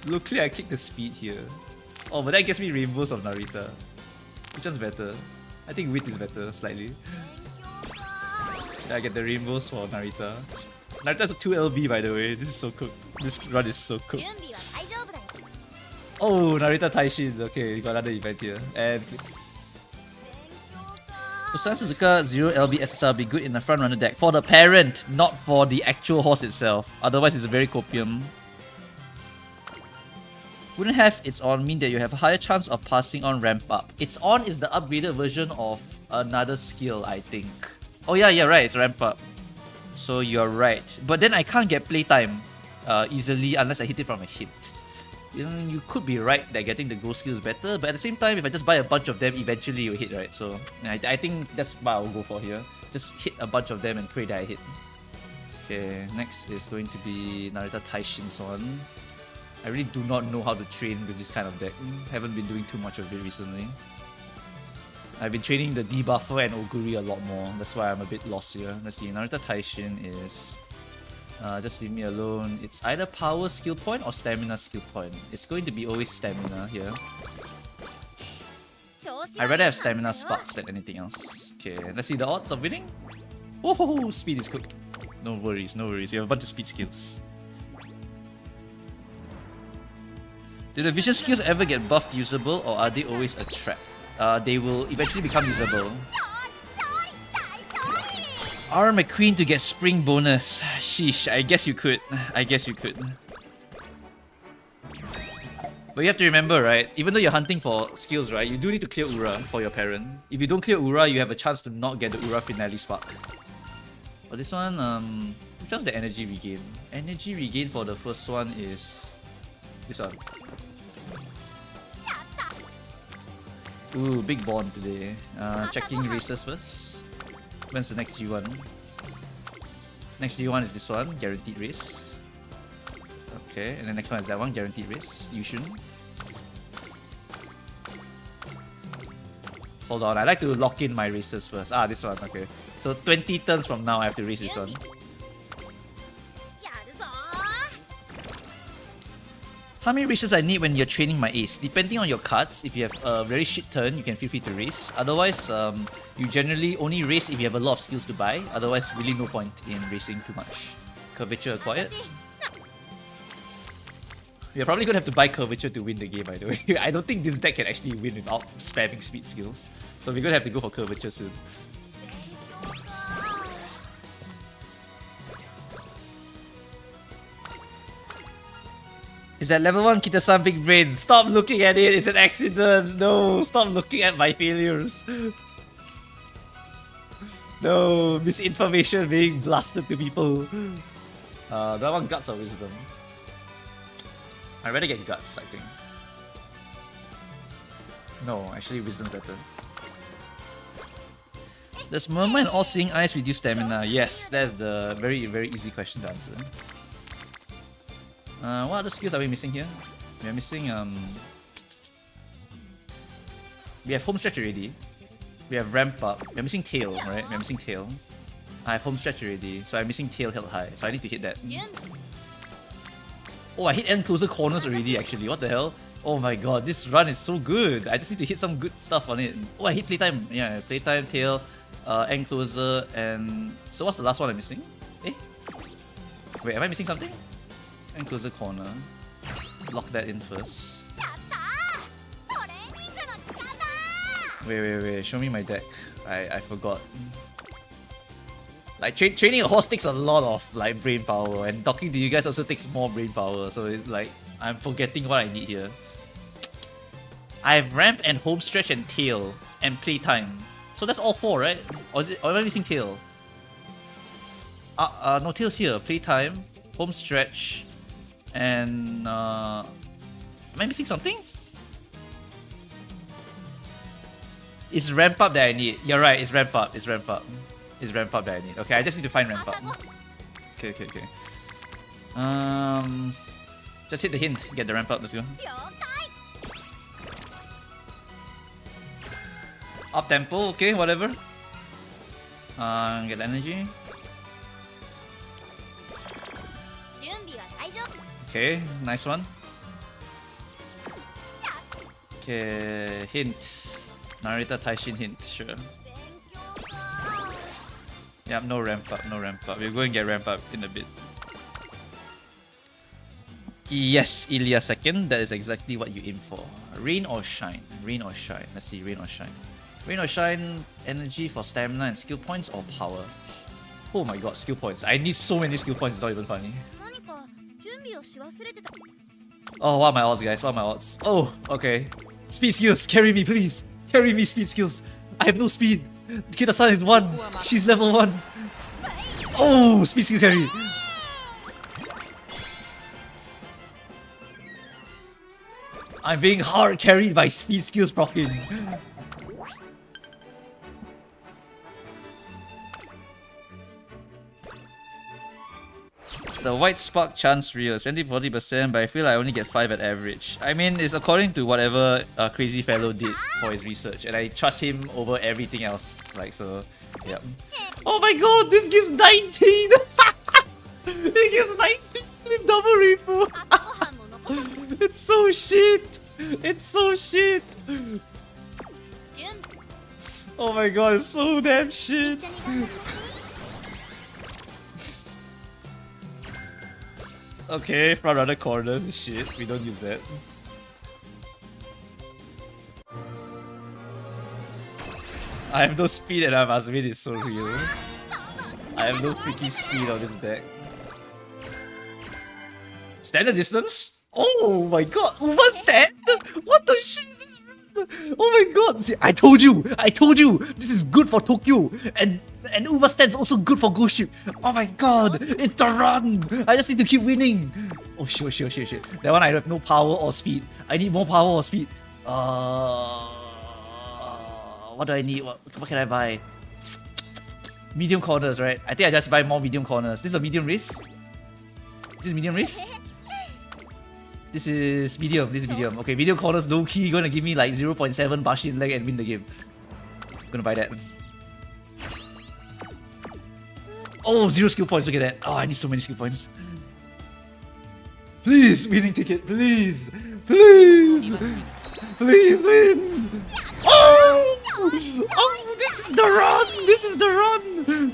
Locally I click the speed here. Oh, but that gets me rainbows of Narita. Which one's better? I think width is better slightly. Yeah, I get the rainbows for Narita. Narita's a 2 LB by the way. This is so cooked. This run is so cooked. Oh, Narita Taishin. Okay, we got another event here. And Busan Suzuka 0 LB SSR be good in the front runner deck. For the parent, not for the actual horse itself. Otherwise, it's a very copium. Wouldn't have its on mean that you have a higher chance of passing on ramp up. Its on is the upgraded version of another skill, I think. Oh yeah, right, it's ramp up. So you're right. But then I can't get playtime easily unless I hit it from a hit. You know, you could be right that getting the ghost skill is better, but at the same time, if I just buy a bunch of them, eventually you'll hit, right? So I think that's what I'll go for here. Just hit a bunch of them and pray that I hit. Okay, next is going to be Narita Taishin's one. I really do not know how to train with this kind of deck. Haven't been doing too much of it recently. I've been training the debuffer and Oguri a lot more. That's why I'm a bit lost here. Let's see, Narita Taishin is... just leave me alone. It's either power skill point or stamina skill point. It's going to be always stamina here. I'd rather have stamina sparks than anything else. Okay, let's see the odds of winning. Oh, speed is cooked. No worries, no worries. We have a bunch of speed skills. Do the vision skills ever get buffed usable, or are they always a trap? They will eventually become usable. R. McQueen to get spring bonus. Sheesh, I guess you could. I guess you could. But you have to remember, right? Even though you're hunting for skills, right? You do need to clear Ura for your parent. If you don't clear Ura, you have a chance to not get the Ura finale spark. But this one, which one's the energy regain? Energy regain for the first one is this one. Ooh, big bond today. Checking races first. When's the next G1? Next G1 is this one, guaranteed race. Okay, and the next one is that one, guaranteed race. Yushin. Hold on, I like to lock in my races first. Ah, this one, okay. So 20 turns from now, I have to race this one. How many races I need when you're training my ace? Depending on your cards, if you have a very shit turn, you can feel free to race. Otherwise, you generally only race if you have a lot of skills to buy. Otherwise, really no point in racing too much. Curvature acquired. You're probably gonna have to buy Curvature to win the game, by the way. I don't think this deck can actually win without spamming speed skills. So we're gonna have to go for Curvature soon. Is that level 1 Kita-san big brain? Stop looking at it, it's an accident! No, stop looking at my failures. No, misinformation being blasted to people. That one Guts or Wisdom? I'd rather get Guts, I think. No, actually Wisdom's better. Does Murmur and All Seeing Eyes reduce stamina? Yes, that's the very, very easy question to answer. What other skills are we missing here? We are missing we have home stretch already. We have ramp up. We are missing tail, right? We are missing tail. I have home stretch already, so I'm missing tail held high. So I need to hit that. Oh, I hit end closer corners already actually. What the hell? Oh my god, this run is so good. I just need to hit some good stuff on it. Oh, I hit playtime. Yeah, playtime, tail, end closer, and so what's the last one I'm missing? Eh? Wait, am I missing something? And closer corner. Lock that in first. Wait. Show me my deck. I forgot. Like training a horse takes a lot of like brain power, and talking to you guys also takes more brain power. So it's like I'm forgetting what I need here. I have ramp and home stretch and tail and playtime. So that's all 4, right? Or am I missing tail? No, tail's here. Playtime, home stretch. And am I missing something? It's ramp up that I need. You're right, it's ramp up. It's ramp up. It's ramp up that I need. Okay, I just need to find ramp up. Okay. Just hit the hint. Get the ramp up. Let's go. Up tempo. Okay, whatever. Get energy. Okay, nice one. Okay, hint. Narita Taishin hint, sure. Yep, no ramp up. We're going to get ramp up in a bit. Yes, Ilya second. That is exactly what you aim for. Rain or shine? Rain or shine? Let's see, rain or shine. Rain or shine, energy for stamina and skill points or power? Oh my god, skill points. I need so many skill points, it's not even funny. Oh, what are my odds, guys? What are my odds? Oh, okay. Speed skills, carry me, please. Carry me, speed skills. I have no speed. Kita-san is 1. She's level 1. Oh, speed skill carry. I'm being hard carried by speed skills proccing. The white spark chance real is 20-40%, but I feel I only get 5 at average. I mean, it's according to whatever crazy fellow did for his research, and I trust him over everything else. Like, so, yep. Oh my god, this gives 19! It gives 19 with double rainbow! It's so shit! It's so shit! Oh my god, it's so damn shit! Okay, front runner corners is shit. We don't use that. I have no speed and Musume is so real. I have no freaking speed on this deck. Standard distance? Oh my god, one stand? What the shit is this? Oh my god! See, I told you! This is good for Tokyo! And Uva stand's also good for Ghost Ship! Oh my god! It's the run! I just need to keep winning! Oh shit. That one I have no power or speed. I need more power or speed. What do I need? What can I buy? Medium corners, right? I think I just buy more medium corners. This is a medium race? Is this medium race? This is medium. Okay, medium corners low key gonna give me like 0.7 Bashin leg and win the game. I'm gonna buy that. Oh, 0 skill points, look at that. Oh, I need so many skill points. Please, winning ticket, please! Please win! Oh! Oh, this is the run!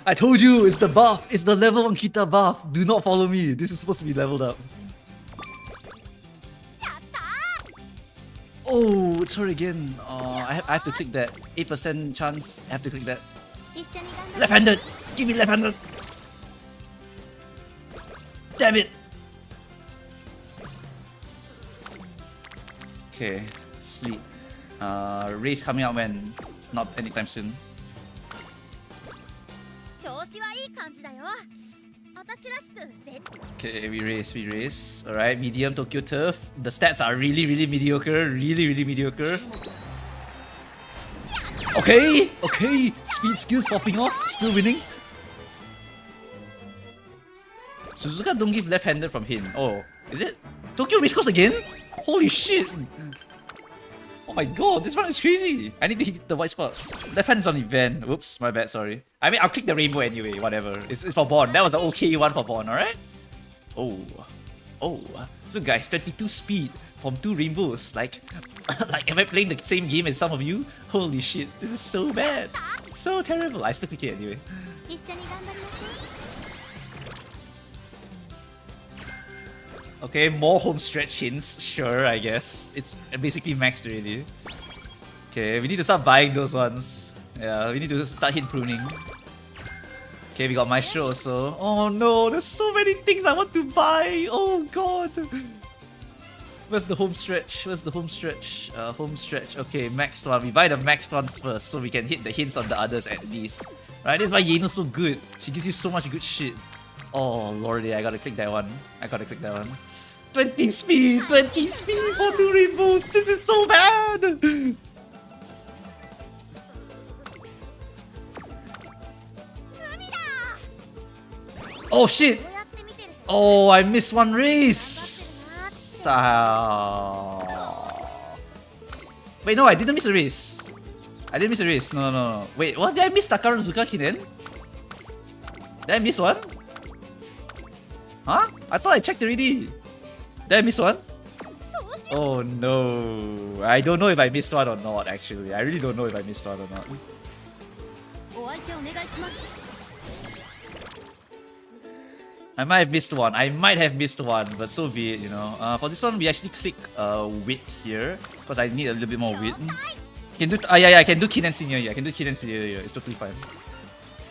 I told you, it's the buff. It's the level 1 Kita buff. Do not follow me. This is supposed to be leveled up. Oh, it's her again. I have to click that. 8% chance. I have to click that. Left-handed. Give me left-handed. Damn it. Okay, sleep. Race coming out when? Not anytime soon. Okay, we race. Alright, medium Tokyo turf. The stats are really mediocre. Really mediocre. Okay. Speed skills popping off. Still winning. Suzuka don't give left-handed from him. Oh, is it? Tokyo race course again? Holy shit. Oh my god, this one is crazy. I need to hit the white spots. Left hand is on event. Whoops, my bad, sorry. I mean, I'll click the rainbow anyway, whatever. It's for Bond. That was an okay one for Bond, alright? Oh. Look guys, 22 speed from 2 rainbows. Like, am I playing the same game as some of you? Holy shit, this is so bad. So terrible. I still click it anyway. Okay, more home stretch hints, sure, I guess. It's basically maxed already. Okay, we need to start buying those ones. Yeah, we need to start hint pruning. Okay, we got Maestro also. Oh no, there's so many things I want to buy! Oh god! Where's the home stretch? Home stretch. Okay, maxed one. We buy the maxed ones first so we can hit the hints on the others at least. Right, this is why Yeno's so good. She gives you so much good shit. Oh lordy, I gotta click that one. 20 speed for 2 rainbows. This is so bad. Oh shit. Oh, I missed one race. Wait, no, I didn't miss a race. No. Wait, what? Did I miss Takaru Zukaki then? Did I miss one? Huh? I thought I checked already. Did I miss one? Oh no. I don't know if I missed one or not actually. I really don't know if I missed one or not. I might have missed one. But so be it, you know. For this one, we actually click width here because I need a little bit more width. Can do I can do Kinan Senior here. I can do Kinan Senior here. It's totally fine.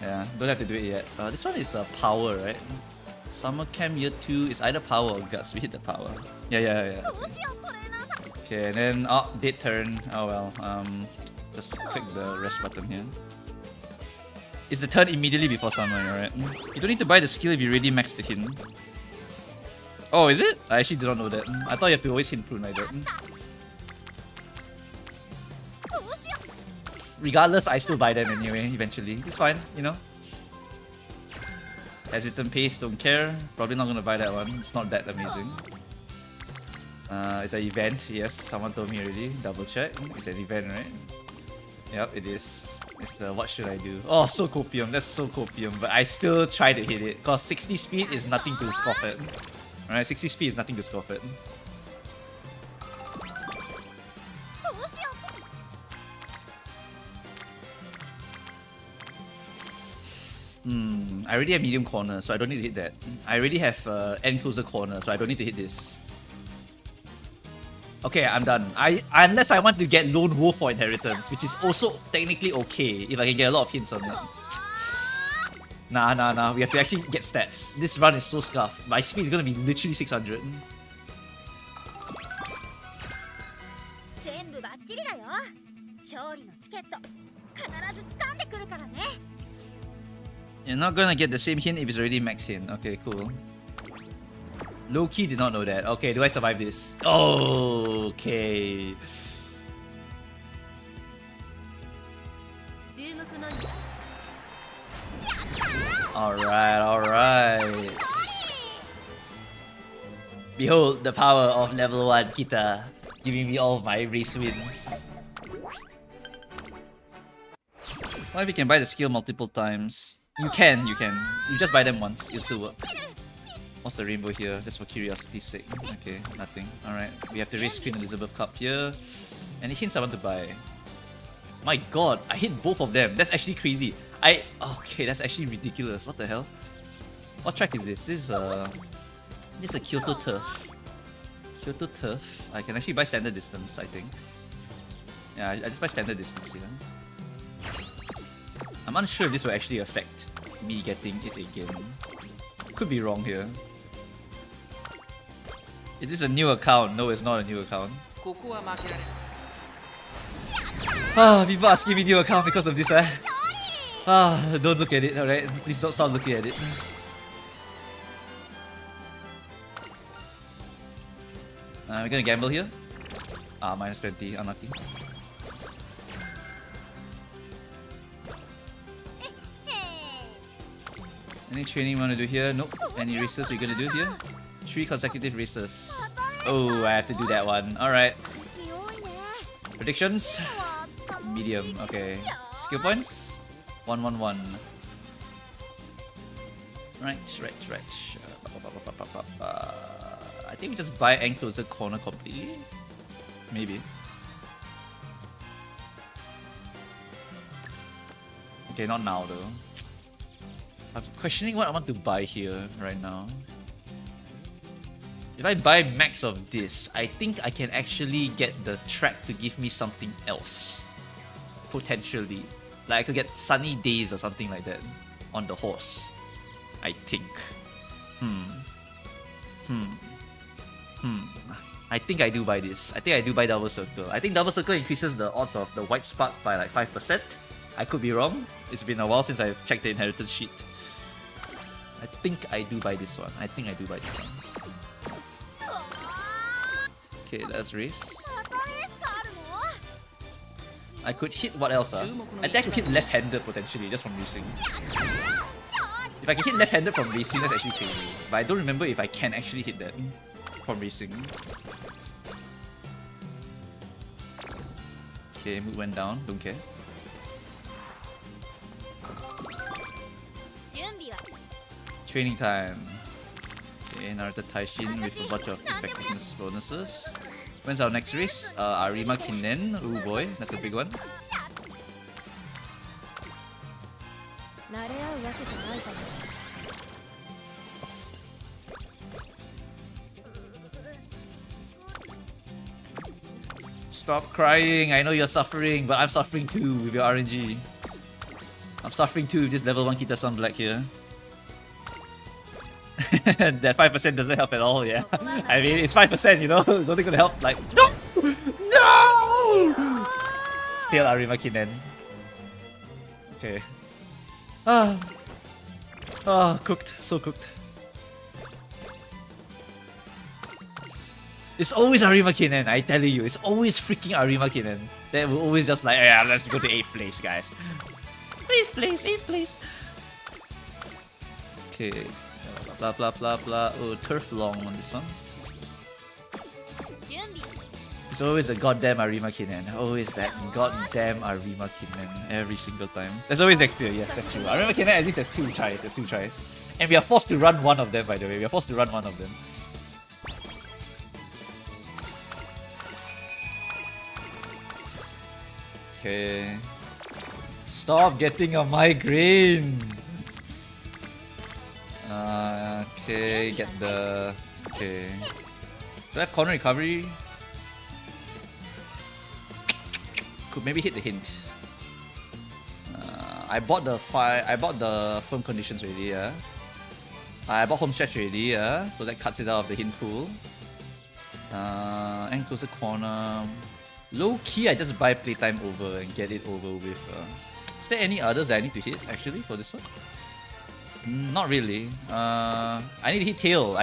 Yeah, don't have to do it yet. This one is power, right? Summer Camp Year 2 is either power or guts. We hit the power. Yeah. Okay, and then dead turn. Oh well. Just click the rest button here. It's the turn immediately before summer, right? You don't need to buy the skill if you already maxed the hint. Oh, is it? I actually did not know that. I thought you have to always hint prune like that. Regardless, I still buy them anyway, eventually. It's fine, you know? Hesitant pace, don't care. Probably not gonna buy that one. It's not that amazing. It's an event, yes. Someone told me already. Double check. It's an event, right? Yep, it is. It's the what should I do? Oh, so copium. That's so copium. But I still try to hit it. Because 60 speed is nothing to scoff at. Alright, 60 speed is nothing to scoff at. I already have medium corner, so I don't need to hit that. I already have end closer corner, so I don't need to hit this. Okay, I'm done. Unless I want to get Lone Wolf for inheritance, which is also technically okay if I can get a lot of hints on that. Nah. We have to actually get stats. This run is so scuffed. My speed is gonna be literally 600. You're not gonna get the same hint if it's already max hint. Okay, cool. Low-key did not know that. Okay, do I survive this? Okay. Alright. Behold the power of level 1 Kita, giving me all of my race wins. What if you can buy the skill multiple times? You can. You just buy them once, it'll still work. What's the rainbow here? Just for curiosity's sake. Okay, nothing. Alright, we have the race Queen Elizabeth Cup here. Any hints I want to buy? My god, I hit both of them. That's actually crazy. Okay, that's actually ridiculous. What the hell? What track is this? This is a Kyoto Turf. Kyoto Turf. I can actually buy standard distance, I think. Yeah, I just buy standard distance here. I'm unsure if this will actually affect me getting it again. Could be wrong here. Is this a new account? No, it's not a new account. People asking me new account because of this, don't look at it, alright? Please don't stop looking at it. We're gonna gamble here. Minus 20, unlucky. Any training you want to do here? Nope. Any races we're gonna do here? 3 consecutive races. Oh, I have to do that one. Alright. Predictions? Medium. Okay. Skill points? 111. Right. I think we just buy end closer corner completely. Maybe. Okay, not now though. I'm questioning what I want to buy here right now. If I buy max of this, I think I can actually get the track to give me something else. Potentially. Like I could get sunny days or something like that on the horse. I think. I think I do buy this. I think I do buy Double Circle. I think Double Circle increases the odds of the White Spark by like 5%. I could be wrong. It's been a while since I've checked the inheritance sheet. I think I do buy this one. Okay, let's race. I could hit what else? I think I could hit left-handed potentially, just from racing. If I can hit left-handed from racing, that's actually crazy. But I don't remember if I can actually hit that from racing. Okay, mood went down, don't care. Training time. Okay, Naruto Taishin with a bunch of effectiveness bonuses. When's our next race? Arima Kinen. Oh boy, that's a big one. Stop crying. I know you're suffering, but I'm suffering too with your RNG. I'm suffering too with this level 1 Kita Sun Black here. That 5% doesn't help at all, yeah. I mean, it's 5%, you know? It's only gonna help, like... No! No! Tail Arima Kinen. Okay. Cooked. So cooked. It's always Arima Kinen, I tell you. It's always freaking Arima Kinen. That will always just like, yeah, let's go to 8th place, guys. 8th place, 8th place. Okay. Blah, blah, blah, blah. Oh, turf long on this one. It's always a goddamn Arima Kinen. Always that goddamn Arima Kinen. Every single time. There's always next year, yes, that's true. Arima Kinen, at least there's 2 tries. There's 2 tries. And we are forced to run one of them, by the way. We are forced to run one of them. Okay. Stop getting a migraine! Okay, get the... Okay. Do I have corner recovery? Could maybe hit the hint. I bought the firm conditions already, yeah. I bought home stretch already, yeah. So that cuts it out of the hint pool. And closer corner. Low key, I just buy playtime over and get it over with. Is there any others that I need to hit actually for this one? Not really. I need to hit tail.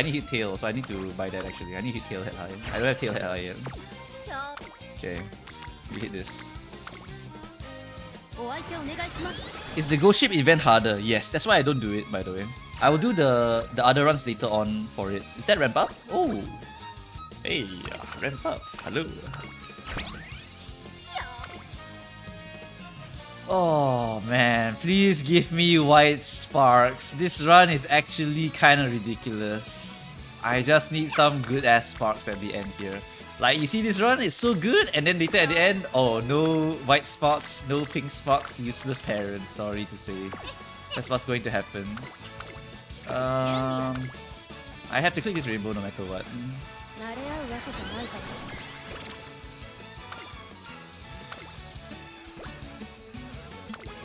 So I need to buy that actually. I need to hit tail head high. I don't have tail head high yet. Okay, we hit this. Is the ghost ship event harder? Yes, that's why I don't do it, by the way. I will do the other runs later on for it. Is that ramp up? Oh, hey, ramp up. Hello. Oh man, please give me white sparks. This run is actually kind of ridiculous. I just need some good ass sparks at the end here. Like, you see this run, it's so good, and then later at the end, oh, no white sparks, no pink sparks, useless parents, sorry to say. That's what's going to happen. I have to click this rainbow no matter what.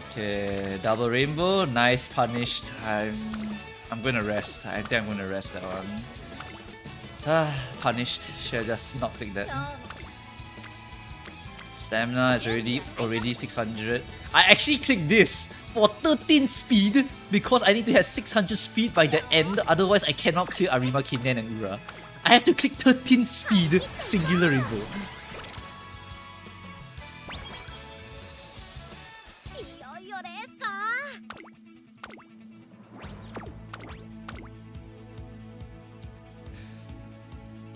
Okay, double rainbow, nice, punished. I'm gonna rest. I think I'm gonna rest that one. Punished. Should I just not click that? Stamina is already 600. I actually clicked this for 13 speed because I need to have 600 speed by the end. Otherwise, I cannot clear Arima, Kinen, and Ura. I have to click 13 speed, singular rainbow.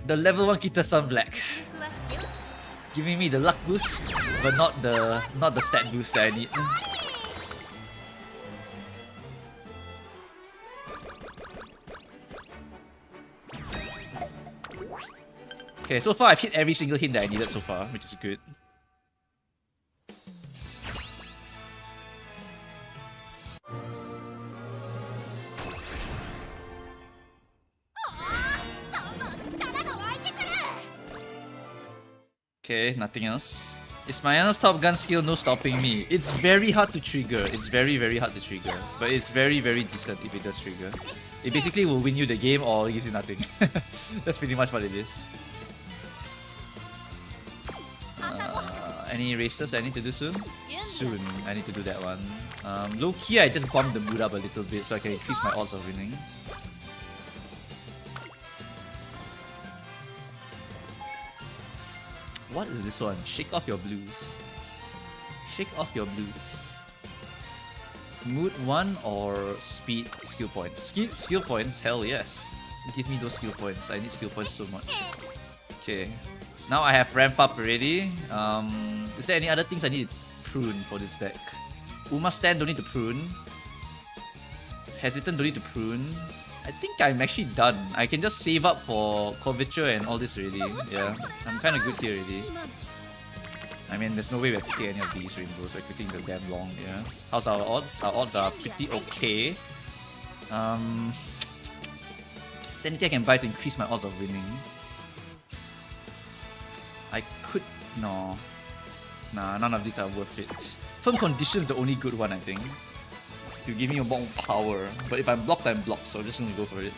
The level 1 Kita Sun Black. Giving me the luck boost, but not the stat boost that I need. Okay, so far I've hit every single hint that I needed so far, which is good. Okay, nothing else. Is Mayana's top gun skill no stopping me? It's very hard to trigger. It's very, very hard to trigger. But it's very, very decent if it does trigger. It basically will win you the game or gives you nothing. That's pretty much what it is. Any races I need to do soon? Soon, I need to do that one. Low key, I just bumped the mood up a little bit so I can increase my odds of winning. What is this one? Shake off your blues. Shake off your blues. Mood 1 or speed skill points? Skill points? Hell yes. Give me those skill points. I need skill points so much. Okay. Now I have ramp up already. Is there any other things I need to prune for this deck? Uma stand don't need to prune. Hesitant don't need to prune. I think I'm actually done. I can just save up for curvature and all this already. Yeah, I'm kind of good here already. I mean, there's no way we're picking any of these rainbows. We're clicking the damn long, yeah. How's our odds? Our odds are pretty okay. Is there anything I can buy to increase my odds of winning? I could... No. Nah, none of these are worth it. Firm Condition's the only good one, I think. To give me more power. But if I'm blocked, so I'm just gonna go for it.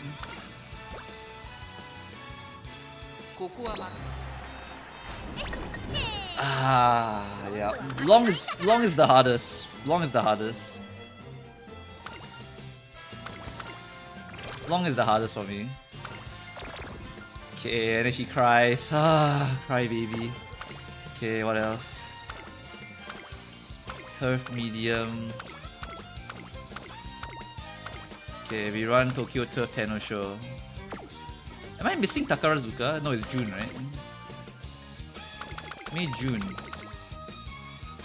Yeah. Long is the hardest. Long is the hardest. Long is the hardest for me. Okay, and then she cries. Cry baby. Okay, what else? Turf medium. Okay, we run Tokyo Turf Tenno Show. Am I missing Takarazuka? No, it's June, right? May, June.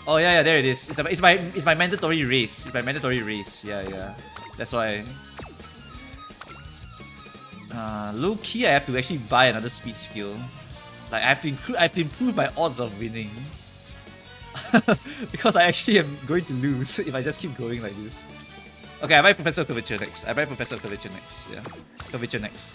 Oh yeah, there it is. It's my mandatory race. It's my mandatory race. Yeah. That's why. Low key, I have to actually buy another speed skill. Like I have to improve my odds of winning. Because I actually am going to lose if I just keep going like this. Okay, I buy Professor Curvature next. Yeah, Curvature next.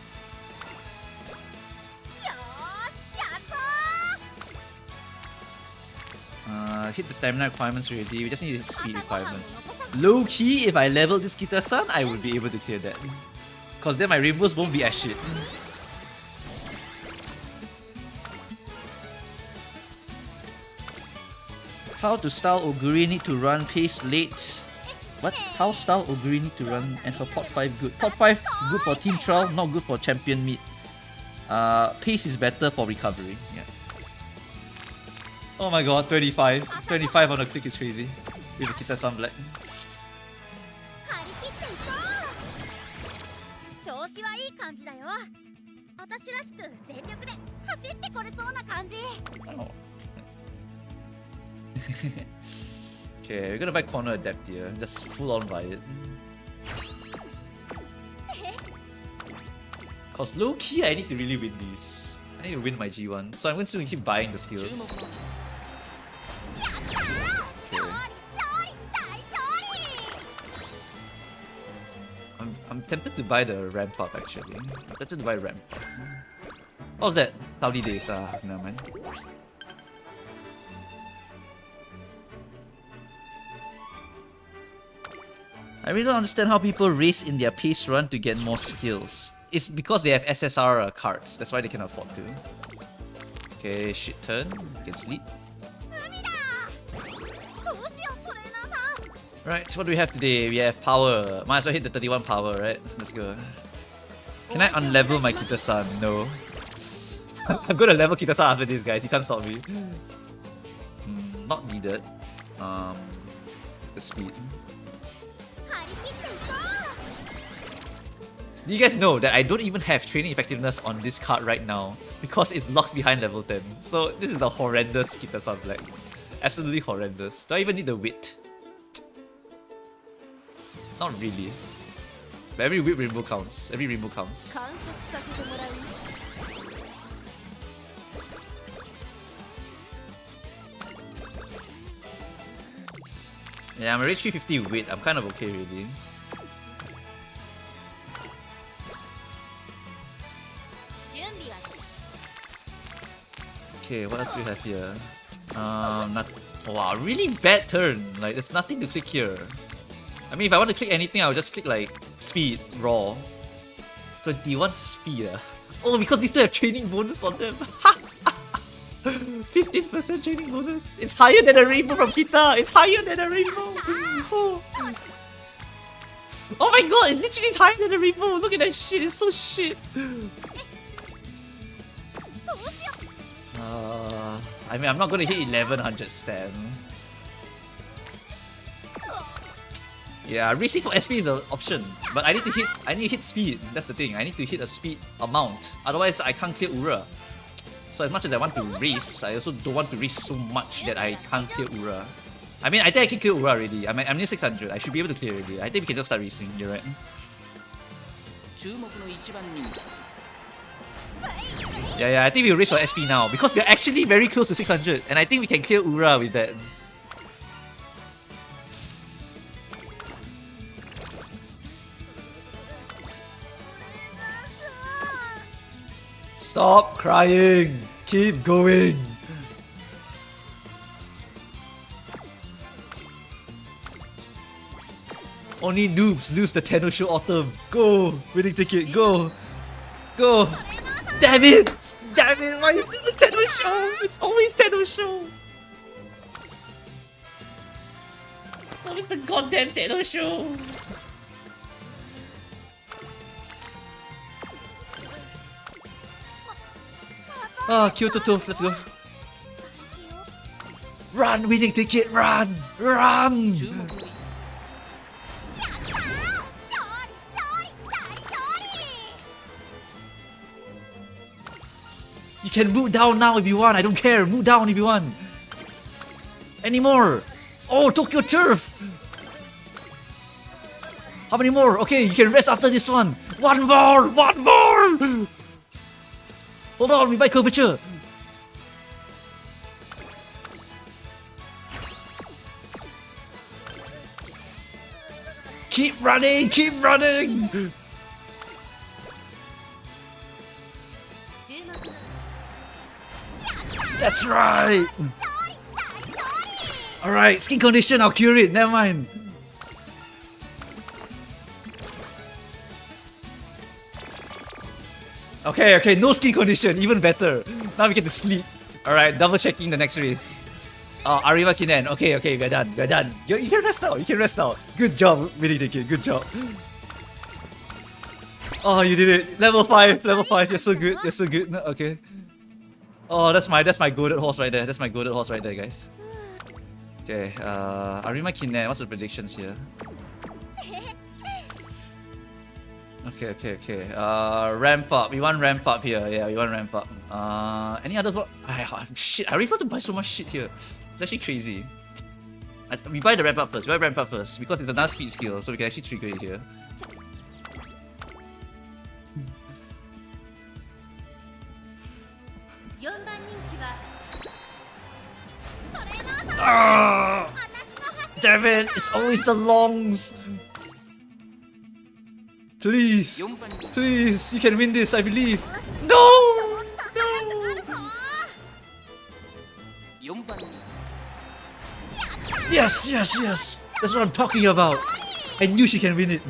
Hit the stamina requirements already. We just need his speed requirements. Low key, if I level this Kita-san, I will be able to clear that. Cause then my rainbows won't be as shit. How to style Oguri need to run pace late? What? How style Oguri need to run and her pot 5 good? Pot 5 good for team trial, not good for champion meet. Pace is better for recovery. Yeah. Oh my god, 25. 25 on a click is crazy. With a Kita-san black. Oh. Okay, we're gonna buy Corner Adept here. Just full on buy it. Cause low key, I need to really win these. I need to win my G1. So I'm going to keep buying the skills. Okay. I'm tempted to buy the ramp up actually. I'm tempted to buy ramp up. What was that? Cloudy days, never mind. I really don't understand how people race in their pace run to get more skills. It's because they have SSR cards, that's why they can afford to. Okay, shit turn, you can sleep. Right, so what do we have today? We have power. Might as well hit the 31 power, right? Let's go. Can I unlevel my Kita-san? No. I'm gonna level Kita-san after this, guys. You can't stop me. Not needed. The speed. Do you guys know that I don't even have training effectiveness on this card right now because it's locked behind level 10. So this is a horrendous Kita-san black. Absolutely horrendous. Do I even need the wit? Not really. But every wit rainbow counts. Every rainbow counts. Yeah, I'm already 350 wit. I'm kind of okay really. Okay, what else do we have here? Wow, really bad turn. Like, there's nothing to click here. I mean, if I want to click anything, I'll just click like speed, raw. 21 speed. Oh, because these two have training bonus on them. 15% training bonus. It's higher than a rainbow from Kita. It's higher than a rainbow. Oh my god, it literally is higher than a rainbow. Look at that shit. It's so shit. I mean, I'm not gonna hit 1100 stam. Yeah, racing for SP is an option, but I need to hit speed. That's the thing. I need to hit a speed amount. Otherwise, I can't clear Ura. So as much as I want to race, I also don't want to race so much that I can't clear Ura. I mean, I think I can clear Ura already. I'm near 600. I should be able to clear already. I think we can just start racing. You're right. Yeah, I think we'll race for SP now because we're actually very close to 600 and I think we can clear Ura with that. Stop crying! Keep going! Only noobs lose the Tennosho Autumn. Go! Winning ticket, go! Go! Damn it! Damn it! Why is it always Tennosho? It's always Tennosho! It's always the goddamn Tennosho! Ah, Kyoto Tooth, let's go. Run, winning ticket, run! Run! You can move down now if you want, I don't care, move down if you want. Any more? Oh, Tokyo Turf! How many more? Okay, you can rest after this one. One more! One more! Hold on, we buy curvature. Keep running, keep running! That's right! Alright, skin condition, I'll cure it, never mind. Okay, no skin condition, even better. Now we get to sleep. Alright, double checking the next race. Arima Kinen. Okay, we're done. You can rest now, Good job, winning ticket, good job. Oh, you did it. Level 5, you're so good, No, okay. Oh, that's my goated horse right there. Guys. Okay, Arima Kinen, what's the predictions here? Okay. Ramp up. We want ramp up here. Yeah, we want ramp up. Any others? Shit, I really want to buy so much shit here. It's actually crazy. We buy the ramp up first. Because it's another speed skill, so we can actually trigger it here. Ah! Damn it! It's always the longs. Please, you can win this, I believe. No! Yes! That's what I'm talking about. I knew she can win it.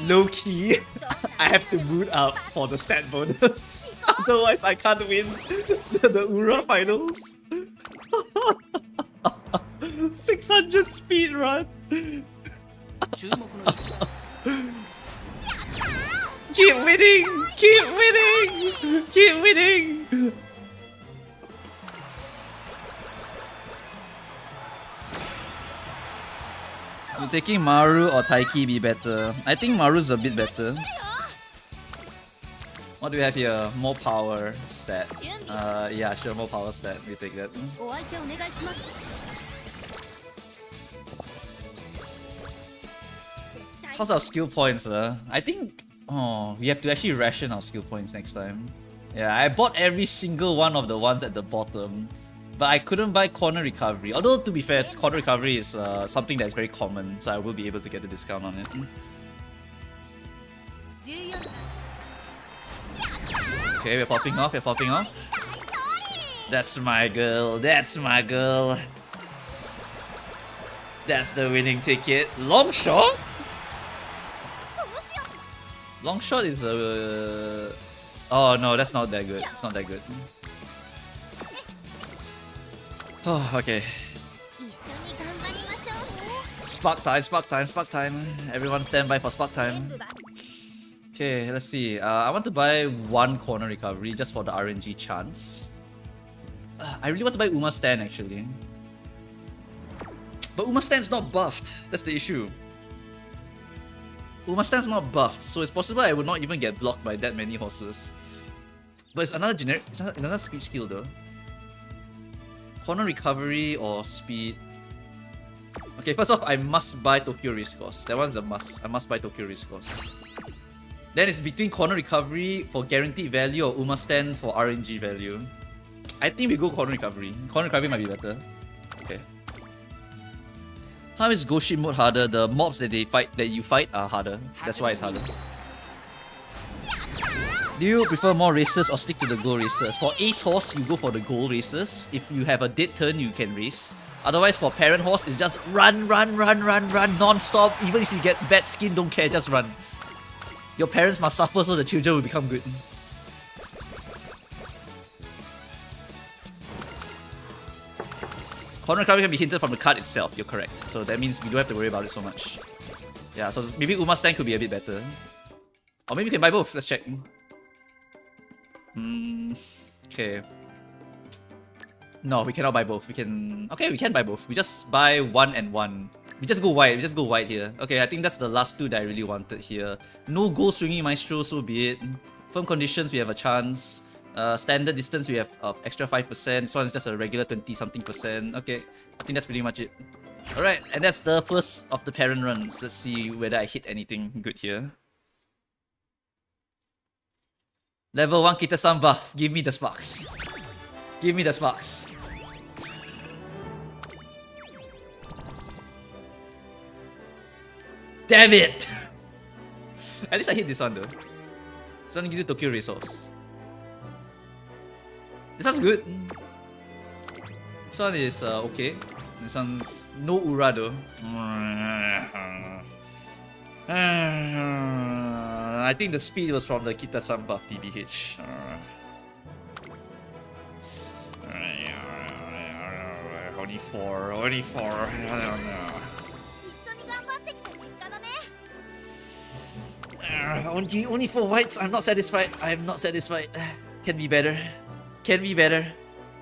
Low key, I have to boot up for the stat bonus. Otherwise, I can't win the Ura finals. 600 speed run. Keep winning! Will taking Maru or Taiki be better? I think Maru's a bit better. What do we have here? More power stat. Yeah, sure, more power stat. We take that. How's our skill points? I think we have to actually ration our skill points next time. Yeah, I bought every single one of the ones at the bottom. But I couldn't buy corner recovery. Although, to be fair, corner recovery is something that's very common, so I will be able to get a discount on it. Okay, we're popping off. That's my girl. That's the winning ticket. Long shot? Long shot is a... Oh no, that's not that good. It's not that good. Oh, okay. Spark time. Everyone stand by for spark time. Okay, let's see. I want to buy one corner recovery just for the RNG chance. I really want to buy Uma Stan actually. But Uma Stan's not buffed. That's the issue. Umastan's not buffed, so it's possible I would not even get blocked by that many horses. But it's another generic, it's another speed skill though. Corner recovery or speed. Okay, first off, I must buy Tokyo Race Course. That one's a must. I must buy Tokyo Race Course. Then it's between corner recovery for guaranteed value or Umastan for RNG value. I think we go corner recovery. Corner recovery might be better. Okay. How is Goshi mode harder? The mobs that you fight are harder. That's why it's harder. Do you prefer more races or stick to the goal races? For Ace Horse, you go for the goal races. If you have a dead turn, you can race. Otherwise, for Parent Horse, it's just run non-stop. Even if you get bad skin, don't care, just run. Your parents must suffer so the children will become good. Corner recovery can be hinted from the card itself, you're correct. So that means we don't have to worry about it so much. Yeah, so maybe Umastan could be a bit better. Or maybe we can buy both, let's check. Okay. No, we cannot buy both. We can... Okay, we can buy both. We just buy 1 and 1. We just go white here. Okay, I think that's the last two that I really wanted here. No goal swinging Maestro, so be it. Firm conditions, we have a chance. Standard distance, we have extra 5%. This one is just a regular 20-something%. Okay, I think that's pretty much it. Alright, and that's the first of the parent runs. Let's see whether I hit anything good here. Level 1 Kita-san buff. Give me the sparks. Give me the sparks. Damn it! At least I hit this one though. This one gives you Tokyo Resource. This one's good. This one is okay. This one's no Ura though. I think the speed was from the Kita-san buff DBH. Only four. I don't know. Only 4 whites. I'm not satisfied. Can be better.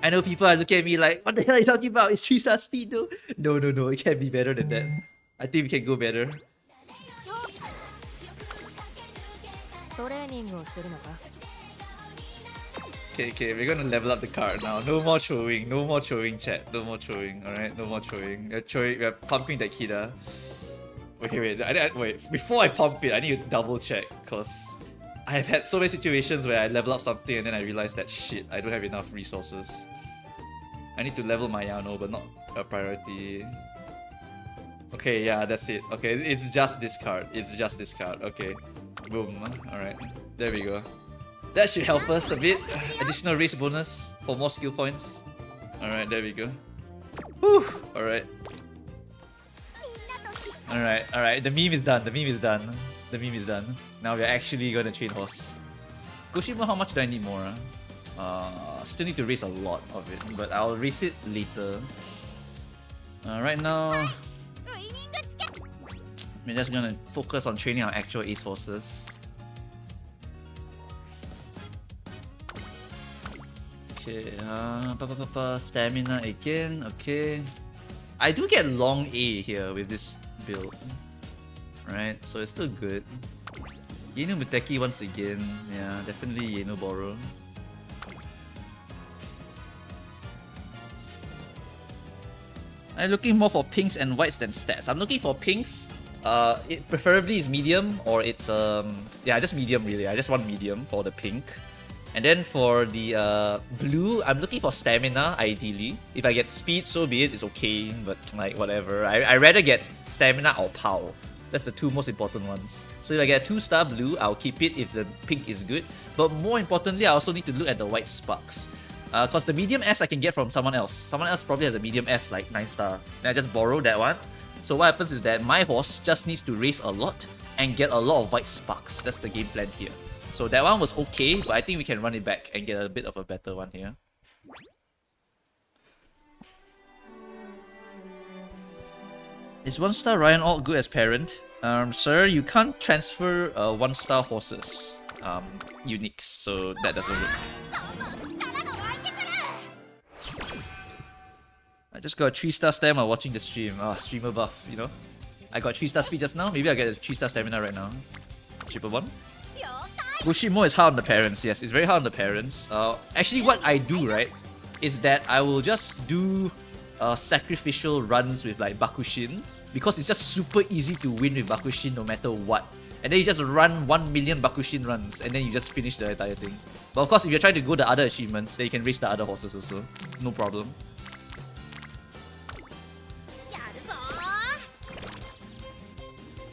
I know people are looking at me like, what the hell are you talking about? It's 3-star speed though. No. It can be better than that. I think we can go better. Okay, we're gonna level up the card now. No more throwing, chat. No more throwing, alright? No more throwing. We're pumping that Kida. Wait. Before I pump it, I need to double check, because I have had so many situations where I level up something and then I realize that shit, I don't have enough resources. I need to level my Yano, but not a priority. Okay, yeah, that's it. Okay, it's just this card. Okay. Boom. Alright. There we go. That should help us a bit. Additional race bonus for more skill points. Alright, there we go. Whew. Alright. The meme is done. Now we're actually gonna train horse. Goshima, how much do I need more? Still need to race a lot of it, but I'll race it later. Right now, we're just gonna focus on training our actual ace horses. Okay, stamina again, okay. I do get long A here with this build. Right, so it's still good. Yeno Muteki once again. Yeah, definitely Yeno Borrow. I'm looking more for pinks and whites than stats. I'm looking for pinks. It preferably is medium or it's yeah, just medium really. I just want medium for the pink. And then for the blue, I'm looking for stamina ideally. If I get speed, so be it. It's okay, but like whatever. I rather get stamina or power. That's the two most important ones. So if I get a 2-star blue, I'll keep it if the pink is good. But more importantly, I also need to look at the white sparks. Because the medium S I can get from someone else. Someone else probably has a medium S like 9-star. Then I just borrow that one. So what happens is that my horse just needs to race a lot and get a lot of white sparks. That's the game plan here. So that one was okay, but I think we can run it back and get a bit of a better one here. Is 1-star Ryan all good as parent? Sir, you can't transfer 1-star horses uniques, so that doesn't work. I just got a 3-star stam while watching the stream. Streamer buff, you know? I got 3-star speed just now. Maybe I'll get a 3-star stamina right now. Triple one. Goshimo is hard on the parents. Yes, it's very hard on the parents. Actually, what I do, right, is that I will just do sacrificial runs with like Bakushin, because it's just super easy to win with Bakushin no matter what. And then you just run 1 million Bakushin runs, and then you just finish the entire thing. But of course, if you're trying to go the other achievements, then you can race the other horses also. No problem.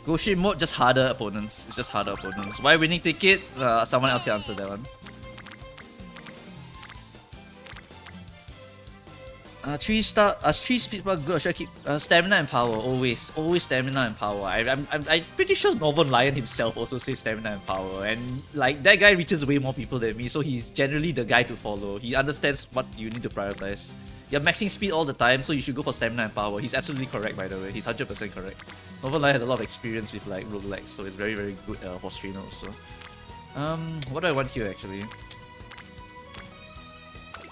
Goshin mode, just harder opponents. It's just harder opponents. Why winning ticket? Someone else can answer that one. 3-star, 3 speed bar good, or should I keep stamina and power? Always stamina and power. I'm pretty sure Northern Lion himself also says stamina and power, and like that guy reaches way more people than me, so he's generally the guy to follow. He understands what you need to prioritize. You're maxing speed all the time, so you should go for stamina and power. He's absolutely correct, by the way. He's 100% correct. Northern Lion has a lot of experience with like roguelikes, so it's very good horse trainer also. What do I want here actually?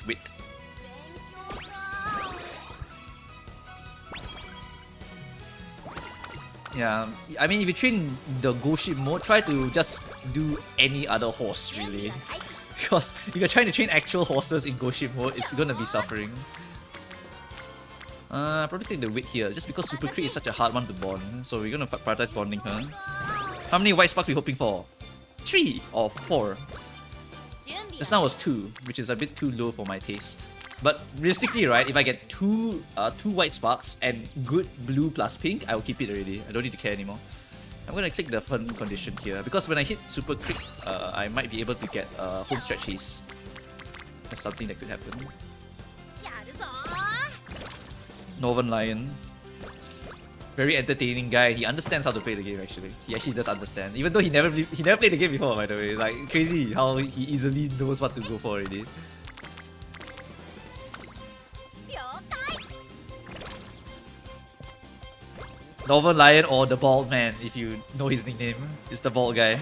Wait. Yeah, I mean, if you train the Go Ship mode, try to just do any other horse, really. Because if you're trying to train actual horses in Go Ship mode, it's gonna be suffering. Probably take the wit here, just because Super Crit is such a hard one to bond. So we're gonna prioritize bonding her. How many white sparks are we hoping for? 3 or 4? Just now was 2, which is a bit too low for my taste. But realistically, right, if I get two white sparks and good blue plus pink, I will keep it already. I don't need to care anymore. I'm gonna click the fun condition here, because when I hit super crit, I might be able to get home stretch haste. That's something that could happen. Northern Lion. Very entertaining guy. He understands how to play the game actually. He actually does understand. Even though he never played the game before, by the way. Like crazy how he easily knows what to go for already. Northern Lion, or the bald man, if you know his nickname. It's the bald guy.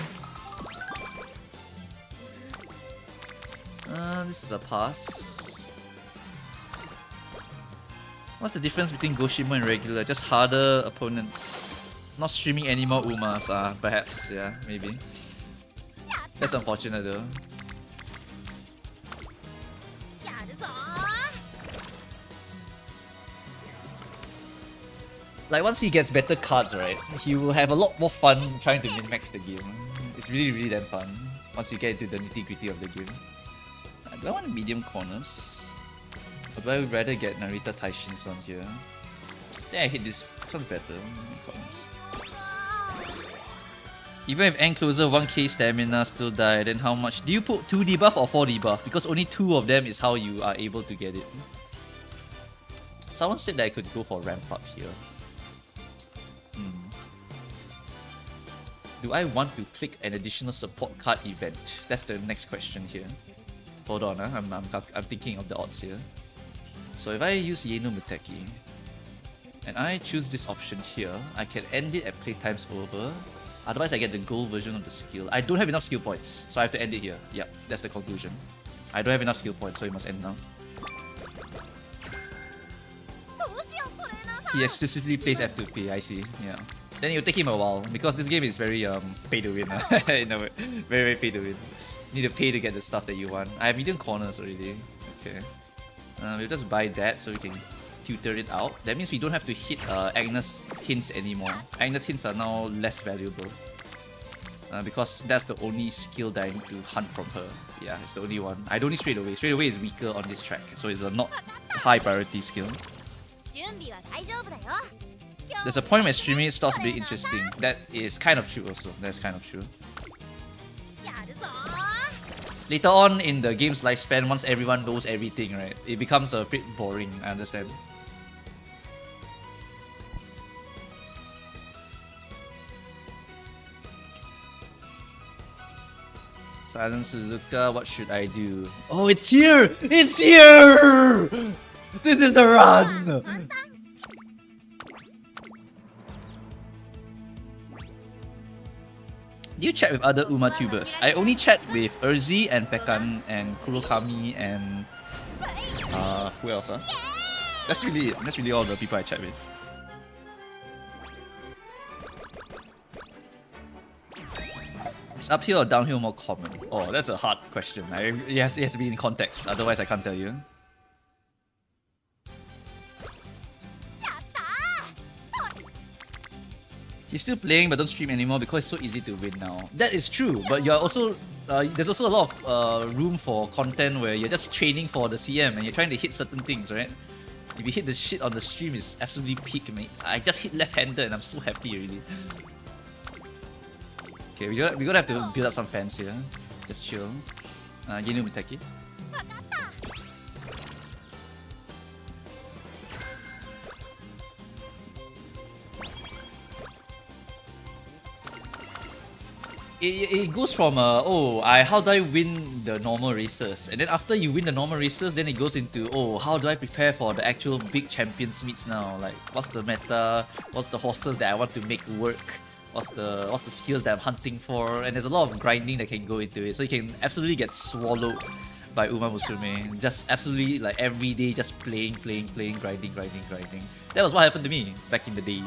This is a pass. What's the difference between Goshimo and regular? Just harder opponents. Not streaming any more Umas, perhaps, yeah, maybe. That's unfortunate though. Like once he gets better cards, right, he will have a lot more fun trying to min-max the game. It's really damn fun once you get into the nitty-gritty of the game. Do I want medium corners? Or do I rather get Narita Taishin's one here? I think I hit this. This one's better. Corners. Even if end closer 1k stamina still die, then how much? Do you put 2 debuff or 4 debuff? Because only 2 of them is how you are able to get it. Someone said that I could go for ramp up here. Do I want to click an additional support card event? That's the next question here. Hold on, I'm thinking of the odds here. So if I use Yeno Muteki, and I choose this option here, I can end it at playtime's over. Otherwise I get the gold version of the skill. I don't have enough skill points, so I have to end it here. Yep, that's the conclusion. I don't have enough skill points, so it must end now. He exclusively plays F2P, I see, yeah. Then it'll take him a while, because this game is very pay to win. In a way. Very pay to win. You need to pay to get the stuff that you want. I have medium corners already. Okay. We'll just buy that so we can tutor it out. That means we don't have to hit Agnes hints anymore. Agnes hints are now less valuable. Because that's the only skill that I need to hunt from her. Yeah, it's the only one. I don't need straight away. Straight away is weaker on this track, so it's a not high priority skill. There's a point where streaming starts being interesting. That is kind of true also. That's kind of true. Later on in the game's lifespan, once everyone knows everything, right, it becomes a bit boring, I understand. Silent Suzuka, what should I do? Oh, it's here! It's here! This is the run! Do you chat with other Uma tubers? I only chat with Urzi and Pekan and Kurokami and who else? That's really all the people I chat with. Is uphill or downhill more common? Oh, that's a hard question. It has to be in context, otherwise I can't tell you. He's still playing but don't stream anymore because it's so easy to win now. That is true, but you're also there's also a lot of room for content where you're just training for the CM and you're trying to hit certain things, right? If you hit the shit on the stream, it's absolutely peak, mate. I just hit left-handed and I'm so happy already. Okay, we're gonna have to build up some fans here. Just chill. Genu Muteki. It goes from how do I win the normal races, and then after you win the normal races, then it goes into how do I prepare for the actual big champions meets now? Like what's the meta? What's the horses that I want to make work? What's the skills that I'm hunting for? And there's a lot of grinding that can go into it, so you can absolutely get swallowed by Uma Musume. Just absolutely like every day, just playing, grinding. That was what happened to me back in the day.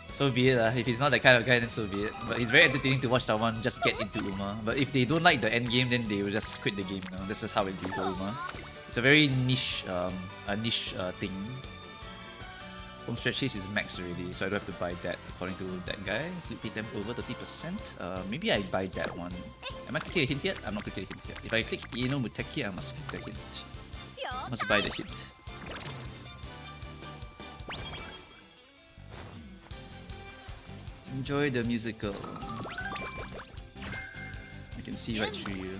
So be it. If he's not that kind of guy, then so be it. But it's very entertaining to watch someone just get into Uma. But if they don't like the end game, then they will just quit the game. You know? That's just how it be for Uma. It's a very niche, thing. Home stretch chase is max already, so I don't have to buy that according to that guy. Flip them over 30%. Maybe I buy that one. Am I clicking a hint yet? I'm not clicking a hint yet. If I click Ino Muteki, I must click the hint. I must buy the hint. Enjoy the musical. I can see right through you.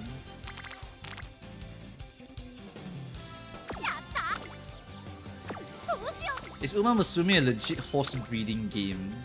Is Uma Musume a legit horse breeding game?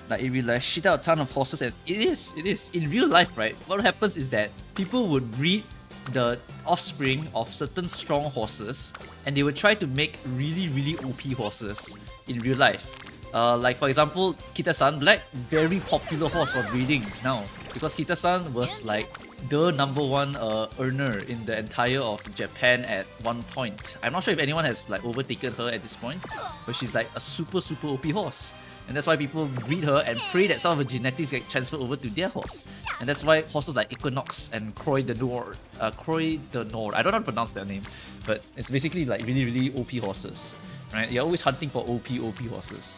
Like in real life, shit out a ton of horses, and it is. In real life, right? What happens is that people would breed the offspring of certain strong horses, and they would try to make really OP horses in real life. Like for example, Kita-san, Black, very popular horse for breeding now because Kita-san was like the #1 earner in the entire of Japan at one point. I'm not sure if anyone has like overtaken her at this point, but she's like a super OP horse. And that's why people breed her and pray that some of the genetics get transferred over to their horse. And that's why horses like Equinox and Croix de Nord, I don't know how to pronounce their name, but it's basically like really OP horses, right? You're always hunting for OP horses,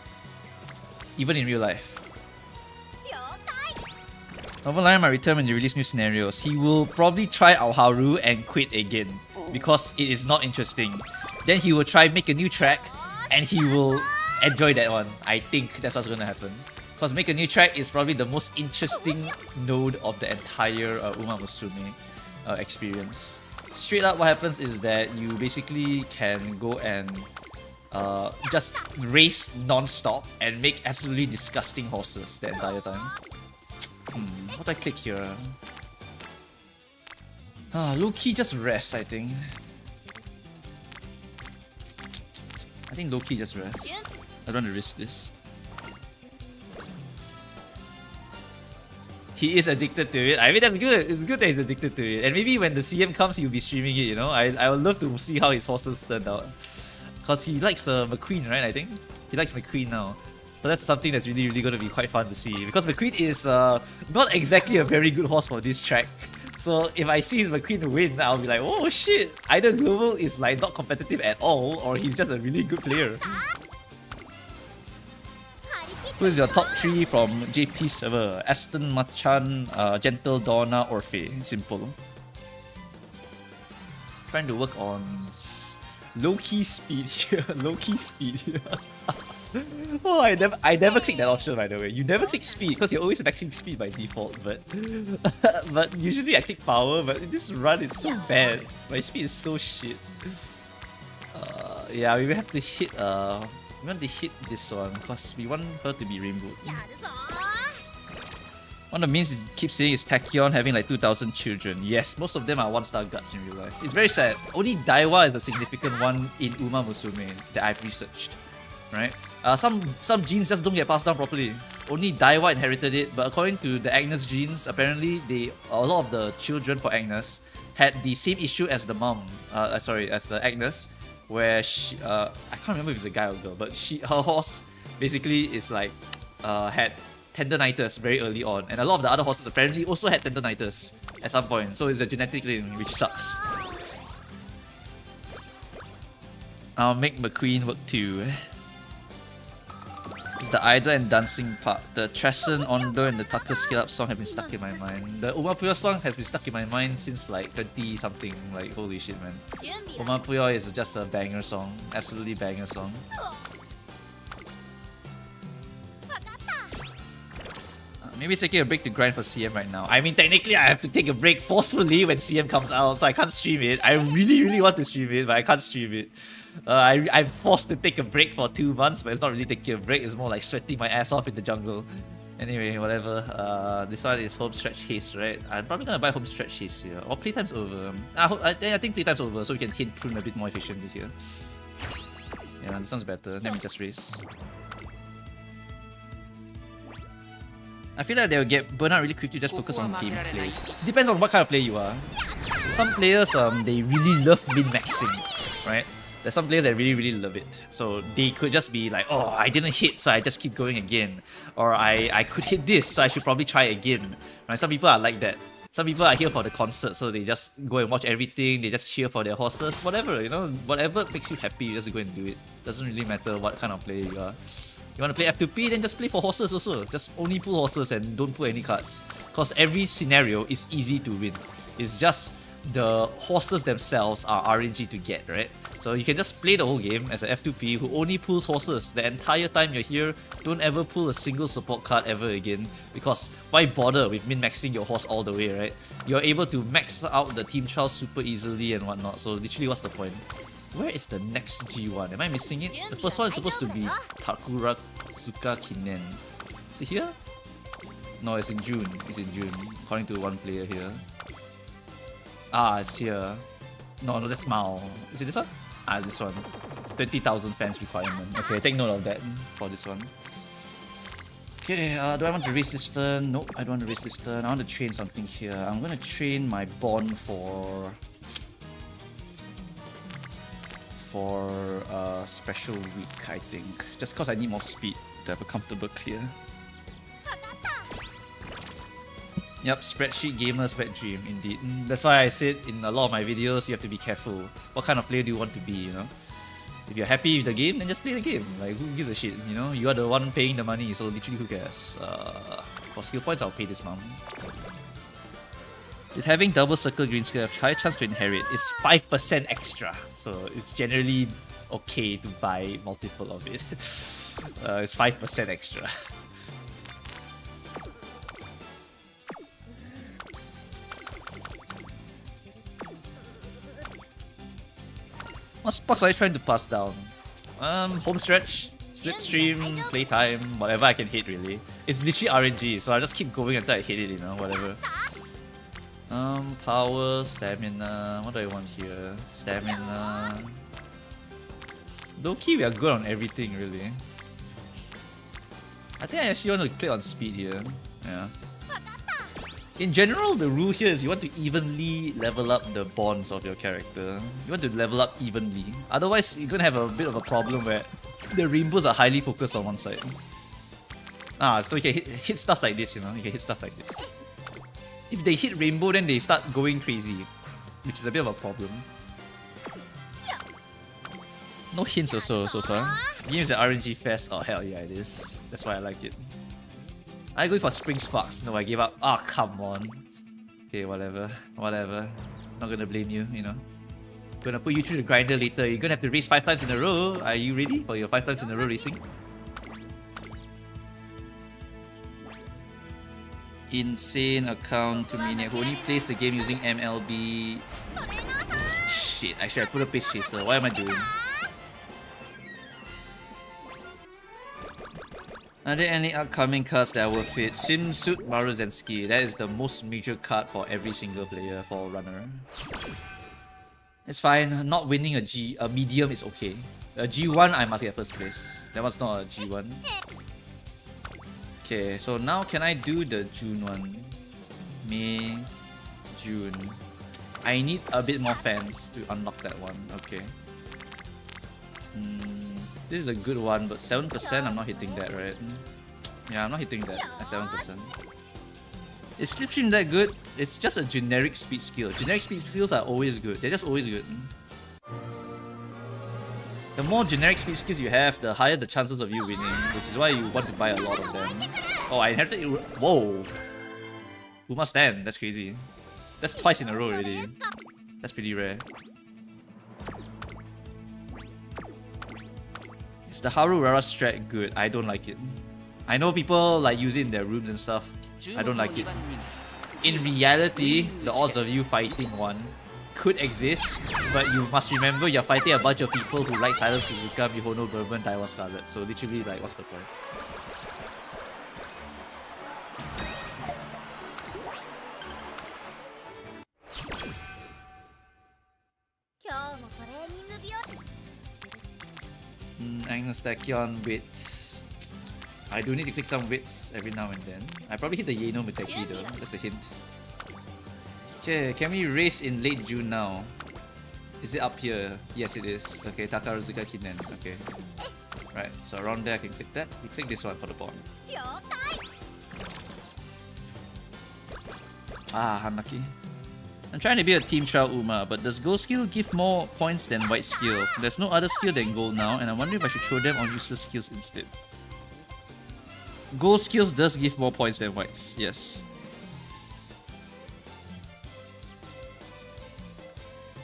even in real life. Overline might return when you release new scenarios. He will probably try Aoharu and quit again because it is not interesting. Then he will try make a new track and he will enjoy that one. I think that's what's gonna happen. Because make a new track is probably the most interesting node of the entire Uma Musume experience. Straight up, what happens is that you basically can go and just race non-stop and make absolutely disgusting horses the entire time. What do I click here? Low-key just rest, I think. I think low-key just rest. I don't want to risk this. He is addicted to it. I mean, that's good. It's good that he's addicted to it. And maybe when the CM comes, he'll be streaming it, you know? I would love to see how his horses turned out. Because he likes McQueen, right, I think? He likes McQueen now. So that's something that's really going to be quite fun to see. Because McQueen is not exactly a very good horse for this track. So if I see his McQueen win, I'll be like, oh shit! Either Global is like not competitive at all, or he's just a really good player. Who is your top 3 from JP server? Aston, Machan, Gentle, Donna, Orphe. Simple. Trying to work on low-key speed here. Low-key speed here. Oh, I never click that option, by the way. You never click speed because you're always maxing speed by default. But but usually I click power. But this run is so bad. My speed is so shit. Yeah, we will have to hit. We want to hit this one because we want her to be rainbow. One of the memes keep saying is Tachyon having like 2,000 children. Yes, most of them are 1-star guts in real life. It's very sad. Only Daiwa is a significant one in Uma Musume that I've researched. Right? Some genes just don't get passed down properly. Only Daiwa inherited it, but according to the Agnes genes, apparently a lot of the children for Agnes had the same issue as the mom. Sorry, as the Agnes, where she I can't remember if it's a guy or girl, but her horse basically is like had tendonitis very early on, and a lot of the other horses apparently also had tendonitis at some point. So it's a genetic thing, which sucks. I'll make McQueen work too. It's the idol and dancing part. The Tresson, Ondo, and the Tucker Scale Up song have been stuck in my mind. The Umapuyo song has been stuck in my mind since like 20 something. Like, holy shit, man. Umapuyo is just a banger song. Absolutely banger song. Maybe taking a break to grind for CM right now. I mean, technically, I have to take a break forcefully when CM comes out, so I can't stream it. I really, really want to stream it, but I can't stream it. I'm forced to take a break for 2 months, but it's not really taking a break. It's more like sweating my ass off in the jungle. Anyway, whatever. This one is home stretch haste, right? I'm probably gonna buy home stretch haste here. Or playtime's over. I think playtime's over, so we can hit prune a bit more efficiently here. Yeah, this one's better. Let me just race. I feel like they'll get burnt out really quickly, just focus on gameplay. It depends on what kind of player you are. Some players, they really love min-maxing, right? There's some players that really, really love it. So they could just be like, oh, I didn't hit, so I just keep going again. Or I could hit this, so I should probably try again. Right? Some people are like that. Some people are here for the concert, so they just go and watch everything, they just cheer for their horses, whatever, you know, whatever makes you happy, you just go and do it. Doesn't really matter what kind of player you are. You want to play F2P, then just play for horses also. Just only pull horses and don't pull any cards. Because every scenario is easy to win. It's just the horses themselves are RNG to get, right? So you can just play the whole game as an F2P who only pulls horses. The entire time you're here, don't ever pull a single support card ever again. Because why bother with min-maxing your horse all the way, right? You're able to max out the team trials super easily and whatnot. So literally, what's the point? Where is the next G1? Am I missing it? The first one is supposed to be Takuratsuka Kinen. Is it here? No, it's in June. It's in June, according to one player here. Ah, it's here. No, that's Mao. Is it this one? Ah, this one. 20,000 fans requirement. Okay, take note of that for this one. Okay, do I want to race this turn? Nope, I don't want to race this turn. I want to train something here. I'm going to train my Bond for special week, I think. Just because I need more speed to have a comfortable clear. Yep, spreadsheet gamer's wet dream, indeed. That's why I said in a lot of my videos, you have to be careful. What kind of player do you want to be, you know? If you're happy with the game, then just play the game. Like, who gives a shit, you know? You are the one paying the money, so literally who cares? For skill points, I'll pay this mom. With having double circle green skill, have high chance to inherit. It's 5% extra, so it's generally okay to buy multiple of it. It's 5% extra. What sparks are you trying to pass down? Home stretch, slipstream, playtime, whatever I can hit really. It's literally RNG, so I just keep going until I hit it, you know, whatever. Power, stamina. What do I want here? Stamina. Low-key, we are good on everything, really. I think I actually want to click on speed here. Yeah. In general, the rule here is you want to evenly level up the bonds of your character. You want to level up evenly. Otherwise, you're gonna have a bit of a problem where the rainbows are highly focused on one side. So you can hit stuff like this, you know? You can hit stuff like this. If they hit rainbow, then they start going crazy, which is a bit of a problem. No hints also so far. Game's the RNG fest. Oh hell yeah, it is. That's why I like it. I go for Spring Sparks. No, I gave up. Ah, oh, come on. Okay, whatever. Whatever. Not gonna blame you, you know. Gonna put you through the grinder later. You're gonna have to race 5 times in a row. Are you ready for your 5 times in a row racing? Insane account to maniac who only plays the game using MLB. Shit, actually I put a pace chaser. What am I doing? Are there any upcoming cards that are worth it? Swimsuit Maruzensky. That is the most major card for every single player for runner. It's fine. Not winning a medium is okay. A G1 I must get first place. That was not a G1. Okay, so now can I do the June one? May, June. I need a bit more fans to unlock that one. Okay. This is a good one, but 7% I'm not hitting that, right? Yeah, I'm not hitting that at 7%. Is Slipstream that good? It's just a generic speed skill. Generic speed skills are always good. They're just always good. The more generic speed skills you have, the higher the chances of you winning, which is why you want to buy a lot of them. Oh, I inherited it. Whoa! Uma stand. That's crazy. That's twice in a row already. That's pretty rare. Is the Haru Rara strat good? I don't like it. I know people like use it in their rooms and stuff. I don't like it. In reality, the odds of you fighting one could exist, but you must remember you're fighting a bunch of people who like Silent Suzuka, Mihono, Bourbon, Daiwa Scarlet. So literally, like, what's the point? I'm gonna stack you on wit. I do need to click some wits every now and then. I probably hit the Yeno Muteki though, that's a hint. Okay, can we race in late June now? Is it up here? Yes, it is. Okay, Takarazuka Kinen. Okay. Right, so around there I can click that. We click this one for the bond. Ah, unlucky. I'm trying to be a team trial Uma, but does gold skill give more points than white skill? There's no other skill than gold now, and I wonder if I should throw them on useless skills instead. Gold skills does give more points than whites, yes.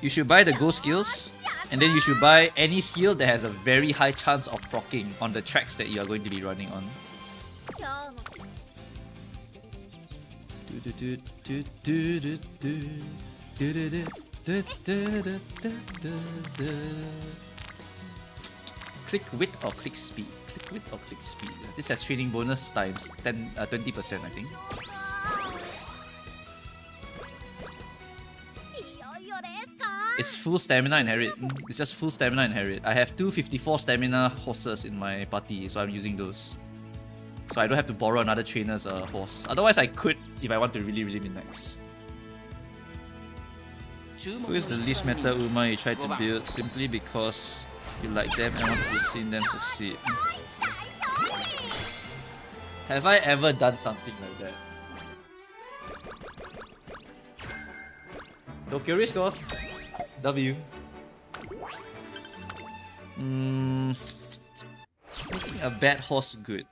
You should buy the gold skills, and then you should buy any skill that has a very high chance of proccing on the tracks that you are going to be running on. Click width or click speed? Click width or click speed? This has training bonus times 20%, I think. It's full stamina inherit. It's just full stamina inherit. I have 254 stamina horses in my party, so I'm using those. So I don't have to borrow another trainer's horse. Otherwise I could if I want to really min-max. Who is the least meta Uma you tried to build simply because you like them and wanted to see them succeed? Have I ever done something like that? Tokyo Risk Course. W. Making a bad horse good.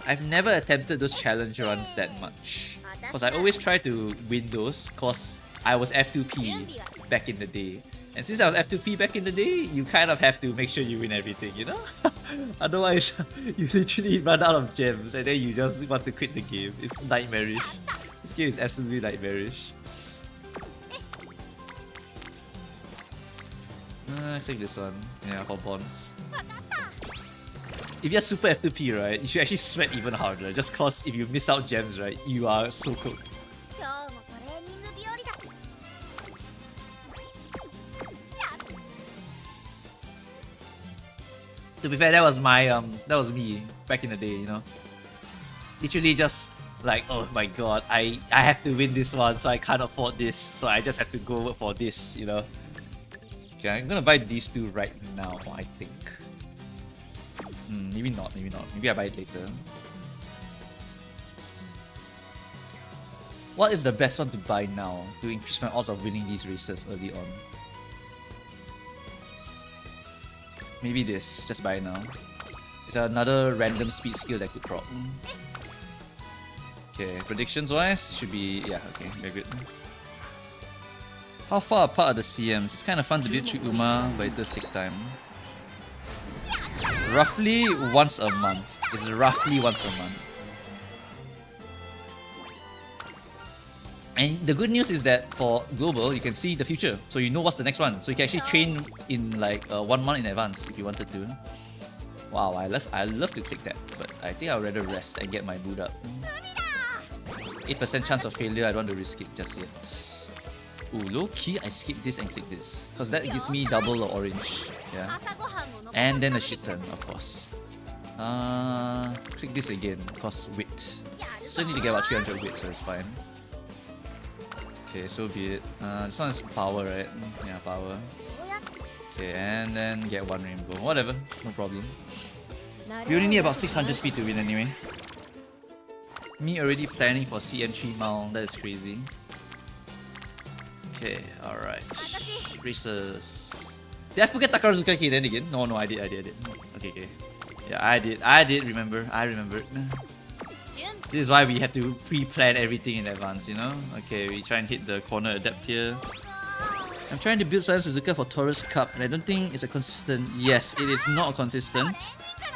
I've never attempted those challenge runs that much. Because I always try to win those because I was F2P back in the day. And since I was F2P back in the day, you kind of have to make sure you win everything, you know? Otherwise, you literally run out of gems and then you just want to quit the game. It's nightmarish. This game is absolutely nightmarish. Click this one. Yeah, for bonds. If you're super F2P, right, you should actually sweat even harder. Just cause if you miss out gems, right, you are so cooked. To be fair, that was me back in the day, you know. Literally just like, oh my god, I have to win this one, so I can't afford this, so I just have to go for this, you know. Okay, I'm gonna buy these two right now, I think. Maybe not, maybe not. Maybe I buy it later. What is the best one to buy now to increase my odds of winning these races early on? Maybe this, just buy it now. It's another random speed skill that could prop. Okay, predictions wise, should be, yeah, okay, very good. How far apart are the CMs? It's kind of fun to build through Uma, but it does take time. Roughly once a month. It's roughly once a month. And the good news is that for global, you can see the future, so you know what's the next one. So you can actually train in like 1 month in advance if you wanted to. Wow, I love to click that, but I think I'd rather rest and get my mood up. 8% chance of failure. I don't want to risk it just yet. Ooh, low key, I skip this and click this because that gives me double the orange. Yeah, and then a shit turn, of course. Click this again because wit. Still need to get about 300 wit, so it's fine. Okay, so be it. This one is power, right? Yeah, power. Okay, and then get one rainbow. Whatever, no problem. We only need about 600 speed to win anyway. Me already planning for CM3 Mao, that is crazy. Okay, alright. Races. Did I forget Takarazuka Key then again? No, I did. Okay. Yeah, I did remember. I remembered. This is why we had to pre-plan everything in advance, you know? Okay, we try and hit the corner adept here. I'm trying to build Silent Suzuka for Taurus Cup, and I don't think it's a consistent. Yes, it is not consistent.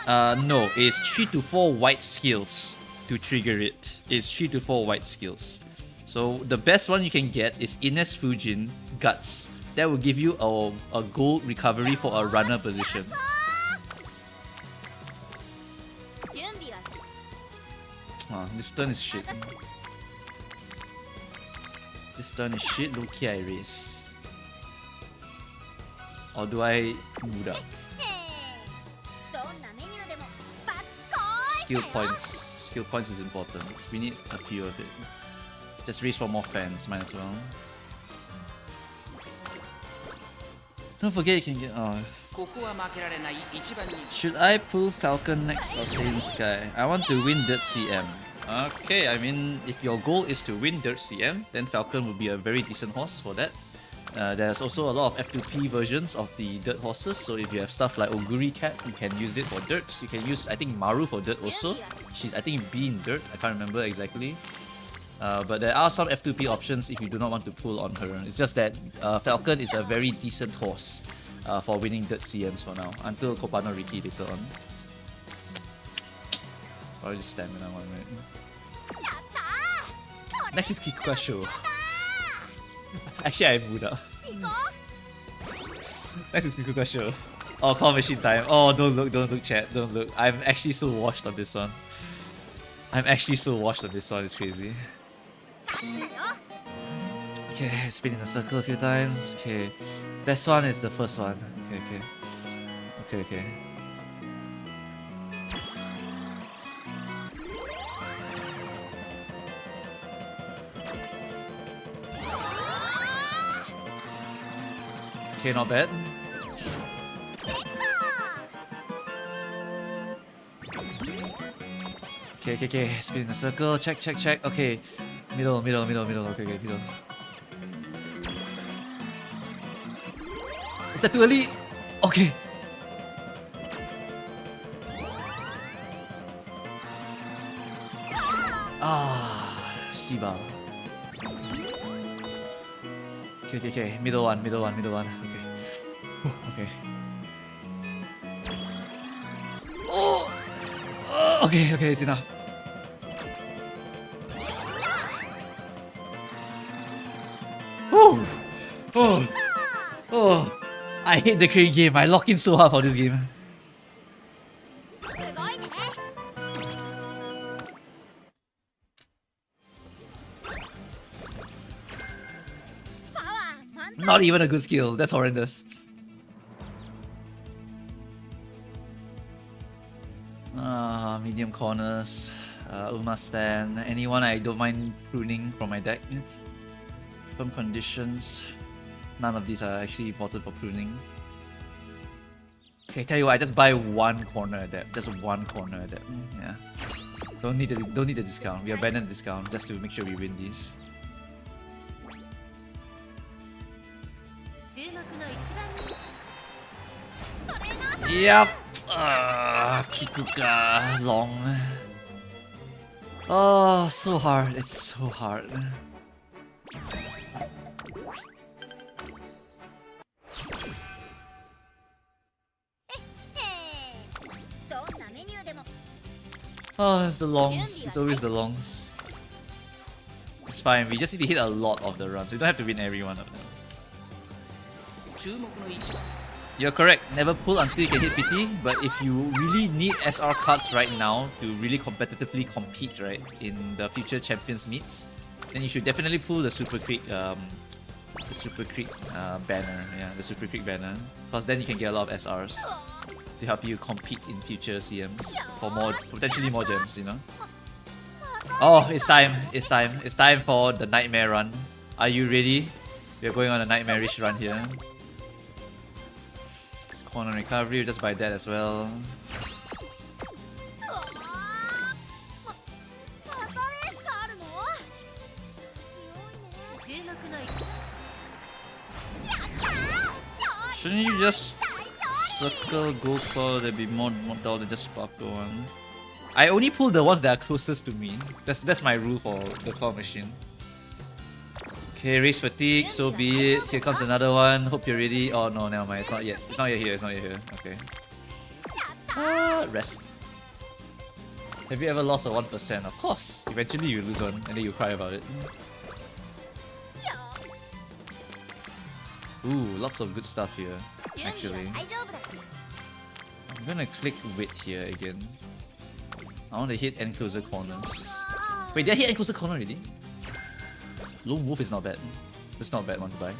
No, it's 3 to 4 white skills to trigger it. It's 3 to 4 white skills. So the best one you can get is Ines Fujin Guts. That will give you a gold recovery for a runner position. This turn is shit. This turn is shit, low-key I race. Or do I mood up? Skill points is important. We need a few of it. Just race for more fans, might as well. Don't forget you can get... Should I pull Falcon next or Saiyan Sky? I want to win Dirt CM. Okay, I mean, if your goal is to win Dirt CM, then Falcon would be a very decent horse for that. There's also a lot of F2P versions of the Dirt horses, so if you have stuff like Oguri Cat, you can use it for Dirt. You can use, I think, Maru for Dirt also. She's, I think, B in Dirt, I can't remember exactly. But there are some F2P options if you do not want to pull on her. It's just that Falcon is a very decent horse for winning Dirt CMs for now, until Kopano Riki later on. Probably stamina one, right? Next is Kikuka Show. Actually, I moved up. Next is Kikuka Show. Oh, Claw Machine time. Oh, don't look, chat. Don't look. I'm actually so washed on this one. It's crazy. Okay, spin in a circle a few times. Okay, best one is the first one. Okay. Okay, not bad. Okay. Spin in a circle. Check. Okay. Middle. Okay, middle. Is that too early? Okay. Shiba. Okay. Middle one. Okay. Okay, it's enough. Oh, I hate the crane game. I lock in so hard for this game. Not even a good skill. That's horrendous. Medium corners. Uma stand. Anyone I don't mind pruning from my deck. Firm conditions. None of these are actually important for pruning. Okay, tell you what, I just buy one corner adept. Just one corner adept. Yeah. Don't need the discount. We abandon the discount just to make sure we win these. Yep. Kikuka long. Oh, so hard. It's so hard. Oh, it's the longs. It's always the longs. It's fine. We just need to hit a lot of the runs. We don't have to win every one of them. You're correct. Never pull until you can hit PT. But if you really need SR cards right now to really competitively compete, right, in the future champions meets, then you should definitely pull the Super Creek, banner. Yeah, the Super Creek banner, because then you can get a lot of SRs to help you compete in future CMs for potentially more gems, you know. Oh, it's time for the Nightmare run. Are you ready? We're going on a nightmarish run here. Corner recovery, just buy that as well. Shouldn't you just circle Gold Claw? There'd be more dull than just Sparkle one. I only pull the ones that are closest to me. That's my rule for the claw machine. Okay, race fatigue, so be it. Here comes another one. Hope you're ready. Oh no, never mind. It's not yet. It's not yet here. It's not yet here. Okay. Rest. Have you ever lost a 1%? Of course. Eventually you lose one and then you cry about it. Ooh, lots of good stuff here. Actually. I'm gonna click Wit here again. I want to hit Enclosure Corners. Wait, did I hit Enclosure Corner already? Lone Wolf is not bad. It's not a bad one to buy.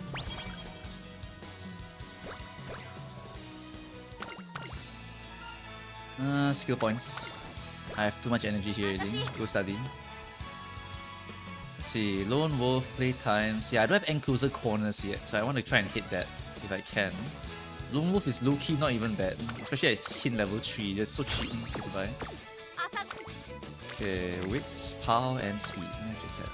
Skill points. I have too much energy here already. Go study. Let's see. Lone Wolf, playtimes. Yeah, I don't have Enclosure Corners yet, so I want to try and hit that if I can. Lone Wolf is low-key not even bad. Especially at hit level 3. That's so cheap to buy. Okay, Wits, Power, and Speed. Let's take that.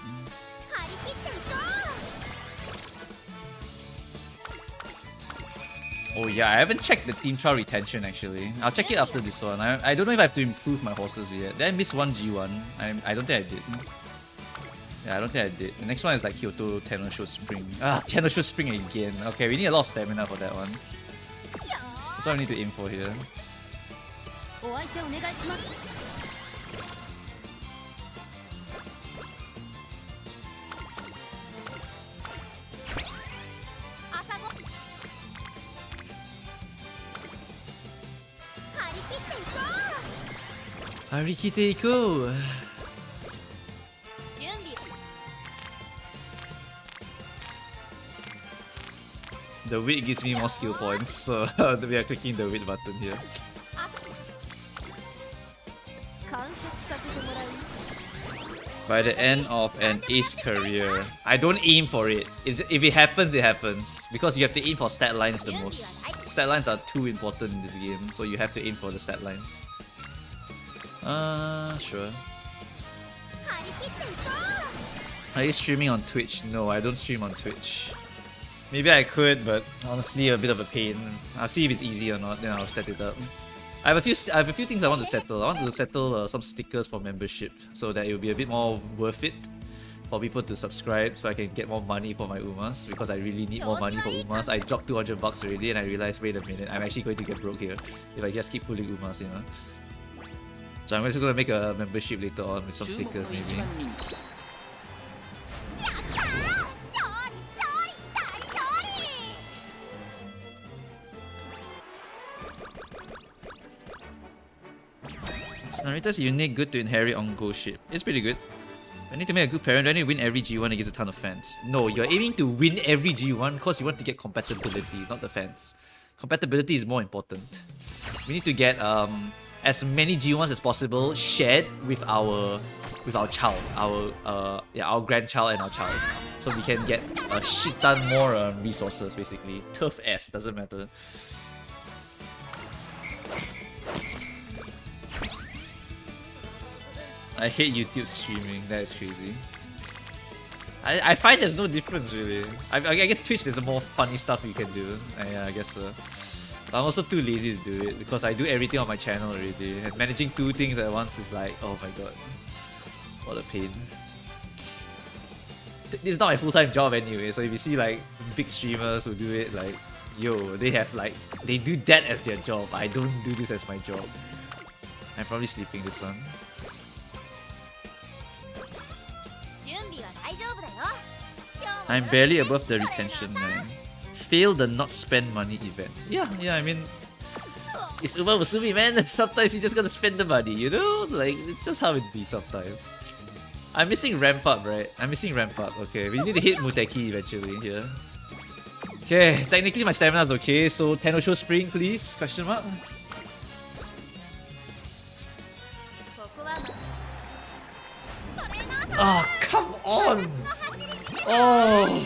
Oh yeah, I haven't checked the team trial retention actually. I'll check it after this one. I don't know if I have to improve my horses yet. Did I miss one G1? I don't think I did. Yeah, I don't think I did. The next one is like Kyoto Tenosho Spring. Tenosho Spring again. Okay, we need a lot of stamina for that one. That's what I need to aim for here. Arikiteiko! The wit gives me more skill points, so we are clicking the wit button here. By the end of an ace career, I don't aim for it. If it happens, it happens. Because you have to aim for stat lines the most. Stat lines are too important in this game, so you have to aim for the stat lines. Sure. Are you streaming on Twitch? No, I don't stream on Twitch. Maybe I could, but honestly, a bit of a pain. I'll see if it's easy or not, then I'll set it up. I have a few things I want to settle. I want to settle some stickers for membership, so that it will be a bit more worth it for people to subscribe, so I can get more money for my Umas, because I really need more money for Umas. I dropped 200 bucks already, and I realized, wait a minute, I'm actually going to get broke here if I just keep pulling Umas, you know. So I'm just gonna make a membership later on with some stickers, maybe. Narita's unique, good to inherit on go ship. It's pretty good. I need to make a good parent. I need to win every G1 against a ton of fans. No, you're aiming to win every G1 because you want to get compatibility, not the fans. Compatibility is more important. We need to get as many G1s as possible shared with our child, our grandchild and our child, so we can get a shit ton more resources basically. Turf S doesn't matter. I hate YouTube streaming. That is crazy. I find there's no difference really. I guess Twitch there's more funny stuff you can do. Yeah, I guess so. But I'm also too lazy to do it because I do everything on my channel already. And managing two things at once is like, oh my god, what a pain. This is not my full-time job anyway. So if you see like big streamers who do it, like, yo, they do that as their job. I don't do this as my job. I'm probably sleeping this one. I'm barely above the retention, man. Fail the not spend money event. Yeah, I mean, it's Uma Musume, man. Sometimes you just gotta spend the money, you know? Like, it's just how it be sometimes. I'm missing ramp up, right? I'm missing ramp up. Okay, we need to hit Muteki eventually here. Okay, technically my stamina is okay, so Tenosho Spring, please? Question mark? Oh, come on! Oh!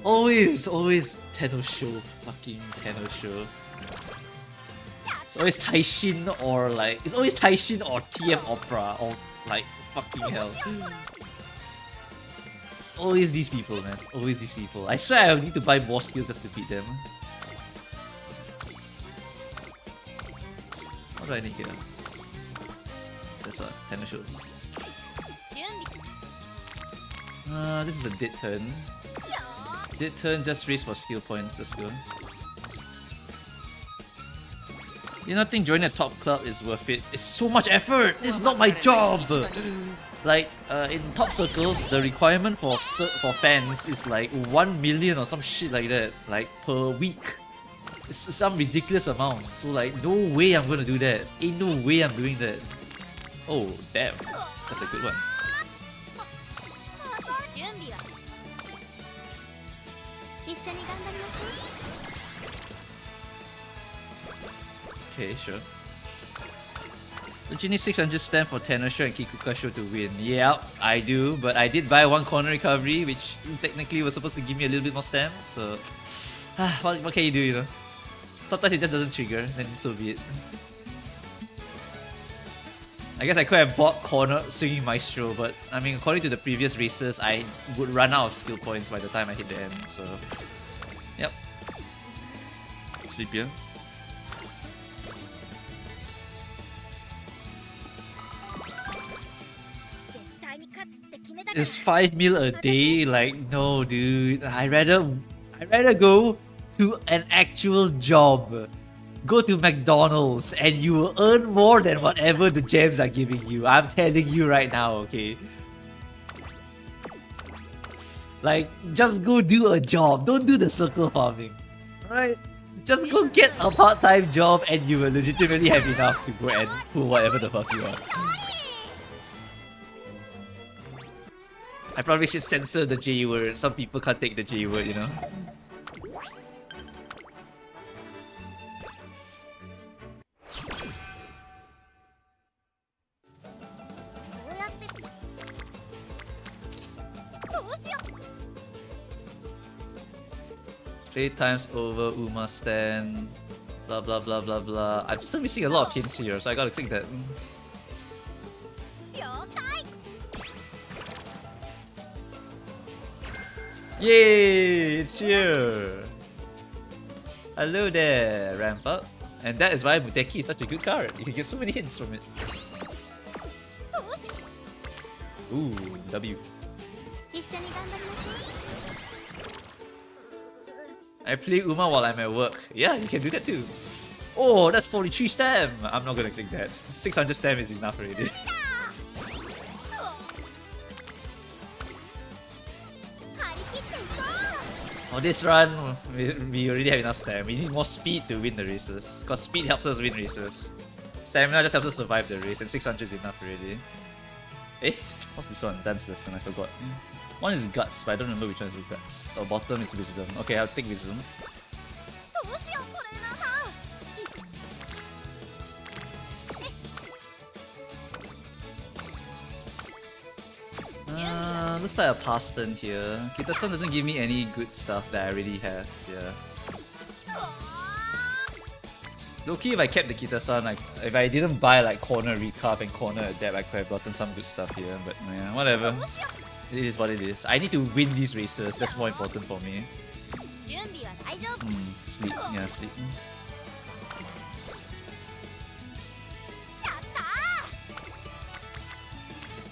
Always Tenosho. Fucking Tenosho. It's always Taishin or like... It's always Taishin or TM Opera or like fucking hell. It's always these people, man. Always these people. I swear I need to buy more skills just to beat them. What do I need here? That's what, Tenosho. This is a dead turn. Dead turn, just race for skill points. Let's go. You don't think joining a top club is worth it? It's so much effort! This is not my job! Like, in top circles, the requirement for fans is like 1 million or some shit like that. Like, per week. It's some ridiculous amount. So like, no way I'm gonna do that. Ain't no way I'm doing that. Oh, damn. That's a good one. Okay, sure. Don't you need 600 stamp for Tenosho and Kikukasho to win? Yeah, I do, but I did buy one corner recovery, which technically was supposed to give me a little bit more stamp, so... what can you do, you know? Sometimes it just doesn't trigger, then so be it. I guess I could have bought corner swinging maestro, but I mean, according to the previous races, I would run out of skill points by the time I hit the end, so... Yep. Sleepier. It's 5 mil a day? Like, no dude. I'd rather go to an actual job. Go to McDonald's and you will earn more than whatever the gems are giving you. I'm telling you right now, okay? Like, just go do a job. Don't do the circle farming. Alright? Just go get a part-time job and you will legitimately have enough to go and pull whatever the fuck you want. I probably should censor the J word. Some people can't take the J word, you know? Playtime's over, Uma stand, blah blah blah blah blah. I'm still missing a lot of hints here, so I gotta click that. Yay! It's here! Hello there, ramp up. And that is why Muteki is such a good card. You can get so many hints from it. Ooh, W. I play Uma while I'm at work. Yeah, you can do that too. Oh, that's 43 stam! I'm not gonna click that. 600 stam is enough already. For this run, we already have enough stamina. We need more speed to win the races. Because speed helps us win races. Stamina just helps us survive the race, and 600 is enough already. Eh? What's this one? Dance lesson, I forgot. One is guts, but I don't remember which one is guts. Or bottom is wisdom. Okay, I'll take wisdom. Looks like a pass turn here. Kita-san doesn't give me any good stuff that I already have. Yeah. Low-key, if I kept the Kita-san, like, if I didn't buy like corner recap and corner adapt, I could have gotten some good stuff here. But yeah, whatever. It is what it is. I need to win these races. That's more important for me. Sleep. Yeah, sleep.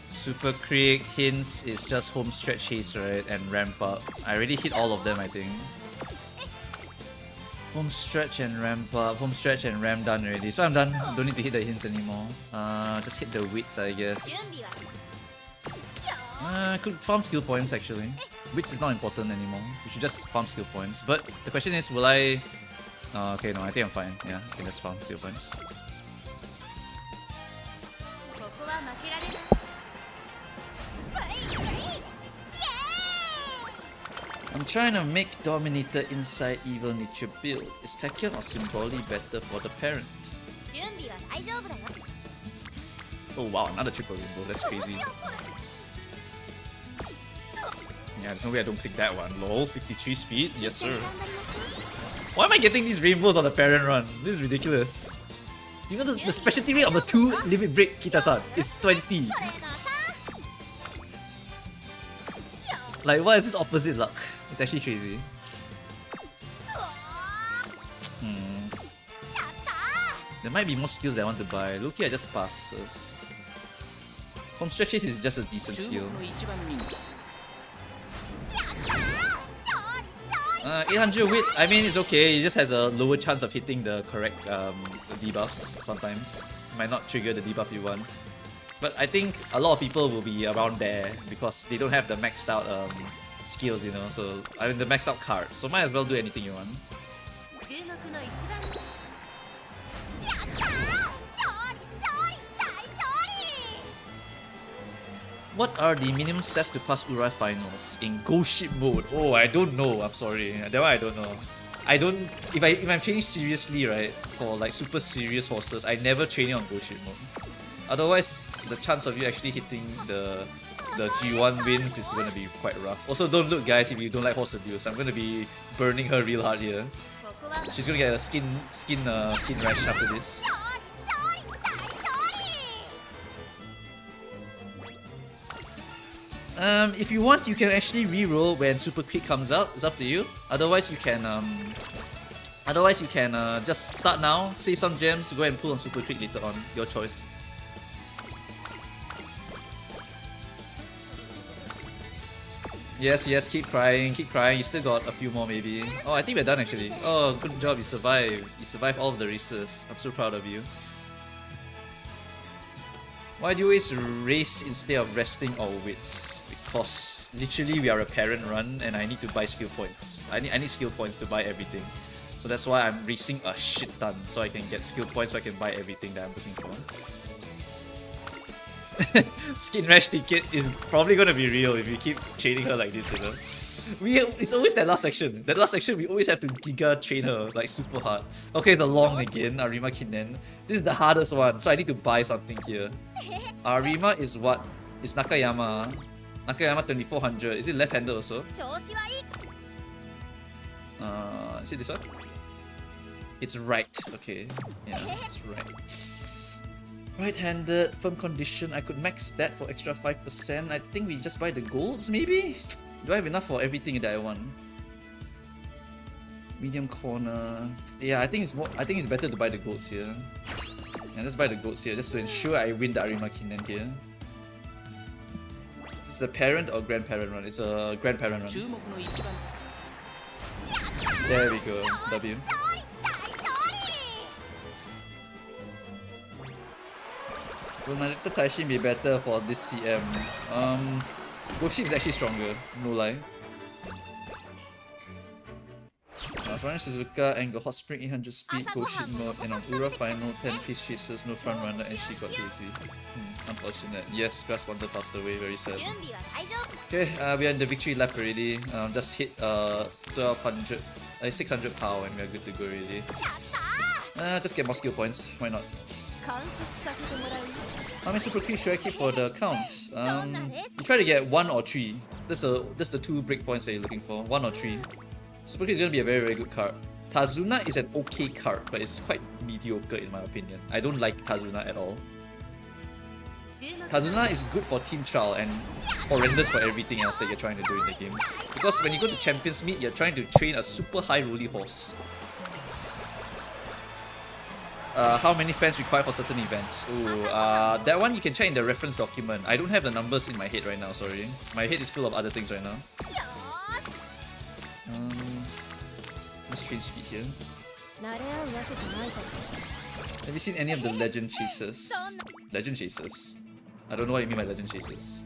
Super Creek, hints is just home stretch haste, right? And ramp up. I already hit all of them, I think. Home stretch and ramp up. Home stretch and ram done already. So I'm done. Don't need to hit the hints anymore. Just hit the wits, I guess. Could farm skill points actually. Wits is not important anymore. We should just farm skill points. But the question is, will I... okay, no, I think I'm fine. Yeah, I can just farm skill points. I'm trying to make Dominator inside Evil Nature build. Is Tachyon or Symboli better for the parent? Oh wow, another triple rainbow, that's crazy. Yeah, there's no way I don't click that one. Lol, 53 speed? Yes, sir. Why am I getting these rainbows on the parent run? This is ridiculous. Do you know the specialty rate of a 2 limit break, Kita-san, is 20. Like, what is this opposite luck? It's actually crazy. There might be more skills that I want to buy. Loki, I just passes. Home stretch chase is just a decent skill. 800 wit, I mean, it's okay. It just has a lower chance of hitting the correct debuffs sometimes. Might not trigger the debuff you want. But I think a lot of people will be around there because they don't have the maxed out skills, you know. So, I mean, the maxed out cards. So, might as well do anything you want. What are the minimum stats to pass Urai finals in Ghost Ship mode? Oh, I don't know. I'm sorry. That one I don't know. I don't. If I'm training seriously, right, for like super serious horses, I never train it on Ghost Ship mode. Otherwise, the chance of you actually hitting the G1 wins is gonna be quite rough. Also, don't look, guys, if you don't like horse abuse. I'm gonna be burning her real hard here. She's gonna get a skin rash after this. If you want, you can actually reroll when Super Quick comes out. It's up to you. Otherwise, you can just start now, save some gems, go and pull on Super Quick later on. Your choice. Yes, keep crying. You still got a few more maybe. Oh, I think we're done actually. Oh, good job, you survived. You survived all of the races. I'm so proud of you. Why do you always race instead of resting or wits? Because literally we are a parent run and I need to buy skill points. I need skill points to buy everything. So that's why I'm racing a shit ton so I can get skill points so I can buy everything that I'm looking for. Skin rash ticket is probably gonna be real if you keep training her like this, you know. It's always that last section. That last section we always have to giga train her like super hard. Okay, it's a long again, Arima Kinen. This is the hardest one, so I need to buy something here. Arima is what? It's Nakayama. Nakayama 2400. Is it left-handed also? Is it this one? It's right. Okay. Yeah, it's right. Right-handed, firm condition. I could max that for extra 5%. I think we just buy the golds, maybe? Do I have enough for everything that I want? Medium corner. Yeah, I think it's better to buy the golds here. Yeah, let's buy the golds here just to ensure I win the Arima Kinen here. This is a parent or grandparent run? It's a grandparent run. There we go. W. Will my little Taishin be better for this CM? Goshin is actually stronger, no lie. I was running Suzuka and got Hot Spring 800 speed, Goshin mode, and on Ura final 10 piece chases, no front runner, and she got lazy. Unfortunate. Yes, Grass Wonder passed away, very sad. Okay, we are in the victory lap already. Just hit 1200, 600 power, and we are good to go already. Just get more skill points, why not? How many super quick should I keep for the count? You try to get 1 or 3. That's the 2 breakpoints that you're looking for. 1 or 3. Super quick is gonna be a very, very good card. Tazuna is an okay card, but it's quite mediocre in my opinion. I don't like Tazuna at all. Tazuna is good for team trial and horrendous for everything else that you're trying to do in the game. Because when you go to Champions Meet, you're trying to train a super high rolly horse. How many fans required for certain events? Ooh, that one you can check in the reference document. I don't have the numbers in my head right now, sorry. My head is full of other things right now. Let's train speed here. Have you seen any of the legend chasers? Legend chasers? I don't know what you mean by legend chasers.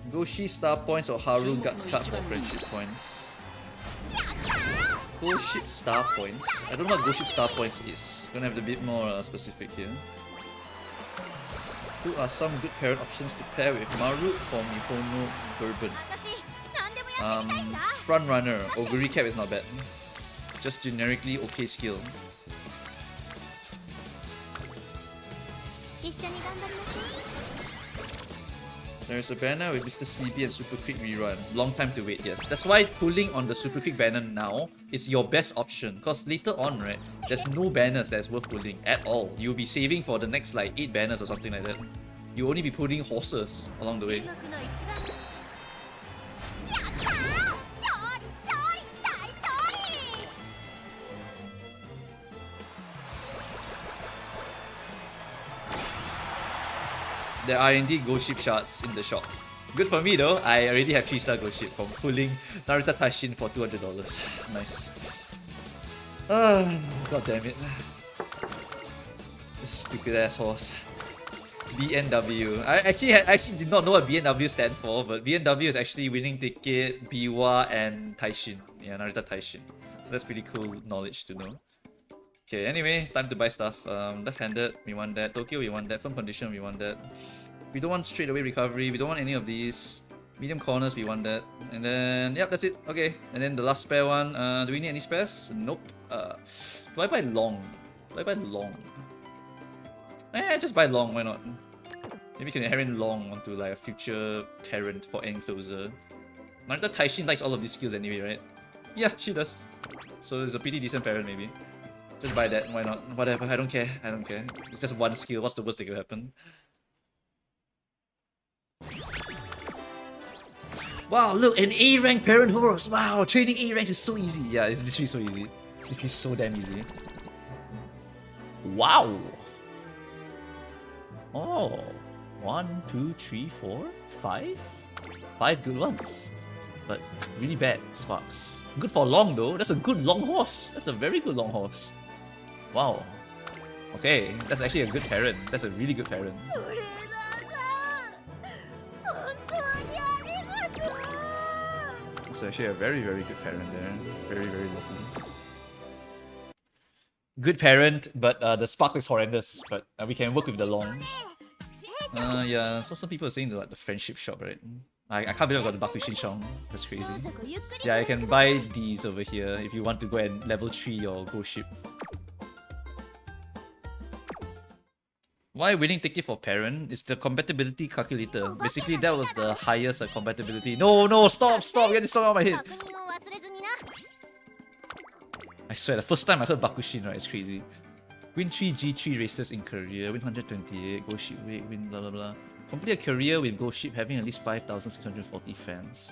Goshi star points or Haru guts cards for friendship points? Ghost Ship star points. I don't know what Ghost Ship star points is. Gonna have to be a bit more specific here. Who are some good parent options to pair with Maru for Mihono Bourbon? Front runner. Oguri Cap is not bad. Just generically okay skill. There's a banner with Mr. CB and Super Quick Rerun. Long time to wait, yes. That's why pulling on the Super Quick banner now is your best option. Because later on, right, there's no banners that's worth pulling at all. You'll be saving for the next like 8 banners or something like that. You'll only be pulling horses along the way. There are indeed Ghost Ship shards in the shop. Good for me though, I already have 3-star Ghost Ship from pulling Naruto Taishin for $200. Nice. God damn it. This stupid ass horse. BNW. I actually did not know what BNW stand for, but BNW is actually Winning Ticket, Biwa, and Taishin. Yeah, Naruto Taishin. So that's pretty cool knowledge to know. Okay, anyway, time to buy stuff. Left-handed, we want that. Tokyo, we want that. Firm condition, we want that. We don't want straight away recovery. We don't want any of these. Medium corners, we want that. And then, yep, that's it. Okay. And then the last spare one. Do we need any spares? Nope. Do I buy long? Do I buy long? Just buy long. Why not? Maybe we can inherit long onto like a future parent for end closer. Naruto Taishin likes all of these skills anyway, right? Yeah, she does. So it's a pretty decent parent, maybe. Just buy that, why not? Whatever, I don't care, I don't care. It's just one skill, what's the worst that could happen? Wow, look, an A rank parent horse! Wow, training A rank is so easy. Yeah, it's literally so easy. It's literally so damn easy. Wow! Oh, 1, 2, 3, 4, 5? 5 good ones. But really bad sparks. Good for long though, that's a good long horse. That's a very good long horse. Wow. Okay, that's actually a good parent. That's a really good parent. It's actually a very, very good parent there. Very, very lucky. Good parent, but the spark is horrendous. But we can work with the long. Yeah, so some people are saying the friendship shop, right? I can't believe I got the Bakushin Shong. That's crazy. Yeah, you can buy these over here if you want to go and level 3 your Ghost Ship. Why winning ticket for parent? It's the compatibility calculator. Basically, that was the highest compatibility. No, stop! Get this song out of my head. I swear, the first time I heard Bakushin, right, it's crazy. Win 3 G3 races in career, win 128, Ghost Ship weight, win blah blah blah. Complete a career with Ghost Ship having at least 5,640 fans.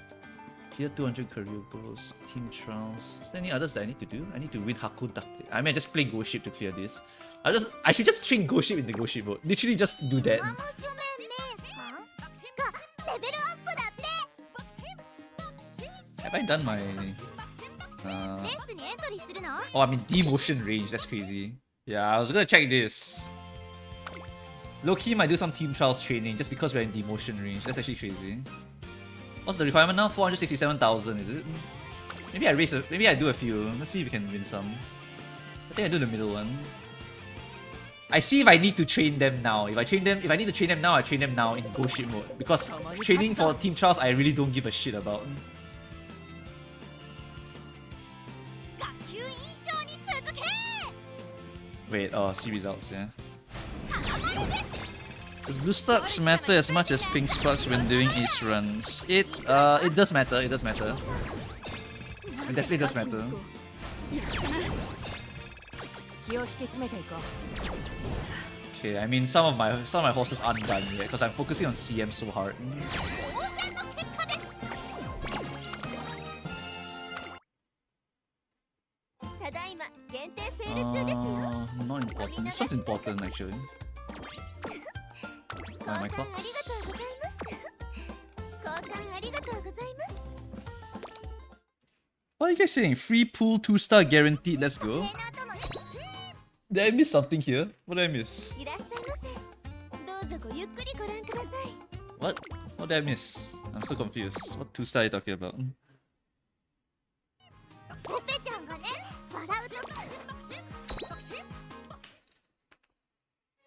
Clear 200 career goals, team trials. Is there any others that I need to do? I need to win Haku Duck. I mean, I just play Ghost Ship to clear this. I should just train Ghost Ship in the Ghost Ship mode. Literally just do that. Have I done my... Oh, I'm in demotion range. That's crazy. Yeah, I was gonna check this. Low-key might do some team trials training just because we're in demotion range. That's actually crazy. What's the requirement now? 467,000, is it? Maybe maybe I do a few. Let's see if we can win some. I think I do the middle one. I see if I need to train them now. If I need to train them now, I train them now in Ghost Ship mode. Because training for team trials, I really don't give a shit about. Wait, see results, yeah. Does blue sparks matter as much as pink sparks when doing ace runs? It does matter, it does matter. It definitely does matter. Okay, I mean some of my horses aren't done yet because I'm focusing on CM so hard. Not important. This one's important actually. My clocks. What are you guys saying? Free pool 2-star guaranteed, let's go. Did I miss something here? What did I miss? What? What did I miss? I'm so confused. What 2-star are you talking about?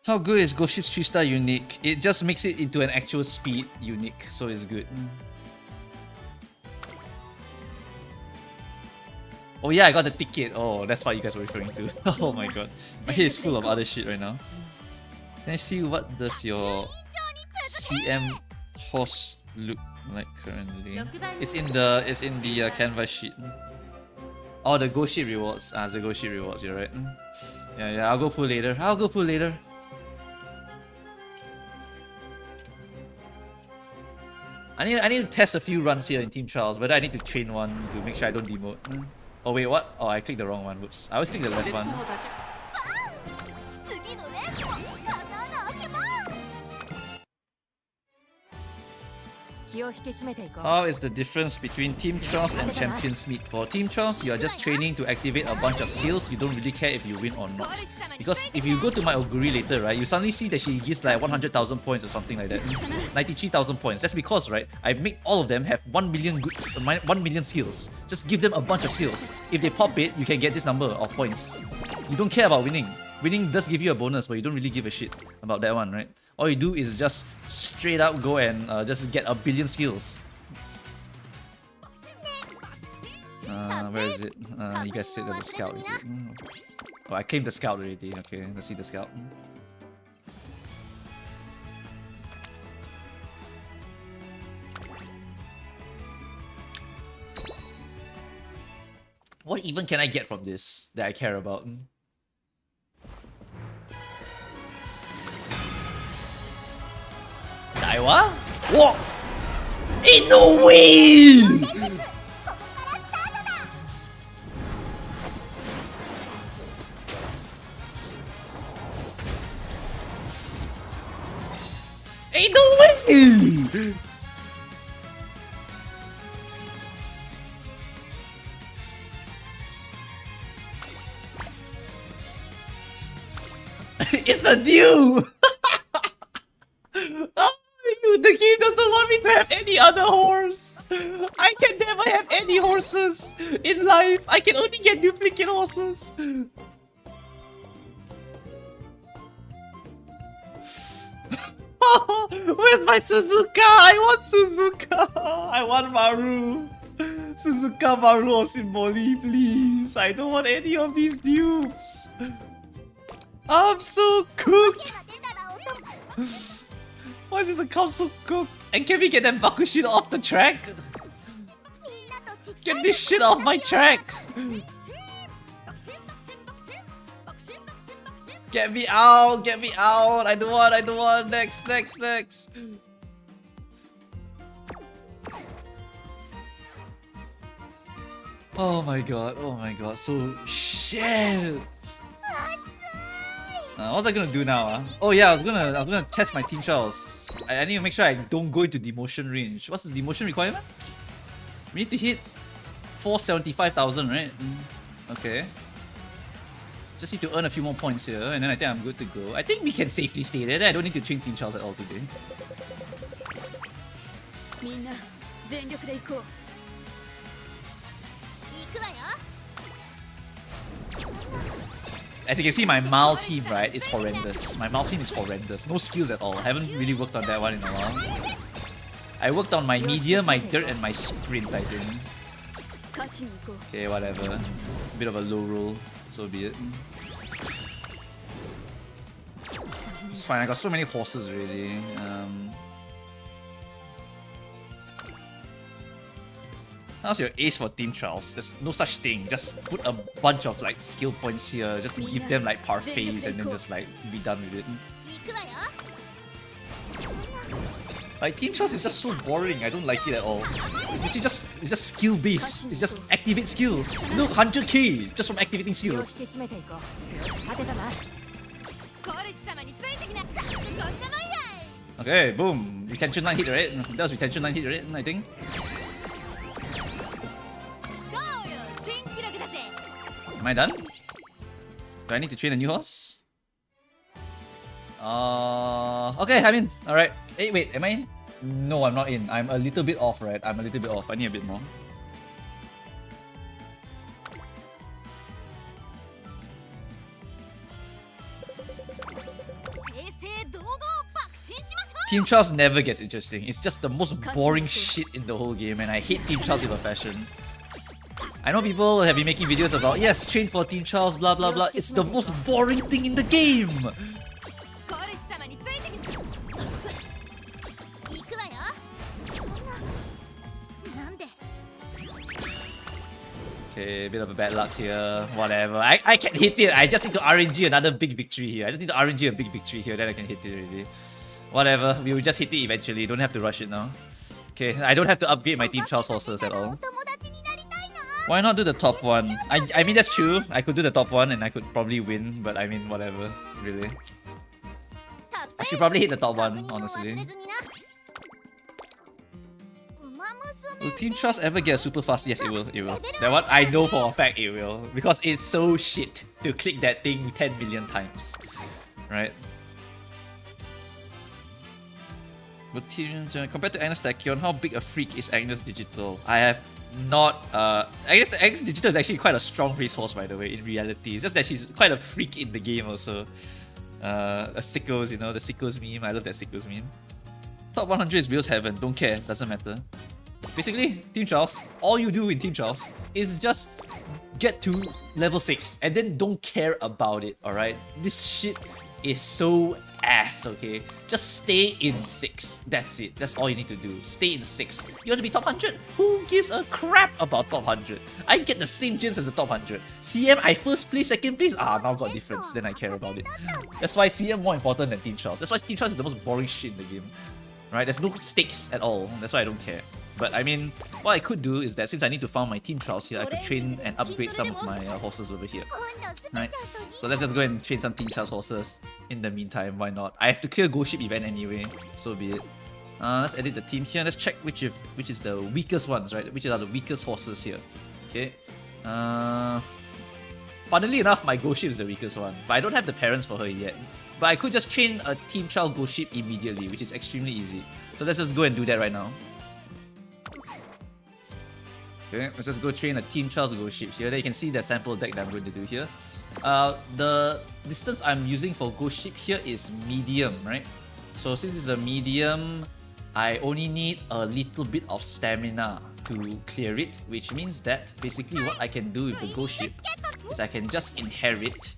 How good is Ghost Ship's 3-star unique? It just makes it into an actual speed unique, so it's good. Oh yeah, I got the ticket. Oh, that's what you guys were referring to. Oh my god. My head is full of other shit right now. Can I see what does your CM horse look like currently? It's in the canvas sheet. Oh, the go sheet rewards. Ah, the go sheet rewards. You're right. Yeah. I'll go pull later. I need to test a few runs here in team trials. Whether I need to train one to make sure I don't demote. Oh wait, what? Oh, I clicked the wrong one. Whoops. I always click the left one. How is the difference between team trials and champions meet? For team trials, you are just training to activate a bunch of skills. You don't really care if you win or not. Because if you go to my Oguri later, right, you suddenly see that she gives like 100,000 points or something like that. 93,000 points. That's because, right, I make all of them have 1 million goods, 1 million skills. Just give them a bunch of skills. If they pop it, you can get this number of points. You don't care about winning. Winning does give you a bonus, but you don't really give a shit about that one, right? All you do is just straight up go and just get a billion skills. Where is it? You guys said there's a scout, is it? Oh, I claimed the scout already. Okay, let's see the scout. What even can I get from this that I care about? Daiwa? What? Ain't no way! Ain't no way! It's a deal! The game doesn't want me to have any other horse. I can never have any horses in life. I can only get duplicate horses. Where's my Suzuka? I want Suzuka. I want Maru. Suzuka, Maru, or Symboli, please. I don't want any of these dupes. I'm so cooked. Why is this account so cooked? And can we get that Bakushin off the track? Get this shit off my track! Get me out! Get me out! I don't want! Next! Oh my god, so shit! What was I gonna do now? Oh yeah, I was gonna test my team trials. I need to make sure I don't go into demotion range. What's the demotion requirement? We need to hit 475,000, right? Okay. Just need to earn a few more points here, and then I think I'm good to go. I think we can safely stay there. I don't need to train team trials at all today. As you can see, my Mal team, right, is horrendous. My Mal team is horrendous. No skills at all. I haven't really worked on that one in a while. I worked on my medium, my dirt, and my sprint, I think. Okay, whatever. Bit of a low roll, so be it. It's fine, I got so many horses already. How's your ace for team trials? There's no such thing. Just put a bunch of like skill points here. Just give them like parfaits and then just like be done with it. Like team trials is just so boring. I don't like it at all. It's just skill based. It's just activate skills. Look, 100k just from activating skills. Okay, boom. Retention 9 hit, right? That was retention 9 hit, right? I think. Am I done? Do I need to train a new horse? Okay, I'm in. Alright. Hey, wait, am I in? No, I'm not in. I'm a little bit off, right? I'm a little bit off. I need a bit more. Team Trials never gets interesting. It's just the most boring shit in the whole game, and I hate Team Trials with a passion. I know people have been making videos about, yes, train for Team Trials, blah blah blah. It's the most boring thing in the game! Okay, a bit of a bad luck here. Whatever. I can hit it. I just need to RNG another big victory here. I just need to RNG a big victory here, then I can hit it already. Whatever. We will just hit it eventually. Don't have to rush it now. Okay, I don't have to upgrade my Team Charles horses at all. Why not do the top one? I mean, that's true. I could do the top one and I could probably win, but I mean, whatever. Really. I should probably hit the top one, honestly. Will Team Trust ever get a super fast? Yes, it will. It will. That one, I know for a fact it will. Because it's so shit to click that thing 10 million times. Right? But Team, compared to Agnes Tachyon, how big a freak is Agnes Digital? I have not... I guess Agnes Digital is actually quite a strong racehorse, by the way, in reality. It's just that she's quite a freak in the game also. A Sickles, you know, the Sickles meme. I love that Sickles meme. Top 100 is Wheels Heaven. Don't care. Doesn't matter. Basically, Team Charles, all you do in Team Charles is just get to level 6 and then don't care about it, alright? This shit is so ass, okay? Just stay in 6. That's it. That's all you need to do. Stay in 6. You want to be top 100? Who gives a crap about top 100? I get the same gems as the top 100. CM, I first place, second place? Ah, now got difference. Then I care about it. That's why CM more important than Team Charles. That's why Team Charles is the most boring shit in the game. Right? There's no stakes at all. That's why I don't care. But I mean, what I could do is that since I need to farm my Team Trials here, I could train and upgrade some of my horses over here. Right? So let's just go and train some Team Trials horses in the meantime, why not? I have to clear Ghost Ship event anyway, so be it. Let's edit the team here. Let's check which is the weakest ones, right? Which are the weakest horses here. Okay. Funnily enough, my Ghost Ship is the weakest one, but I don't have the parents for her yet. But I could just train a Team Trial Ghost Ship immediately, which is extremely easy. So let's just go and do that right now. Okay, let's just go train a Team Trials Ghost Ship here. Then you can see the sample deck that I'm going to do here. The distance I'm using for Ghost Ship here is medium, right? So since it's a medium, I only need a little bit of stamina to clear it, which means that basically what I can do with the Ghost Ship is I can just inherit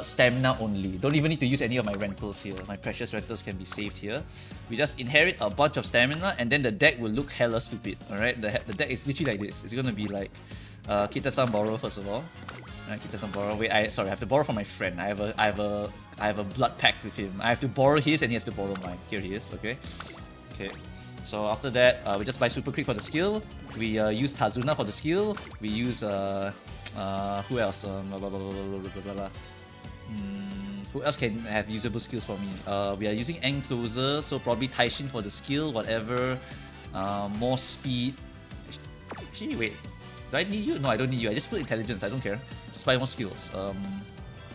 stamina only. Don't even need to use any of my rentals here. My precious rentals can be saved here. We just inherit a bunch of stamina and then the deck will look hella stupid. Alright, the deck is literally like this. It's gonna be like Kita-san borrow first of all. Kita-san borrow. Wait, sorry, I have to borrow from my friend. I have a blood pact with him. I have to borrow his and he has to borrow mine. Here he is, okay? Okay. So after that, we just buy Super Creek for the skill. We use Tazuna for the skill. We use who else? Who else can have usable skills for me? We are using Encloser, so probably Taishin for the skill, whatever. More speed. Actually, wait. Do I need you? No, I don't need you. I just put intelligence. I don't care. Just buy more skills.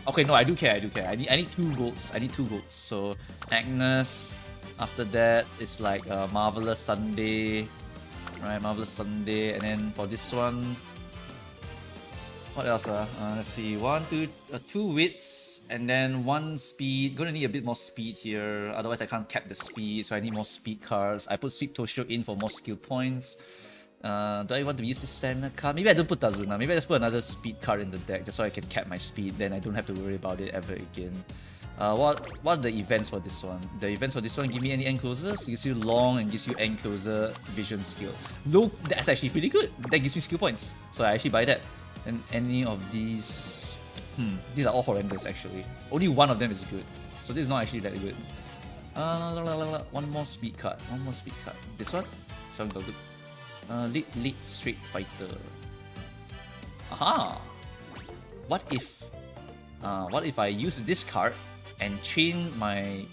Okay, no, I do care. I do care. I need 2 golds. I need 2 golds. So Agnes. After that, it's like Marvelous Sunday. Right, Marvelous Sunday. And then for this one, what else? Let's see. 2 wits and then 1 speed. Gonna need a bit more speed here. Otherwise, I can't cap the speed, so I need more speed cards. I put Sweet Toshio in for more skill points. Do I want to use the stamina card? Maybe I don't put Tazuna. Maybe I just put another speed card in the deck just so I can cap my speed. Then I don't have to worry about it ever again. What are the events for this one? The events for this one give me any enclosers. Gives you long and gives you encloser vision skill. Look, that's actually pretty good. That gives me skill points, so I actually buy that. And any of these, these are all horrendous actually. Only one of them is good, so this is not actually that good. One more speed card. One more speed card. This one sounds good. Lead Street Fighter. Aha! What if I use this card and train my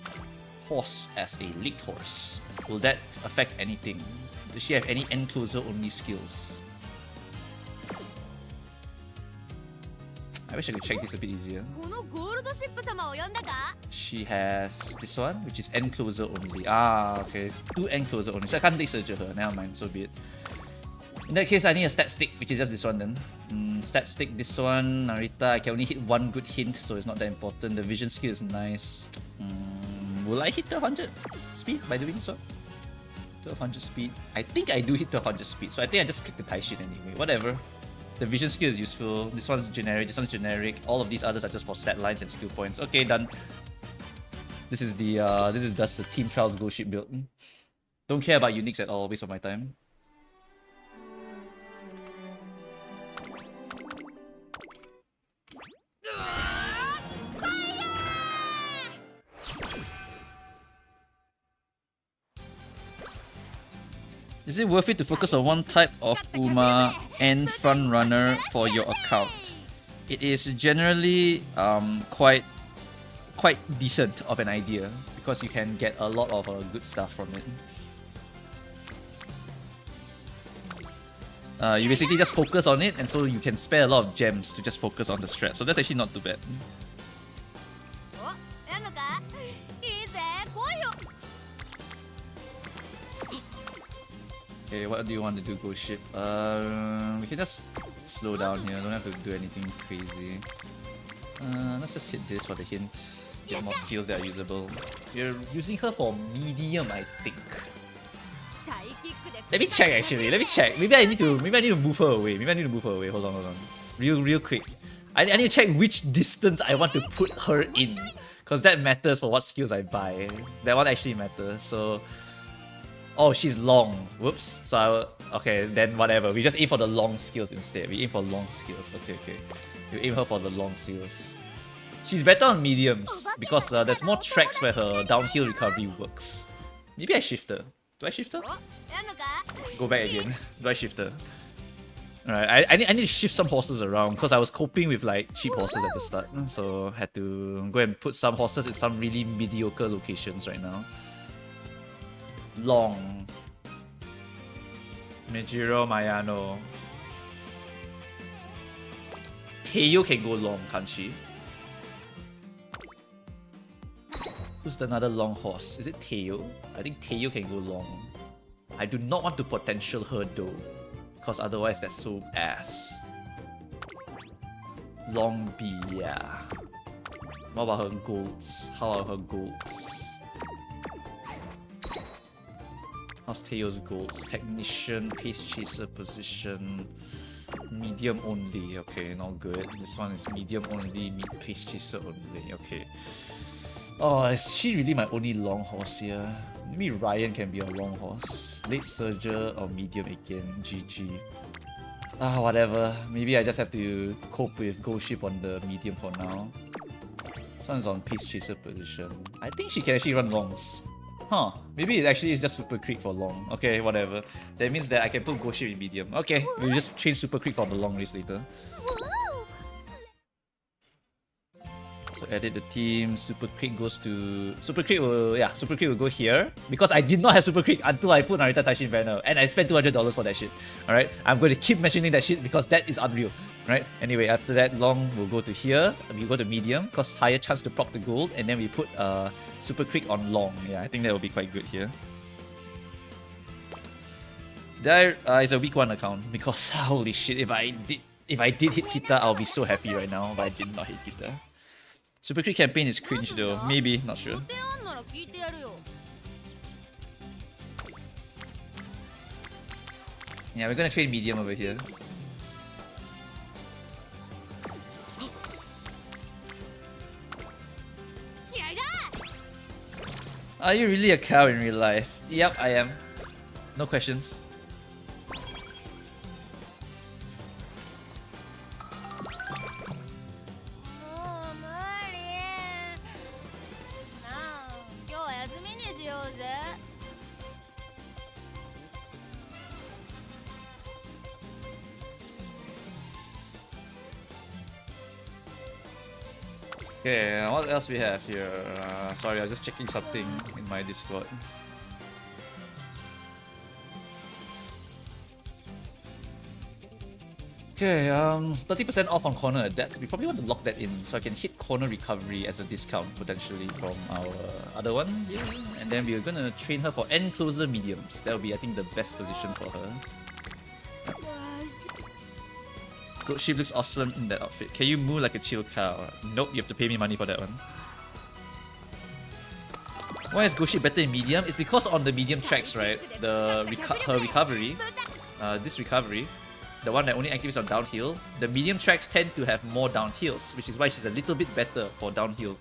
horse as a lead horse? Will that affect anything? Does she have any encloser only skills? I wish I could check this a bit easier. She has this one, which is encloser only. Ah, okay, it's 2 encloser only. So I can't Surge her. Never mind, so be it. In that case, I need a stat stick, which is just this one then. Stat stick, this one. Narita, I can only hit 1 good hint, so it's not that important. The vision skill is nice. Will I hit the 100 speed by doing so? 1200 speed. I think I do hit the 100 speed, so I think I just click the Taishin anyway. Whatever. The vision skill is useful. This one's generic. This one's generic. All of these others are just for stat lines and skill points. Okay, done. This is just the Team Trials Ghost Ship build. Don't care about uniques at all. Waste of my time. Is it worth it to focus on one type of Uma and front runner for your account? It is generally quite decent of an idea because you can get a lot of good stuff from it. You basically just focus on it, and so you can spare a lot of gems to just focus on the strat. So that's actually not too bad. Okay, what do you want to do, Ghost Ship? We can just slow down here. Don't have to do anything crazy. Let's just hit this for the hint. Get more skills that are usable. You're using her for medium, I think. Let me check actually. Let me check. Maybe I need to move her away. Hold on. Real quick. I need to check which distance I want to put her in, because that matters for what skills I buy. That one actually matters. So, oh, she's long. Whoops. So okay, then whatever. We just aim for the long skills instead. We aim for long skills. Okay. We aim her for the long skills. She's better on mediums because there's more tracks where her downhill recovery works. Maybe I shift her. Do I shift her? Go back again. Do I shift her? Alright, I need to shift some horses around because I was coping with like cheap horses at the start. So had to go and put some horses in some really mediocre locations right now. Long. Nejiro Mayano. Teo can go long, can't she? Who's another long horse? Is it Teo? I think Teo can go long. I do not want to potential her though, because otherwise that's so ass. Long B, yeah. What about her golds? How are her golds? How's Teo's golds? Technician, pace chaser position, medium only. Okay, not good. This one is medium only, pace chaser only. Okay. Oh, is she really my only long horse here? Maybe Ryan can be a long horse. Late Surger or medium again. GG. Whatever. Maybe I just have to cope with Ghost Ship on the medium for now. This one's on pace chaser position. I think she can actually run longs. Huh. Maybe it actually is just Super Creek for long. Okay, whatever. That means that I can put Ghost Ship in medium. Okay, we'll just change Super Creek for the long race later. So edit the team. Super Creek goes to Super Creek will go here because I did not have Super Creek until I put Narita Taishin banner and I spent $200 for that shit. Alright, I'm going to keep mentioning that shit because that is unreal. Right? Anyway, after that, long will go to here. We go to medium because higher chance to proc the gold, and then we put Super Creek on long. Yeah, I think that will be quite good here. There is a weak one account because holy shit, if I did hit Kita, I'll be so happy right now, but I did not hit Kita. Super Creek campaign is cringe though. Maybe, not sure. Yeah, we're gonna trade medium over here. Are you really a cow in real life? Yep, I am. No questions. Okay, what else we have here? Sorry, I was just checking something in my Discord. Okay, 30% off on corner adapt. We probably want to lock that in so I can hit corner recovery as a discount potentially from our other one here. And then we're gonna train her for end closer mediums. That will be, I think, the best position for her. Ghost Ship looks awesome in that outfit. Can you moo like a chill cow? Nope, you have to pay me money for that one. Why is Ghost Ship better in medium? It's because on the medium tracks, right, her recovery, this recovery, the one that only activates on downhill, the medium tracks tend to have more downhills, which is why she's a little bit better for downhill.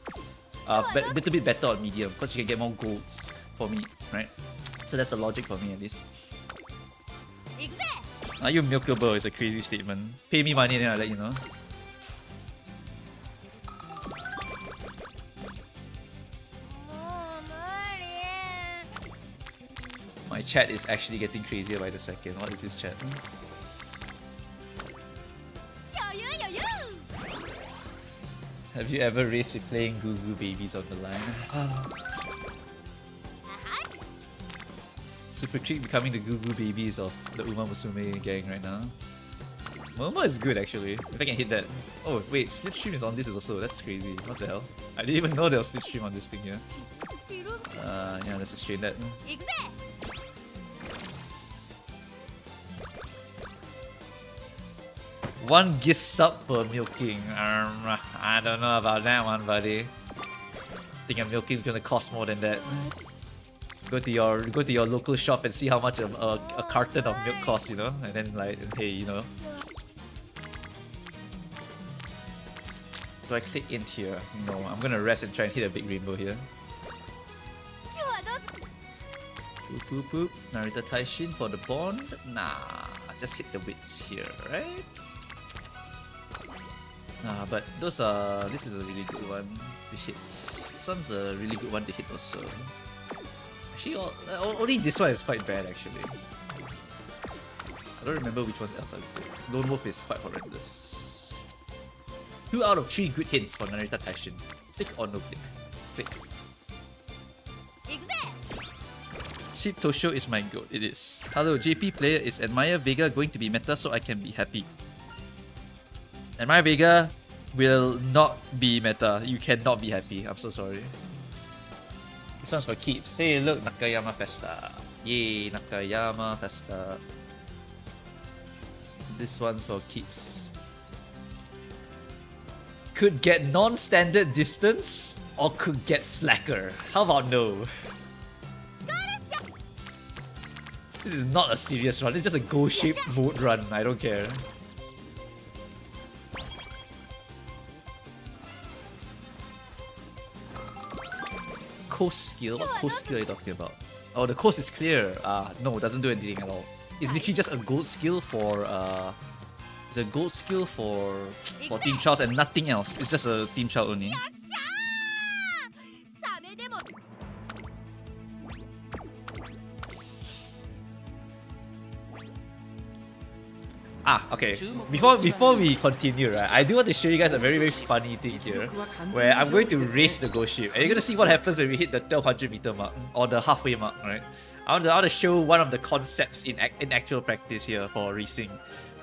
A little bit better on medium, because she can get more golds for me, right? So that's the logic for me at least. Are you milkable is a crazy statement. Pay me money and then I'll let you know. My My chat is actually getting crazier by the second. What is this chat? Have you ever raced with playing Goo Goo Babies on the line? Super Creek becoming the Goo Goo Babies of the Musume gang right now. Momo is good actually, if I can hit that. Oh wait, Slipstream is on this also, that's crazy. What the hell? I didn't even know there was Slipstream on this thing here. Yeah, let's just train that. One gift sub per milking. I don't know about that one, buddy. I think a milking is gonna cost more than that. Go to your local shop and see how much a carton of milk costs, you know, and then like, hey, you know. Do I click int here? No, I'm gonna rest and try and hit a big rainbow here. Poop poop poop. Narita Taishin for the bond? Nah, just hit the wits here, right? Nah, but those are. This is a really good one to hit. This one's a really good one to hit also. Actually, only this one is quite bad actually. I don't remember which ones else I put. Lone Wolf is quite horrendous. 2 out of 3 good hits for Narita Taishin. Click or no click? Click. Sheep Tosho is my goat. It is. Hello, JP player. Is Admire Vega going to be meta so I can be happy? Admire Vega will not be meta. You cannot be happy. I'm so sorry. This one's for keeps. Hey, look, Nakayama Festa. Yay, Nakayama Festa. This one's for keeps. Could get non-standard distance or could get slacker. How about no? This is not a serious run. It's just a go-shaped mode run. I don't care. Coast skill? What coast skill are you talking about? Oh, the coast is clear. No, it doesn't do anything at all. It's literally just a gold skill for it's a gold skill for team trials and nothing else. It's just a team trial only. Okay. Before we continue, right, I do want to show you guys a very funny thing here, where I'm going to race the ghost ship, and you're gonna see what happens when we hit the 1200 meter mark or the halfway mark, right? I want to show one of the concepts in actual practice here for racing,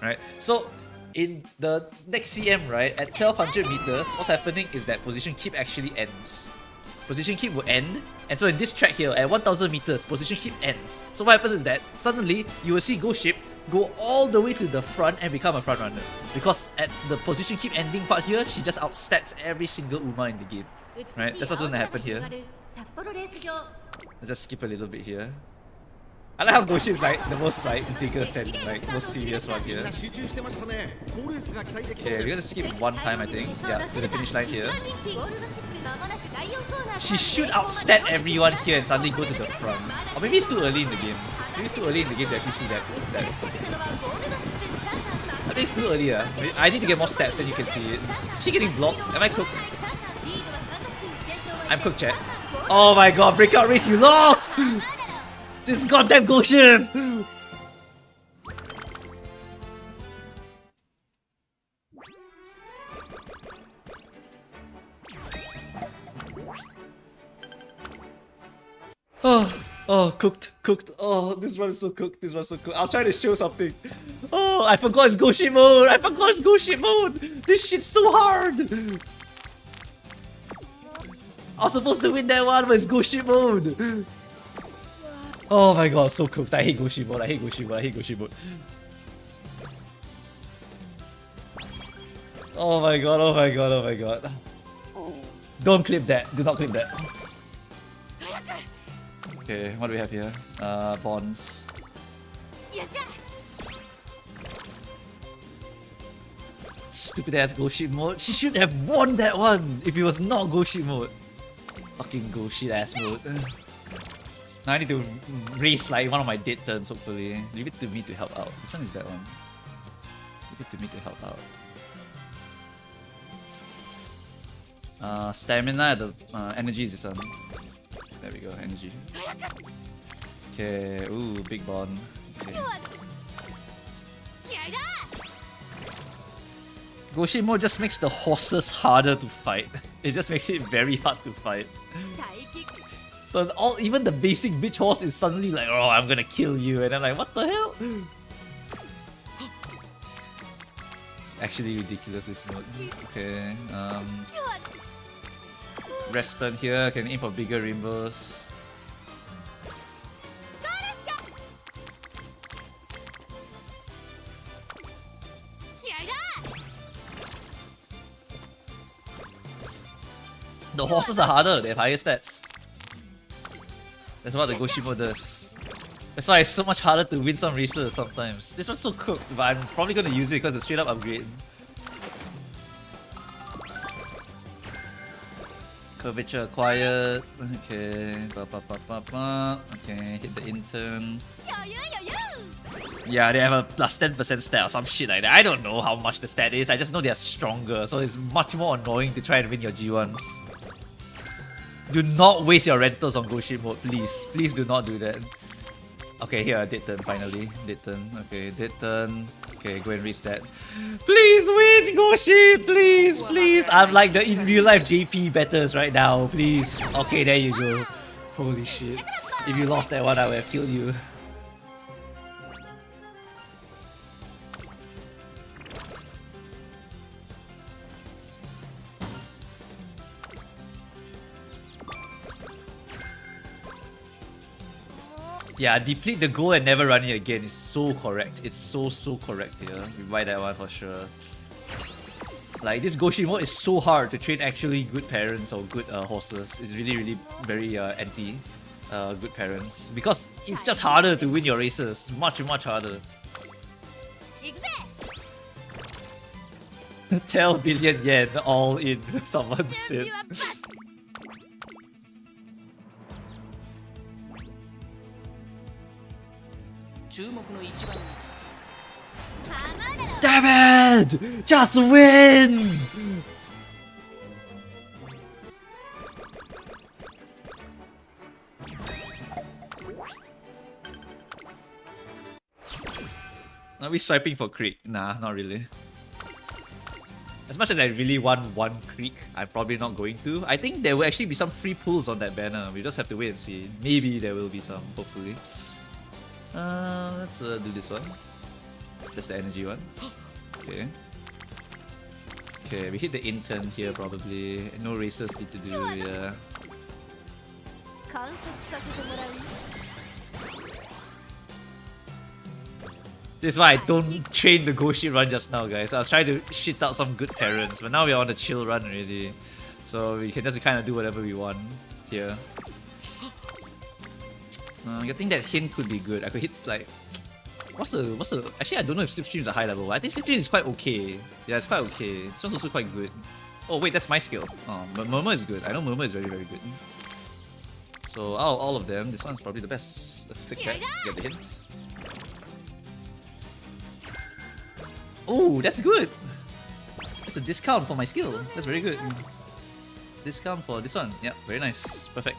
right? So in the next CM, right, at 1200 meters, what's happening is that position keep actually ends. Position keep will end, and so in this track here, at 1000 meters, position keep ends. So what happens is that suddenly you will see ghost ship go all the way to the front and become a front runner. Because at the position keep ending part here, she just outstats every single Uma in the game. Right? That's what's gonna happen here. Let's just skip a little bit here. I like how Goshi is like the most like biggest and like most serious one here. Okay, we're gonna skip one time I think. Yeah, to the finish line here. She should outstat everyone here and suddenly go to the front. Or maybe it's too early in the game. Maybe it's too early in the game to actually see that. I think it's too early. I need to get more stats, then you can see it. Is she getting blocked? Am I cooked? I'm cooked, chat. Oh my god, breakout race, you lost! This goddamn ghost ship! Oh, cooked. Oh, this one is so cooked. I'll try to show something. Oh, I forgot it's ghost ship mode. This shit's so hard. I was supposed to win that one, but it's ghost ship mode. Oh my god, so cooked. I hate ghost ship mode. Oh my god. Don't clip that. Do not clip that. Okay, what do we have here? Bonds. Stupid ass ghost ship mode. She should have won that one if it was not ghost ship mode. Fucking ghost shit ass mode. Now I need to race like one of my dead turns, hopefully. Leave it to me to help out. Which one is that one? Leave it to me to help out. Stamina, the energy is this one. There we go, energy. Okay, ooh, big bond. Okay. Goshimo just makes the horses harder to fight. It just makes it very hard to fight. So even the basic bitch horse is suddenly like, oh, I'm gonna kill you, and I'm like, what the hell? It's actually ridiculous, this mode. Okay, rest turn here, can aim for bigger rainbows. The horses are harder, they have higher stats. That's what the Goshimo does. That's why it's so much harder to win some races sometimes. This one's so cooked, but I'm probably gonna use it because it's straight up upgrade. Curvature acquired. Okay, okay, hit the intern. Yeah, they have a plus 10% stat or some shit like that. I don't know how much the stat is, I just know they're stronger, so it's much more annoying to try and win your G1s. Do not waste your rentals on Goshi mode, please. Please do not do that. Okay, here, dead turn finally. Dead turn. Okay, dead turn. Okay, go and reach that. Please win, Goshi! Please, please! I'm like the in real life JP betters right now, please. Okay, there you go. Holy shit. If you lost that one, I would have killed you. Yeah, deplete the goal and never run it again is so correct. It's so correct here. We buy that one for sure. Like, this Goshi mode is so hard to train actually good parents or good horses. It's really very anti good parents. Because it's just harder to win your races. Much harder. 10 billion yen all in, someone said. Damn it! Just win! Are we swiping for Creek? Nah, not really. As much as I really want one Creek, I'm probably not going to. I think there will actually be some free pulls on that banner. We just have to wait and see. Maybe there will be some, hopefully. Let's do this one. That's the energy one. Okay. Okay, we hit the intern here probably. No races need to do, yeah. This is why I don't train the Goshi run just now, guys. I was trying to shit out some good parents, but now we're on the chill run already. So we can just kind of do whatever we want here. I think that hint could be good. I could hit like... What's the... Actually, I don't know if Slipstream is a high level. I think Slipstream is quite okay. Yeah, it's quite okay. This one's also quite good. Oh wait, that's my skill. Oh, but Murmur is good. I know Murmur is very good. So out of all of them, this one's probably the best. Let's click that, get the hint. Oh, that's good! That's a discount for my skill. That's very good. Discount for this one. Yeah, very nice. Perfect.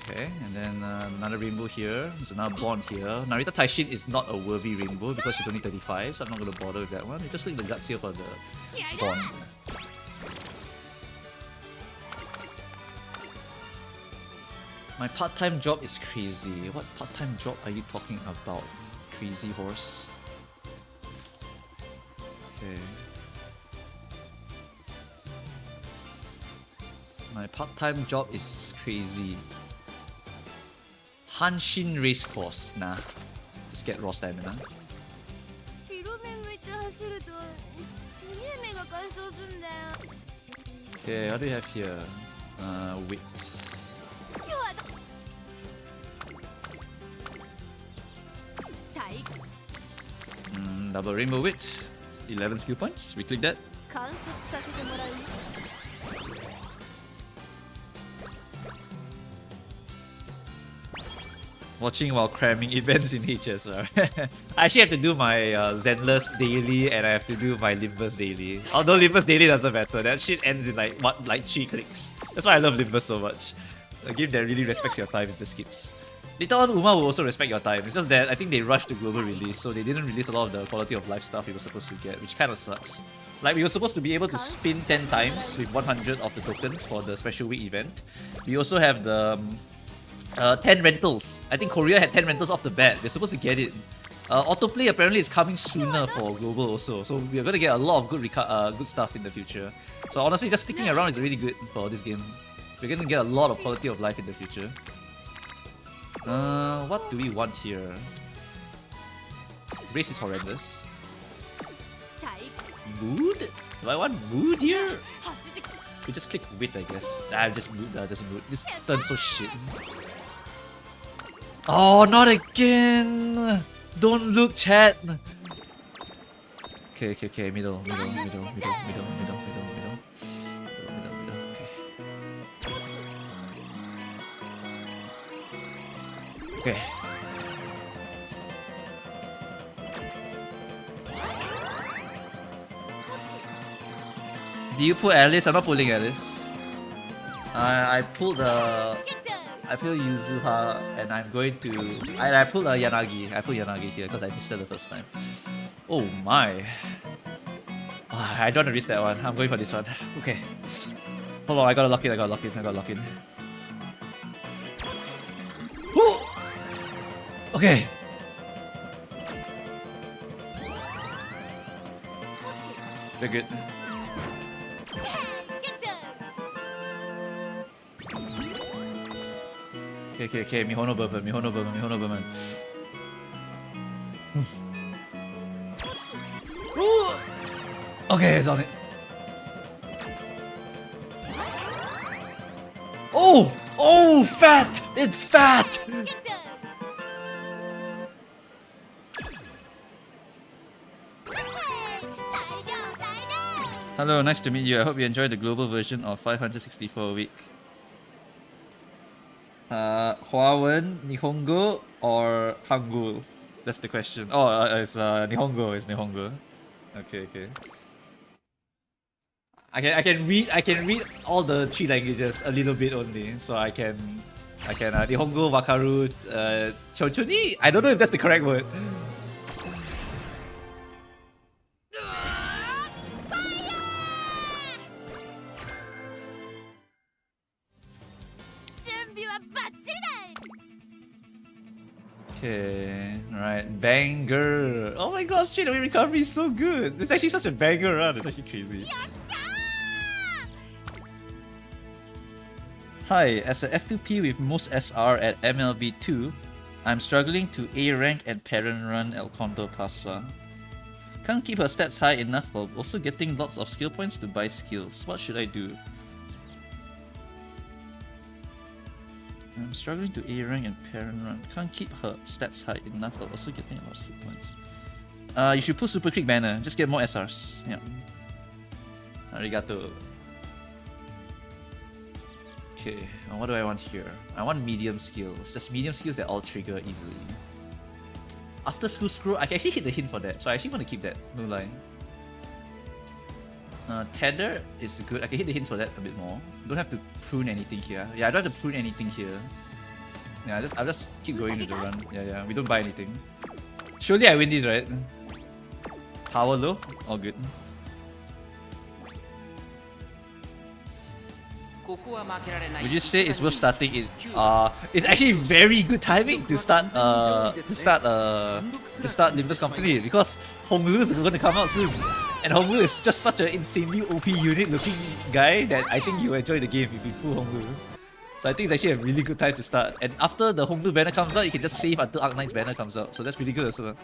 Okay, and then another rainbow here. There's another bond here. Narita Taishin is not a worthy rainbow because she's only 35, so I'm not going to bother with that one. We just click the guts here for the bond. My part-time job is crazy. What part-time job are you talking about? Crazy horse. Okay. My part-time job is crazy. Hanshin Racecourse. Nah. Just get raw stamina. Okay, what do we have here? Wit. Double rainbow wit. 11 skill points. We click that. Watching while cramming events in HSR. I actually have to do my Zenless daily and I have to do my Limbus daily. Although Limbus daily doesn't matter, that shit ends in like 3 clicks. That's why I love Limbus so much. A game that really respects your time with the skips. Later on, Uma will also respect your time. It's just that I think they rushed the global release, so they didn't release a lot of the quality of life stuff we were supposed to get, which kind of sucks. Like, we were supposed to be able to spin 10 times with 100 of the tokens for the special week event. We also have the 10 rentals. I think Korea had 10 rentals off the bat. They're supposed to get it. Autoplay apparently is coming sooner for global also, so we're gonna get a lot of good stuff in the future. So honestly, just sticking around is really good for this game. We're gonna get a lot of quality of life in the future. What do we want here? Race is horrendous. Mood? Do I want mood here? We just click wit, I guess. Just mood, just mood. This turns so shit. Oh, not again! Don't look, chat! Okay, middle. Okay. Do you pull Alice? I'm not pulling Alice. I pulled Yuzuha, and I'm going to. I pulled Yanagi. I pulled Yanagi here because I missed it the first time. Oh my! I don't want to risk that one. I'm going for this one. Okay. Hold on, I gotta lock in. Ooh! Okay. We're good. Okay. Mihono Bourbon. Okay, it's on it. Oh, fat! It's fat! Hello, nice to meet you. I hope you enjoyed the global version of 564 a week. Huawen, Nihongo, or Hangul? That's the question. Oh, it's Nihongo. It's Nihongo. Okay. I can read all the 3 languages a little bit only. So I can Nihongo, Wakaru, Chochuni. I don't know if that's the correct word. Okay, right, banger. Oh my god, straight away recovery is so good. It's actually such a banger run. It's actually crazy. Hi, as a F2P with most SR at MLB2, I'm struggling to A rank and parent run El Condor Pasa. Can't keep her stats high enough while also getting lots of skill points to buy skills. What should I do? I'm struggling to A rank and parent run. Can't keep her stats high enough while also getting a lot of skill points. You should put super quick banner. Just get more SRs. Yeah. Arigato. Okay, what do I want here? I want medium skills. Just medium skills that all trigger easily. After school screw, I can actually hit the hint for that. So I actually want to keep that. No lie. Tether is good. I can hit the hints for that a bit more. Don't have to prune anything here. Yeah, I don't have to prune anything here. Yeah, I'll just keep going with the run. Yeah. We don't buy anything. Surely I win these, right? Power low? All good. Would you say it's worth starting it? It's actually very good timing to start Nimbus Company because Honglu is going to come out soon. And Honglu is just such an insanely OP unit looking guy that I think you enjoy the game if you pull Honglu. So I think it's actually a really good time to start. And after the Honglu banner comes out, you can just save until Arc9's banner comes out. So that's pretty good as well.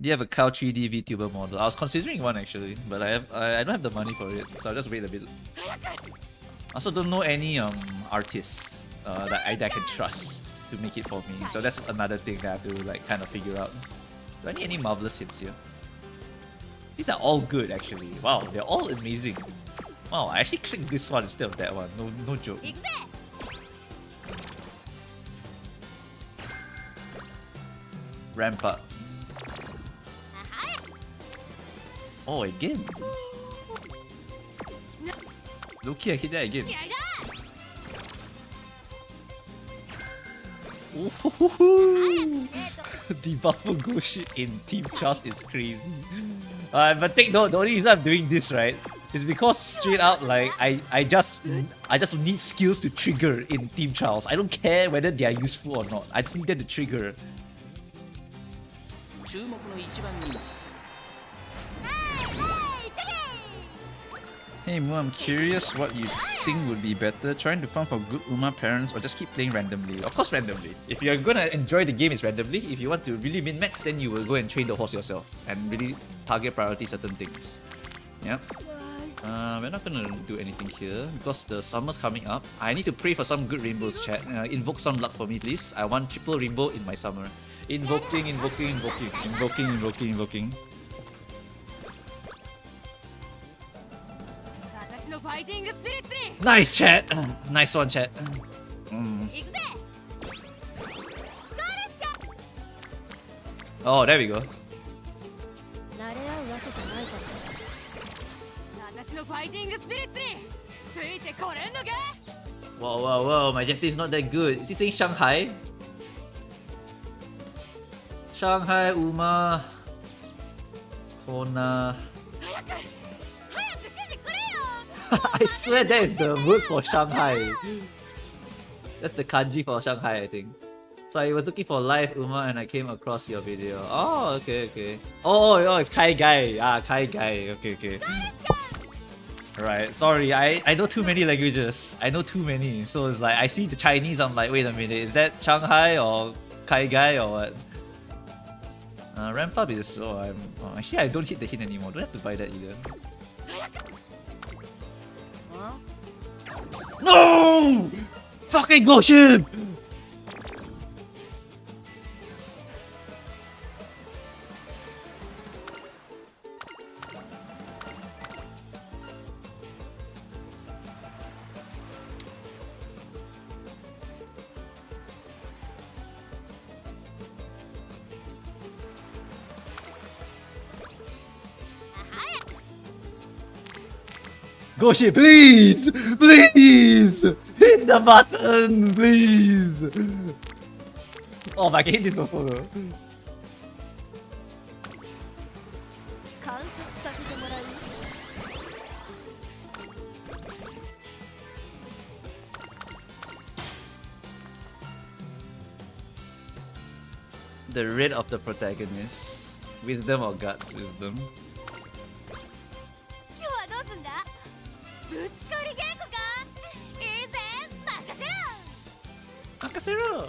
Do you have a Cow 3D VTuber model? I was considering one actually, but I don't have the money for it, so I'll just wait a bit. I also don't know any artists that I can trust to make it for me, so that's another thing that I have to like kind of figure out. Do I need any marvelous hits here? These are all good actually. Wow, they're all amazing. Wow, I actually clicked this one instead of that one. No joke. Ramp up. Oh, again. Low-key, I hit that again. Ooh. Debuffer Goshi in Team Charles is crazy. But take note, the only reason I'm doing this, right, is because straight up, like, I just need skills to trigger in Team Charles. I don't care whether they are useful or not. I just need them to trigger. Hey Mu, I'm curious what you think would be better, trying to farm for good Uma parents or just keep playing randomly? Of course randomly. If you're gonna enjoy the game, it's randomly. If you want to really min-max, then you will go and train the horse yourself and really target priority certain things. Yep. We're not gonna do anything here because the summer's coming up. I need to pray for some good rainbows, chat. Invoke some luck for me, please. I want triple rainbow in my summer. Invoking, invoking, invoking, invoking, invoking, invoking. Nice, chat. Nice one, chat. Oh, there we go. Whoa, whoa, whoa, my Japanese is not that good. Is he saying Shanghai? Shanghai, Uma, Kona. I swear that is the words for Shanghai. That's the kanji for Shanghai, I think. So I was looking for live Uma and I came across your video. Oh, okay, okay. Oh, it's Kai Gai. Ah, Kai Gai. Okay, okay. Right, sorry, I know too many languages. I know too many. So it's like, I see the Chinese, I'm like, wait a minute, is that Shanghai or Kai Gai or what? Ramp up is so actually I don't hit the hit anymore. Don't have to buy that either. No! Fucking go ship! Goshi, please! Please! Hit the button, please! Oh, but I can hit this also though. The red of the protagonist. Wisdom or guts? Wisdom. Akasero!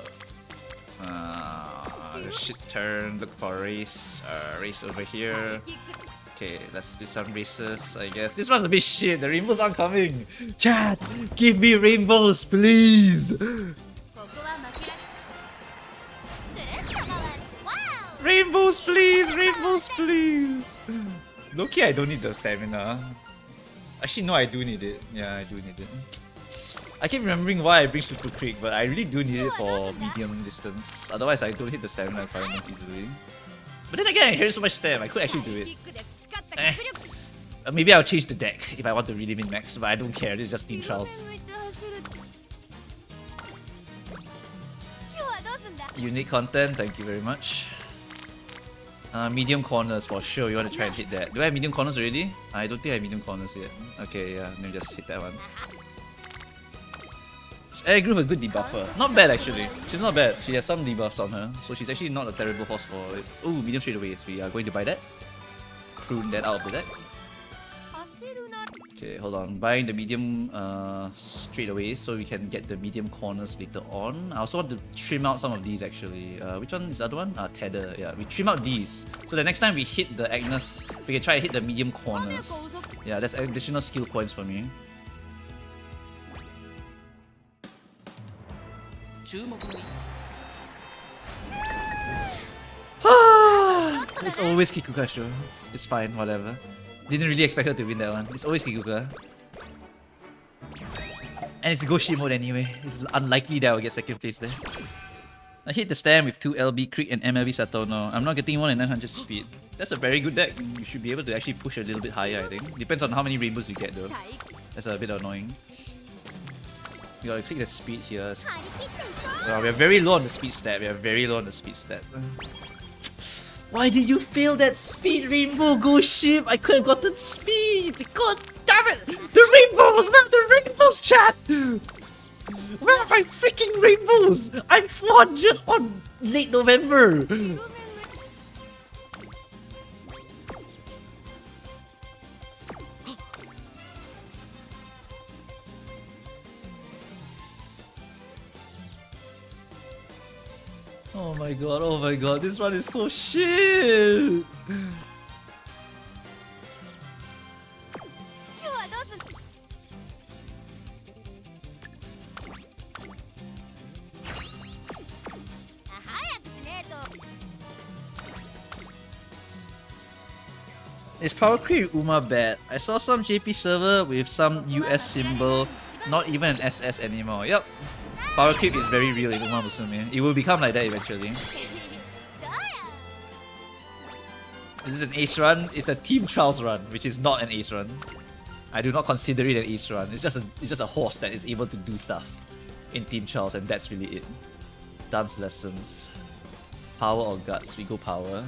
Shit turn, look for a race. Race over here. Okay, let's do some races, I guess. This one's a bit shit, the rainbows aren't coming! Chat! Give me rainbows, please! Rainbows, please! Rainbows, please! Low-key, I don't need the stamina. Actually, no, I do need it. Yeah, I do need it. I keep remembering why I bring Super Creek, but I really do need it for medium distance. Otherwise, I don't hit the stamina requirements easily. But then again, I hear so much stam, I could actually do it. Maybe I'll change the deck if I want to really min-max, but I don't care, this is just Team Trials. Unique content, thank you very much. Medium corners for sure, you want to try and hit that. Do I have medium corners already? I don't think I have medium corners yet. Okay, yeah, maybe just hit that one. Is Air Groove a good debuffer? Not bad actually. She's not bad. She has some debuffs on her, so she's actually not a terrible horse for it. Ooh, medium straight away. We are going to buy that. Prune that out of the deck. Okay, hold on. Buying the medium straight away so we can get the medium corners later on. I also want to trim out some of these actually. Which one is the other one? Tether. Yeah, we trim out these. So the next time we hit the Agnes, we can try to hit the medium corners. Yeah, that's additional skill points for me. It's always Kikuka, sure. It's fine, whatever. Didn't really expect her to win that one. It's always Kikuka. And it's Goshi mode anyway. It's unlikely that I'll get second place there. I hit the stam with 2 LB Creek and MLB Satono. I'm not getting more than 900 speed. That's a very good deck. You should be able to actually push a little bit higher, I think. Depends on how many rainbows you get though. That's a bit annoying. You gotta click the speed here. We are very low on the speed stat. We are very low on the speed stat. Why did you fail that speed, Rainbow? Go ship! I could have gotten speed! God damn it! The rainbows! Where are the rainbows, chat? Where are my freaking rainbows? I'm 400 on late November! Oh my god, this run is so shit! Is Power Creep Uma bad? I saw some JP server with some US symbol, not even an SS anymore. Yep. Power Creep is very real in Uma Musume. It will become like that eventually. This is an ace run. It's a team trials run, which is not an ace run. I do not consider it an ace run. It's just a horse that is able to do stuff in team trials, and that's really it. Dance lessons. Power or guts? We go power.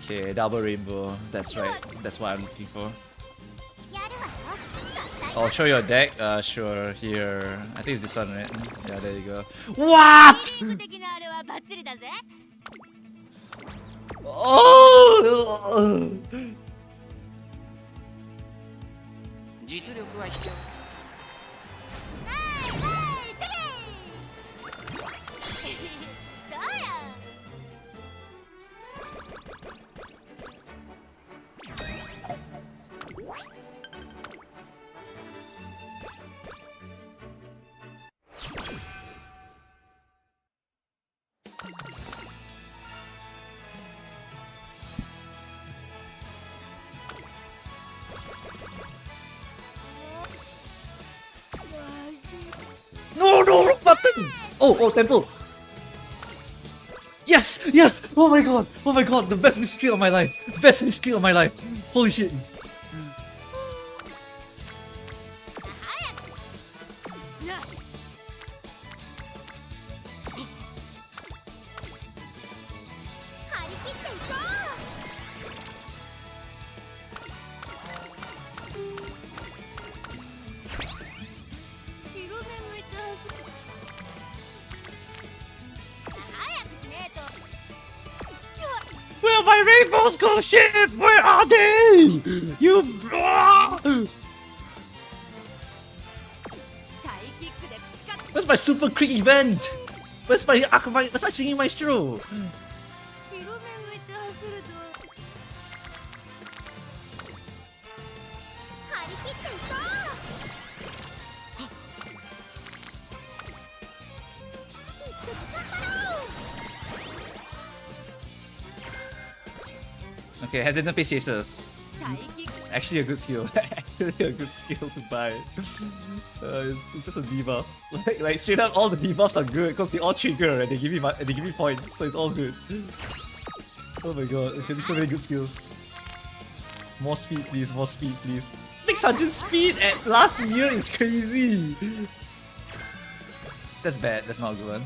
Okay, double rainbow. That's right. That's what I'm looking for. Oh, show your deck? Sure. Here. I think it's this one, right? Yeah, there you go. What?! Oh! No, wrong button! Oh, temple! Yes! Oh my god, the best misclick of my life! Best misclick of my life! Holy shit! Where my rainbows go, shit? Where are they? You. Where's my super quick event? Where's my swinging maestro? Okay, Hesitant Pace Chasers. Actually a good skill. Actually a good skill to buy. It's just a debuff. Like straight up, all the debuffs are good because they all trigger and they give me points, so it's all good. Oh my god, okay, there's so many good skills. More speed, please. More speed, please. 600 speed at last year is crazy. That's bad. That's not a good one.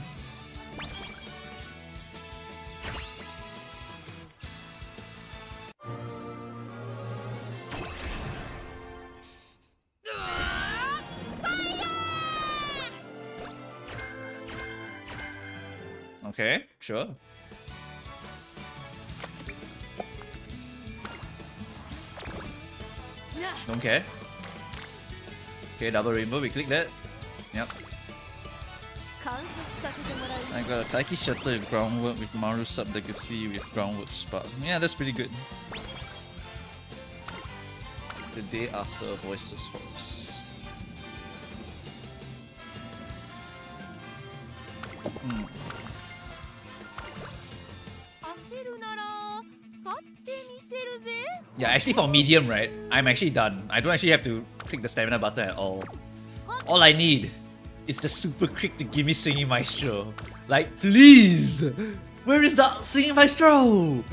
Okay, sure. Don't care. Okay, double rainbow, we click that. Yep. I got a Taiki Shutter with Groundwork, with Maru Sub Legacy, with Groundwork Spark. Yeah, that's pretty good. The day after Voiceless Horse. Yeah, actually for medium, right, I'm actually done. I don't actually have to click the stamina button at all. All I need is the super quick to give me Swinging Maestro. Like, please! Where is the Swinging Maestro?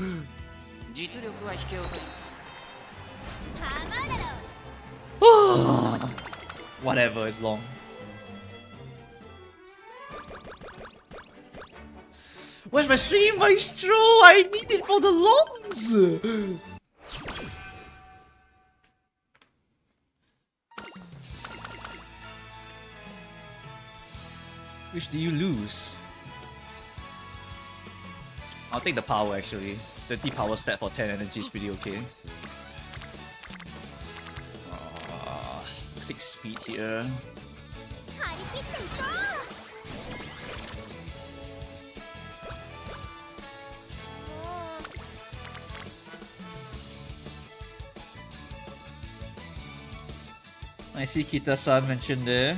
Whatever, it's long. Where's my stream maestro? I need it for the longs! Which do you lose? I'll take the power actually. 30 power stat for 10 energy is pretty okay. Click speed here. I see Kita-san mentioned there.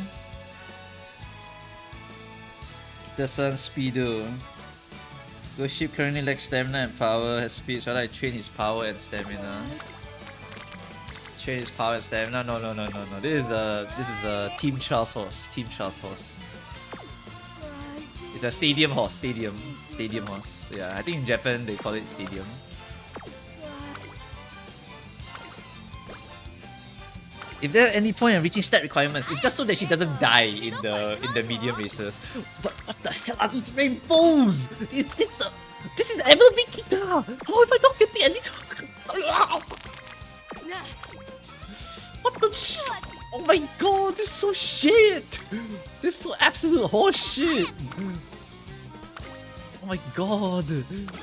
Kita-san Speedo. Ghost ship currently lacks stamina and power, has speed, so I train his power and stamina. Train his power and stamina? No. This is a Team Charles horse. Team Charles horse. It's a stadium horse. Stadium horse. Yeah, I think in Japan they call it stadium. If there's any point in reaching stat requirements, it's just so that she doesn't die in the medium races. But what the hell are these rainbows? This is MLB Kita! How am I not getting at least? What the shit? Oh my god, this is so shit! This is so absolute horse shit! Oh my god!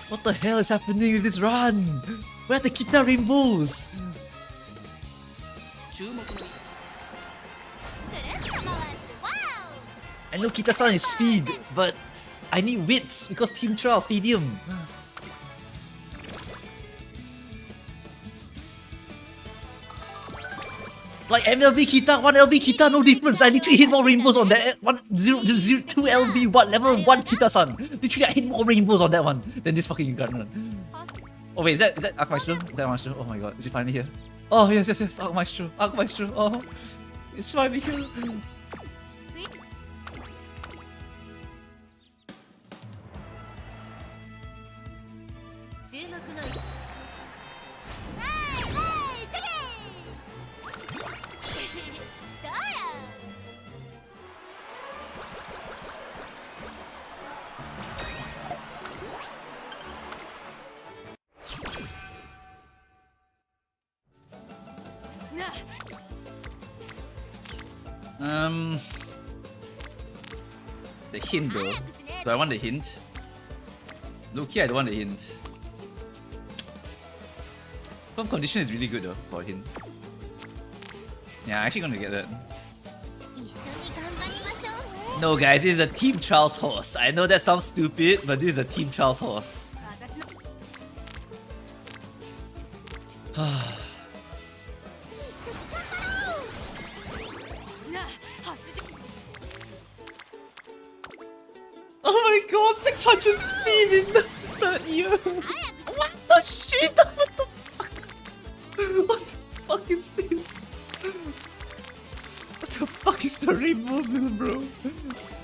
What the hell is happening with this run? Where are the Kita rainbows? I know Kita-san is speed, but I need wits because Team Trial Stadium. Like MLB Kita, 1 LB Kita, no difference. I literally hit more rainbows on that 2 LB, what level 1 Kita-san. Literally I hit more rainbows on that one than this fucking gun. Oh wait, is that Arc Maestro? Is that Maestro? Oh my god, is he finally here? Oh yes, Arc Maestro. Oh, it's finally here. The hint though. Do I want the hint? Low-key, I don't want the hint. Firm condition is really good though for a hint. Yeah, I'm actually gonna get that. No guys, this is a Team Charles horse. I know that sounds stupid, but this is a Team Charles horse. Oh my god, 600 speed in the third year! What the shit? What the fuck? What the fuck is this? What the fuck is the rainbows doing, bro?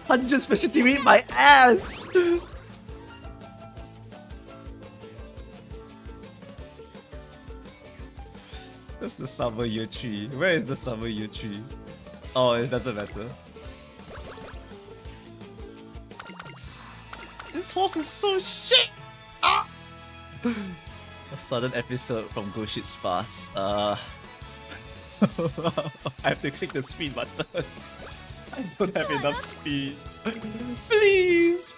100 specialty rate my ass! That's the summer year 3. Where is the summer year 3? Oh, it doesn't matter. This horse is so shit! Ah! A sudden episode from Go Shit's Fast. I have to click the speed button. I don't have enough speed. Please,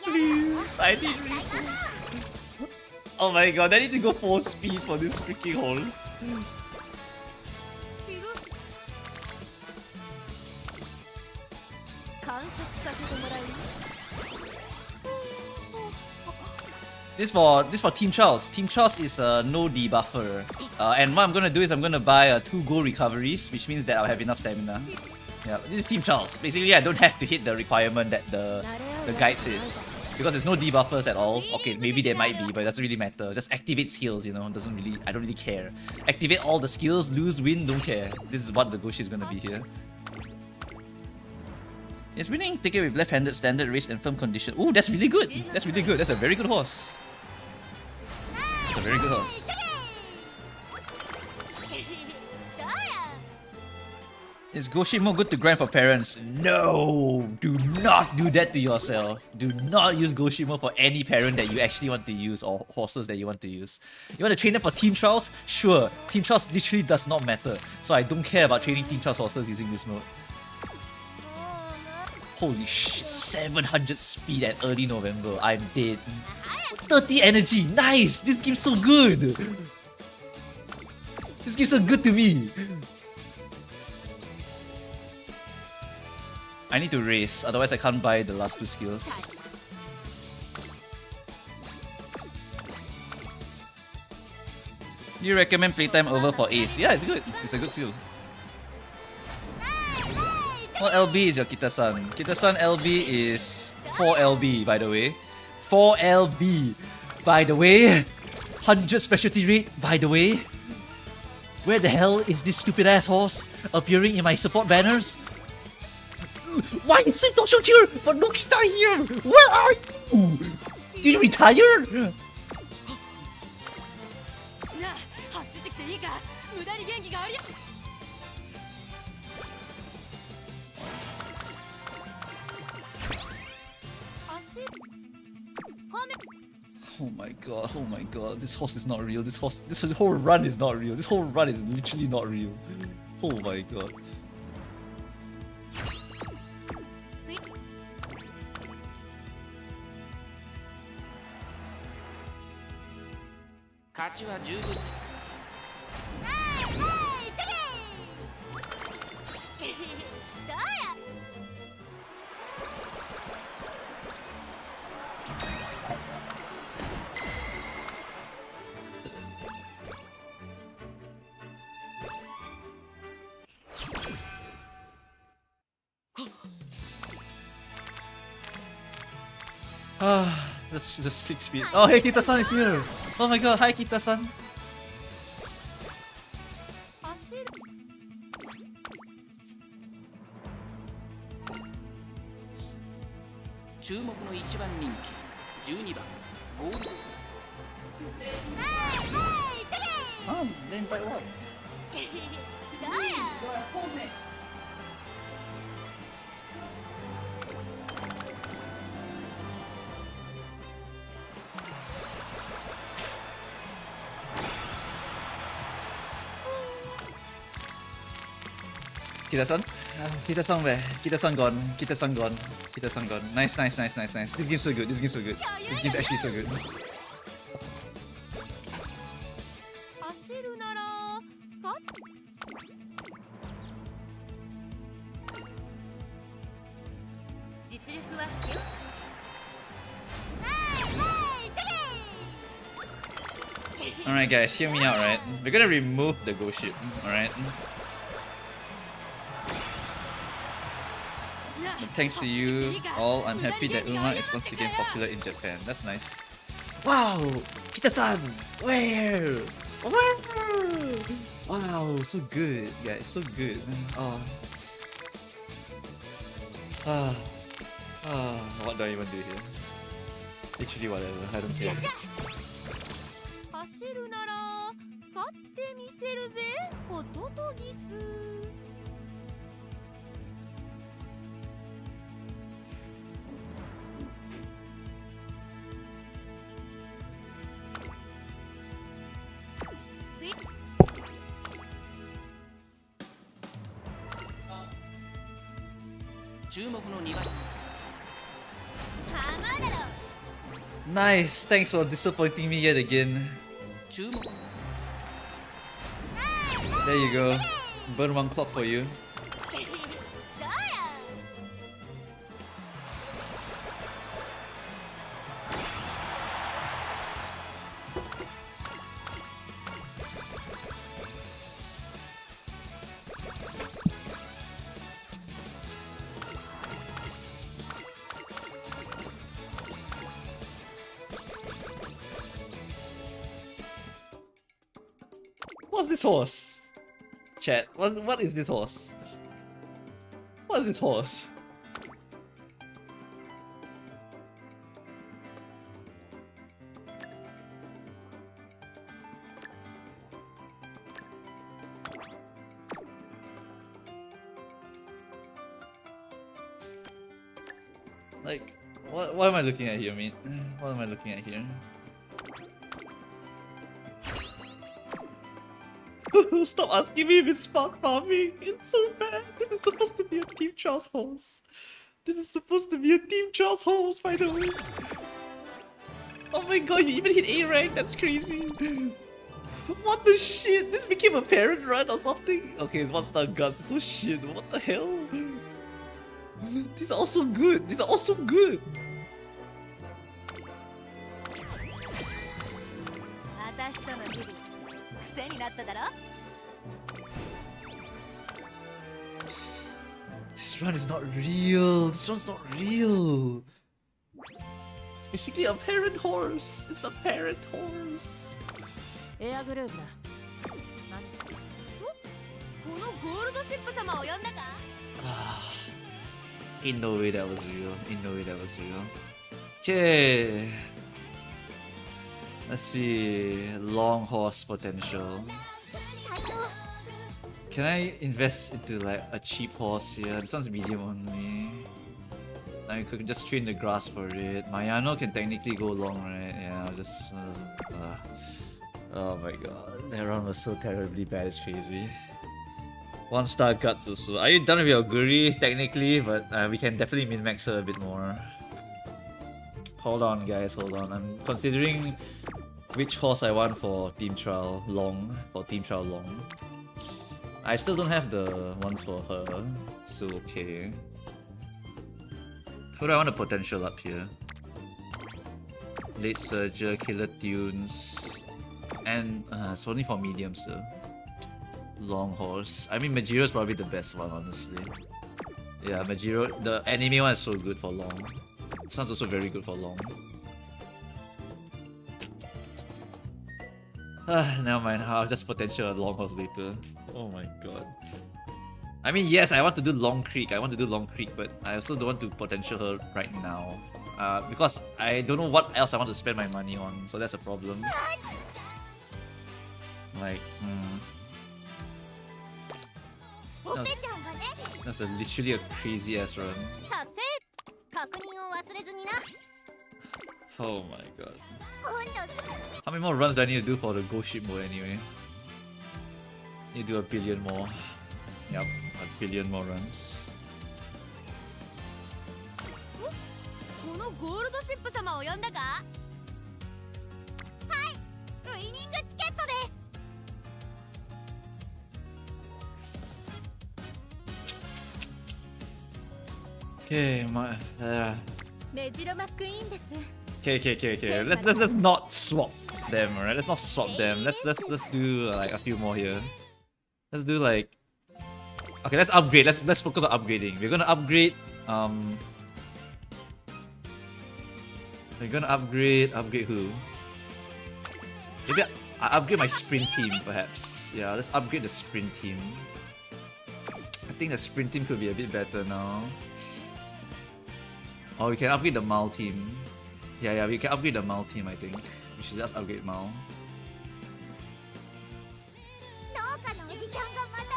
I need reasons. Oh my god, I need to go full speed for this freaking horse. This for Team Charles. Team Charles is a no debuffer. And what I'm gonna do is I'm gonna buy 2 gold recoveries, which means that I'll have enough stamina. Yeah, this is Team Charles. Basically, I don't have to hit the requirement that the guide says. Because there's no debuffers at all. Okay, maybe there might be, but it doesn't really matter. Just activate skills, you know, I don't really care. Activate all the skills, lose, win, don't care. This is what the Goshi is gonna be here. It's winning. Take it with left-handed, standard, race, and firm condition. Ooh, that's really good. That's really good. That's a very good horse. That's a very good horse. Is Goshimo good to grind for parents? No! Do not do that to yourself. Do not use Goshimo for any parent that you actually want to use or horses that you want to use. You want to train them for team trials? Sure. Team trials literally does not matter. So I don't care about training team trials horses using this mode. Holy shit, 700 speed at early November. I'm dead. 30 energy. Nice! This game's so good! This game's so good to me. I need to race, otherwise I can't buy the last 2 skills. You recommend playtime over for Ace? Yeah, it's good. It's a good skill. What LB is your Kita-san? Kita-san LB is 4 LB, by the way. 4 LB, by the way. 100 specialty rate, by the way. Where the hell is this stupid ass horse appearing in my support banners? Why is Sintosho here but no Kita here? Where are you? Did you retire? Oh my god, this horse is not real. This whole run is not real. This whole run is literally not real. Oh my god. Just click speed. Oh hey, Kita-san is here! Oh my god, hi Kita-san! Then by what? Kita-san? Kita-san where? Kita-san gone. Kita-san gone. Kita-san gone. Nice. This game's so good. This game's actually so good. Alright guys, hear me out, right? We're gonna remove the ghost ship, alright? Thanks to you all, I'm happy that Uma is once again popular in Japan. That's nice. Wow! Kita-san! Where? Wow, so good, guys, so good. What do I even do here? Literally whatever, I don't care. Nice, thanks for disappointing me yet again. There you go. Burn 1 clock for you. What's this horse? Chat, what is this horse? What is this horse? Like, what am I looking at here, mate? What am I looking at here? Stop asking me if it's spark farming. It's so bad. This is supposed to be a Team Charles host. This is supposed to be a Team Charles host, by the way. Oh my god, you even hit A rank? That's crazy. What the shit? This became a parent run or something? Okay, it's 1-star guts. It's so shit. What the hell? These are also good. These are also good. This run is not real. This one's not real. It's basically a parent horse. It's a parent horse. Ain't no way that was real. Ain't no way that was real. Okay. Let's see. Long horse potential. Can I invest into like a cheap horse here? This one's medium only. I could just train the grass for it. Mayano can technically go long, right? Yeah, just. Oh my god. That run was so terribly bad, it's crazy. 1-star guts also. Are you done with your Guri? Technically, but we can definitely min-max her a bit more. Hold on, guys, hold on. I'm considering which horse I want for Team Trial Long. For Team Trial Long. I still don't have the ones for her. Still okay. Who do I want to potential up here? Late Surger, Killer Tunes, and it's only for mediums though. Long horse. I mean, Majiro is probably the best one, honestly. Yeah, Majiro. The anime one is so good for long. This one's also very good for long. Never mind. I'll just potential a long horse later. Oh my god. I mean, yes, I want to do Long Creek. But I also don't want to potential her right now. Because I don't know what else I want to spend my money on. So that's a problem. Like, That's literally a crazy ass run. Oh my god. How many more runs do I need to do for the Ghost Ship mode anyway? Need to do 1 billion more. Yep, 1 billion more runs. Okay, okay. Let's not swap them, alright? Let's not swap them. Let's do like a few more here. Let's do like. Okay, let's upgrade. Let's focus on upgrading. We're gonna upgrade. We're gonna upgrade who? Maybe I upgrade my sprint team, perhaps. Yeah, let's upgrade the sprint team. I think the sprint team could be a bit better now. Or we can upgrade the Mal team. Yeah, we can upgrade the Mal team, I think. We should just upgrade Mal.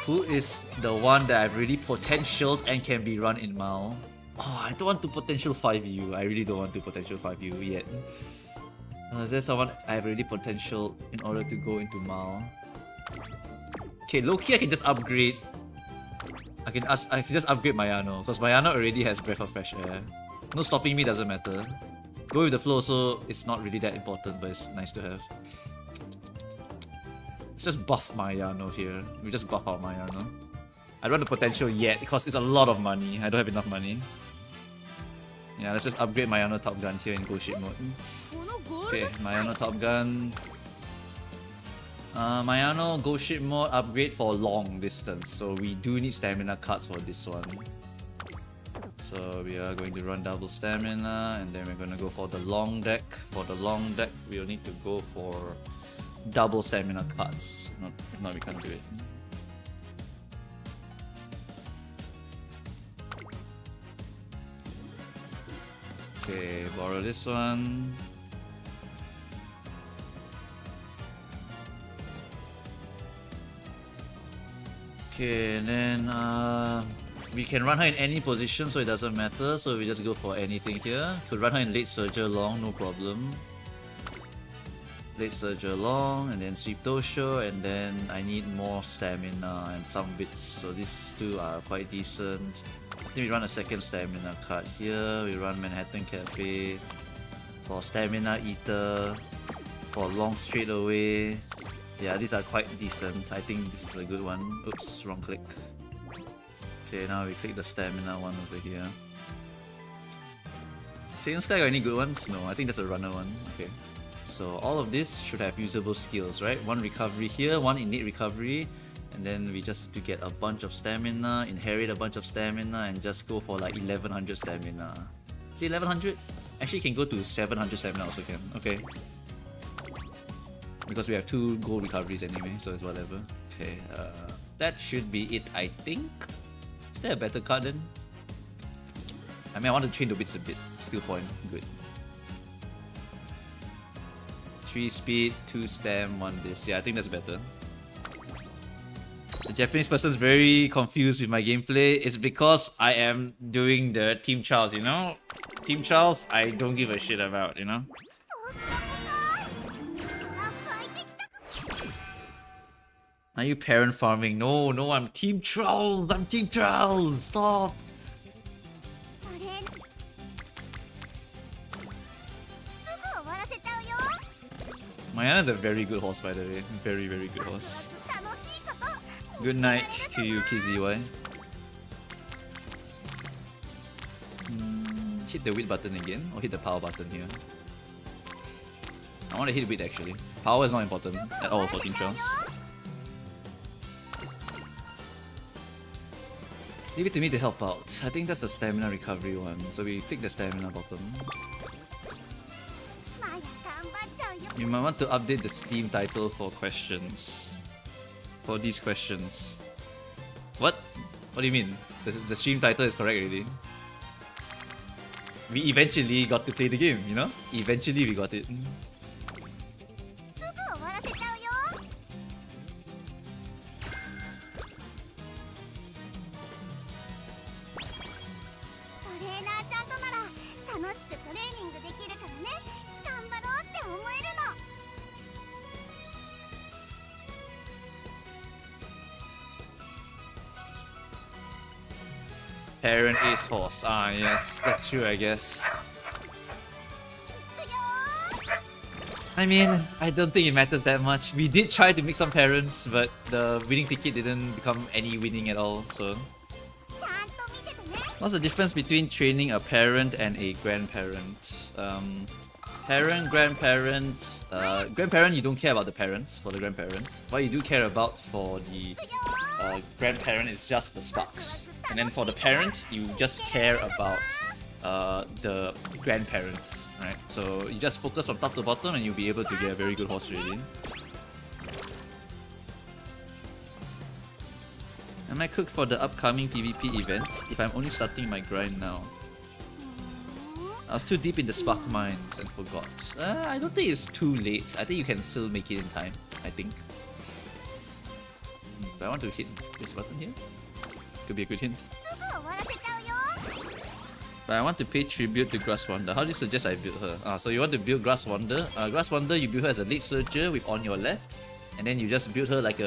Who is the one that I've really potentialed and can be run in Mal? Oh, I don't want to potential 5U. I really don't want to potential 5U yet. Is there someone I've already potential in order to go into Mal? Okay, low-key I can just upgrade. I can just upgrade Mayano, because Mayano already has Breath of Fresh Air. No stopping me doesn't matter. Go with the flow, so it's not really that important, but it's nice to have. Let's just buff Mayano here. We just buff our Mayano. I don't want the potential yet because it's a lot of money. I don't have enough money. Yeah, let's just upgrade Mayano Top Gun here in Ghost Ship mode. Okay, Mayano Top Gun. Mayano Ghost Ship mode upgrade for long distance. So we do need stamina cards for this one. So we are going to run double stamina and then we're going to go for the long deck. For the long deck, we'll need to go for double stamina cards. If not, we can't do it. Okay, borrow this one. Okay, and then We can run her in any position, so it doesn't matter. So we just go for anything here. Could run her in late surger long, no problem. Late surger long, and then sweep Tosho, and then I need more stamina and some bits. So these two are quite decent. Then we run a second stamina card here. We run Manhattan Cafe for stamina eater, for long straight away. Yeah, these are quite decent. I think this is a good one. Oops, wrong click. Okay, now we click the stamina one over here. Saiyan Sky got any good ones? No, I think that's a runner one. Okay. So all of this should have usable skills, right? One recovery here, one innate recovery, and then we just have to get a bunch of stamina, inherit a bunch of stamina, and just go for like 1100 stamina. See 1100? Actually can go to 700 stamina also can. Okay. Because we have 2 gold recoveries anyway, so it's whatever. Okay, that should be it, I think. Is there a better card then? I mean, I want to train the bits a bit. Skill point, good. 3 speed, 2 stam, 1 this. Yeah, I think that's better. The Japanese person is very confused with my gameplay. It's because I am doing the team trials, you know? Team trials, I don't give a shit about, you know? Are you parent farming? No, no, I'm team trials! I'm team trials! Stop! Mayana's a very good horse, by the way. Very, very good horse. Good night to you, KZY. Hit the wheat button again, or hit the power button here. I want to hit wheat actually. Power is not important at all for team trials. Leave it to me to help out. I think that's a stamina recovery one, so we click the stamina bottom. You might want to update the Steam title for questions. For these questions. What? What do you mean? The stream title is correct already. We eventually got to play the game, you know? Eventually we got it. Parent is horse. Ah, yes, that's true, I guess. I mean, I don't think it matters that much. We did try to make some parents, but the winning ticket didn't become any winning at all, so... What's the difference between training a parent and a grandparent? Parent, grandparent... grandparent, you don't care about the parents for the grandparent. What you do care about for the grandparent is just the sparks. And then for the parent, you just care about the grandparents, right? So you just focus from top to bottom and you'll be able to get a very good horse really. Am I cooked for the upcoming PvP event if I'm only starting my grind now? I was too deep in the spark mines and forgot. I don't think it's too late. I think you can still make it in time, I think. Do I want to hit this button here? Could be a good hint. But I want to pay tribute to Grass Wonder. How do you suggest I build her? So you want to build Grass Wonder. Grass Wonder, you build her as a late surger with on your left. And then you just build her like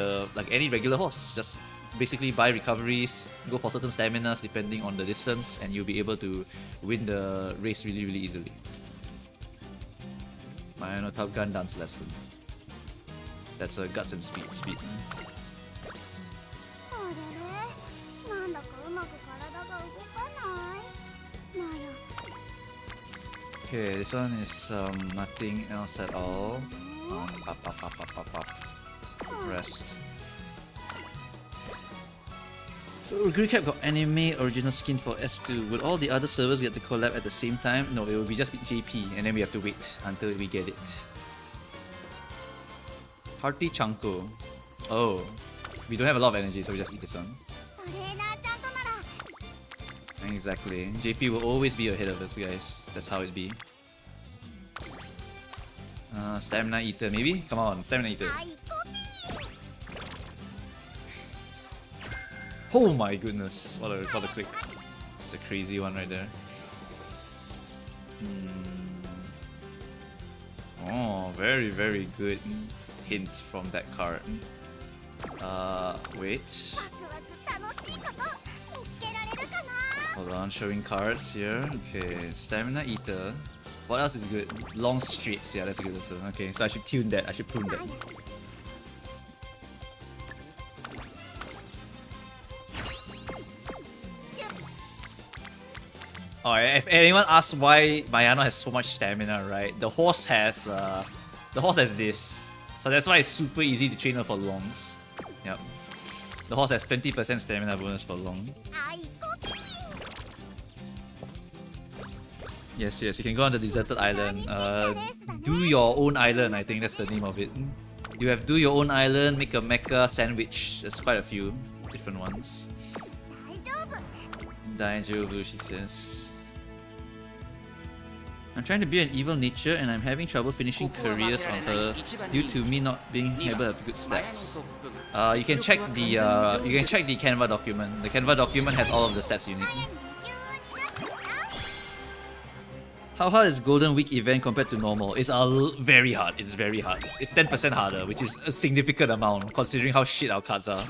any regular horse. Just basically buy recoveries, go for certain staminas depending on the distance, and you'll be able to win the race really, really easily. My Top Gun dance lesson. That's a guts and speed. Okay, this one is nothing else at all. Rest. So Recap got anime original skin for S2. Will all the other servers get to collab at the same time? No, it will be just JP, and then we have to wait until we get it. Hearty Chanko. Oh, we don't have a lot of energy, so we just eat this one. Exactly. JP will always be ahead of us, guys. That's how it be. Stamina Eater, maybe? Come on, Stamina Eater. Oh my goodness, what a click. It's a crazy one right there. Oh, very, very good hint from that card. Wait. Hold on, showing cards here. Okay, Stamina Eater. What else is good? Long Streets. Yeah, that's good also. Okay, so I should tune that. I should prune that. Alright, if anyone asks why Mayano has so much stamina, right? The horse has this. So that's why it's super easy to train her for longs. Yep. The horse has 20% stamina bonus for long. Yes, you can go on the deserted island. Do your own island, I think that's the name of it. You have do your own island, make a mecha sandwich. There's quite a few different ones. Daijoubu, she says. I'm trying to be an evil nature and I'm having trouble finishing careers on her due to me not being able to have good stats. You can check the Canva document. The Canva document has all of the stats you need. How hard is Golden Week event compared to normal? It's very hard. It's very hard. It's 10% harder, which is a significant amount considering how shit our cards are.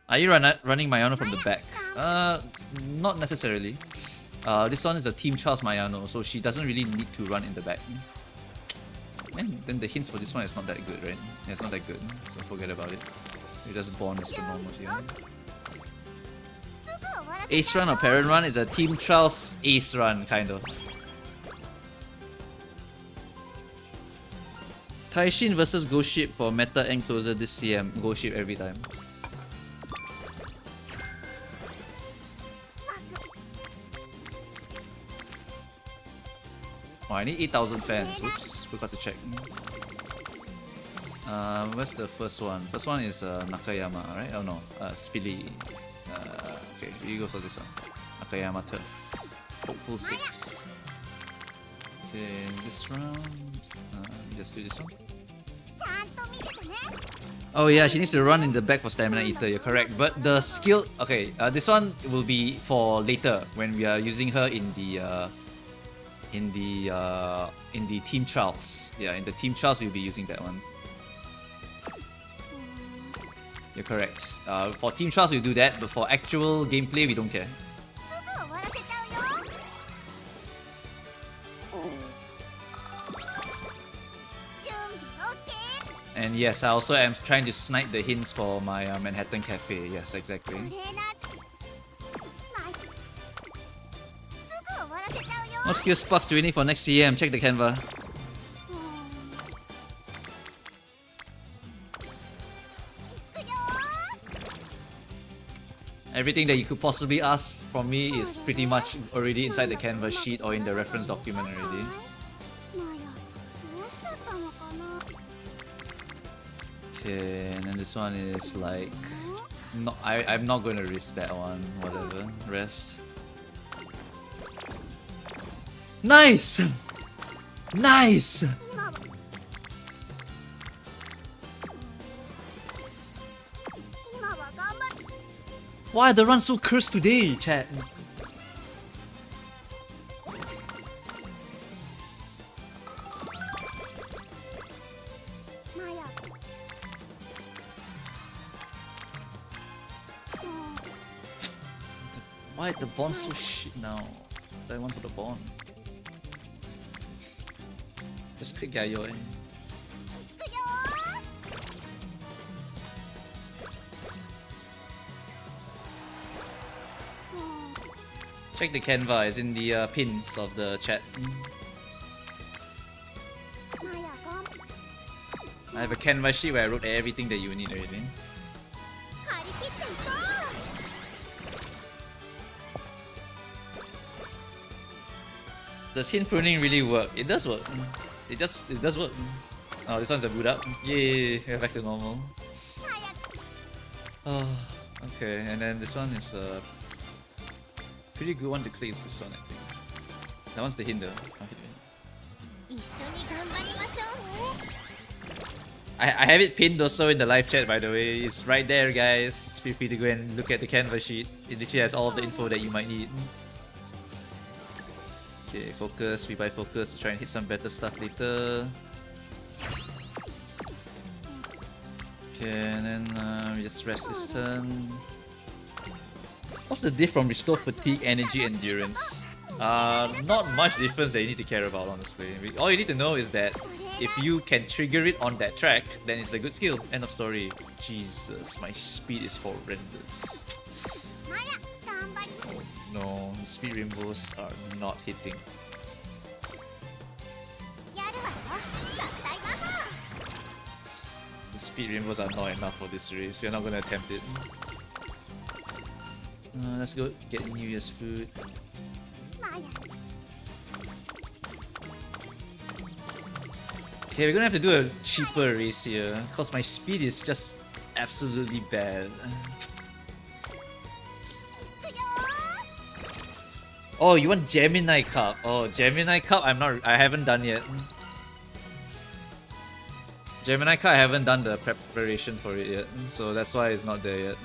Are you running Mayano from the back? Not necessarily. This one is a Team Charles Mayano, so she doesn't really need to run in the back. And then the hints for this one is not that good, right? Yeah, it's not that good, so forget about it. You just born as per normal here. Ace run or parent run is a Team Charles ace run, kind of. Taishin versus Ghost Ship for meta and closer this CM. Ghost Ship every time. Oh, I need 8,000 fans. Oops, forgot to check. Where's the first one? First one is Nakayama, right? Oh no, it's Philly. Okay, you go for this one. Nakayama turf. Hopeful 6. Okay, this round. Just do this one. Oh yeah, she needs to run in the back for Stamina Eater, you're correct. But the skill... Okay, this one will be for later when we are using her in the Team Trials. Yeah, in the Team Trials we'll be using that one. You're correct. For Team Trials we'll do that, but for actual gameplay we don't care. And yes, I also am trying to snipe the hints for my Manhattan Cafe. Yes, exactly. What skill spots do we need for next CM? Check the Canva. Everything that you could possibly ask from me is pretty much already inside the Canva sheet or in the reference document already. Okay, and then this one is like... No, I'm not going to risk that one. Whatever. Rest. Nice! Nice! Why are the runs so cursed today, chat? Why the bond so shit now? What do I want for the bond? Just click Yayo. Check the Canva, it's in the pins of the chat. I have a Canva sheet where I wrote everything that you need already. Does hint pruning really work? It does work. It does work. Oh, this one's a boot up. Yay, we're back to normal. Oh, okay, and then this one is a pretty good one to click. Is this one, I think. That one's the hint though. I have it pinned also in the live chat, by the way. It's right there, guys. Feel free to go and look at the canvas sheet. It literally has all of the info that you might need. Okay, focus. We buy focus to try and hit some better stuff later. Okay, and then we just rest this turn. What's the diff from restore fatigue, energy, endurance? Not much difference that you need to care about, honestly. All you need to know is that if you can trigger it on that track, then it's a good skill. End of story. Jesus, my speed is horrendous. Oh no, speed rainbows are not hitting. The speed rainbows are not enough for this race. We're not gonna attempt it. Let's go get New Year's food. Okay, we're gonna have to do a cheaper race here, cause my speed is just absolutely bad. Oh, you want Gemini Cup? Oh, Gemini Cup I haven't done yet. Gemini Cup I haven't done the preparation for it yet, so that's why it's not there yet.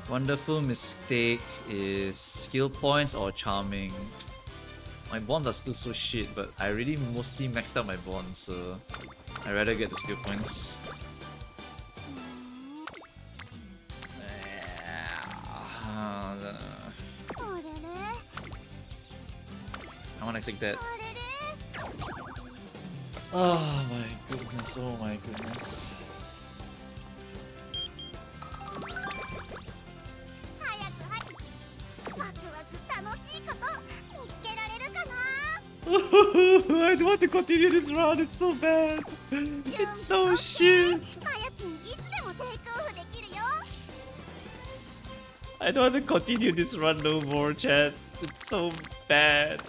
Wonderful mistake is skill points or charming. My bonds are still so shit, but I really mostly maxed out my bonds, so I'd rather get the skill points. I wanna click that. Oh my goodness, oh my goodness. I don't want to continue this run, it's so bad. It's so shit. I don't want to continue this run no more, chat. It's so bad.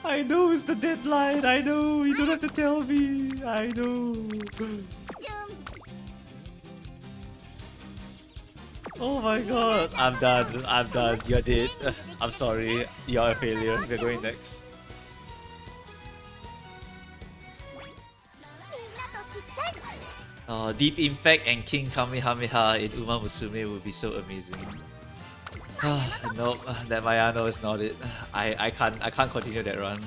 I know it's the deadline, I know, you don't have to tell me, I know. Oh my god, I'm done, you're dead. I'm sorry, you're a failure, we're going next. Oh, Deep Impact and King Kamehameha in Uma Musume would be so amazing. Nope, that Mayano is not it. I can't continue that run.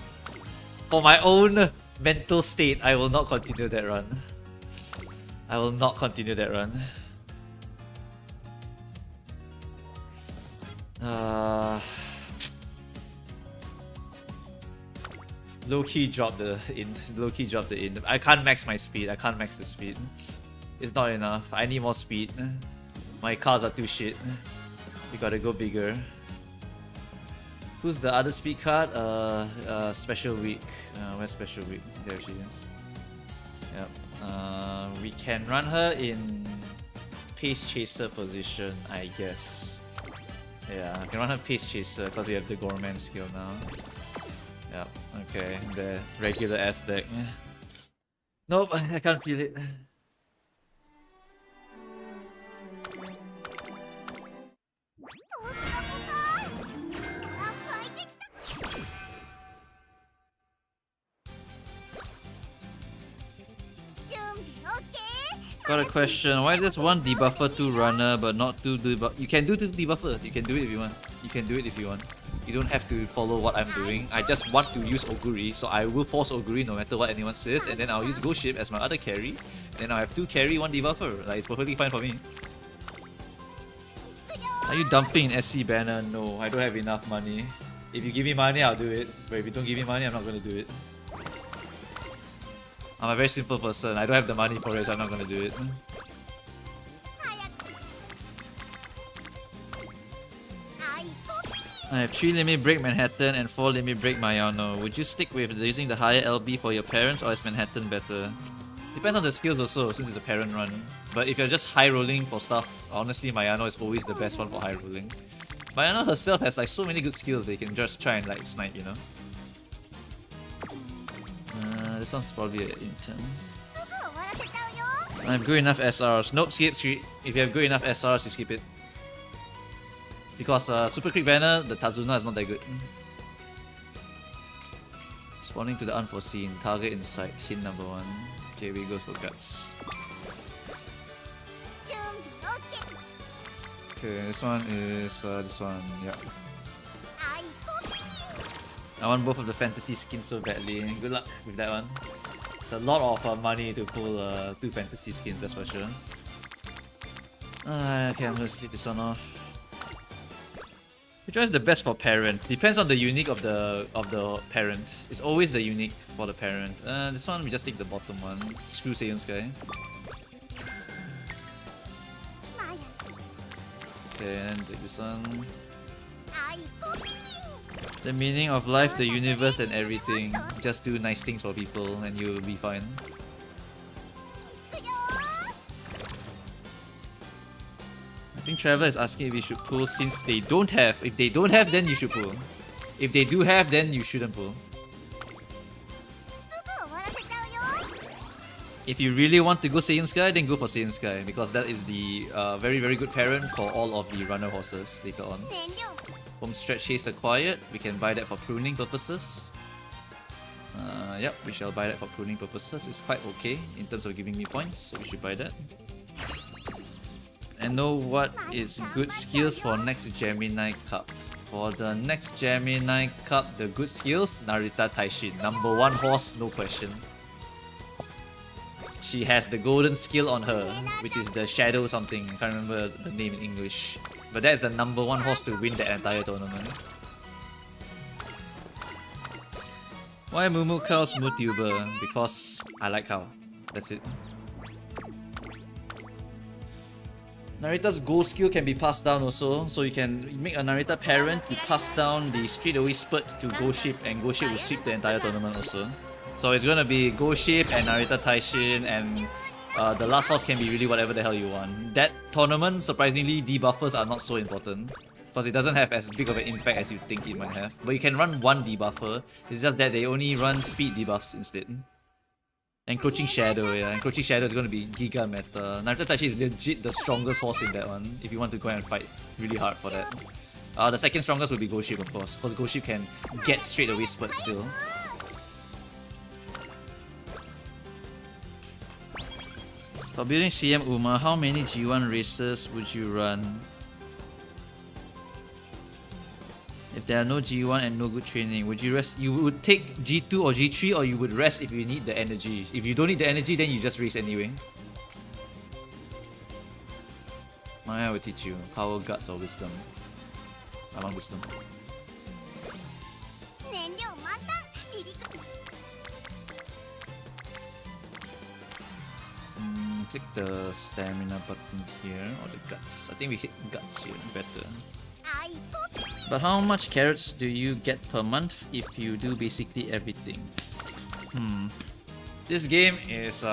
For my own mental state, I will not continue that run. I will not continue that run. Low-key drop the int. Low-key drop the int. I can't max my speed. I can't max the speed. It's not enough. I need more speed. My cars are too shit. We gotta go bigger. Who's the other speed card? Special week. Where's special week? There she is. Yep. We can run her in pace chaser position, I guess. Yeah, I can run her pace chaser because we have the Gorman skill now. Yep. Okay. The regular ass deck. Nope, I can't feel it. Got a question. Why does one debuffer 2 runner but not 2 debuff? You can do 2 debuffer. You can do it if you want. You can do it if you want. You don't have to follow what I'm doing. I just want to use Oguri, so I will force Oguri no matter what anyone says, and then I'll use Ghost Ship as my other carry. Then I'll have 2 carry, 1 debuffer. Like, it's perfectly fine for me. Are you dumping in SC banner? No, I don't have enough money. If you give me money, I'll do it. But if you don't give me money, I'm not gonna do it. I'm a very simple person. I don't have the money for it, so I'm not gonna do it. I have 3 limit break Manhattan and 4 limit break Mayano. Would you stick with using the higher LB for your parents, or is Manhattan better? Depends on the skills also, since it's a parent run. But if you're just high rolling for stuff, honestly Mayano is always the best one for high rolling. Mayano herself has like so many good skills that you can just try and like snipe, you know? This one's probably an intern. I have good enough SRs. Nope, skip. If you have good enough SRs, you skip it. Because Super Quick Banner, the Tazuna is not that good. Spawning to the unforeseen. Target in sight. Hint number 1. Okay, we go for guts. Okay, this one is this one. Yeah. I want both of the fantasy skins so badly. Good luck with that one. It's a lot of money to pull 2 fantasy skins, that's for sure. Okay, I'm gonna sleep this one off. Which one is the best for parent? Depends on the unique of the parent. It's always the unique for the parent. This one we just take the bottom one. Screw Saiyan Sky. Okay, and take this one. The meaning of life, the universe, and everything. Just do nice things for people, and you'll be fine. I think Trevor is asking if we should pull since they don't have. If they don't have, then you should pull. If they do have, then you shouldn't pull. If you really want to go Saiyan Sky, then go for Saiyan Sky, because that is the very very good parent for all of the runner horses later on. Home stretch haste acquired. We can buy that for pruning purposes. Yep, we shall buy that for pruning purposes. It's quite okay in terms of giving me points, so we should buy that. And know what is good skills for next Gemini Cup. For the next Gemini Cup, the good skills, Narita Taishin. Number 1 horse, no question. She has the golden skill on her, which is the shadow something. I can't remember the name in English. But that's the number 1 horse to win the entire tournament. Why Mumu Cow's Mootuber? Because I like cow. That's it. Narita's gold skill can be passed down also, so you can make a Narita parent, you pass down the straight away spurt to Go Ship, and Go Ship will sweep the entire tournament also. So it's gonna be Go Ship and Narita Taishin, and the last horse can be really whatever the hell you want. That tournament, surprisingly, debuffers are not so important, because it doesn't have as big of an impact as you think it might have. But you can run 1 debuffer, it's just that they only run speed debuffs instead. Encroaching Shadow, yeah. Encroaching Shadow is going to be giga meta. Naruto Taishi is legit the strongest horse in that one, if you want to go and fight really hard for that. The second strongest will be Go Ship, of course, because Go Ship can get straight away spurt still. For building CM Uma, how many G1 races would you run? If there are no G1 and no good training, would you rest? You would take G2 or G3, or you would rest if you need the energy. If you don't need the energy, then you just race anyway. Maya will teach you power, guts, or wisdom. I want wisdom. Click the stamina button here, or the guts. I think we hit guts here better. But how much carrots do you get per month if you do basically everything? This game is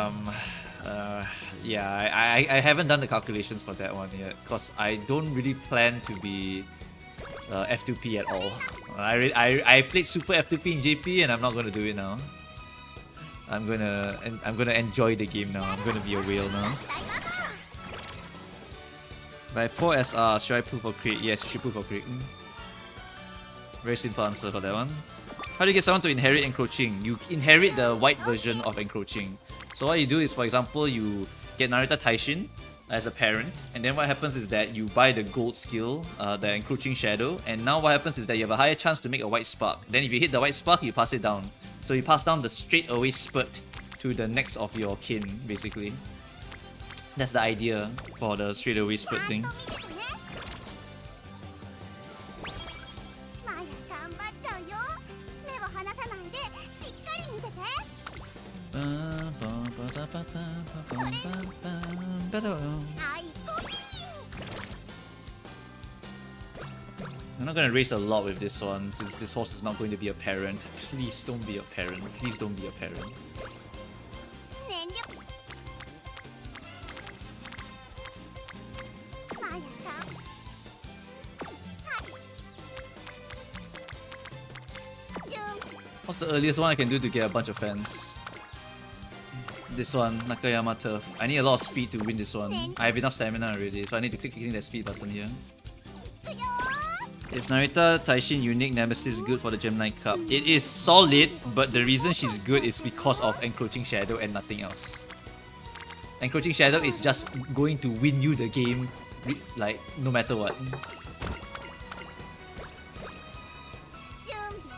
yeah, I haven't done the calculations for that one yet, because I don't really plan to be F2P at all. I played super F2P in JP, and I'm not gonna do it now. I'm gonna enjoy the game now. I'm gonna be a whale now. By 4 SR, should I pull for crit? Yes, you should pull for crit. Very simple answer for that one. How do you get someone to inherit encroaching? You inherit the white version of encroaching. So what you do is, for example, you get Narita Taishin as a parent, and then what happens is that you buy the gold skill, the encroaching shadow, and now what happens is that you have a higher chance to make a white spark. Then if you hit the white spark, you pass it down. So you pass down the straight away spurt to the next of your kin, basically. That's the idea for the straight away spurt thing. I'm not gonna race a lot with this one, since this horse is not going to be a parent. Please don't be a parent. Please don't be a parent. What's the earliest one I can do to get a bunch of fans? This one, Nakayama Turf. I need a lot of speed to win this one. I have enough stamina already, so I need to keep clicking that speed button here. Is Narita Taishin Unique Nemesis good for the Gemini Cup? It is solid, but the reason she's good is because of Encroaching Shadow and nothing else. Encroaching Shadow is just going to win you the game, like, no matter what.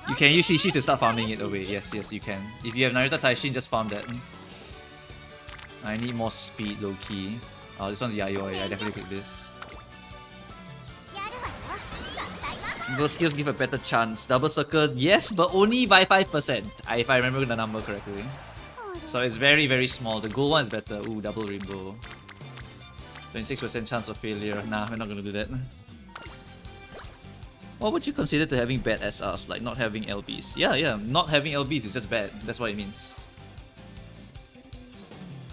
You can use Shishi to start farming it away. Yes, yes, you can. If you have Narita Taishin, just farm that. I need more speed, low-key. Oh, this one's Yayoi. I definitely pick this. Those skills give a better chance. Double circle, yes, but only by 5%, if I remember the number correctly. So it's very, very small. The gold one is better. Ooh, double rainbow. 26% chance of failure. Nah, we're not gonna do that. What would you consider to having bad SRs, like not having LBs? Yeah, not having LBs is just bad. That's what it means.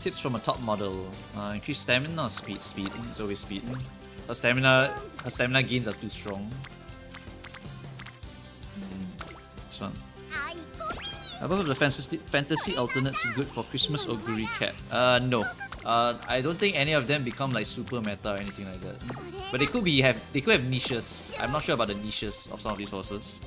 Tips from a top model. Increase stamina or speed? Speed. It's always speed. Her stamina gains are too strong. This one. Above the fantasy alternates good for Christmas or Guri Cat? No. I don't think any of them become like super meta or anything like that. But they could have niches. I'm not sure about the niches of some of these horses.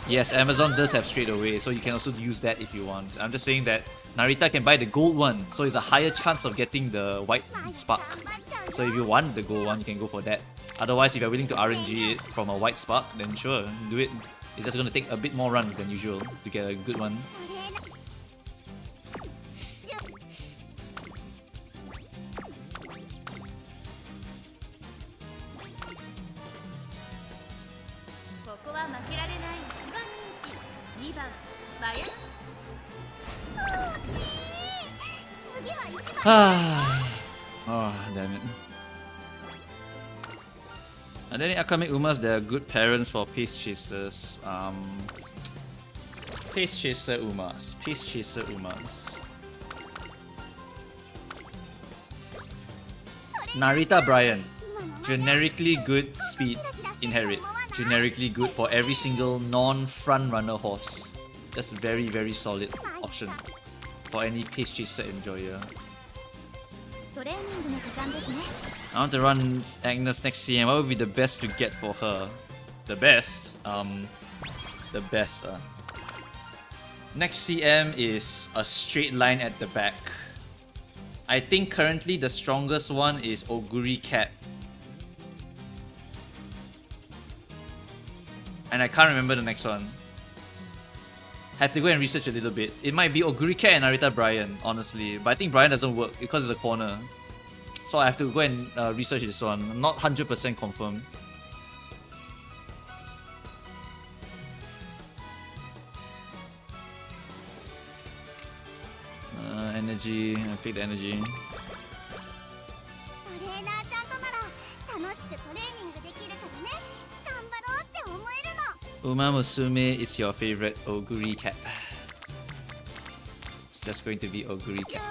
Yes, Amazon does have straight away, so you can also use that if you want. I'm just saying that Narita can buy the gold one, so it's a higher chance of getting the white spark. So if you want the gold one, you can go for that. Otherwise, if you're willing to RNG it from a white spark, then sure, do it. It's just going to take a bit more runs than usual to get a good one. Oh, damn it. Are there any upcoming Umas that are good parents for Pace Chasers? Pace Chaser Umas. Pace Chaser Umas. Narita Brian. Generically good speed inherit. Generically good for every single non-front runner horse. Just very, very solid option for any Pace Chaser enjoyer. I want to run Agnes next CM. What would be the best to get for her? The best? The best. Next CM is a straight line at the back. I think currently the strongest one is Oguri Cat. And I can't remember the next one. Have to go and research a little bit. It might be Oguri Cat and Narita Brian, honestly. But I think Brian doesn't work because it's a corner. So I have to go and research this one. I'm not 100% confirmed. Energy. I'll take the energy. Uma Musume is your favorite Oguri Cat. It's just going to be Oguri Cat.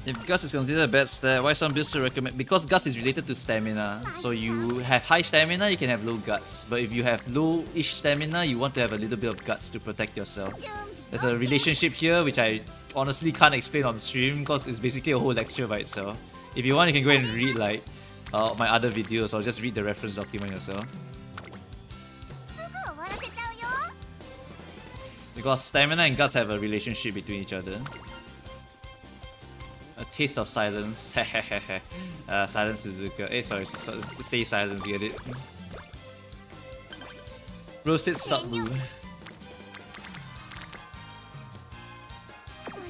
If Gus is considered a bad stat, why some builds to recommend? Because Gus is related to stamina. So you have high stamina, you can have low guts. But if you have low-ish stamina, you want to have a little bit of guts to protect yourself. There's a relationship here which I honestly can't explain on stream because it's basically a whole lecture by itself. If you want, you can go and read like my other videos or just read the reference document yourself. Because stamina and guts have a relationship between each other. A taste of silence. Silence Suzuka. Hey, sorry, stay silent, get it? Bro said Sublu.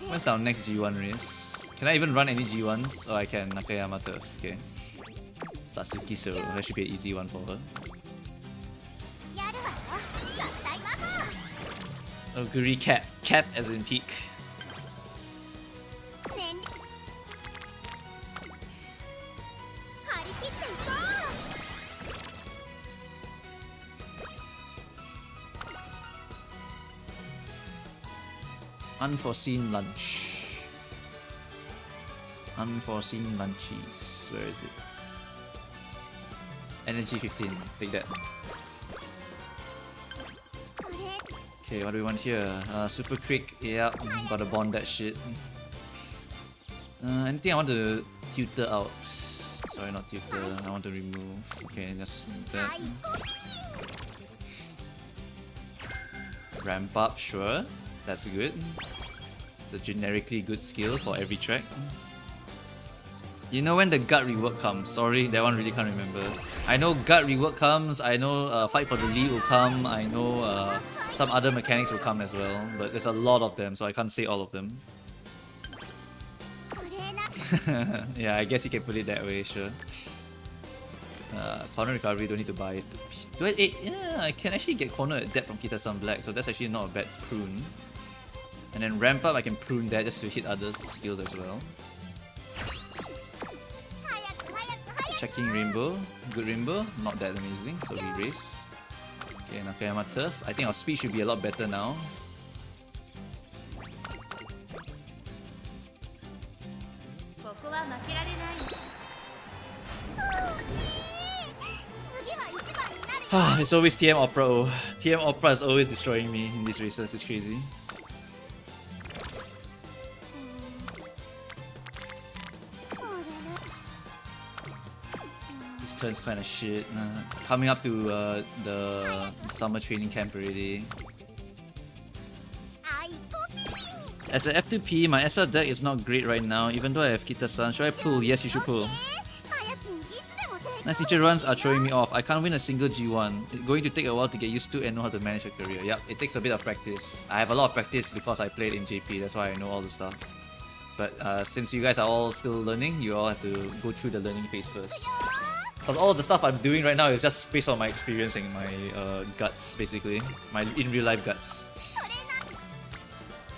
When's our next G1 race? Can I even run any G1s? Oh, I can. Nakayama Turf. Okay. Satsuki, so that should be an easy one for her. Oguri Cat. Cat as in peak. Unforeseen lunch. Unforeseen lunchies. Where is it? Energy 15. Take that. Okay, what do we want here? Super Quick. Yeah, gotta bond that shit. Anything I want to tutor out? Sorry, not tutor. I want to remove. Okay, just move that. Ramp up, sure. That's good. The generically good skill for every track. You know when the gut rework comes? Sorry, that one really can't remember. I know gut rework comes, I know fight for the lead will come, I know some other mechanics will come as well, but there's a lot of them, so I can't say all of them. Yeah, I guess you can put it that way, sure. Corner recovery, don't need to buy it. Do I? Yeah, I can actually get corner at depth from Kita-san Black, so that's actually not a bad prune. And then ramp up, I can prune that just to hit other skills as well. Checking Rainbow, good Rainbow, not that amazing, so we race. Okay, Nakayama Turf. I think our speed should be a lot better now. It's always TM Opera. Oh. TM Opera is always destroying me in these races, it's crazy. This turn's kinda shit. Coming up to the summer training camp already. As an F2P, my SR deck is not great right now, even though I have Kita-san. Should I pull? Yes, you should pull. Nice teacher runs are throwing me off. I can't win a single G1. It's going to take a while to get used to and know how to manage a career. Yep, it takes a bit of practice. I have a lot of practice because I played in JP, that's why I know all the stuff. But since you guys are all still learning, you all have to go through the learning phase first. Because all of the stuff I'm doing right now is just based on my experience and my guts, basically. My in real life guts.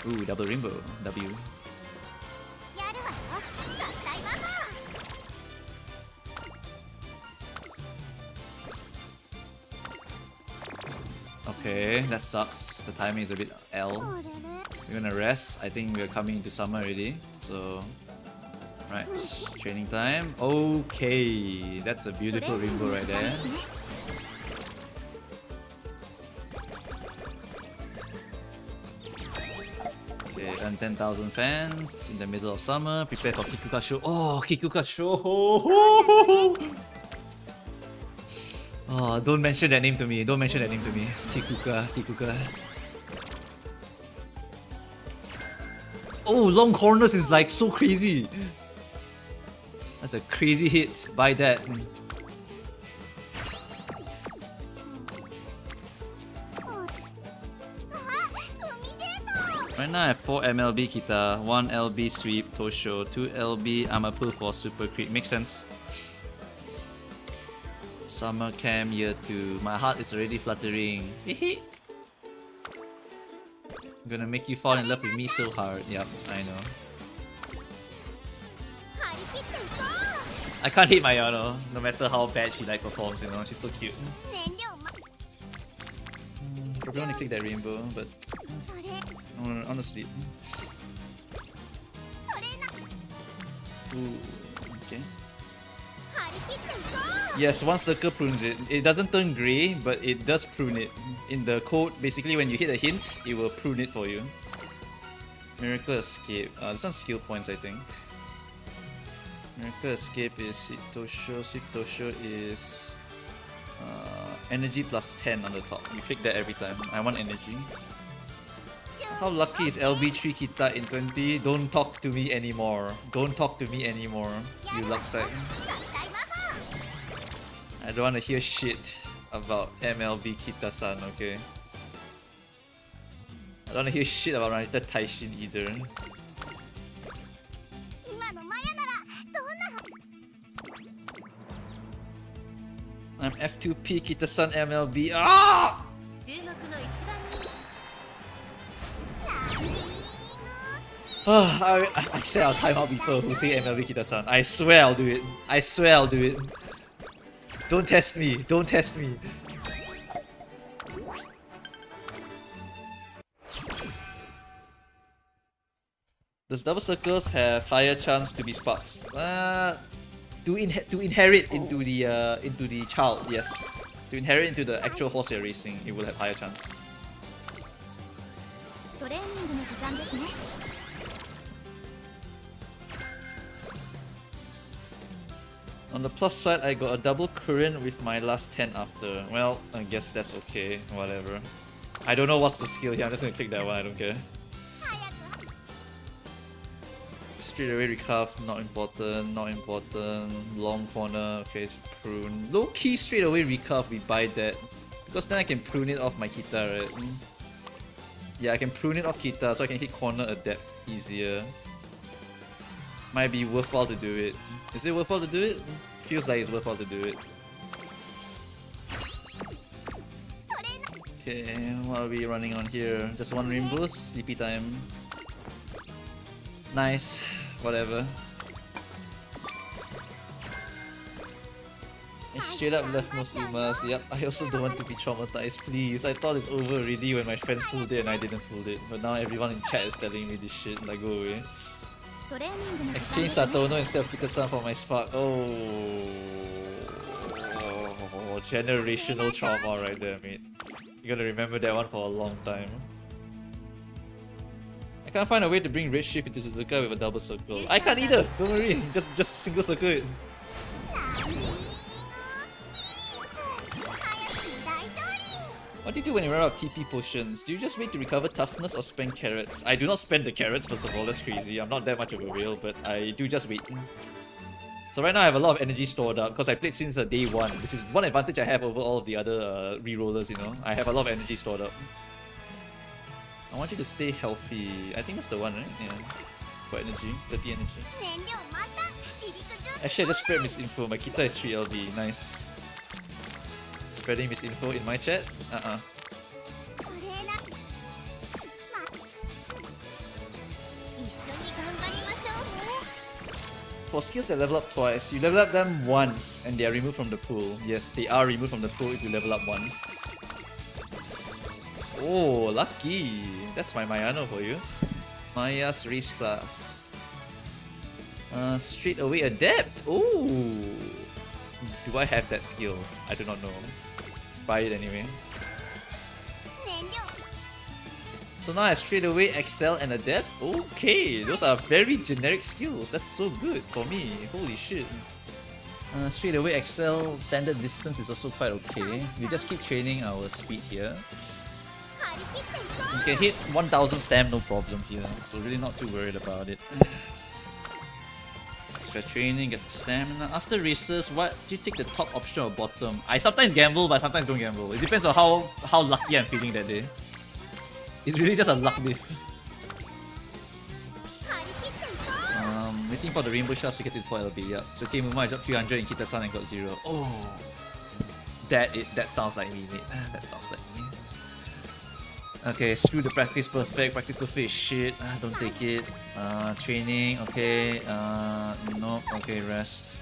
Ooh, double rainbow. W. Okay, that sucks. The timing is a bit L. We're gonna rest. I think we're coming into summer already. So, right, training time. Okay, that's a beautiful rainbow right there. Okay, earn 10,000 fans in the middle of summer. Prepare for Kikuka Show. Oh, Kikuka Show! Oh, don't mention that name to me. Don't mention that name to me. Kikuka, Kikuka. Oh, long corners is like so crazy. That's a crazy hit. Buy that. Right now I have 4 MLB Kita, 1 LB Sweep, Tosho, 2 LB I'ma pull for Super Creep. Makes sense. Summer camp year 2. My heart is already fluttering. I'm gonna make you fall in love with me so hard. Yep, I know. I can't hate Mayano, no matter how bad she like performs, you know, she's so cute. Probably wanna click that rainbow, but honestly. Ooh, okay. Yes, one circle prunes it. It doesn't turn grey, but it does prune it. In the code, basically when you hit a hint, it will prune it for you. Miracle Escape. This one's skill points, I think. Miracle Escape is Sweet Tosho. Sweet Tosho is energy plus 10 on the top. You click that every time. I want energy. How lucky is LB3 Kita in 20? Don't talk to me anymore. Don't talk to me anymore, you lucksack. I don't want to hear shit about MLB Kita-san, okay? I don't want to hear shit about Ranita Taishin either. I'm F2P Kita-san MLB. Ah! I swear I'll time out people who say MLB Kita-san. I swear I'll do it. I swear I'll do it. Don't test me. Don't test me. Does double circles have higher chance to be sparks? To inherit into the child, yes. To inherit into the actual horse you're racing, it will have higher chance. トレーニングの時間ですね。 On the plus side, I got a double current with my last 10 after. Well, I guess that's okay, whatever. I don't know what's the skill here, I'm just gonna click that one, I don't care. Straight away recuff, not important, not important. Long corner, okay, it's prune. Low key straight away recuff, we buy that. Because then I can prune it off my Kita, right? Yeah, I can prune it off Kita so I can hit corner adept easier. Might be worthwhile to do it. Is it worthwhile to do it? Feels like it's worthwhile to do it. Okay, what are we running on here? Just one ring boost, sleepy time. Nice, whatever. I straight up left most Umas. Yep, I also don't want to be traumatized, please. I thought it's over already when my friends pulled it and I didn't pull it. But now everyone in chat is telling me this shit, like go away. トレーニングの時間 Exchange ですね。 Satono instead of Pikasan for my spark. Oh, generational trauma right there, mate. You're gonna remember that one for a long time. I can't find a way to bring Red Shift into Suzuka with a double circle. I can't either! Don't worry, just single circle it. 早く大勝利。 What do you do when you run out of TP potions? Do you just wait to recover toughness or spend carrots? I do not spend the carrots, first of all, that's crazy. I'm not that much of a whale, but I do just wait. So right now I have a lot of energy stored up because I played since day 1, which is one advantage I have over all of the other rerollers, you know. I have a lot of energy stored up. I want you to stay healthy. I think that's the one, right? Yeah. For energy, 30 energy. 燃料満タン。離陸準備。 Actually, I just spread misinfo. My Kita is 3 LB. Nice. Spreading misinfo in my chat? トレーナー。一緒に頑張りましょう。 For skills that level up twice, you level up them once and they are removed from the pool. Yes, they are removed from the pool if you level up once. Oh, lucky. That's my Mayano for you. Maya's race class. Straight away adept. Oh. Do I have that skill? I do not know. Buy it anyway. 燃料。 So now I have straight away excel and adept. Okay, those are very generic skills. That's so good for me. Holy shit. Straight away excel standard distance is also quite okay. We just keep training our speed here. 張り切っていこう。 You can hit 1000 stam no problem here, so really not too worried about it. Extra training, get stamina. After races, what do you take the top option or bottom? I sometimes gamble, but sometimes don't gamble. It depends on how lucky I'm feeling that day. It's really just a luck diff. 張り切っていこう。 Waiting for the rainbow shots to get to 4 LB. Yeah. So Muma, I dropped 300 and Kita-san and got 0. Oh, that sounds like me, mate. That sounds like me. Okay, screw the practice perfect. Practice perfect is shit. Don't take it. Training, okay. Nope. Okay, rest.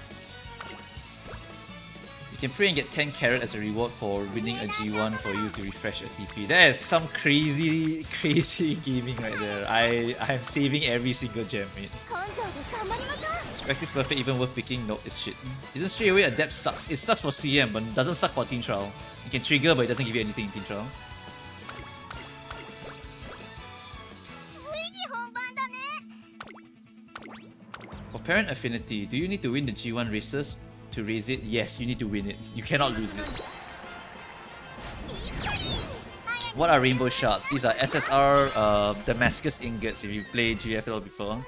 You can pray and get 10 carat as a reward for winning a G1 for you to refresh a TP. That is some crazy gaming right there. I am saving every single gem, mate. 根性で頑張りましょう。 Is practice perfect even worth picking? Nope, it's shit. Isn't straight away adept sucks. It sucks for CM, but doesn't suck for team trial. You can trigger, but it doesn't give you anything in team trial. ついに本番だね。 For parent affinity, do you need to win the G1 races to raise it? Yes, you need to win it. You cannot lose it. びっくり。早く What are rainbow shards? These are SSR Damascus ingots if you played GFL before.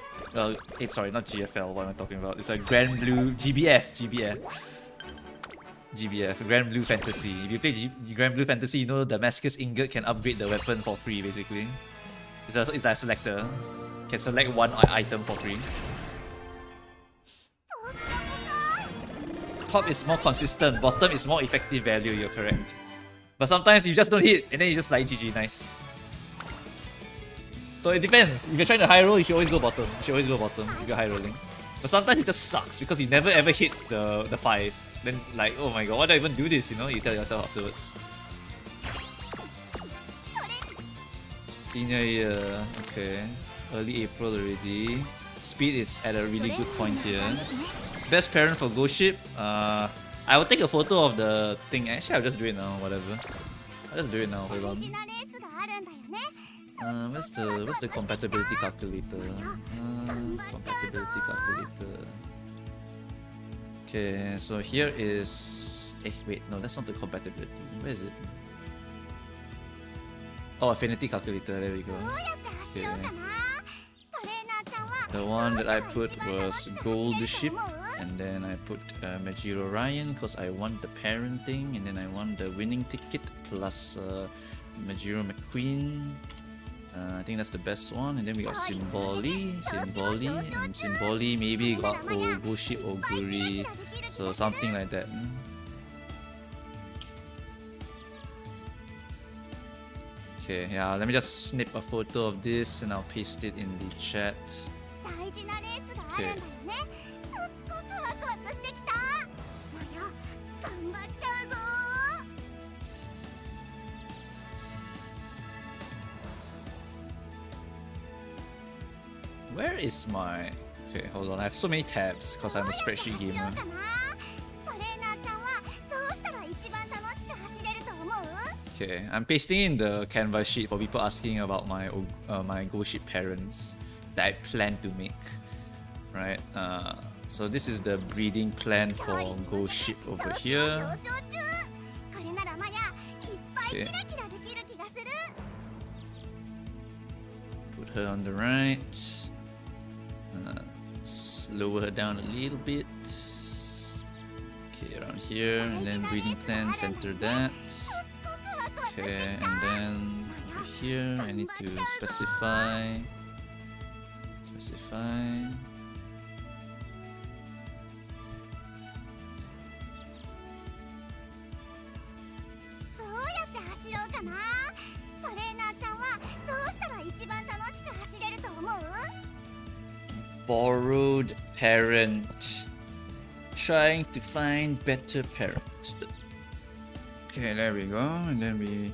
Sorry, not GFL, what am I talking about? It's a Grand Blue GBF, Grand Blue Fantasy. If you play Grand Blue Fantasy, you know Damascus ingot can upgrade the weapon for free basically. It's like a selector. Can select one item for free. とってもか。 Top is more consistent, bottom is more effective value, you're correct. But sometimes you just don't hit and then you just like GG, nice. So it depends. If you're trying to high roll, you should always go bottom. You should always go bottom if you're high rolling. But sometimes it just sucks because you never ever hit the 5. Then like, oh my god, why do I even do this? You know, you tell yourself afterwards. Senior year, okay. Early April already. Speed is at a really good point here. トレーニングの時間ですね。Best parent for Ghost Ship? I will take a photo of the thing. Actually, I'll just do it now, whatever. I'll just do it now, hold on. 大事なレースがあるんだよね。 Where's the compatibility calculator? Compatibility calculator. Okay, so here is... wait, no, that's not the compatibility. Where is it? Oh, affinity calculator, there we go. どうやって走ろうかな。トレーナーちゃんは The one that I put was Gold Ship, and then I put Majiro Ryan because I want the parenting, and then I want the winning ticket plus Majiro McQueen. I think that's the best one, and then we got Symboli, and Symboli maybe got Ogoshi Oguri, so something like that. Okay, yeah, let me just snip a photo of this and I'll paste it in the chat. 大事なレースがあるんだよね。すっごくワクワクしてきた。マヤ、頑張っちゃうぞ。 Where is my... Okay, hold on, I have so many tabs because I'm a spreadsheet どうや gamer. って走ろうかな。トレーナーちゃんはどうしたら一番楽しく走れると思う？ Okay, I'm pasting in the canvas sheet for people asking about my my Ghost Ship parents that I plan to make. Right? So this is the breeding plan for Ghost Ship over 調子は here. 上昇中。これならマヤ、いっぱいキラキラできる気がする。 Put her on the right. Lower her down a little bit. Okay, around here, and then breeding plan, center that. Okay, and then over here, I need to specify. どうやって走ろうかな。トレーナーちゃんはどうしたら一番楽しく走れると思う？ Borrowed parent. Trying to find better parent. Okay, there we go. And then we...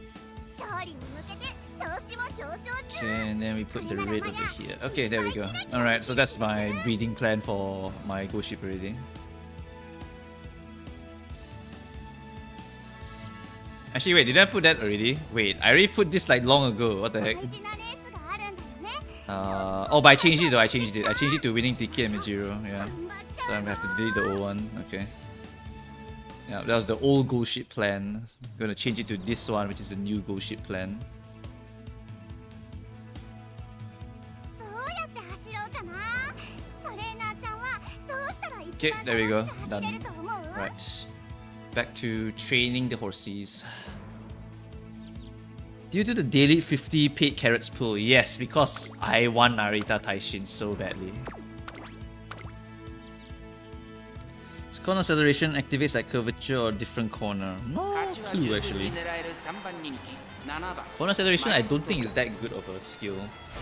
勝利に向けて調子も上昇中。 Okay, and then we put the red over here. Okay, there we go. Alright, so that's my breeding plan for my Ghost Ship already. Actually, wait, did I put that already? Wait, I already put this like long ago. What the 大 heck? 事なレースがあるんだよね。 Oh, but I changed it though. I changed it. I changed it to winning ticket and Majiro. Yeah. 頑張っち So ゃ I'm う gonna ぞ。 have to delete the old one. Okay. Yeah, that was the old Ghost Ship plan. I'm gonna change it to this one, which is the new Ghost Ship plan. どうやって走ろうかな。トレーナーちゃんはどうしたら一 Okay, 番 there we 楽 go. しく走れ Done. ると思う？ Right. Back to training the horses. Do you do the daily 50 paid carrots pull? Yes, because I want Narita Taishin so badly. Is corner acceleration activates like curvature or different corner? No clue actually. Corner acceleration I don't think is that good of a skill.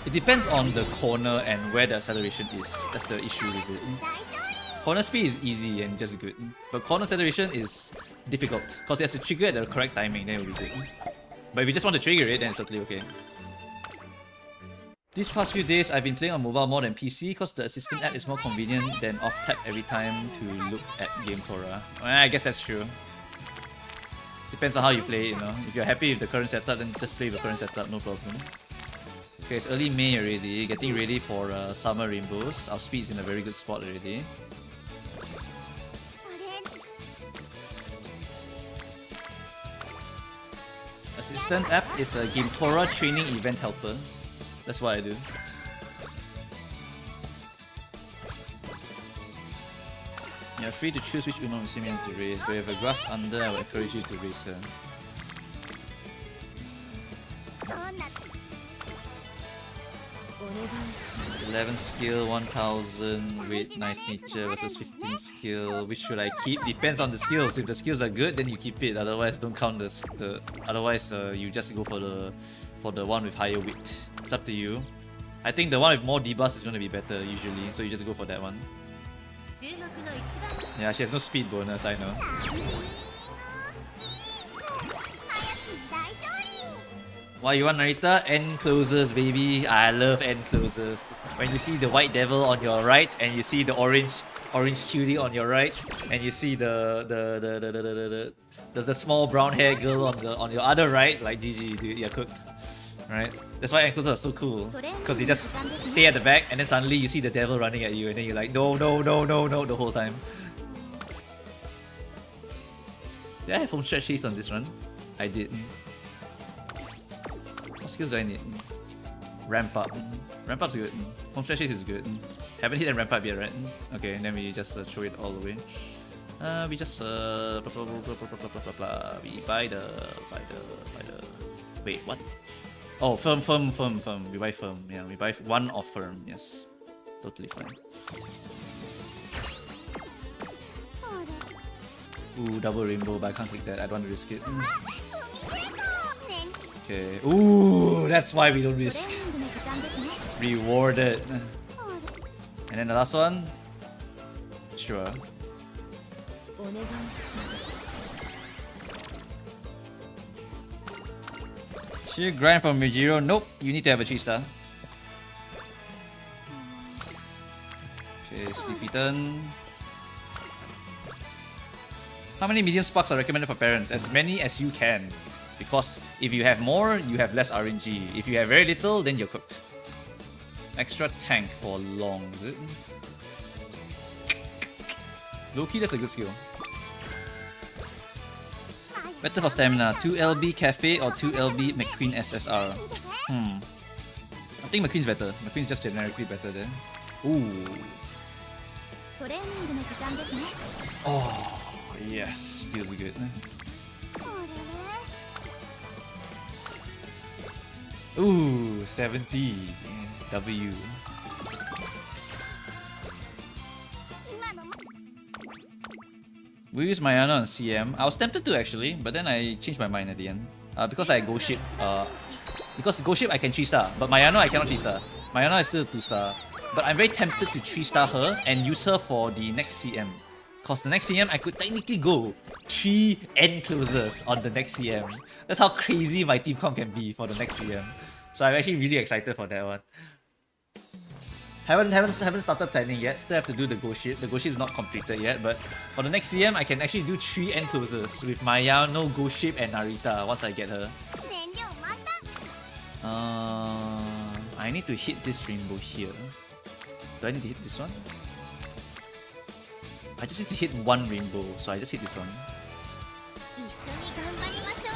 It depends on the corner and where the acceleration is. That's the issue with it. 大勝利。 Corner speed is easy and just good, but corner acceleration is difficult because it has to trigger at the correct timing, then it will be good. But if you just want to trigger it, then it's totally okay. These past few days, I've been playing on mobile more than PC because the assistant app is more convenient than off-tap every time to look at Game Torah. Well, I guess that's true. Depends on how you play, you know. If you're happy with the current setup, then just play with the current setup, no problem. Okay, it's early May already, getting ready for summer rainbows. Our speed's in a very good spot already. トレー Assistant app is a Game Torah training event helper. That's what I do. You're free to choose which Uno Musume you want to race. If you have a grass under, I would encourage you to race her. どんな 11 skill, 1000, weight, nice nature versus 15 skill. Which should I keep? Depends on the skills. If the skills are good, then you keep it. Otherwise, don't count the. Otherwise, you just go for the one with higher weight. It's up to you. I think the one with more debuffs is going to be better usually, so you just go for that one. 注目の一番 Yeah, she has no speed bonus, I know. ランニング林大勝利。 Why you want Narita? End closers, baby. I love end closers. When you see the white devil on your right and you see the orange orange cutie on your right, and you see there's the small brown hair girl on your other right, like GG, dude, you're cooked. Right? That's why ankles are so cool. Because you just stay at the back and then suddenly you see the devil running at you and then you're like, no, no, no, no, no, the whole time. Did I have home stretch chase on this run? I did. What skills do I need? Ramp up. Ramp up's good. Home stretch chase is good. Haven't hit a ramp up yet, right? Okay, and then we just throw it all the way. We just blah, blah, blah, blah, blah, blah, blah, blah. We buy the wait, what? Oh, firm. We buy firm. Yeah, we buy one of firm. Yes, totally fine. Ooh, double rainbow, but I can't click that. I don't want to risk it. Okay. Ooh, that's why we don't risk. Rewarded. And then the last one. Sure. Should you grind from Mijiro? Nope, you need to have a 3-star. Okay, Sleepy Turn. How many medium sparks are recommended for parents? As many as you can. Because if you have more, you have less RNG. If you have very little, then you're cooked. Extra tank for long, is it? Low-key, that's a good skill. Better for stamina, 2LB Cafe or 2LB McQueen SSR? I think McQueen's better. McQueen's just generically better there. Ooh. Oh, yes. Feels good. Ooh, 70. W. We use Mayana on CM. I was tempted to actually, but then I changed my mind at the end. Because I go ship. Because go ship I can 3-star, but Mayana I cannot 3-star. Mayana is still 2-star. But I'm very tempted to 3-star her and use her for the next CM. Because the next CM I could technically go 3 end closers on the next CM. That's how crazy my team comp can be for the next CM. So I'm actually really excited for that one. Haven't started planning yet. Still have to do the go ship. The go ship is not completed yet, but for the next CM, I can actually do 3 end closers with Mayano, go ship, and Narita once I get her. I need to hit this rainbow here. Do I need to hit this one? I just need to hit one rainbow, so I just hit this one.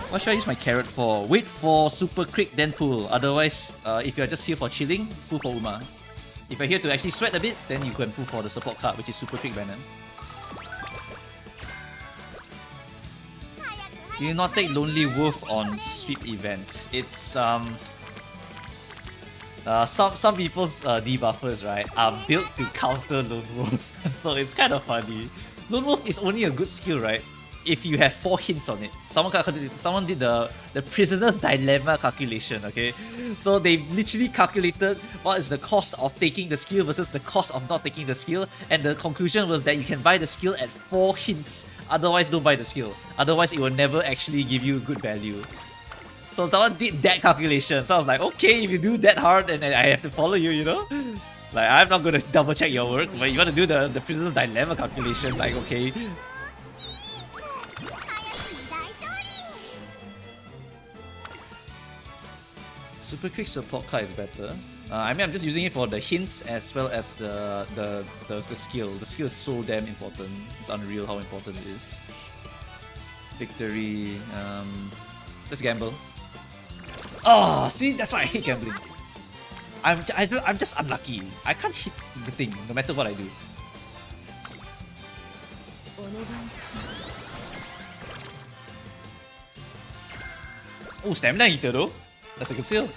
What should I use my carrot for? Wait for super crit, then pull. Otherwise, if you're just here for chilling, pull for Uma. If you're here to actually sweat a bit, then you can pull for the support card, which is Super Quick Venom. Do you not take Lonely Wolf on sweep event? It's some people's debuffers, right, are built to counter Lone Wolf. So it's kind of funny. Lone Wolf is only a good skill, right, if you have 4 hints on it. Someone did the prisoner's dilemma calculation, okay? So they literally calculated what is the cost of taking the skill versus the cost of not taking the skill, and the conclusion was that you can buy the skill at 4 hints, otherwise don't buy the skill. Otherwise it will never actually give you good value. So someone did that calculation, so I was like, okay, if you do that hard and I have to follow you, you know? Like, I'm not gonna double check your work, but you wanna do the prisoner's dilemma calculation, like, okay. Super Quick support card is better. I mean, I'm just using it for the hints as well as the skill. The skill is so damn important. It's unreal how important it is. Victory. Let's gamble. Oh, see, that's why I hate gambling. I'm just unlucky. I can't hit the thing no matter what I do. Oh, stamina eater though. That's a good skill.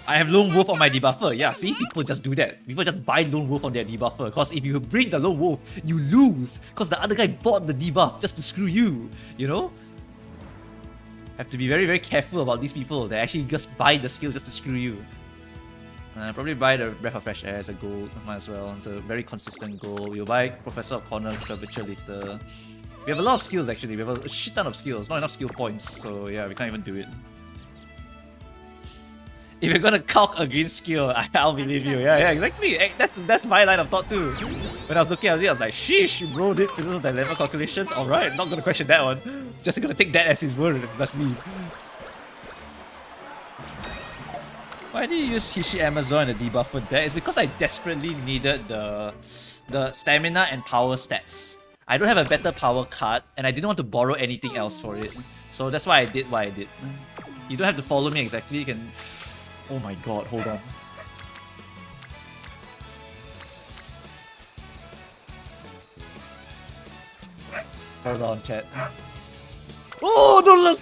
I have Lone Wolf on my debuffer. Yeah, see? People just do that. People just buy Lone Wolf on their debuffer. Because if you bring the Lone Wolf, you lose. Because the other guy bought the debuff just to screw you. You know? Have to be very, very careful about these people that actually just buy the skills just to screw you. Probably buy the Breath of Fresh Air as a gold. Might as well. It's a very consistent goal. We'll buy Professor of Corner Curvature later. We have a lot of skills actually. We have a shit ton of skills. Not enough skill points. So yeah, we can't even do it. If you're gonna calc a green skill, I'll believe you. Yeah, exactly. That's my line of thought too. When I was looking at it, I was like, sheesh, you rolled it through the level calculations. Alright, not gonna question that one. Just gonna take that as his word and let's leave. Why did you use Hishi Amazon and the debuffer deck? It's because I desperately needed the stamina and power stats. I don't have a better power card, and I didn't want to borrow anything else for it. So that's why I did what I did. You don't have to follow me exactly, you can... Oh my god, hold on. Hold on, chat. Oh, don't look!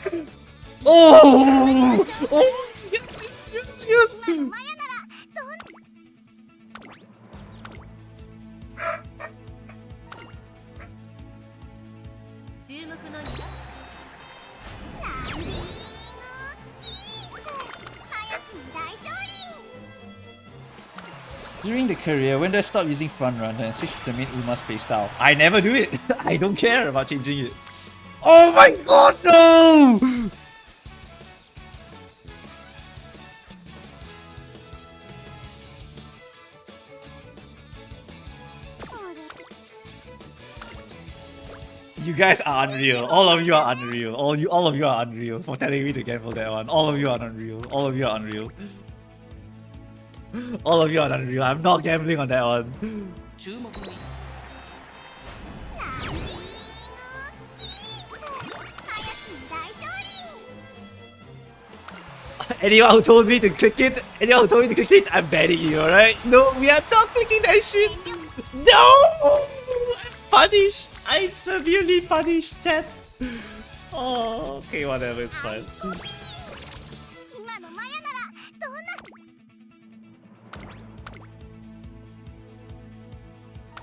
Oh! Oh! Yes, yes, yes, yes! マヤならどん 注目の2番ランディングキースマヤチン大勝利 During the career, when do I stop using frontrunner and switch to the main Uma's playstyle? I never do it! I don't care about changing it. Oh my god, no! You guys are unreal. All of you are unreal. All of you are unreal for telling me to gamble that one. All of you are unreal. All of you are unreal. All of you are unreal. I'm not gambling on that one. ランディングキースマヤチン大勝利 Anyone who told me to click it, anyone who told me to click it, I'm banning you, alright? No, we are not clicking that shit. No! I'm punished. I'm severely punished, chat. Oh, okay, whatever, it's fine. 今のマヤならどんな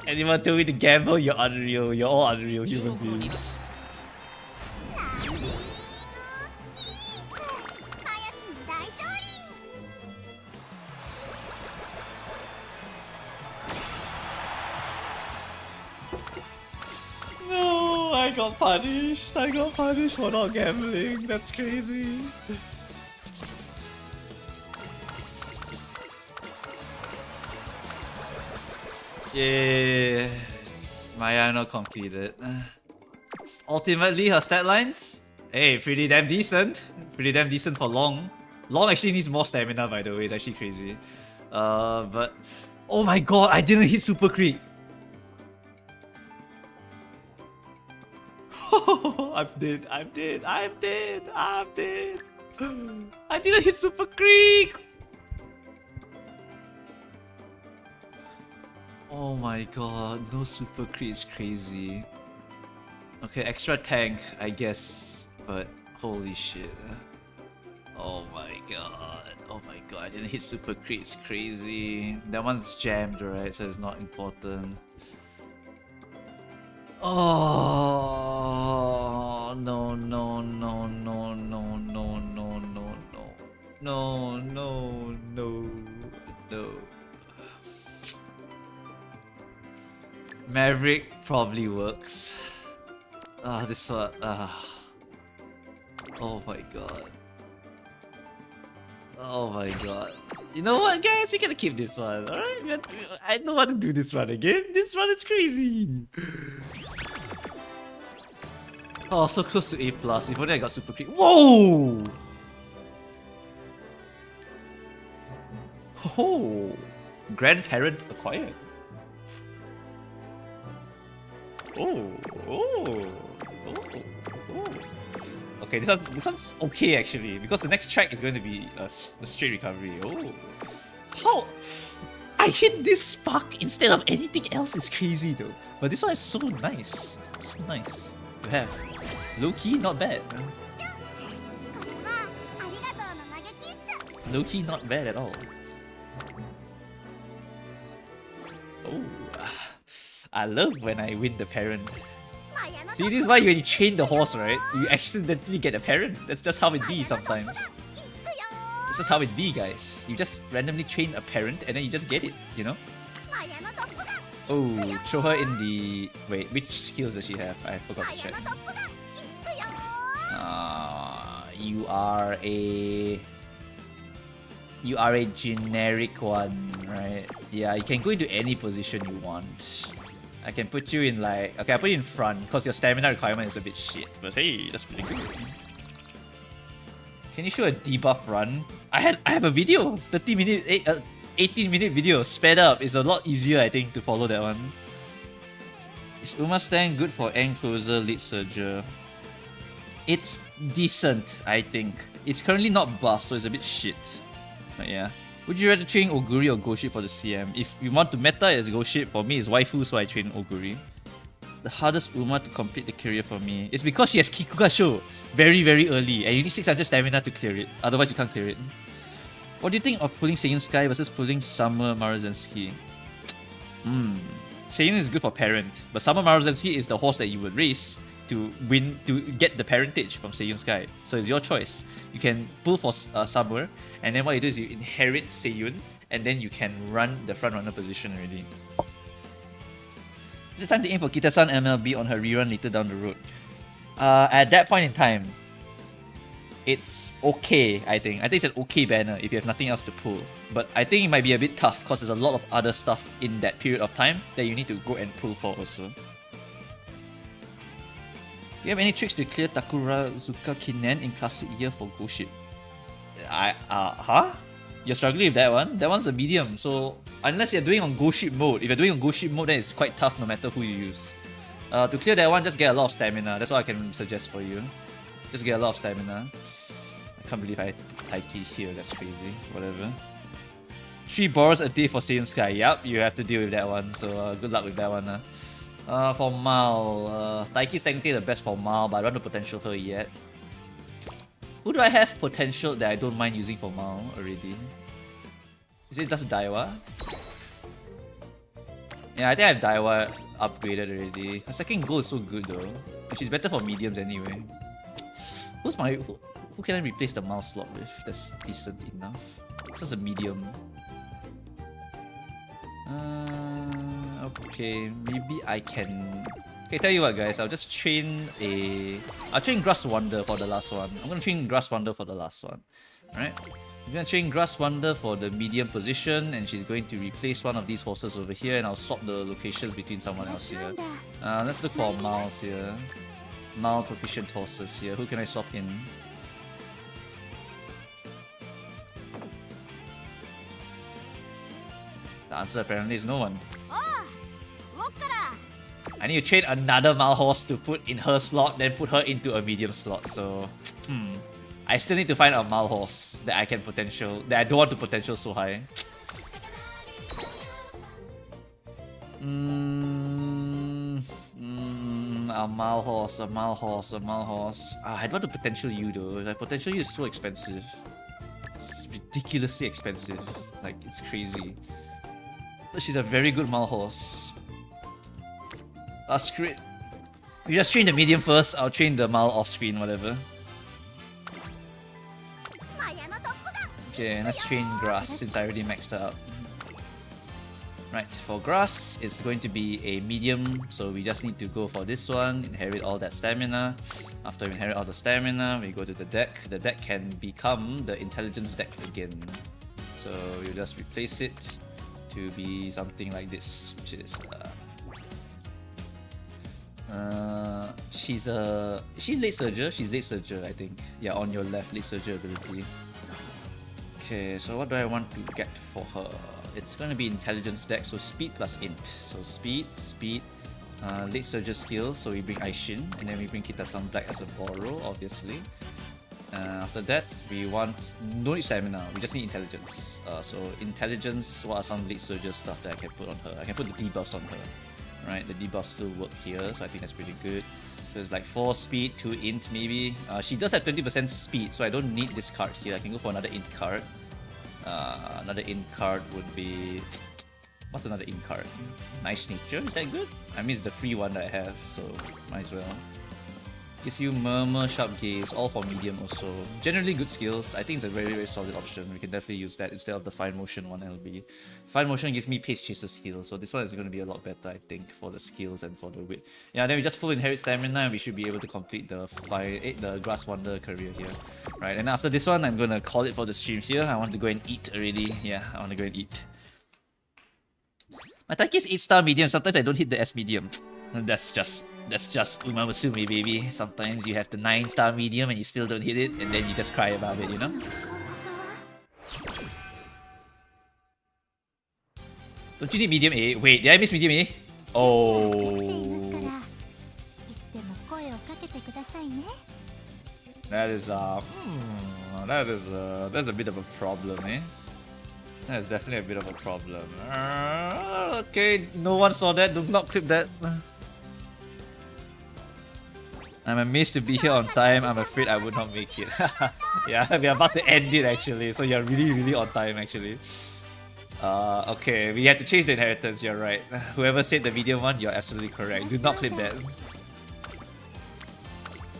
Anyone told me to gamble, you're unreal. You're all unreal human beings. ランディングキースマヤチン大勝利 No, I got punished. I got punished for not gambling. That's crazy. Yeah, Mayano completed. Ultimately, her stat lines, hey, pretty damn decent. Pretty damn decent for Long. Long actually needs more stamina, by the way. It's actually crazy. But oh my god, I didn't hit Super Creek. I'm dead. I'm dead. I'm dead. I'm dead. I didn't hit Super Creek. Oh my god, no Super Creek is crazy. Okay, extra tank, I guess, but holy shit. Oh my god. Oh my god, I didn't hit Super Creek, it's crazy. That one's jammed, right? So it's not important. Oh no no no no no no no no no no no no no. Maverick probably works. This one. Oh my god. Oh my god. You know what, guys? We gotta keep this one, alright? I don't want to do this run again. This run is crazy. Oh, so close to A+. If only I got Super Creep. Whoa! Oh! Grandparent acquired. Oh! Oh! Oh! Oh! Okay, this one's okay actually, because the next track is going to be a straight recovery. Oh! How? I hit this spark instead of anything else is crazy though. But this one is so nice. So nice to have. Low-key, not bad. これはありがとうの投げキッス Low-key, not bad at all. Oh, I love when I win the parent. マヤの See, this is why when you train the horse, right? You accidentally get a parent. That's just how it be sometimes. いくよ That's just how it be, guys. You just randomly train a parent and then you just get it, you know? マヤのトップガン Oh, show her in the... Wait, which skills does she have? I forgot マ to ヤ check. のトップガンいくよ You are a... You are a generic one, right? Yeah, you can go into any position you want. I can put you in like... Okay, I put you in front because your stamina requirement is a bit shit. But hey, that's pretty good. Can you show a debuff run? I have a video. 18-minute video. Sped up. It's a lot easier, I think, to follow that one. Is Uma Stang good for end closer, lead surger? It's decent, I think. It's currently not buffed, so it's a bit shit. But yeah. Would you rather train Oguri or Go Ship for the CM? If you want to meta, it's Go Ship. For me, it's Waifu, so I train Oguri. The hardest Uma to complete the career for me is because she has Kikugasho very, very early, and you need 600 stamina to clear it. Otherwise, you can't clear it. What do you think of pulling Seiyun Sky versus pulling Summer Maruzensky? Seiyun is good for Parent, but Summer Maruzensky is the horse that you would race to win, to get the parentage from Seiyun Sky. So it's your choice. You can pull for Summer, and then what you do is you inherit Seiyun, and then you can run the front runner position already. Is it time to aim for Kita-san MLB on her rerun later down the road? At that point in time, it's okay, I think. I think it's an okay banner if you have nothing else to pull. But I think it might be a bit tough because there's a lot of other stuff in that period of time that you need to go and pull for also. Do you have any tricks to clear Takurazuka Kinen in Classic Year for Go Ship? Huh? You're struggling with that one? That one's a medium, so unless you're doing on Go Ship mode, if you're doing on Go Ship mode, then it's quite tough no matter who you use. To clear that one, just get a lot of stamina. That's all I can suggest for you. Just get a lot of stamina. I can't believe I typed it here, that's crazy. Whatever. 3 borrows a day for Saiyan Sky. Yup, you have to deal with that one, so good luck with that one. For Mal, Taiki is technically the best for Mal, but I don't want to potential her yet. Who do I have potential that I don't mind using for Mal already? Is it just Daiwa? Yeah, I think I have Daiwa upgraded already. Her second goal is so good though. And she's better for mediums anyway. Who can I replace the Mal slot with? That's decent enough. This is a medium. Okay, maybe I can... Okay, tell you what guys, I'll just train I'll train Grass Wonder for the last one. I'm gonna train Grass Wonder for the last one. Alright? I'm gonna train Grass Wonder for the medium position, and she's going to replace one of these horses over here, and I'll swap the locations between someone else here. Let's look for Mals here. Mal proficient horses here. Who can I swap in? The answer apparently is no one. I need to train another Mal horse to put in her slot, then put her into a medium slot. So, I still need to find a Mal horse that I can potential, that I don't want to potential so high. A Mal horse, a Mal horse, a Mal horse. I don't want to potential you though. Like, potential you is so expensive. It's ridiculously expensive. Like, it's crazy. But she's a very good Mal horse. Screw it. You just train the medium first, I'll train the Mal off screen, whatever. Okay, let's train Grass since I already maxed her out. Right, for Grass, it's going to be a medium, so we just need to go for this one, inherit all that stamina. After we inherit all the stamina, we go to the deck. The deck can become the intelligence deck again. So you just replace it to be something like this, which is she's late surger. She's late surger, I think. Yeah, on your left, late surger ability. Okay, so what do I want to get for her? It's gonna be intelligence deck, so speed plus int. So speed, late surger skills. So we bring Aishin, and then we bring Kita-san Black as a borrow, obviously. After that, we want no need stamina. We just need intelligence. So intelligence. What are some late surger stuff that I can put on her? I can put the debuffs on her. Right, the debuffs still work here, so I think that's pretty good. So it's like 4 speed, 2 int maybe. She does have 20% speed, so I don't need this card here. I can go for another int card. Another int card would be... What's another int card? Nice Nature, is that good? I mean, it's the free one that I have, so might as well. Gives you Murmur, Sharp Gaze, all for medium also. Generally good skills. I think it's a very, very solid option. We can definitely use that instead of the Fine Motion 1LB. Fine Motion gives me Pace Chaser skill, so this one is going to be a lot better, I think, for the skills and for the wit. Yeah, then we just full Inherit Stamina and we should be able to complete the Grass Wander career here. Right, and after this one, I'm going to call it for the stream here. I want to go and eat already. Yeah, I want to go and eat. My Taki is 8-star medium. Sometimes I don't hit the S medium. That's just Musume, baby. Sometimes you have the 9-star medium and you still don't hit it, and then you just cry about it, you know? Don't you need medium A? Wait, did I miss medium A? Oh. That's a bit of a problem, eh? That's definitely a bit of a problem. Okay, no one saw that. Do not clip that. I'm amazed to be here on time. I'm afraid I would not make it. Yeah, we're about to end it actually. So you're really, really on time actually. Okay, we had to change the inheritance. You're right. Whoever said the medium one, you're absolutely correct. Do not clip that.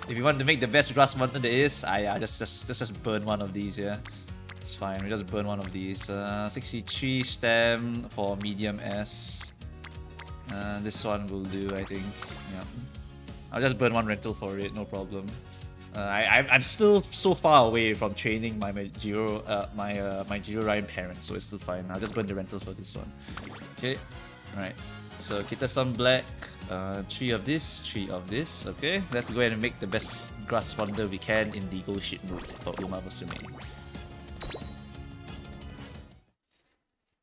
If you want to make the best grass mountain there is, just burn one of these. Yeah, it's fine. We just burn one of these. 63 stem for medium S. This one will do, I think. Yeah. I'll just burn one rental for it, no problem. I'm still so far away from training my Jiro Ryan parents, so it's still fine. I'll just burn the rentals for this one. Okay, right. So kita some black, 3 of this, 3 of this. Okay, let's go ahead and make the best grass wonder we can in the go shit mode for Musume.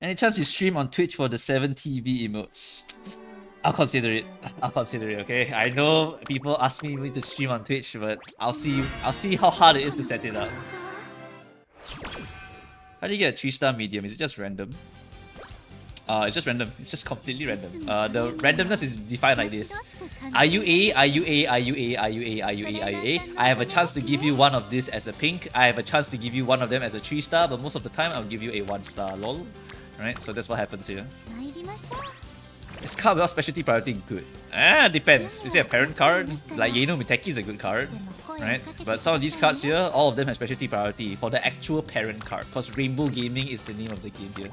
Any chance you stream on Twitch for the 7 TV emotes? I'll consider it. I'll consider it, okay? I know people ask me to stream on Twitch, but I'll see how hard it is to set it up. How do you get a 3-star medium? Is it just random? It's just random. It's just completely random. The randomness is defined like this. Are you A? Are you A? Are you A? Are you A? Are you A? Are you A? I have a chance to give you one of this as a pink. I have a chance to give you one of them as a 3-star, but most of the time I'll give you a 1-star. Lol. Right? So that's what happens here. Is card without specialty priority good? Depends. Is it a parent card? Like Yeno Miteki is a good card, right? But some of these cards here, all of them have specialty priority for the actual parent card, because Rainbow Gaming is the name of the game here.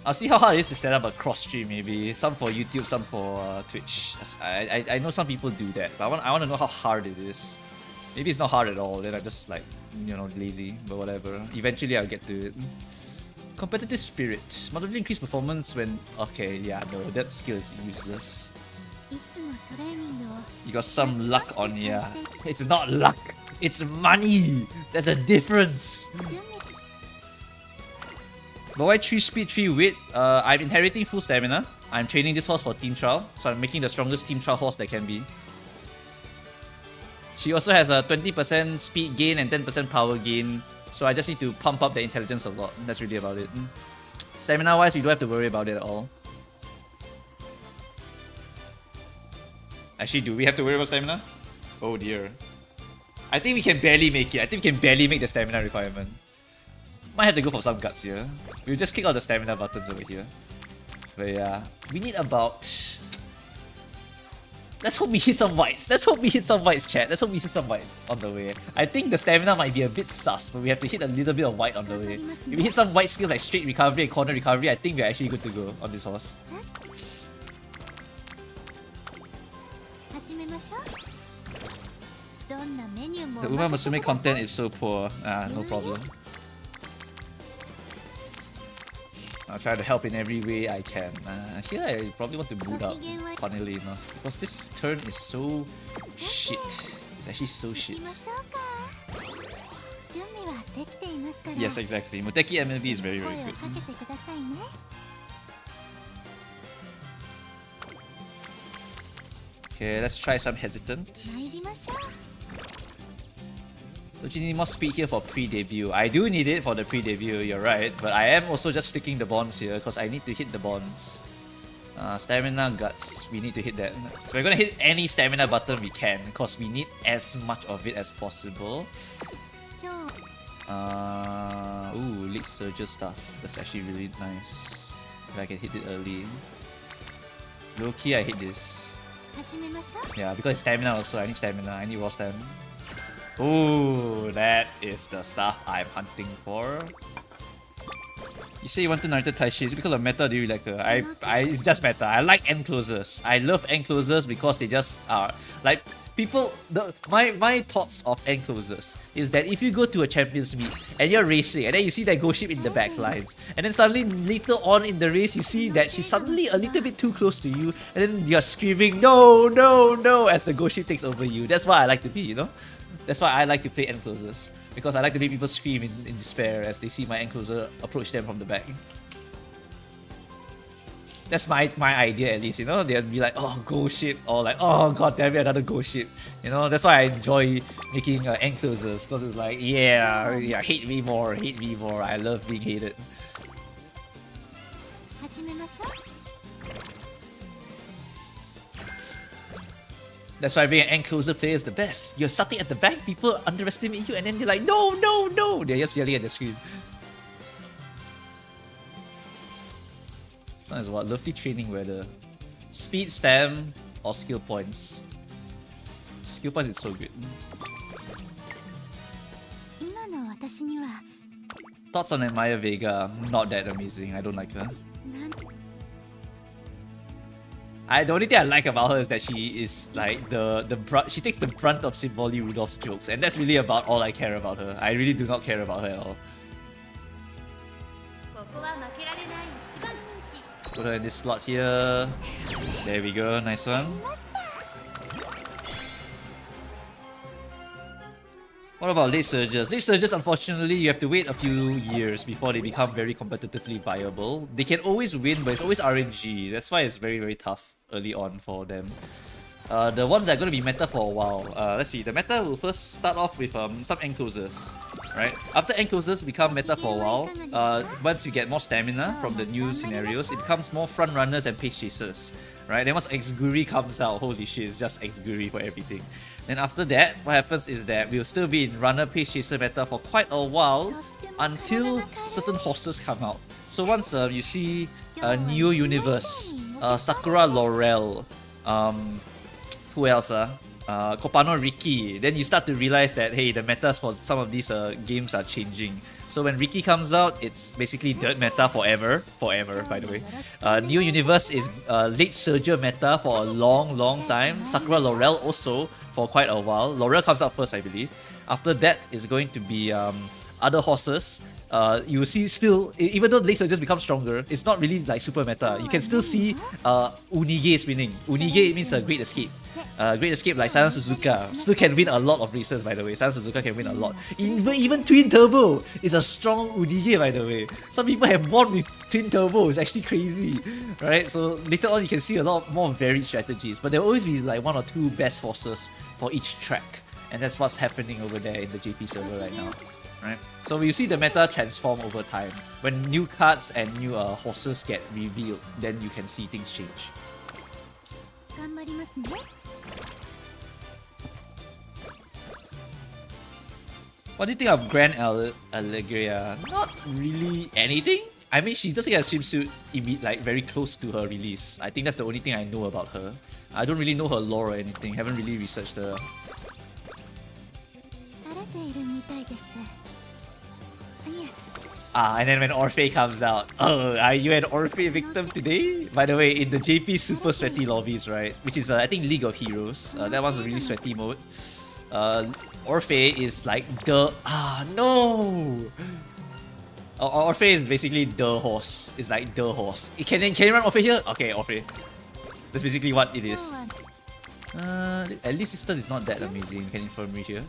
I'll see how hard it is to set up a cross stream maybe. Some for YouTube, some for Twitch. I know some people do that, but I want to know how hard it is. Maybe it's not hard at all, then I'm just like, you know, lazy, but whatever. Eventually I'll get to it. Competitive spirit. Moderately increased performance when... Okay, yeah, no, that skill is useless. You got some luck on here. It's not luck, it's money! There's a difference! But why 3 speed, 3 wit? I'm inheriting full stamina. I'm training this horse for team trial, so I'm making the strongest team trial horse that can be. She also has a 20% speed gain and 10% power gain, so I just need to pump up the intelligence a lot. That's really about it. Stamina wise, we don't have to worry about it at all. Actually, do we have to worry about stamina? Oh dear. I think we can barely make it. I think we can barely make the stamina requirement. Might have to go for some guts here. We'll just click all the stamina buttons over here. But yeah, we need about... Let's hope we hit some whites. Let's hope we hit some whites, chat. Let's hope we hit some whites on the way. I think the stamina might be a bit sus, but we have to hit a little bit of white on the way. If we hit some white skills like straight recovery and corner recovery, I think we're actually good to go on this horse. The Uma Musume content is so poor. No problem. I'll try to help in every way I can. Here I probably want to boot up, funnily enough, because this turn is so shit. It's actually so shit. Yes, exactly. Muteki MLB is very, very good. Okay, let's try some hesitant. Don't you need more speed here for pre-debut? I do need it for the pre-debut, you're right. But I am also just clicking the bonds here because I need to hit the bonds. Stamina, guts, we need to hit that. So we're gonna hit any stamina button we can because we need as much of it as possible. Ooh, late surger stuff. That's actually really nice. If I can hit it early. Low key, I hate this. 始めましょう。 Yeah, because it's stamina also. I need stamina. I need raw stamina. Ooh, that is the stuff I'm hunting for. You say you want to Naruto Taishi. Is it because of meta? Do you like her? It's just meta. I like end closers. I love end closers because they just are like people. My thoughts of end closers is that if you go to a champions meet and you're racing and then you see that ghost ship in the back lines and then suddenly later on in the race you see that she's suddenly a little bit too close to you and then you're screaming no no no as the ghost ship takes over you. That's why I like to be, you know. That's why I like to play end closers. Because I like to make people scream in despair as they see my encloser approach them from the back. That's my idea at least, you know? They'll be like, oh, ghost ship, or like, oh, god damn it, another ghost ship. You know, that's why I enjoy making enclosers, because it's like, yeah, hate me more, I love being hated. 始めましょう。 That's why being an encloser player is the best. You're starting at the back, people underestimate you, and then you're like, no, no, no! They're just yelling at the screen. This one is what? Lovely training weather. Speed, stam, or skill points. Skill points is so good. 今の私には Thoughts on Maya Vega? Not that amazing. I don't like her. なん The only thing I like about her is that she is like she takes the brunt of Symboli Rudolph's jokes, and that's really about all I care about her. I really do not care about her at all. ここは負けられない一番人気。 Put her in this slot here. There we go. Nice one. 見ました。 What about late surges? Late surges, unfortunately, you have to wait a few years before they become very competitively viable. They can always win, but it's always RNG. That's why it's very, very tough early on for them. The ones that are going to be meta for a while. Let's see. The meta will first start off with some enclosers, right? After enclosers become meta for a while, once you get more stamina from the new scenarios, it becomes more front runners and pace chasers, right? Then once Exguri comes out, holy shit, it's just Exguri for everything. Then after that, what happens is that we'll still be in runner pace chaser meta for quite a while until certain horses come out. So once you see Neo Universe, Sakura Laurel, who else? Kopano Riki, then you start to realize that hey, the metas for some of these games are changing. So when Riki comes out, it's basically dirt meta forever by the way. Neo Universe is late surger meta for a long time. Sakura Laurel also for quite a while. Laurel comes out first, I believe. After that is going to be other horses. You will see still, even though late surgers become stronger, it's not really like super meta. You can still see Unige spinning. Unige means a great escape. Great escape like Silent Suzuka still can win a lot of races, by the way. Silent Suzuka can win a lot. Even Twin Turbo is a strong Unige, by the way. Some people have won with Twin Turbo. It's actually crazy, right? So later on you can see a lot more varied strategies, but there will always be like one or two best horses for each track, and that's what's happening over there in the JP server right now. Right? So you see the meta transform over time. When new cards and new horses get revealed, then you can see things change. 頑張りますね。 What do you think of Grand Allegria? Not really anything. I mean, she doesn't get a swimsuit like very close to her release. I think that's the only thing I know about her. I don't really know her lore or anything. Haven't really researched her. 疲れているみたいです。いえ、 And then when Orphe comes out, oh, are you an Orphe victim today? By the way, in the JP super sweaty lobbies, right? Which is, I think, League of Heroes. That one's a really sweaty mode. Orphe is like the... no! Orphe is basically the horse. It's like the horse. Can you run Orphe here? Okay, Orphe. That's basically what it is. At least this turn is not that amazing. Can infirmary here.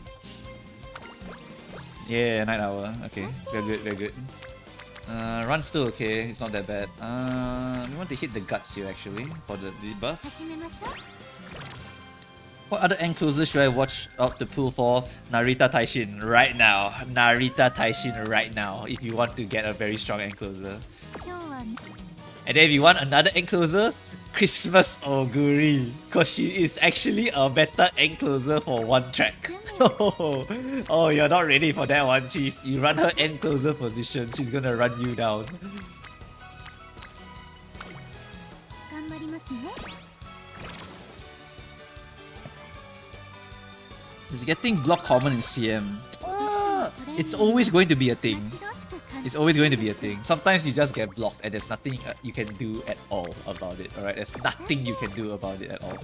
Yeah, Night Hour. Okay, very good. Run still okay, it's not that bad. We want to hit the guts here actually for the debuff. 始めましょう。 What other enclosures should I watch out to pull for? Narita Taishin right now. Narita Taishin right now if you want to get a very strong encloser. 今日は And then if you want another encloser, Christmas Oguri, because she is actually a better end closer for one track. Oh, you're not ready for that one, Chief. You run her end closer position, she's gonna run you down. 頑張りますね It's getting block common in CM. It's always going to be a thing. 待ち遠しく感じ It's always going to be a thing. Sometimes you just get blocked and there's nothing you can do at all about it, alright? There's nothing you can do about it at all.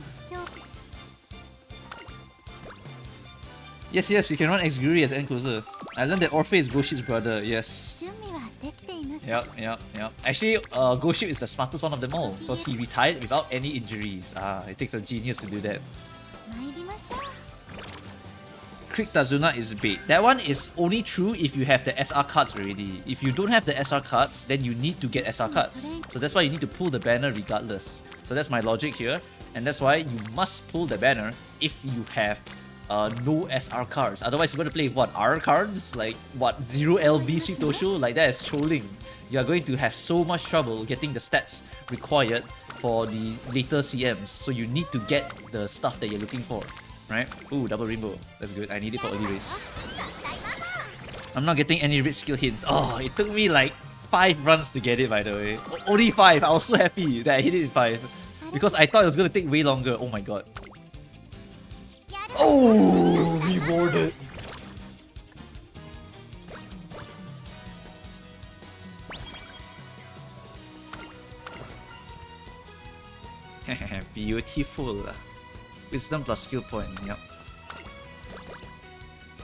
今日 Yes, you can run Exguri as end closer. I learned that Orphe is Goshit's brother, yes. 準備はできています Yep. Actually, Goshit is the smartest one of them all because he retired without any injuries. It takes a genius to do that. 参りましょう Krieg Tazuna is bait. That one is only true if you have the SR cards already. If you don't have the SR cards, then you need to get SR cards. So that's why you need to pull the banner regardless. So that's my logic here. And that's why you must pull the banner if you have no SR cards. Otherwise, you're going to play what? R cards? Like what? 0 LB Sweet Tosho? Like that is trolling. You are going to have so much trouble getting the stats required for the later CMs. So you need to get the stuff that you're looking for. Right? Ooh, double rainbow. That's good. I need it for early race. I'm not getting any rich skill hints. Oh, it took me like 5 runs to get it, by the way. Only 5. I was so happy that I hit it in 5. Because I thought it was going to take way longer. Oh my god. Oh, rewarded. Beautiful. Wisdom plus skill point, yep.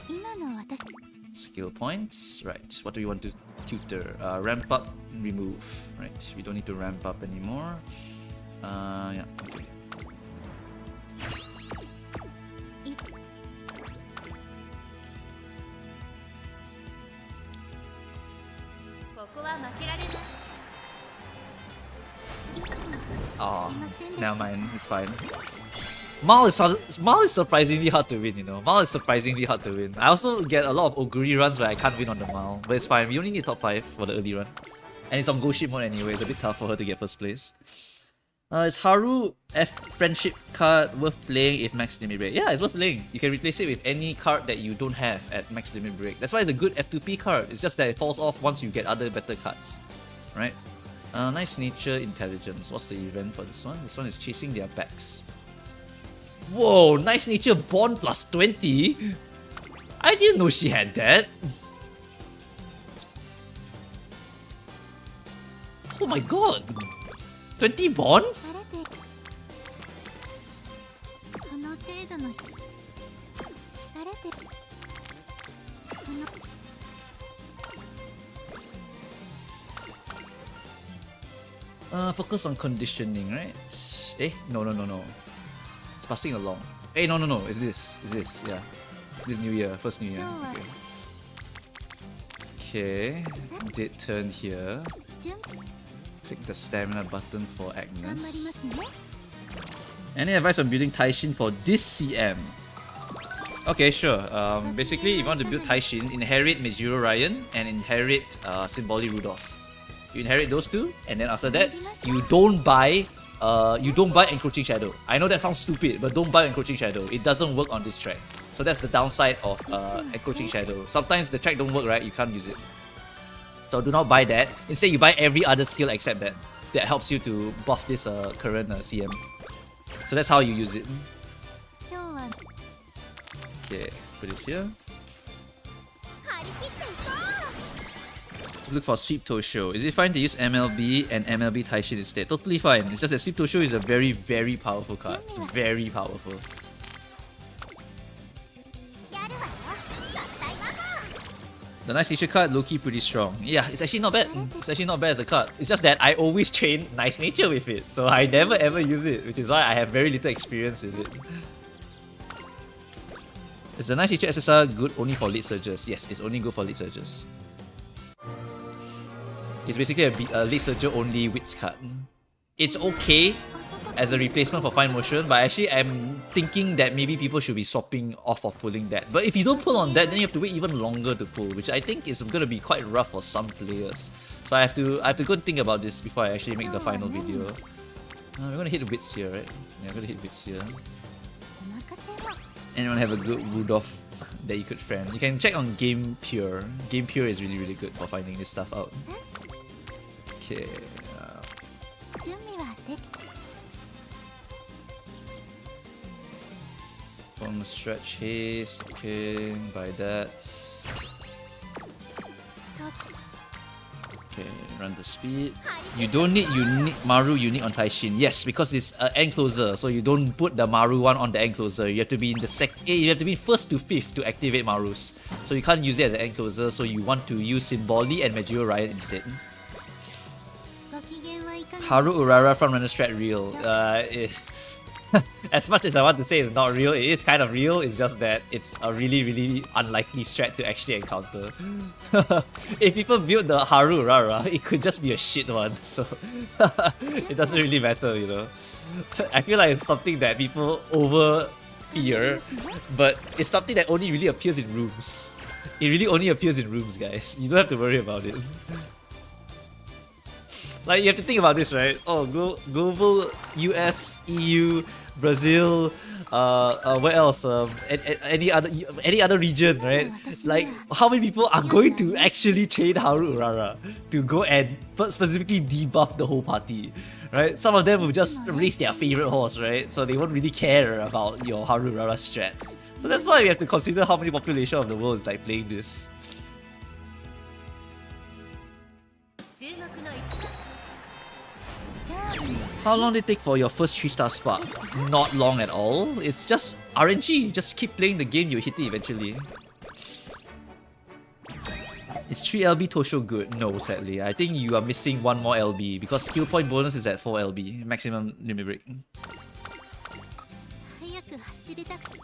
今の私 Skill points, right. What do we want to tutor? Ramp up, remove, right. We don't need to ramp up anymore. Yeah, okay. ここは負けられない Oh, never mind, it's fine. Mal is surprisingly hard to win, you know. Mal is surprisingly hard to win. I also get a lot of Oguri runs where I can't win on the Mal, but it's fine. We only need top 5 for the early run. And it's on Go Ship mode anyway, it's a bit tough for her to get first place. Is Haru F friendship card worth playing if max limit break? Yeah, it's worth playing. You can replace it with any card that you don't have at max limit break. That's why it's a good F2P card. It's just that it falls off once you get other better cards. Right? Nice nature intelligence. What's the event for this one? This one is chasing their backs. Whoa, nice nature bond plus 20? I didn't know she had that. Oh my god. 20 bond? 疲れてこの程度の疲れてこの Focus on conditioning, right? Eh? No. It's passing along. Hey, no. It's this. Yeah. This new year. First new year. Okay. Did turn here. 準 Click the stamina button for 頑張りま Agnes. すね Any advice on building Taishin for this CM? Okay, sure. Basically, if you want to build Taishin, inherit Mejuro Ryan and inherit Symboli Rudolph. You inherit those two, and then after that, you don't buy Encroaching Shadow. I know that sounds stupid, but don't buy Encroaching Shadow. It doesn't work on this track. So that's the downside of Encroaching Shadow. Sometimes the track don't work right, you can't use it. So do not buy that. Instead, you buy every other skill except that. That helps you to buff this current CM. So that's how you use it. 今日は Okay, put this here. 張り切っていこ Look for Sweep Tosho. Is it fine to use MLB and MLB Taishin instead? Totally fine. It's just that Sweep Tosho is a very, very powerful card. Very powerful. うやるわよ合体魔法 The Nice Nature card, low-key pretty strong. Yeah, it's actually not bad. It's actually not bad as a card. It's just that I always train Nice Nature with it. So I never ever use it, which is why I have very little experience with it. Is the Nice Nature SSR good only for late surges? Yes, it's only good for late surges. It's basically a late surger only Wits card. It's okay as a replacement for Fine Motion, but actually I'm thinking that maybe people should be swapping off of pulling that. But if you don't pull on that, then you have to wait even longer to pull, which I think is going to be quite rough for some players. So I have to go and think about this before I actually make the final video. We're gonna hit wits here, right? Yeah, we're gonna hit wits here. お任せを Anyone have a good Rudolph that you could friend? You can check on Game Pure. Game Pure is really, really good for finding this stuff out. Okay. 準備はできた From stretch haste. Okay, buy that. Okay, run the speed. You don't need Maru unique on Taishin. Yes, because it's end closer, so you don't put the Maru one on the end closer. You have to be in the you have to be first to fifth to activate Marus. So you can't use it as an end closer. So you want to use Symboli and Majuro Riot instead. ご機嫌はいかが Haru Urara from Runner Strat real. As much as I want to say it's not real, it is kind of real. It's just that it's a really, really unlikely strat to actually encounter. If people build the Haru Urara, it could just be a shit one. So it doesn't really matter, you know. I feel like it's something that people over fear, but it's something that only really appears in rooms. It really only appears in rooms, guys. You don't have to worry about it. Like, you have to think about this, right? Oh, global, US, EU, Brazil, where else? Any other region, right? Like, how many people are going to actually chain Haru Urara to go and specifically debuff the whole party, right? Some of them will just race their favorite horse, right? So they won't really care about your Haru Urara strats. So that's why we have to consider how many population of the world is like playing this. 注目の一番勝利 How long did it take for your first 3-star spark? Not long at all. It's just RNG. Just keep playing the game, you'll hit it eventually. Is 3 LB Tosho good? No, sadly. I think you are missing one more LB because skill point bonus is at 4 LB, maximum limit break. 早く走りたく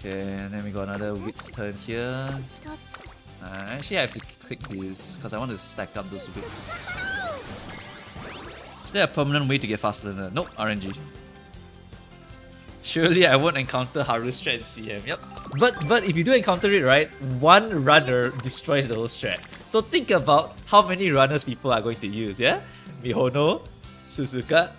Okay, and then we got another Wit's turn here. と Actually, I have to click this because I want to stack up those Wits. Is there a permanent way to get faster than that? Nope, RNG. Surely I won't encounter Haru strat in CM. Yep. But if you do encounter it, right, one runner destroys the whole strat. So think about how many runners people are going to use, yeah? Mihono, Suzuka,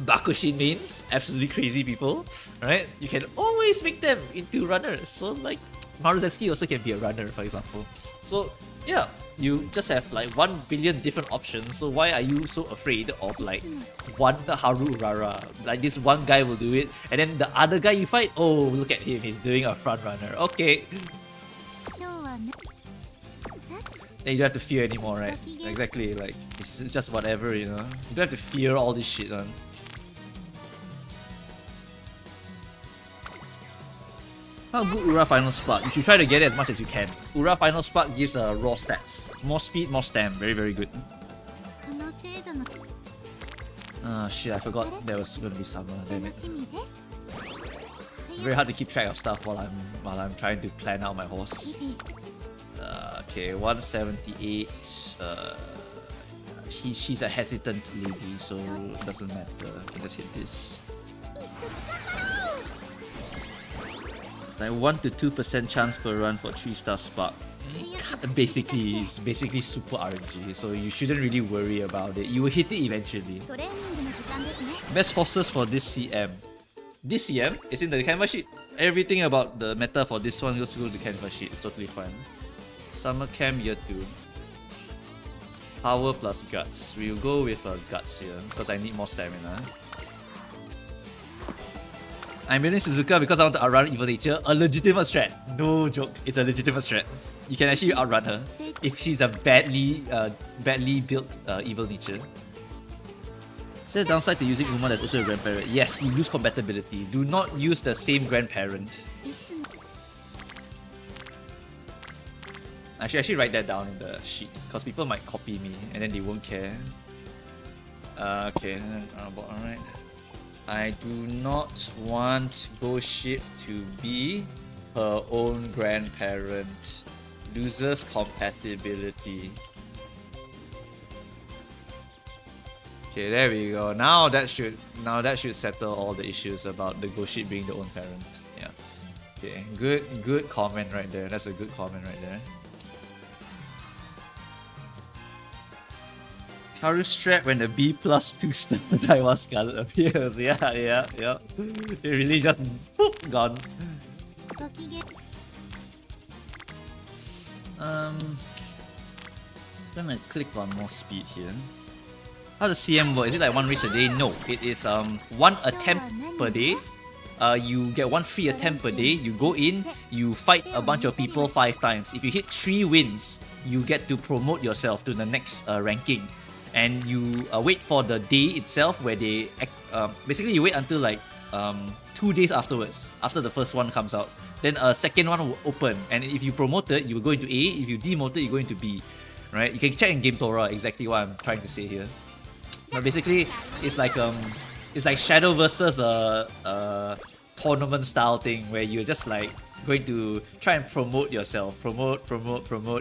Bakushin mains, absolutely crazy people, right? You can always make them into runners. So like Maruzetsuki also can be a runner, for example. So yeah, you just have like 1 billion different options. So why are you so afraid of like one Haru Urara? Like this one guy will do it, and then the other guy you fight, oh look at him, he's doing a front runner. Okay, 今日はねさっ then you don't have to fear anymore, right? Exactly, like it's just whatever, you know. You don't have to fear all this shit, man. How good Ura Final Spark? You should try to get it as much as you can. Ura Final Spark gives raw stats. More speed, more stam. Very, very good. この程度の Ah, shit, I forgot there was gonna be summer. Damn 楽 it. しみです Very hard to keep track of stuff while I'm trying to plan out my horse. 日々 Okay, 178. She's a hesitant lady, so it doesn't matter. I can just hit this. 一緒に頑張ろう Like 1 to 2% chance per run for 3-star spark. Basically, it's basically super RNG, so you shouldn't really worry about it. You will hit it eventually. トレーニングの時間ですね Best horses for this CM. This CM is in the canvas sheet. Everything about the meta for this one goes to the canvas sheet. It's totally fine. Summer camp year 2. Power plus guts. We'll go with guts here because I need more stamina. I'm building Suzuka because I want to outrun Evil Nature. A legitimate strat. No joke. It's a legitimate strat. You can actually outrun her if she's a badly built Evil Nature. Is there a downside to using Uma that's also a grandparent? Yes, you lose compatibility. Do not use the same grandparent. いつも I should actually write that down in the sheet because people might copy me and then they won't care. Okay, alright. I do not want Ghost Ship to be her own grandparent. Loses compatibility. Okay, there we go. Now that should settle all the issues about the Ghost Ship being the own parent. Yeah. Okay, good comment right there. That's a good comment right there. Haru strap when the B plus 2-star Daiwa Scarlet appears. Yeah. It really just boop, gone. ご機嫌 Gonna click on more speed here. How does CM work? Is it like one race a day? No, it is one attempt per day. You get one free attempt per day. You go in, you fight a bunch of people 5 times. If you hit 3 wins, you get to promote yourself to the next ranking. And you wait for the day itself where they basically you wait until like 2 days afterwards, after the first one comes out. Then a second one will open, and if you promote it, you will go into A. If you demote it, you go into B. Right? You can check in Game Torah exactly what I'm trying to say here. But basically, it's like Shadow versus a tournament style thing where you're just like going to try and promote yourself. Promote.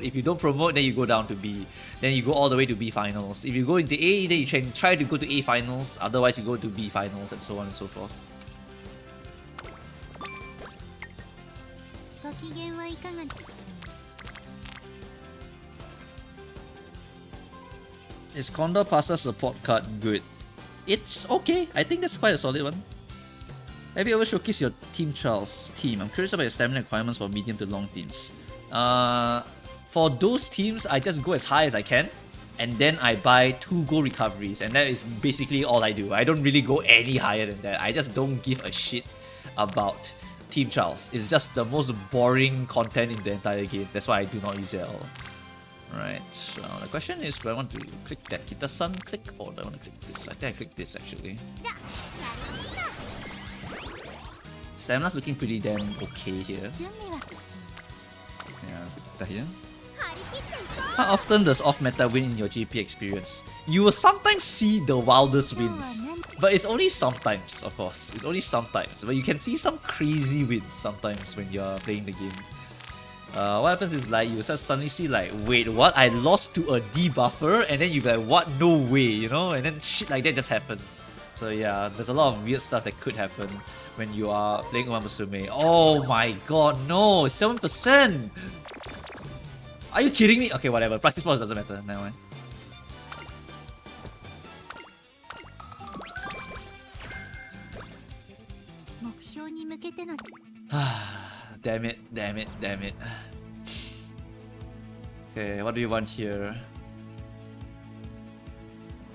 If you don't promote, then you go down to B. Then you go all the way to B finals. If you go into A, then you try to go to A finals. Otherwise, you go to B finals and so on and so forth. ご機嫌はいかが Is Condor Pasta support card good? It's okay. I think that's quite a solid one. Have you ever showcased your Team Charles team? I'm curious about your stamina requirements for medium to long teams. For those teams, I just go as high as I can, and then I buy 2 gold recoveries, and that is basically all I do. I don't really go any higher than that. I just don't give a shit about Team Charles. It's just the most boring content in the entire game. That's why I do not use it at all. Right, so the question is, do I want to click that Kita-san click, or do I want to click this? I think I click this actually. じゃあやりましょ Stamina's looking pretty damn okay here. う準備は Yeah, click that here. 張り切っていこ How often does off-meta win in your GP experience? You will sometimes see the wildest wins. But it's only sometimes, of course. It's only sometimes. But you can see some crazy wins sometimes when you're playing the game. What happens is like you suddenly see like, wait, what? I lost to a debuffer, and then you're like, what? No way, you know? And then shit like that just happens. So yeah, there's a lot of weird stuff that could happen when you are playing Musume. Oh my god, no! 7%! Are you kidding me? Okay, whatever. Practice pause doesn't matter. Never mind. う目標に向けての Damn it. Okay, what do you want here?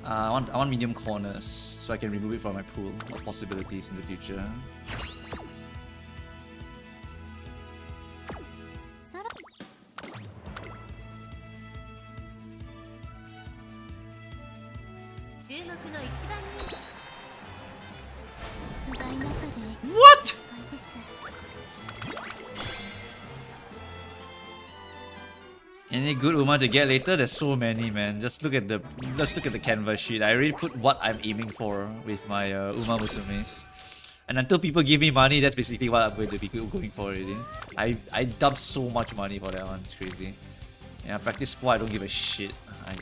I want medium corners so I can remove it from my pool of possibilities in the future. さら注目の一番人不甲斐なさで What? です Any good Uma to get later? There's so many, man. Let's look at the canvas sheet. I already put what I'm aiming for with my Uma Musumes. And until people give me money, that's basically what I'm going to be going for already. I dumped so much money for that one. It's crazy. Yeah, practice sport, I don't give a shit.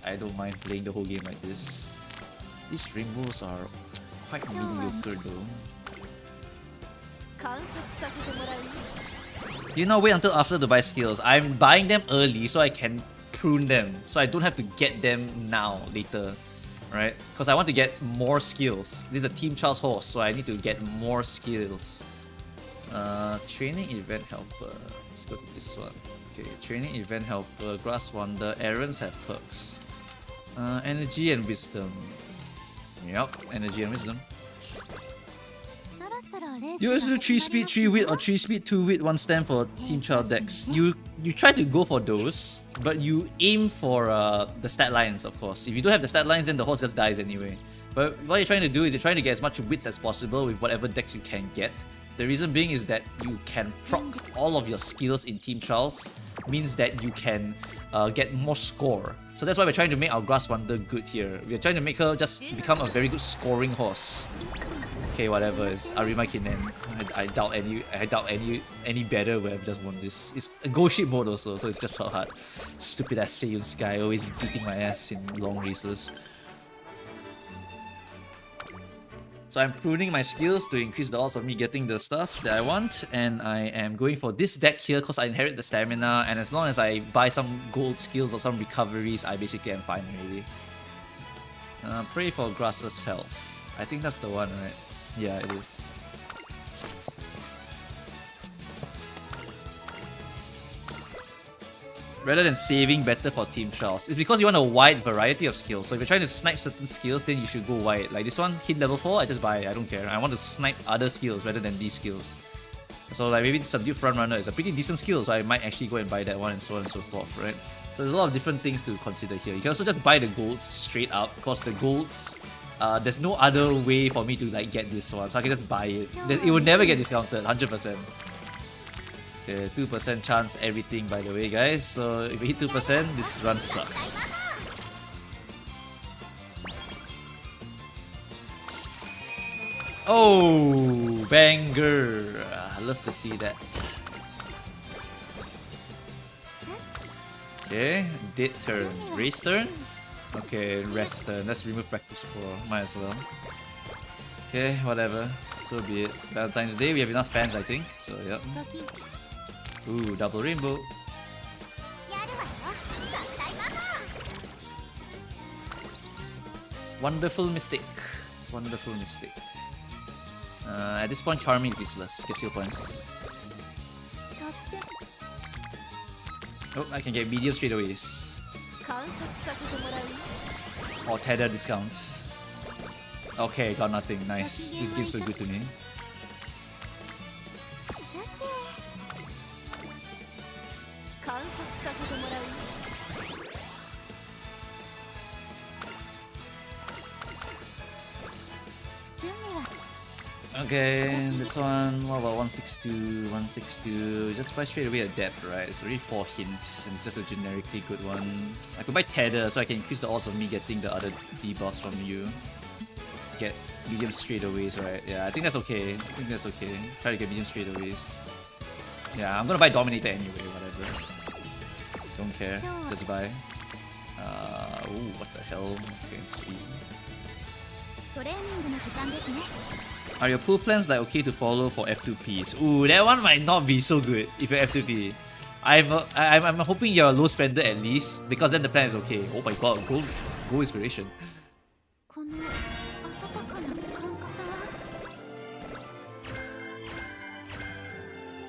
I don't mind playing the whole game like this. These rainbows are quite mediocre though. 観察させてもらうよ You know, wait until after to buy skills. I'm buying them early so I can prune them. So I don't have to get them now, later. Right? Because I want to get more skills. This is a Team Charles horse, so I need to get more skills. Training Event Helper. Let's go to this one. Okay, Training Event Helper, Grass Wonder, errands have perks. Energy and Wisdom. Yup, Energy and Wisdom. そろそろレース You always do 3 speed, 3 wit, or 3 speed, 2 wit, 1 stamp for Team Child decks. You try to go for those, but you aim for the stat lines, of course. If you don't have the stat lines, then the horse just dies anyway. But what you're trying to do is you're trying to get as much wits as possible with whatever decks you can get. The reason being is that you can proc all of your skills in Team Charles, means that you can get more score. So that's why we're trying to make our Grass Wonder good here. We're trying to make her just become a very good scoring horse. Okay, whatever. It's Arima Kinen. I doubt any better would have just won this. It's a go ship mode also, so it's just not hard. Stupid ass Seiyun Sky always beating my ass in long races. So I'm pruning my skills to increase the odds of me getting the stuff that I want, and I am going for this deck here because I inherit the stamina, and as long as I buy some gold skills or some recoveries, I basically am fine already. Pray for Grass's health. I think that's the one, right? Yeah, it is. Rather than saving better for team trials. It's because you want a wide variety of skills. So if you're trying to snipe certain skills, then you should go wide. Like this one, hit level 4, I just buy it. I don't care. I want to snipe other skills rather than these skills. So like maybe Subdued Frontrunner is a pretty decent skill, so I might actually go and buy that one and so on and so forth, right? So there's a lot of different things to consider here. You can also just buy the golds straight up, because the golds, there's no other way for me to like get this one, so I can just buy it. It will never get discounted, 100%. Okay, 2% chance everything by the way, guys. So if we hit 2%, this run sucks. Oh, banger! I love to see that. Okay, dead turn. Race turn? Okay, rest turn. Let's remove practice score. Might as well. Okay, whatever. So be it. Valentine's Day, we have enough fans, I think. So, yep. Ooh, double rainbow. Wonderful mistake. Wonderful mistake. At this point, Charming is useless. Gets your points. Oh, I can get medium straightaways. Or tether discount. Okay, got nothing. Nice. This game's so good to me. Okay, this one, what about 162, 162, just buy straight away a depth, right? It's already 4 hint, and it's just a generically good one. I could buy Tether, so I can increase the odds of me getting the other debuffs from you. Get medium straightaways, right? Yeah, I think that's okay. I think that's okay. Try to get medium straightaways. Yeah, I'm gonna buy Dominator anyway, whatever. Don't care, just buy. Ooh, what the hell? Okay, speed. Are your pool plans like okay to follow for F2Ps? Ooh, that one might not be so good if you're F2P. I'm hoping you're a low spender at least, because then the plan is okay. Oh my god, gold inspiration.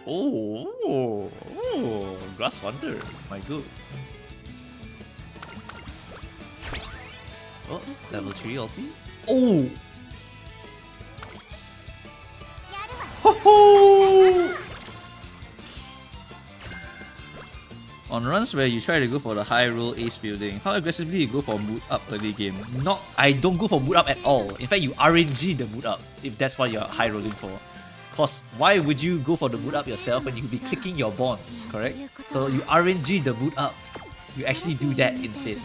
Oh, Grass Wonder. My good. Oh, level 3 ulti. Oh! Ho-ho! On runs where you try to go for the high roll ace building, how aggressively you go for mood up early game? I don't go for mood up at all. In fact, you RNG the mood up if that's what you're high rolling for. Cause why would you go for the mood up yourself when you could be clicking your bonds, correct? So you RNG the mood up. You actually do that instead.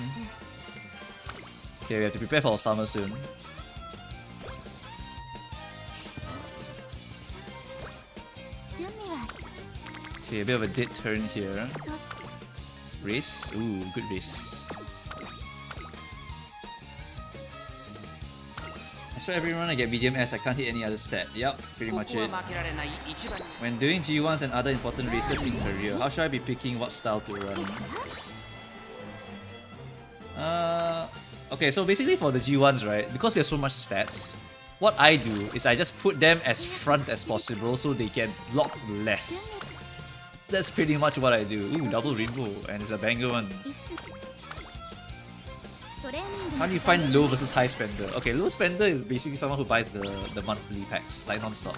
Okay, we have to prepare for our summer soon. Okay, a bit of a dead turn here. Race? Ooh, good race. I swear every run I get medium S, I can't hit any other stat. Yup, pretty much it. When doing G1s and other important races in career, how should I be picking what style to run? Okay, so basically for the G1s, right, because we have so much stats, what I do is I just put them as front as possible so they get blocked less. That's pretty much what I do. Ooh, double rainbow, and it's a banger one. How do you find low versus high spender? Okay, low spender is basically someone who buys the monthly packs, like non-stop.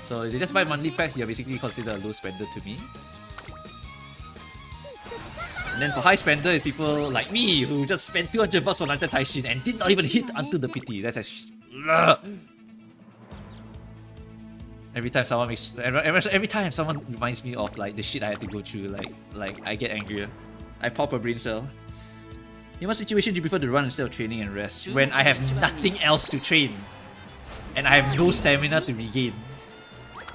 So if they just buy monthly packs, you're basically considered a low spender to me. And then for high spender is people like me who just spent 200 bucks for Lantern Taishin and did not even hit until the pity. That's actually... Every time someone reminds me of like the shit I had to go through, like I get angrier. I pop a brain cell. In what situation do you prefer to run instead of training and rest? When I have nothing else to train and I have no stamina to regain.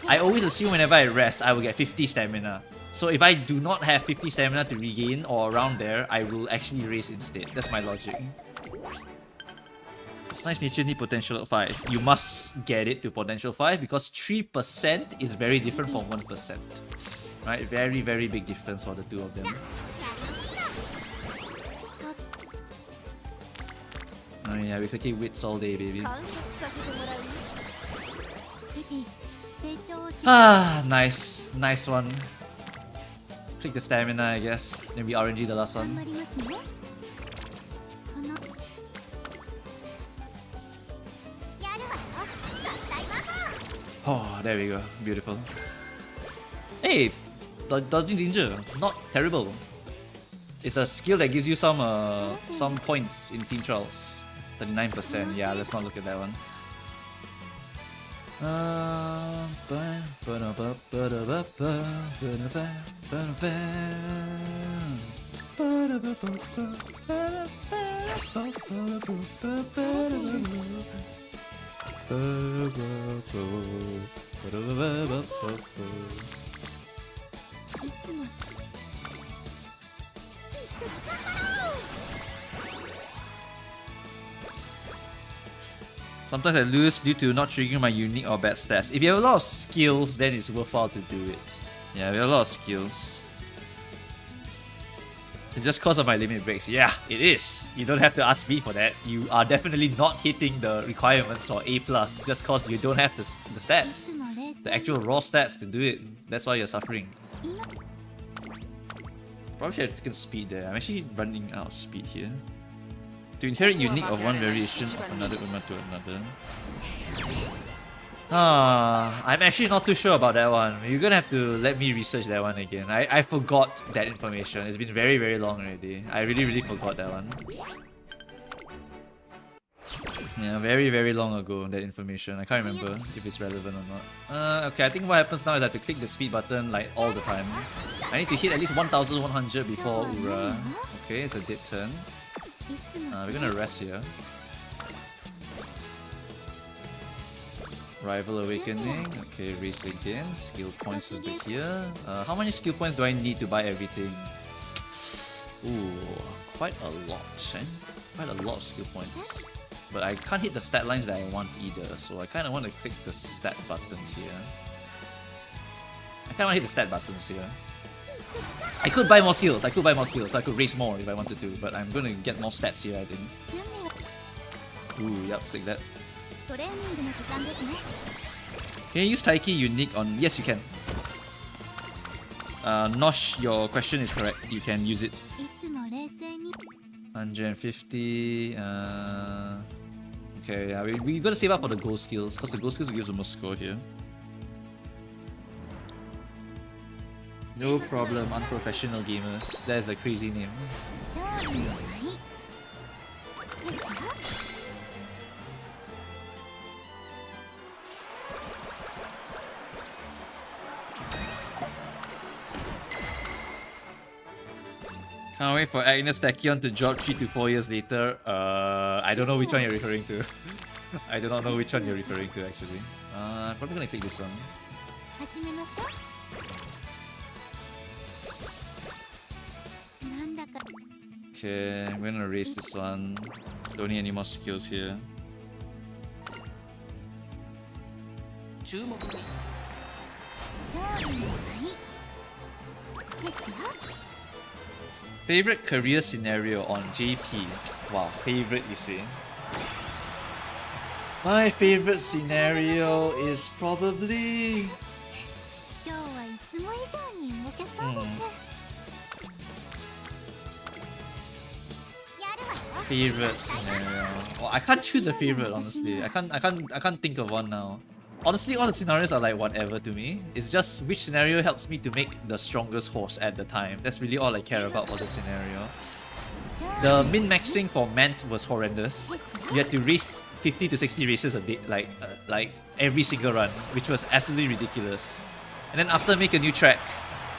I always assume whenever I rest, I will get 50 stamina. So if I do not have 50 stamina to regain or around there, I will actually race instead. That's my logic. It's nice nature need potential at 5. You must get it to potential 5 because 3% is very different from 1%. Right? Very, very big difference for the two of them. yeah, we're clicking wits all day, baby. 観察させてもらうね日々成長を Ah, nice. Nice one. Click the stamina, I guess. Then we RNG the last 頑張 one. りますねこのやるわよ合体魔法 Oh, there we go. Beautiful. Hey, dodging danger. Not terrible. It's a skill that gives you some points in team trials. 39%. Yeah, let's not look at that one. Uh, いつも一緒に頑張ろう Sometimes I lose due to not triggering my unique or bad stats. If you have a lot of skills, then it's worthwhile to do it. Yeah, we have a lot of skills. It's just cause of my limit breaks. Yeah, it is. You don't have to ask me for that. You are definitely not hitting the requirements for A+, just cause you don't have the い stats. つも冷静 The actual raw stats to do it. That's why you're suffering. 今 Probably should have taken speed there. I'm actually running out of speed here. To inherit unique of one variation of another Uma to another. I'm actually not too sure about that one. You're gonna have to let me research that one again. I forgot that information. It's been very, very long already. I really, really forgot that one. Yeah, very, very long ago, that information. I can't remember if it's relevant or not. Okay, I think what happens now is I have to click the speed button like all the time. I need to hit at least 1100 before Ura. Okay, it's a dead turn. いつも We're gonna rest here. Rival Awakening. Okay, race again. Skill points over here. How many skill points do I need to buy everything? Ooh, quite a lot, eh? Quite a lot of skill points. But I can't hit the stat lines that I want either, so I kind of want to click the stat button here. I kind of want to hit the stat buttons here. I could buy more skills, so I could race more if I wanted to, but I'm gonna get more stats here, I think. 準備は Ooh, yep, click that. トレーニングの時間ですね Can you use Taiki unique on... Yes, you can. Nosh, your question is correct. You can use it. いつも冷静に 150. Okay, yeah, we gotta save up for the gold skills, because the gold skills will give us the most score here. No problem, unprofessional gamers. That is a crazy name. 勝利のないですか Can't wait for Agnes Tachyon to drop 3 to 4 years later. I don't know which one you're referring to. I do not know which one you're referring to actually. I'm probably gonna click this one. 始めましょうなんだか Okay, I'm gonna erase this one. Don't need any more skills here. 勝利のないですよ Favorite career scenario on JP? Wow, favorite you say? My favorite scenario is probably... 今日はいつも以上に動けそうです、やるわよ Favorite scenario. Oh, I can't choose a favorite, honestly. I can't think of one now. Honestly, all the scenarios are like whatever to me. It's just which scenario helps me to make the strongest horse at the time. That's really all I care about for the scenario. The min-maxing for Mant was horrendous. You had to race 50 to 60 races a day, like every single run, which was absolutely ridiculous. And then after Make a New Track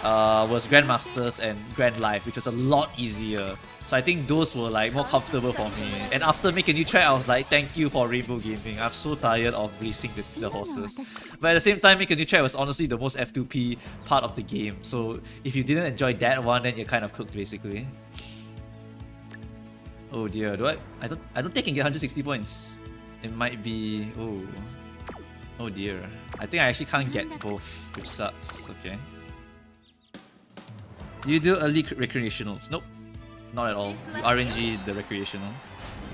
was Grandmasters and Grand Life, which was a lot easier. So I think those were like more comfortable for me. And after Make a New Track, I was like, thank you for Rainbow Gaming. I'm so tired of racing the horses. But at the same time, Make a New Track was honestly the most F2P part of the game. So if you didn't enjoy that one, then you're kind of cooked basically. Oh dear, I don't think I can get 160 points. It might be... Oh dear. I think I actually can't get both, which sucks. Okay. Do you do early recreationals? Nope. Not at all. You RNG the recreational.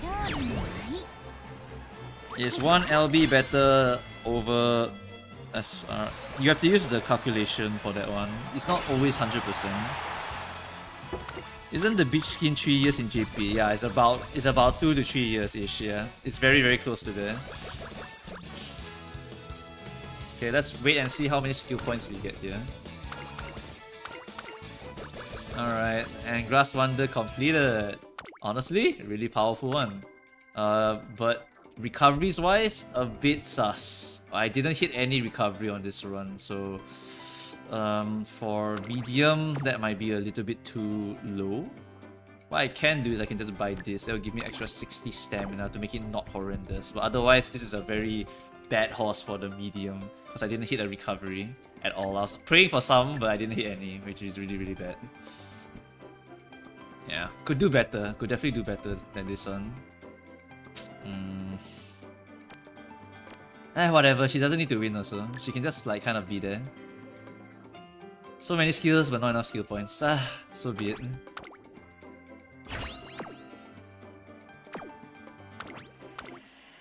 勝利のない Is 1 LB better over SR? You have to use the calculation for that one. It's not always 100%. Isn't the beach skin 3 years in JP? Yeah, it's about 2 to 3 years ish. Yeah, it's very very close to there. Okay, let's wait and see how many skill points we get here. Alright, and Grass Wonder completed. Honestly, really powerful one. But recoveries wise, a bit sus. I didn't hit any recovery on this run, so for medium, that might be a little bit too low. What I can do is I can just buy this. That'll give me extra 60 stamina to make it not horrendous. But otherwise, this is a very bad horse for the medium because I didn't hit a recovery at all. I was praying for some, but I didn't hit any, which is really really bad. Yeah, could do better. Could definitely do better than this one. Whatever. She doesn't need to win also. She can just like kind of be there. So many skills, but not enough skill points. So be it.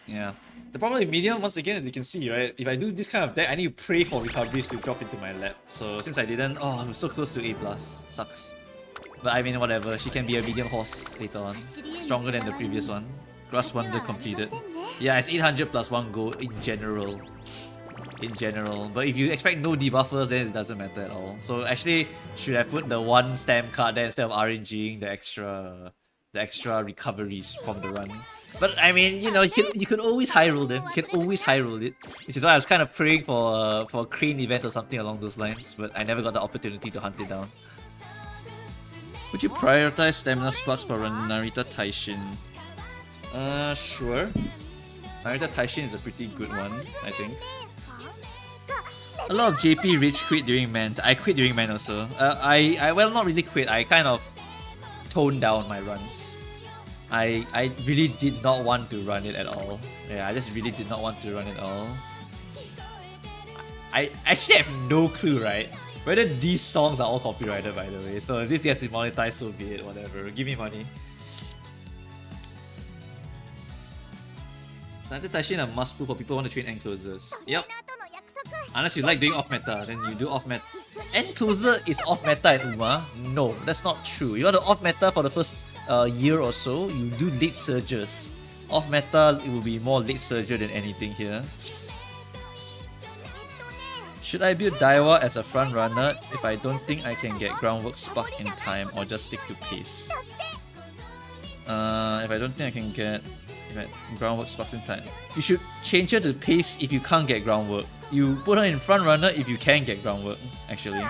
Yeah. The problem with medium, once again, as you can see, right? If I do this kind of deck, I need to pray for recoveries to drop into my lap. So since I didn't, oh, I'm so close to A+. Sucks. But I mean, whatever. She can be a medium horse later on. Stronger than the previous one. Grass Wonder completed. Yeah, it's 800 plus 1 gold in general. In general. But if you expect no debuffers, then it doesn't matter at all. So actually, should have put the 1 stamp card there instead of RNGing the extra recoveries from the run. But I mean, you know, you can always high roll them. You can always high roll it, which is why I was kind of praying for a crane event or something along those lines. But I never got the opportunity to hunt it down. Would you prioritize stamina spots for Narita Taishin? Sure. Narita Taishin is a pretty good one, I think. A lot of JP rich quit during Man. I quit during Man also. Well, not really quit. I kind of toned down my runs. I really did not want to run it at all. Yeah, I just really did not want to run it at all. I actually have no clue, right? Whether these songs are all copyrighted, by the way. So if this gets demonetized, so be it. Whatever. Give me money. Sniper Taishin a must pull for people who want to train end closers. Yep. Unless you like doing off meta, then you do off meta. End closer is off meta in Uma. No, that's not true. You want to off meta for the first year or so, you do late surges. Off meta, it will be more late surger than anything here. Should I build Daiwa as a front runner if I don't think I can get groundwork spark in time, or just stick to pace? If I don't think I can get groundwork sparks in time, you should change her to pace if you can't get groundwork. You put her in front runner if you can get groundwork, actually.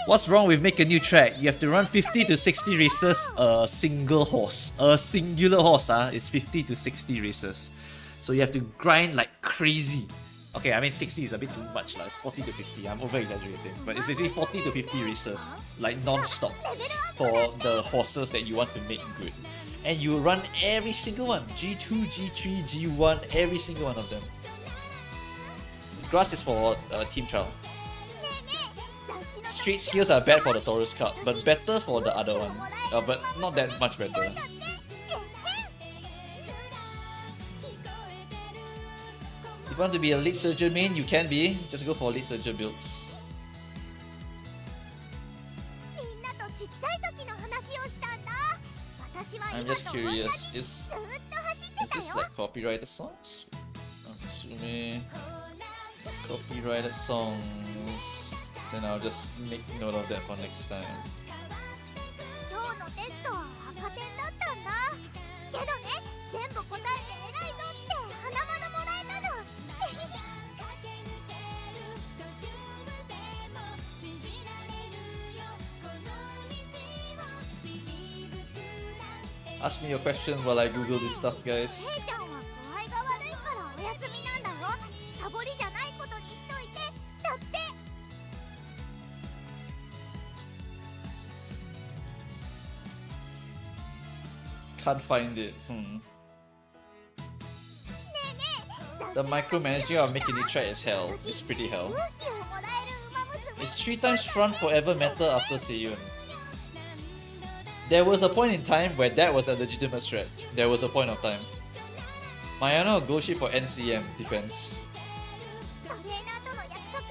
What's wrong with make a new track? You have to run 50 to 60 races a single horse. A singular horse is 50 to 60 races. So you have to grind like crazy. Okay, I mean 60 is a bit too much, it's 40 to 50, I'm over exaggerating. But it's basically 40 to 50 races, like non-stop, for the horses that you want to make good. And you run every single one, G2, G3, G1, every single one of them. Grass is for team trial. Street skills are bad for the Taurus card, but better for the other one. But not that much better. If you want to be a late surger main, you can be. Just go for late surger builds. I'm just curious, is this like copyrighted songs? Musume, copyrighted songs. Then I'll just make note of that for next time. Ask me your questions while I Google this stuff, guys. Can't find it. The micromanaging of making it track is hell. It's pretty hell. It's 3 times front forever meta after Seiyun. There was a point in time where that was a legitimate strat. There was a point of time. Mayano Goshi for NCM, depends. トレーナーとの約束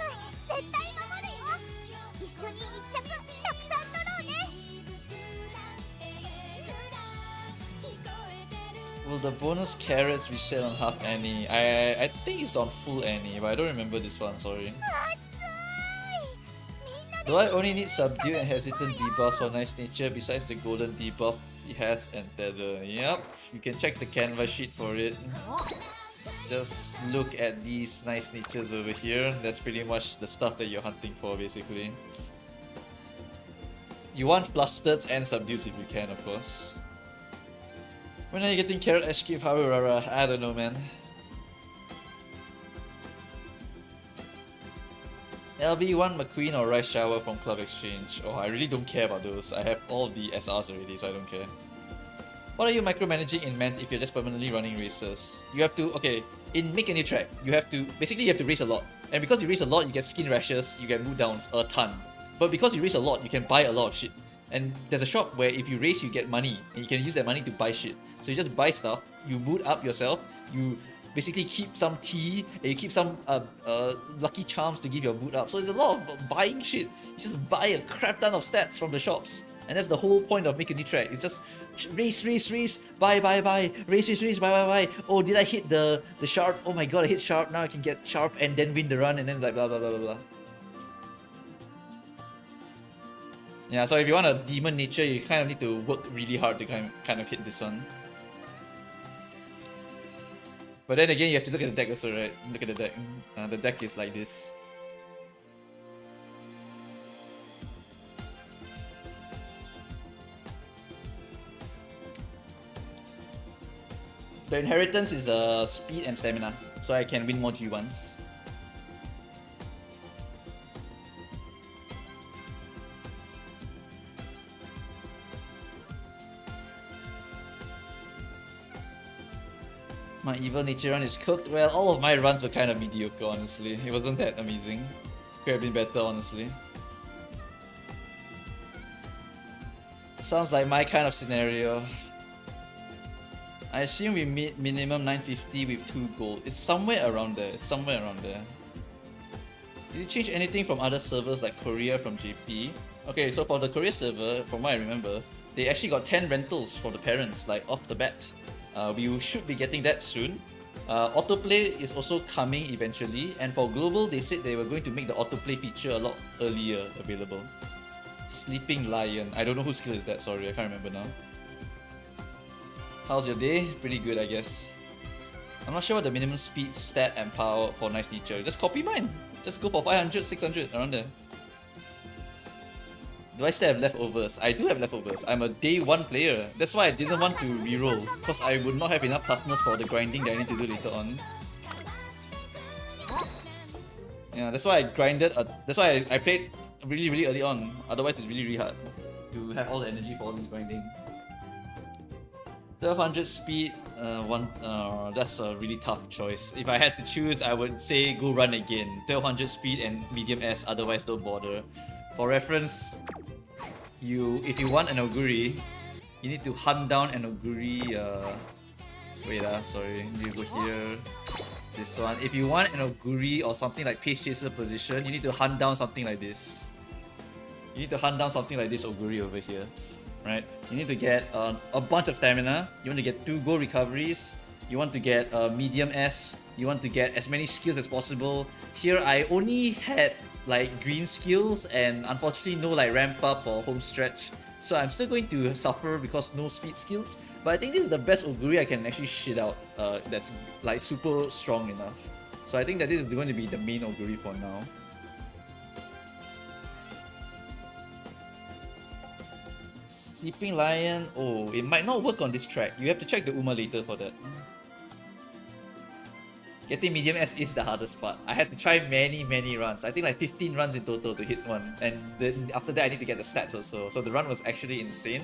絶対守るよ。一緒に一着たくさん取ろうね。 Will the bonus carrots reset on half Annie? I think it's on full Annie, but I don't remember this one, sorry. 熱い。みんなで Do I only need subdue and hesitant debuffs for nice nature besides the golden debuff he has and tether? Yep, you can check the canvas sheet for it. Just look at these nice natures over here. That's pretty much the stuff that you're hunting for, basically. You want flustered and subdues if you can, of course. When are you getting carrot escape Harurara? I don't know, man. LB1 McQueen or Rice Shower from Club Exchange. Oh, I really don't care about those. I have all the SRs already, so I don't care. What are you micromanaging in Ment if you're just permanently running races? You have to, okay, in Make a New Track, you have to race a lot. And because you race a lot, you get skin rashes, you get mood downs a ton. But because you race a lot, you can buy a lot of shit. And there's a shop where if you race, you get money, and you can use that money to buy shit. So you just buy stuff, you mood up yourself, you basically keep some tea, and you keep some lucky charms to give your mood up. So there's a lot of buying shit. You just buy a crap ton of stats from the shops. And that's the whole point of Make a New Track. It's just race, buy, race, buy. Oh, did I hit the sharp? Oh my god, I hit sharp. Now I can get sharp and then win the run and then like blah blah blah blah blah. Yeah, so if you want a demon nature, you kind of need to work really hard to kind of hit this one. But then again, you have to look at the deck also, right? Look at the deck. The deck is like this. The inheritance is speed and stamina, so I can win more G1s. My evil nature run is cooked. Well, all of my runs were kind of mediocre, honestly. It wasn't that amazing. Could have been better, honestly. Sounds like my kind of scenario. I assume we meet minimum 950 with 2 gold. It's somewhere around there. Did you change anything from other servers like Korea from JP? Okay, so for the Korea server, from what I remember, they actually got 10 rentals for the parents, like off the bat. We should be getting that soon. Autoplay is also coming eventually, and for global, they said they were going to make the autoplay feature a lot earlier available. Sleeping Lion. I don't know whose skill is that, sorry, I can't remember now. How's your day? Pretty good, I guess. I'm not sure what the minimum speed, stat, and power for Nice Nature. Just copy mine. Just go for 500, 600, around there. Do I still have leftovers? I do have leftovers. I'm a day 1 player. That's why I didn't want to reroll, because I would not have enough toughness for the grinding that I need to do later on. Yeah, that's why I grinded. That's why I played really early on. Otherwise, it's really hard to have all the energy for all this grinding. 1200 speed, that's a really tough choice. If I had to choose, I would say go run again. 1200 speed and medium S, otherwise don't bother. For reference, if you want an Oguri, you need to hunt down an Oguri. Sorry, you go here. This one. If you want an Oguri or something like Pace Chaser position, you need to hunt down something like this. You need to hunt down something like this Oguri over here. Right? You need to get a bunch of stamina. You want to get 2 gold recoveries. You want to get medium S. You want to get as many skills as possible. Here, I only had like green skills and unfortunately no like ramp up or home stretch. So I'm still going to suffer because no speed skills. But I think this is the best Oguri I can actually shit out that's like super strong enough. So I think that this is going to be the main Oguri for now. Sleeping Lion, oh, it might not work on this track. You have to check the Uma later for that. Getting medium S is the hardest part. I had to try many runs. I think like 15 runs in total to hit one. And then after that I need to get the stats also. So the run was actually insane.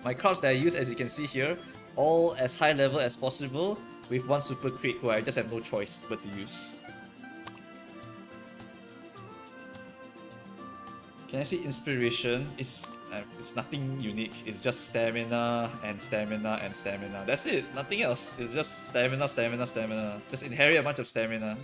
My cards that I use, as you can see here, all as high level as possible with 1 super crit who I just have no choice but to use. Can I see inspiration? It's nothing unique. It's just stamina and stamina and stamina. That's it. Nothing else. It's just stamina, stamina, stamina. Just inherit a bunch of stamina.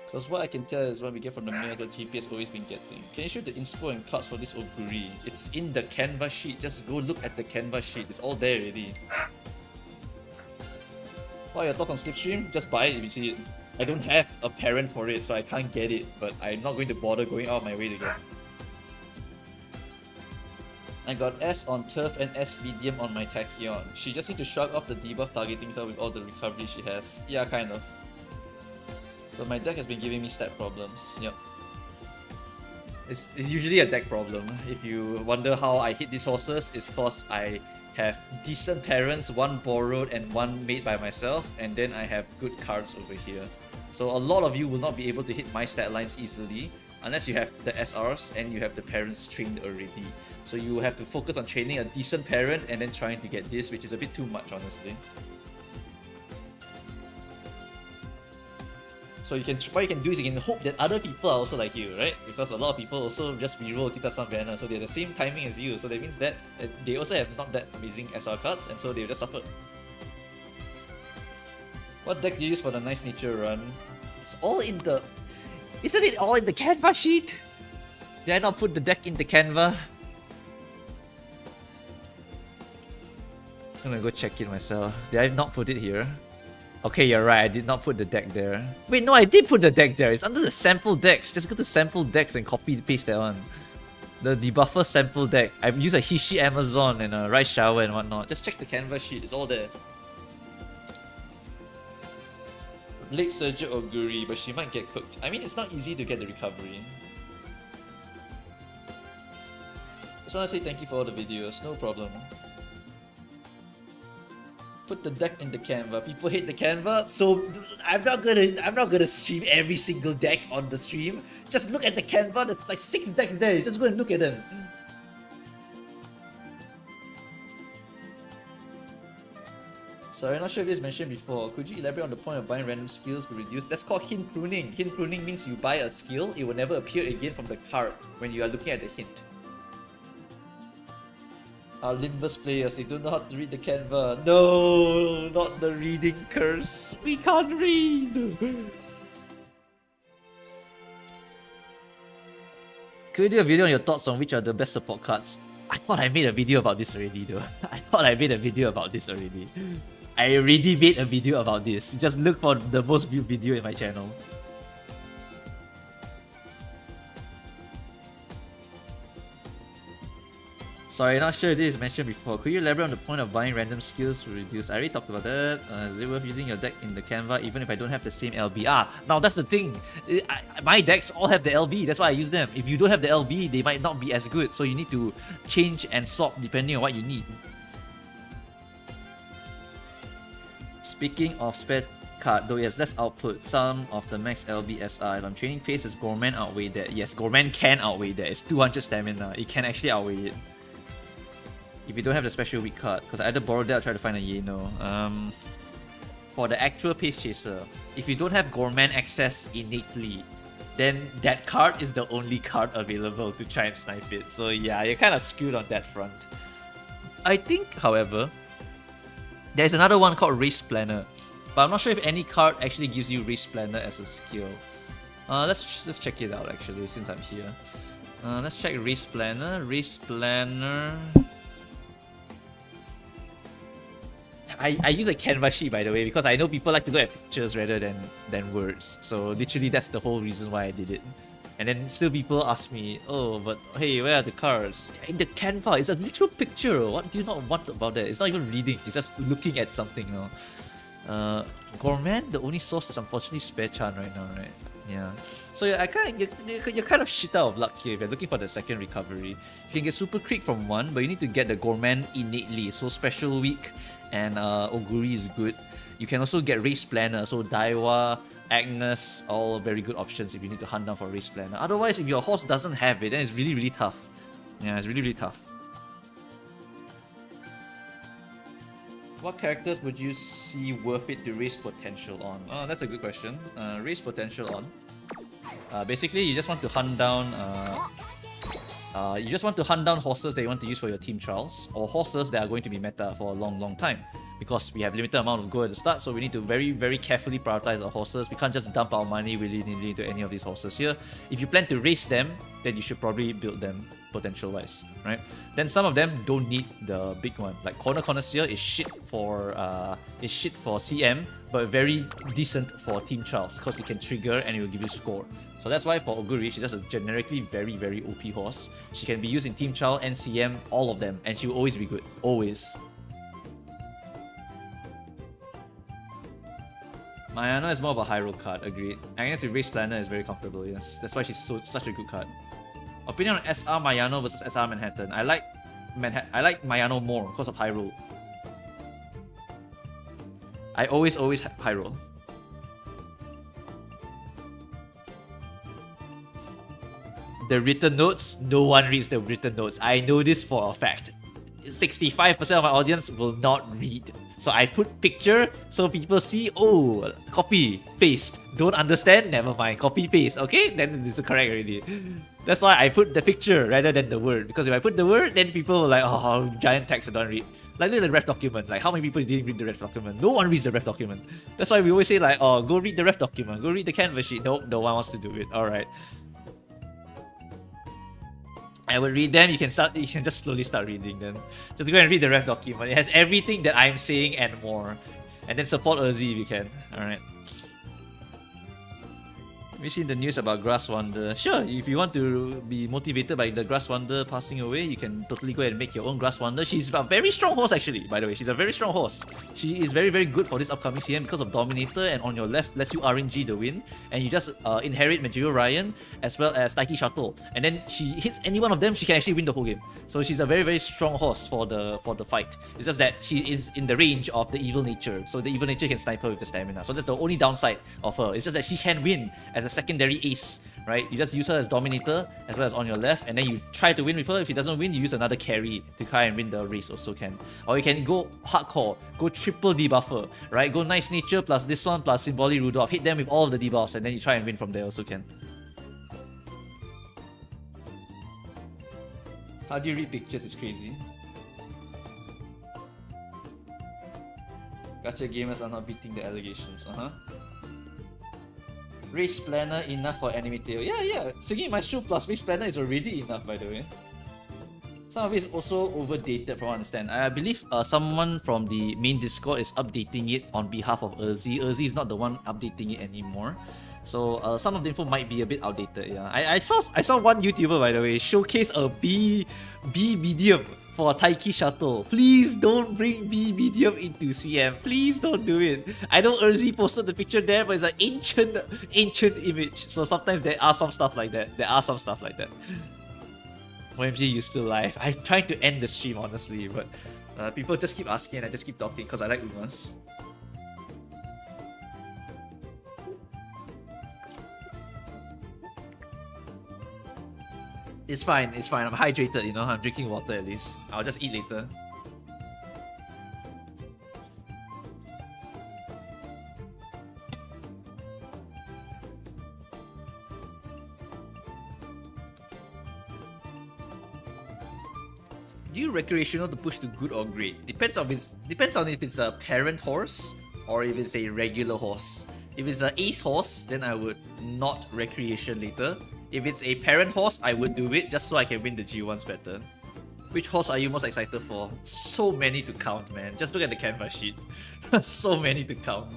Because what I can tell is what we get from the mail that GP has always been getting. Can you show the inspo and cards for this Oguri? It's in the canvas sheet. Just go look at the canvas sheet. It's all there already. What are your thoughts on Slipstream? Just buy it if you see it. I don't have a parent for it, so I can't get it, but I'm not going to bother going out of my way to get it. I got S on Turf and S medium on my Tachyon. She just need to shrug off the debuff targeting her with all the recovery she has. Yeah, kind of. But my deck has been giving me stat problems. Yep. It's usually a deck problem. If you wonder how I hit these horses, it's cause I have decent parents, one borrowed and one made by myself, and then I have good cards over here. So a lot of you will not be able to hit my stat lines easily unless you have the SRs and you have the parents trained already. So you have to focus on training a decent parent and then trying to get this, which is a bit too much, honestly. So what you can do is you can hope that other people are also like you, right? Because a lot of people also just reroll Kita-san banner, so they're the same timing as you. So that means that they also have not that amazing SR cards, and so they'll just suffer. What deck do you use for the Nice Nature run? It's all in the... Isn't it all in the Canva sheet? Did I not put the deck in the Canva? I'm gonna go check it myself. Did I not put it here? Okay, you're right, I did not put the deck there. Wait, no, I did put the deck there. It's under the sample decks. Just go to sample decks and copy paste that one. The debuffer sample deck. I've used a Hishi Amazon and a Rice Shower and whatnot. Just check the canvas sheet, it's all there. Late Surger or Guri, but she might get cooked. I mean, it's not easy to get the recovery. Just wanna say thank you for all the videos, no problem. Put the deck in the Canva. People hate the Canva, so I'm not gonna stream every single deck on the stream. Just look at the Canva. There's like 6 decks there. Just go and look at them. Sorry, I'm not sure if this was mentioned before. Could you elaborate on the point of buying random skills to reduce? That's called hint pruning. Hint pruning means you buy a skill, it will never appear again from the card when you are looking at the hint. Our Limbus players, they don't know how to read the Canva. No, not the reading curse. We can't read. Could you do a video on your thoughts on which are the best support cards? I thought I made a video about this already though. I already made a video about this. Just look for the most viewed video in my channel. Sorry, not sure if this is mentioned before. Could you elaborate on the point of buying random skills to reduce? I already talked about that. Is it worth using your deck in the Canva even if I don't have the same LB? Now that's the thing. My decks all have the LB, that's why I use them. If you don't have the LB, they might not be as good. So you need to change and swap depending on what you need. Speaking of spare card, though yes, less output, some of the max LB SR. If I'm training pace, does Gorman outweigh that? Yes, Gorman can outweigh that. It's 200 stamina. It can actually outweigh it. If you don't have the special weak card, because I either borrow that or try to find a Yeno. For the actual Pace Chaser, if you don't have Gorman access innately, then that card is the only card available to try and snipe it. So yeah, you're kind of screwed on that front. I think, however, there's another one called Race Planner, but I'm not sure if any card actually gives you Race Planner as a skill. Let's check it out actually, since I'm here. Let's check Race Planner. Race Planner. I use a Canva sheet, by the way, because I know people like to look at pictures rather than words. So literally that's the whole reason why I did it. And then still people ask me, oh, but hey, where are the cards? In the Canva, it's a literal picture. What do you not want about that? It's not even reading, it's just looking at something. Gorman, the only source is unfortunately Spare Chan right now, right? Yeah. So yeah, you're kind of shit out of luck here if you're looking for the second recovery. You can get Super Creek from one, but you need to get the Gorman innately. So Special Week and Oguri is good. You can also get Race Planner, so Daiwa, Agnes, all very good options if you need to hunt down for Race Planner. Otherwise, if your horse doesn't have it, then it's really, really tough. Yeah, it's really, really tough. What characters would you see worth it to raise potential on? Oh, that's a good question. Raise potential on. Basically, you just want to hunt down. You just want to hunt down horses that you want to use for your team trials, or horses that are going to be meta for a long time. Because we have limited amount of gold at the start, so we need to very carefully prioritize our horses. We can't just dump our money willy-nilly into any of these horses here. If you plan to race them, then you should probably build them potential-wise, right? Then some of them don't need the big one. Like Corner Connoisseur is shit for CM, but very decent for team trials because it can trigger and it will give you score. So that's why for Oguri, she's just a generically very OP horse. She can be used in team trial and CM, all of them, and she will always be good, always. Mayano is more of a high roll card, agreed. Agnes with Race Planner is very comfortable, yes. That's why she's such a good card. Opinion on SR Mayano versus SR Manhattan. I like Mayano more because of high roll. I always high roll. The written notes, no one reads the written notes. I know this for a fact. 65% of my audience will not read. So I put picture so people see, oh, copy, paste. Don't understand? Never mind. Copy, paste. Okay? Then it's correct already. That's why I put the picture rather than the word. Because if I put the word, then people will like, oh, giant text I don't read. Like look at the ref document. Like how many people didn't read the ref document? No one reads the ref document. That's why we always say like, oh, go read the ref document. Go read the canvas sheet. Nope, no one wants to do it. Alright. I will read them. You can just slowly start reading them. Just go and read the ref document. It has everything that I'm saying and more. And then support Urzi if you can. Alright. Have you seen the news about Grass Wonder? Sure, if you want to be motivated by the Grass Wonder passing away, you can totally go and make your own Grass Wonder. She's a very strong horse actually, by the way. She's a very strong horse. She is very good for this upcoming CM because of Dominator, and on your left lets you RNG the win. And you just inherit Majiro Ryan as well as Taiki Shuttle. And then she hits any one of them, she can actually win the whole game. So she's a very strong horse for the fight. It's just that she is in the range of the Evil Nature. So the Evil Nature can snipe her with the stamina. So that's the only downside of her. It's just that she can win as a secondary ace, right? You just use her as Dominator as well as on your left, and then you try to win with her. If it doesn't win, you use another carry to try and win the race also can. Or you can go hardcore, go triple debuffer, right? Go Nice Nature plus this one plus Symboli Rudolph, hit them with all of the debuffs, and then you try and win from there also can. How do you read pictures? It's crazy. Gacha gamers are not beating the allegations, Race Planner enough for Anime Tail. Yeah. Singing Maestro plus Race Planner is already enough, by the way. Some of it is also overdated from what I understand. I believe someone from the main Discord is updating it on behalf of Urzi. Urzi is not the one updating it anymore. So some of the info might be a bit outdated, yeah. I saw one YouTuber, by the way, showcase a B medium for Taiki Shuttle. Please don't bring B medium into CM. Please don't do it. I know Urzi posted the picture there, but it's an ancient image. So sometimes there are some stuff like that. OMG, you still live. I'm trying to end the stream, honestly, but people just keep asking and I just keep talking because I like Umas. It's fine. I'm hydrated, you know. I'm drinking water at least. I'll just eat later. Do you recreational to push to good or great? Depends on if it's a parent horse or if it's a regular horse. If it's an ace horse, then I would not recreation later. If it's a parent horse, I would do it just so I can win the G1s better. Which horse are you most excited for? So many to count, man. Just look at the canvas sheet. So many to count.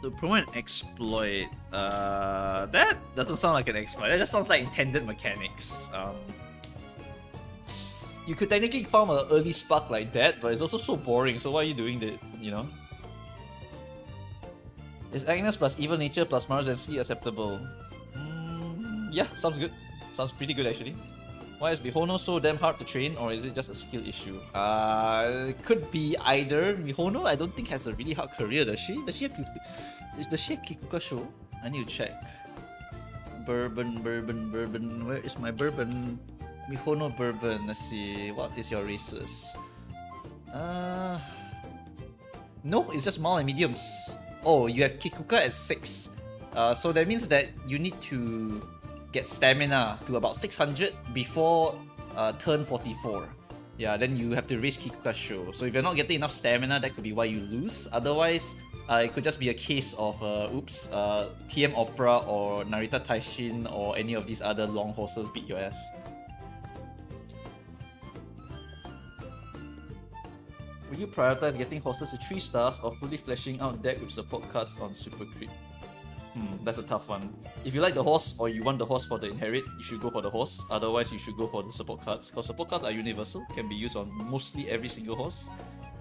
To promote an exploit. That doesn't sound like an exploit. That just sounds like intended mechanics. You could technically farm an early spark like that, but it's also so boring, so why are you doing that, you know? Is Agnes plus Evil Nature plus Mars Density acceptable? Yeah, sounds good. Sounds pretty good actually. Why is Mihono so damn hard to train, or is it just a skill issue? It could be either. Mihono, I don't think has a really hard career, does she? Does she have Kikuka show? I need to check. Bourbon. Where is my bourbon? Mihono Bourbon, let's see, what is your races? No, it's just mild and mediums. Oh, you have Kikuka at 6. So that means that you need to get stamina to about 600 before turn 44. Yeah, then you have to raise Kikuka show. So if you're not getting enough stamina, that could be why you lose. Otherwise, it could just be a case of TM Opera or Narita Taishin or any of these other long horses beat your ass. Will you prioritize getting horses to 3 stars or fully fleshing out deck with support cards on Super Creep? That's a tough one. If you like the horse or you want the horse for the inherit, you should go for the horse. Otherwise, you should go for the support cards. Because support cards are universal, can be used on mostly every single horse.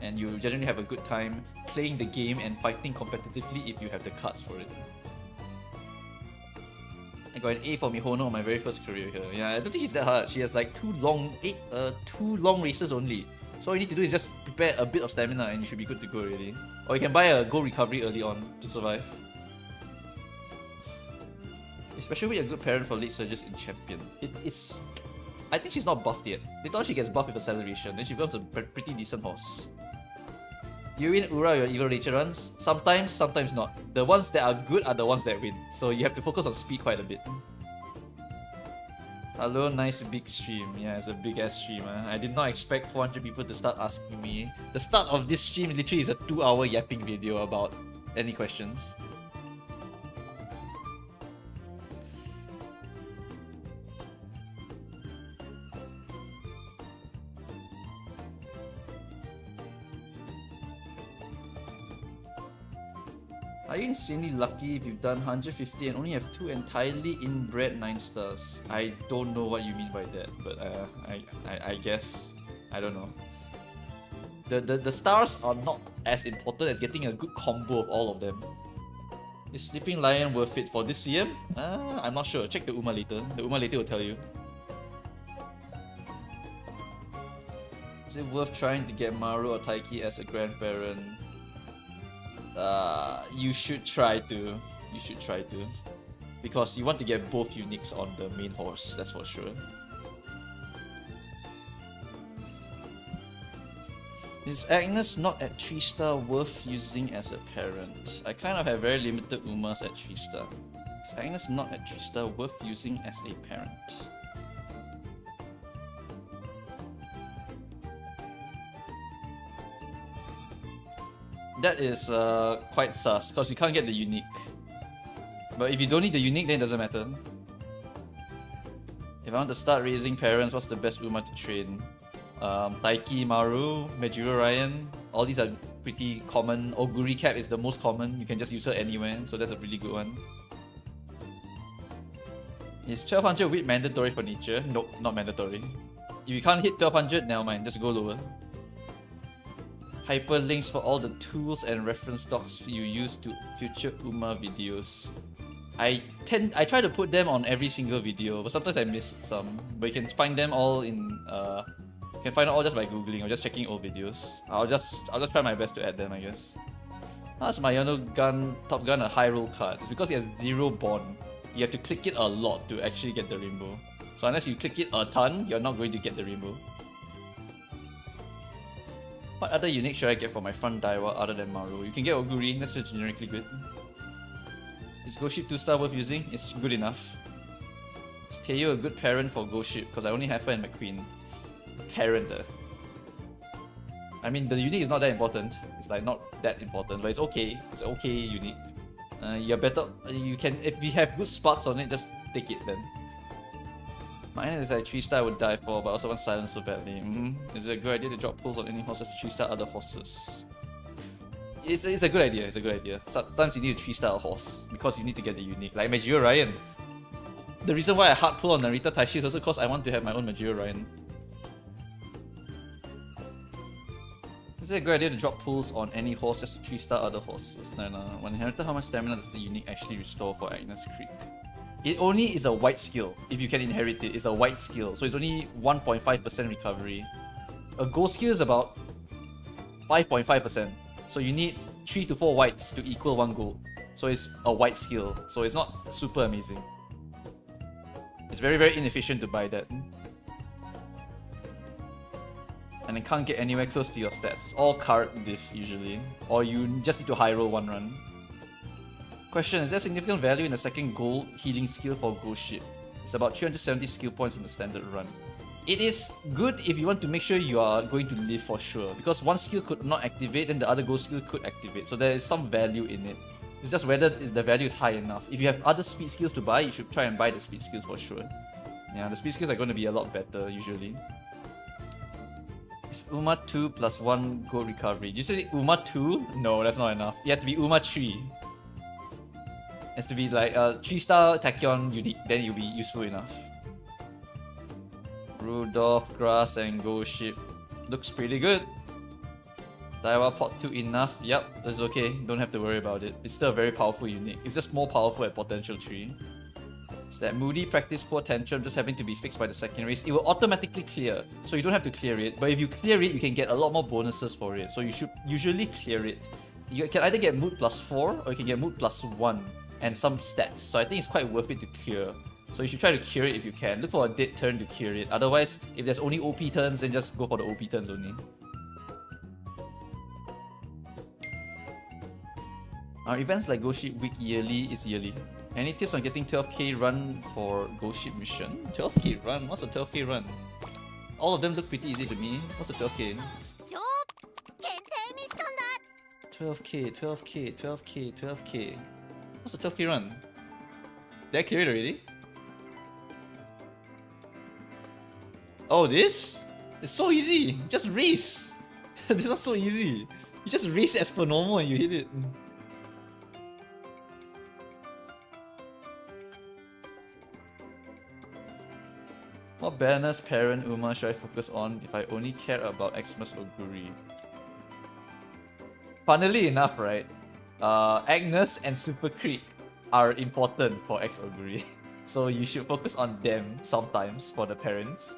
And you generally have a good time playing the game and fighting competitively if you have the cards for it. I got an A for Mihono on my very first career here. Yeah, I don't think she's that hard. She has like 2 long races only. So all you need to do is just prepare a bit of stamina and you should be good to go already. Or you can buy a gold recovery early on to survive. Especially with a good parent for late surges in Champion. It's... I think she's not buffed yet. Later on she gets buffed with acceleration, then she becomes a pretty decent horse. Do you win Ura your evil nature runs? Sometimes, sometimes not. The ones that are good are the ones that win. So you have to focus on speed quite a bit. Hello, nice big stream. Yeah, it's a big ass stream. I did not expect 400 people to start asking me. The start of this stream literally is a 2-hour yapping video about any questions. Are you insanely lucky if you've done 150 and only have 2 entirely inbred 9 stars? I don't know what you mean by that, but I guess. I don't know. The stars are not as important as getting a good combo of all of them. Is Sleeping Lion worth it for this CM? I'm not sure. Check the UMA later. The UMA later will tell you. Is it worth trying to get Maru or Taiki as a grandparent? You should try to. You should try to. Because you want to get both uniques on the main horse, that's for sure. Is Agnes not at 3-star worth using as a parent? I kind of have very limited Umas at 3-star. Is Agnes not at 3-star worth using as a parent? That is quite sus, because you can't get the unique. But if you don't need the unique, then it doesn't matter. If I want to start raising parents, what's the best Uma to train? Taiki, Maru, Majuro Ryan, all these are pretty common. Oguri Cap is the most common, you can just use her anywhere, so that's a really good one. Is 1200 width mandatory for nature? Nope, not mandatory. If you can't hit 1200, never mind, just go lower. Hyperlinks for all the tools and reference docs you use to future Uma videos. I try to put them on every single video, but sometimes I miss some. But you can find them all in you can find it all just by googling or just checking old videos. I'll just try my best to add them, I guess. How's Mayano Top Gun a high roll card? It's because it has 0 bond. You have to click it a lot to actually get the rainbow. So unless you click it a ton, you're not going to get the rainbow. What other unique should I get for my front Daiwa other than Maru? You can get Oguri, that's just generically good. Is Ghost Ship 2-star worth using? It's good enough. Is Teo a good parent for Ghost Ship? Because I only have her and McQueen. Parent. I mean, the unique is not that important. It's like not that important, but it's okay. It's okay unique. You're better. You can, if you have good sparks on it, just take it then. Mine is like 3-star I would die for, but I also want silence so badly. Is it a good idea to drop pulls on any horses to 3-star other horses? It's a good idea, it's a good idea. Sometimes you need to 3-star a horse, because you need to get the unique. Like Majiro Ryan. The reason why I hard pull on Narita Taishi is also because I want to have my own Majiro Ryan. Is it a good idea to drop pulls on any horse just to 3-star other horses? No. When inherited, how much stamina does the unique actually restore for Agnes Creek? It only is a white skill. If you can inherit it, it's a white skill. So it's only 1.5% recovery. A gold skill is about 5.5%. So you need 3 to 4 whites to equal 1 gold. So it's a white skill. So it's not super amazing. It's very, very inefficient to buy that. and then can't get anywhere close to your stats. It's all card diff usually, or you just need to high roll one run. Question: is there significant value in the second gold healing skill for Ghost Ship? It's about 370 skill points in the standard run. It is good if you want to make sure you are going to live for sure, because one skill could not activate and the other ghost skill could activate, so there is some value in it. It's just whether the value is high enough. If you have other speed skills to buy, you should try and buy the speed skills for sure. Yeah, the speed skills are going to be a lot better usually. Is Uma 2 plus 1 gold recovery? Did you say Uma 2? No, that's not enough. It has to be Uma 3. It has to be like a 3-star Tachyon unique, then you'll be useful enough. Rudolph, Grass, and Ghost Ship. Looks pretty good. Daiwa Pot 2 enough. Yep, that's okay. Don't have to worry about it. It's still a very powerful unique. It's just more powerful at potential 3. It's that Moody Practice Poor Tantrum just having to be fixed by the second race. It will automatically clear, so you don't have to clear it. But if you clear it, you can get a lot more bonuses for it. So you should usually clear it. You can either get Mood plus 4 or you can get Mood plus 1 and some stats. So I think it's quite worth it to clear. So you should try to cure it if you can. Look for a dead turn to cure it. Otherwise, if there's only OP turns, then just go for the OP turns only. Our events like Ghost Ship Week yearly is yearly. Any tips on getting 12k run for Ghost Ship mission? 12k run? What's a 12k run? All of them look pretty easy to me. What's a 12k? 12k, 12k, 12k, 12k. What's a 12k run? Did I clear it already? Oh, this? It's so easy. Just race. This is not so easy. You just race as per normal and you hit it. What banners, parent, Uma should I focus on if I only care about Xmas Oguri? Funnily enough, right? Agnes and Super Creek are important for X Oguri. So you should focus on them sometimes for the parents.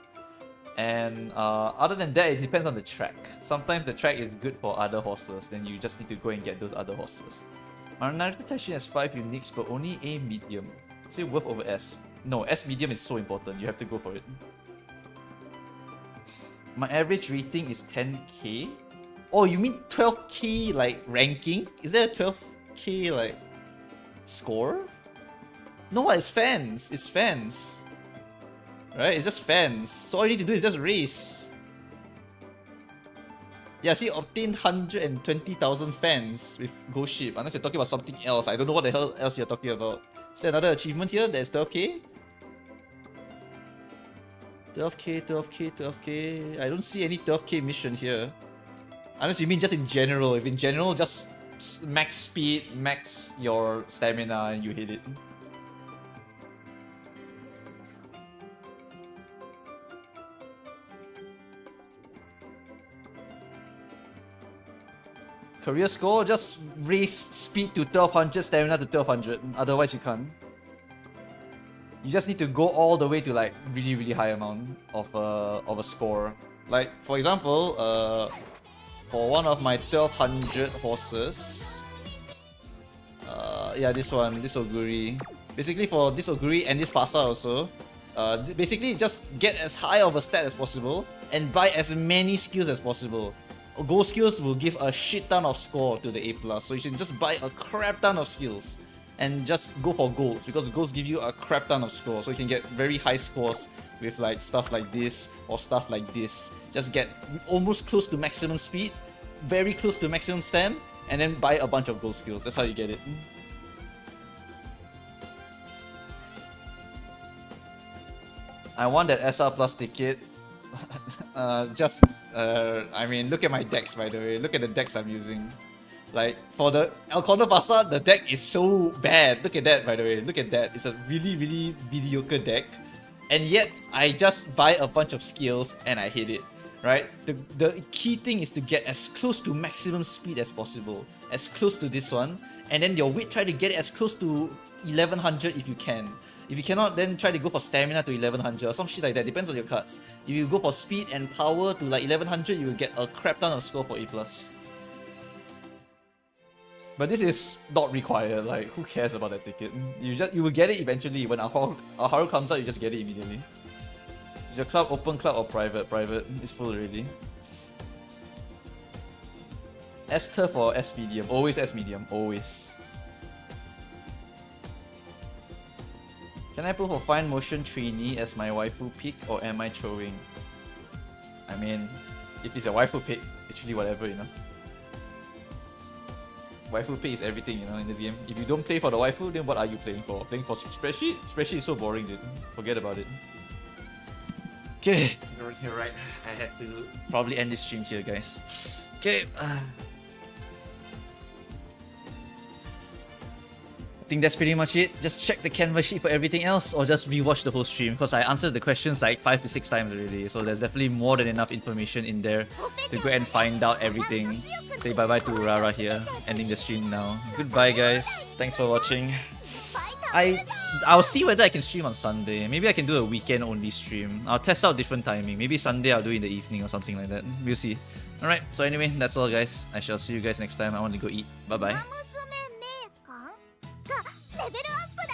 And other than that, it depends on the track. Sometimes the track is good for other horses, then you just need to go and get those other horses. Our Naruto Taishin has 5 uniques, but only A medium. Say worth over S. No, S medium is so important, you have to go for it. My average rating is 10k? Oh, you mean 12k like ranking? Is there a 12k like score? No, it's fans. It's fans. Right? It's just fans. So all you need to do is just race. Yeah, see, obtain 120,000 fans with Ghost Ship. Unless you're talking about something else. I don't know what the hell else you're talking about. Is there another achievement here? There's 12k? 12k, 12k, 12k. I don't see any 12k mission here. Unless you mean just in general. If in general, just max speed, max your stamina, and you hit it. Career score, just raise speed to 1200, stamina to 1200. Otherwise, you can't. You just need to go all the way to like really high amount of a score. Like for example, for one of my 1200 horses, yeah, this one, this Oguri. Basically for this Oguri and this Pasa also, basically just get as high of a stat as possible and buy as many skills as possible. Gold skills will give a shit ton of score to the A+, so you should just buy a crap ton of skills and just go for golds, because golds give you a crap ton of score, so you can get very high scores with like stuff like this or stuff like this. Just get almost close to maximum speed, very close to maximum stam, and then buy a bunch of gold skills. That's how you get it. I want that SR Plus ticket. I mean, look at my decks, by the way. Look at the decks I'm using. Like, for the El Condor Pasa, the deck is so bad. Look at that, by the way. Look at that. It's a really mediocre deck. And yet, I just buy a bunch of skills and I hit it, right? The key thing is to get as close to maximum speed as possible. As close to this one. And then your weight, try to get it as close to 1100 if you can. If you cannot, then try to go for stamina to 1100 or some shit like that. Depends on your cards. If you go for speed and power to like 1100, you will get a crap ton of score for A+. But this is not required. Like, who cares about that ticket? You will get it eventually. When Aharu comes out, you just get it immediately. Is your club open club or private? Private. It's full already. S turf or S medium? Always S medium. Always. Can I pull for fine motion trainee as my waifu pick, or am I throwing? I mean, if it's a waifu pick, literally whatever, you know. Waifu pick is everything, you know, in this game. If you don't play for the waifu, then what are you playing for? Playing for spreadsheet? Spreadsheet is so boring, dude. Forget about it. Okay, you're right. I have to probably end this stream here, guys. Okay. I think that's pretty much it. Just check the canvas sheet for everything else, or just rewatch the whole stream, because I answered the questions like 5 to 6 times already. So there's definitely more than enough information in there to go and find out everything. Say bye bye to Rara here, ending the stream now. Goodbye, guys. Thanks for watching. I'll see whether I can stream on Sunday. Maybe I can do a weekend only stream. I'll test out different timing. Maybe Sunday I'll do it in the evening or something like that. We'll see. Alright, so anyway, that's all, guys. I shall see you guys next time. I want to go eat. Bye bye. マ娘名鑑がレベルアップだ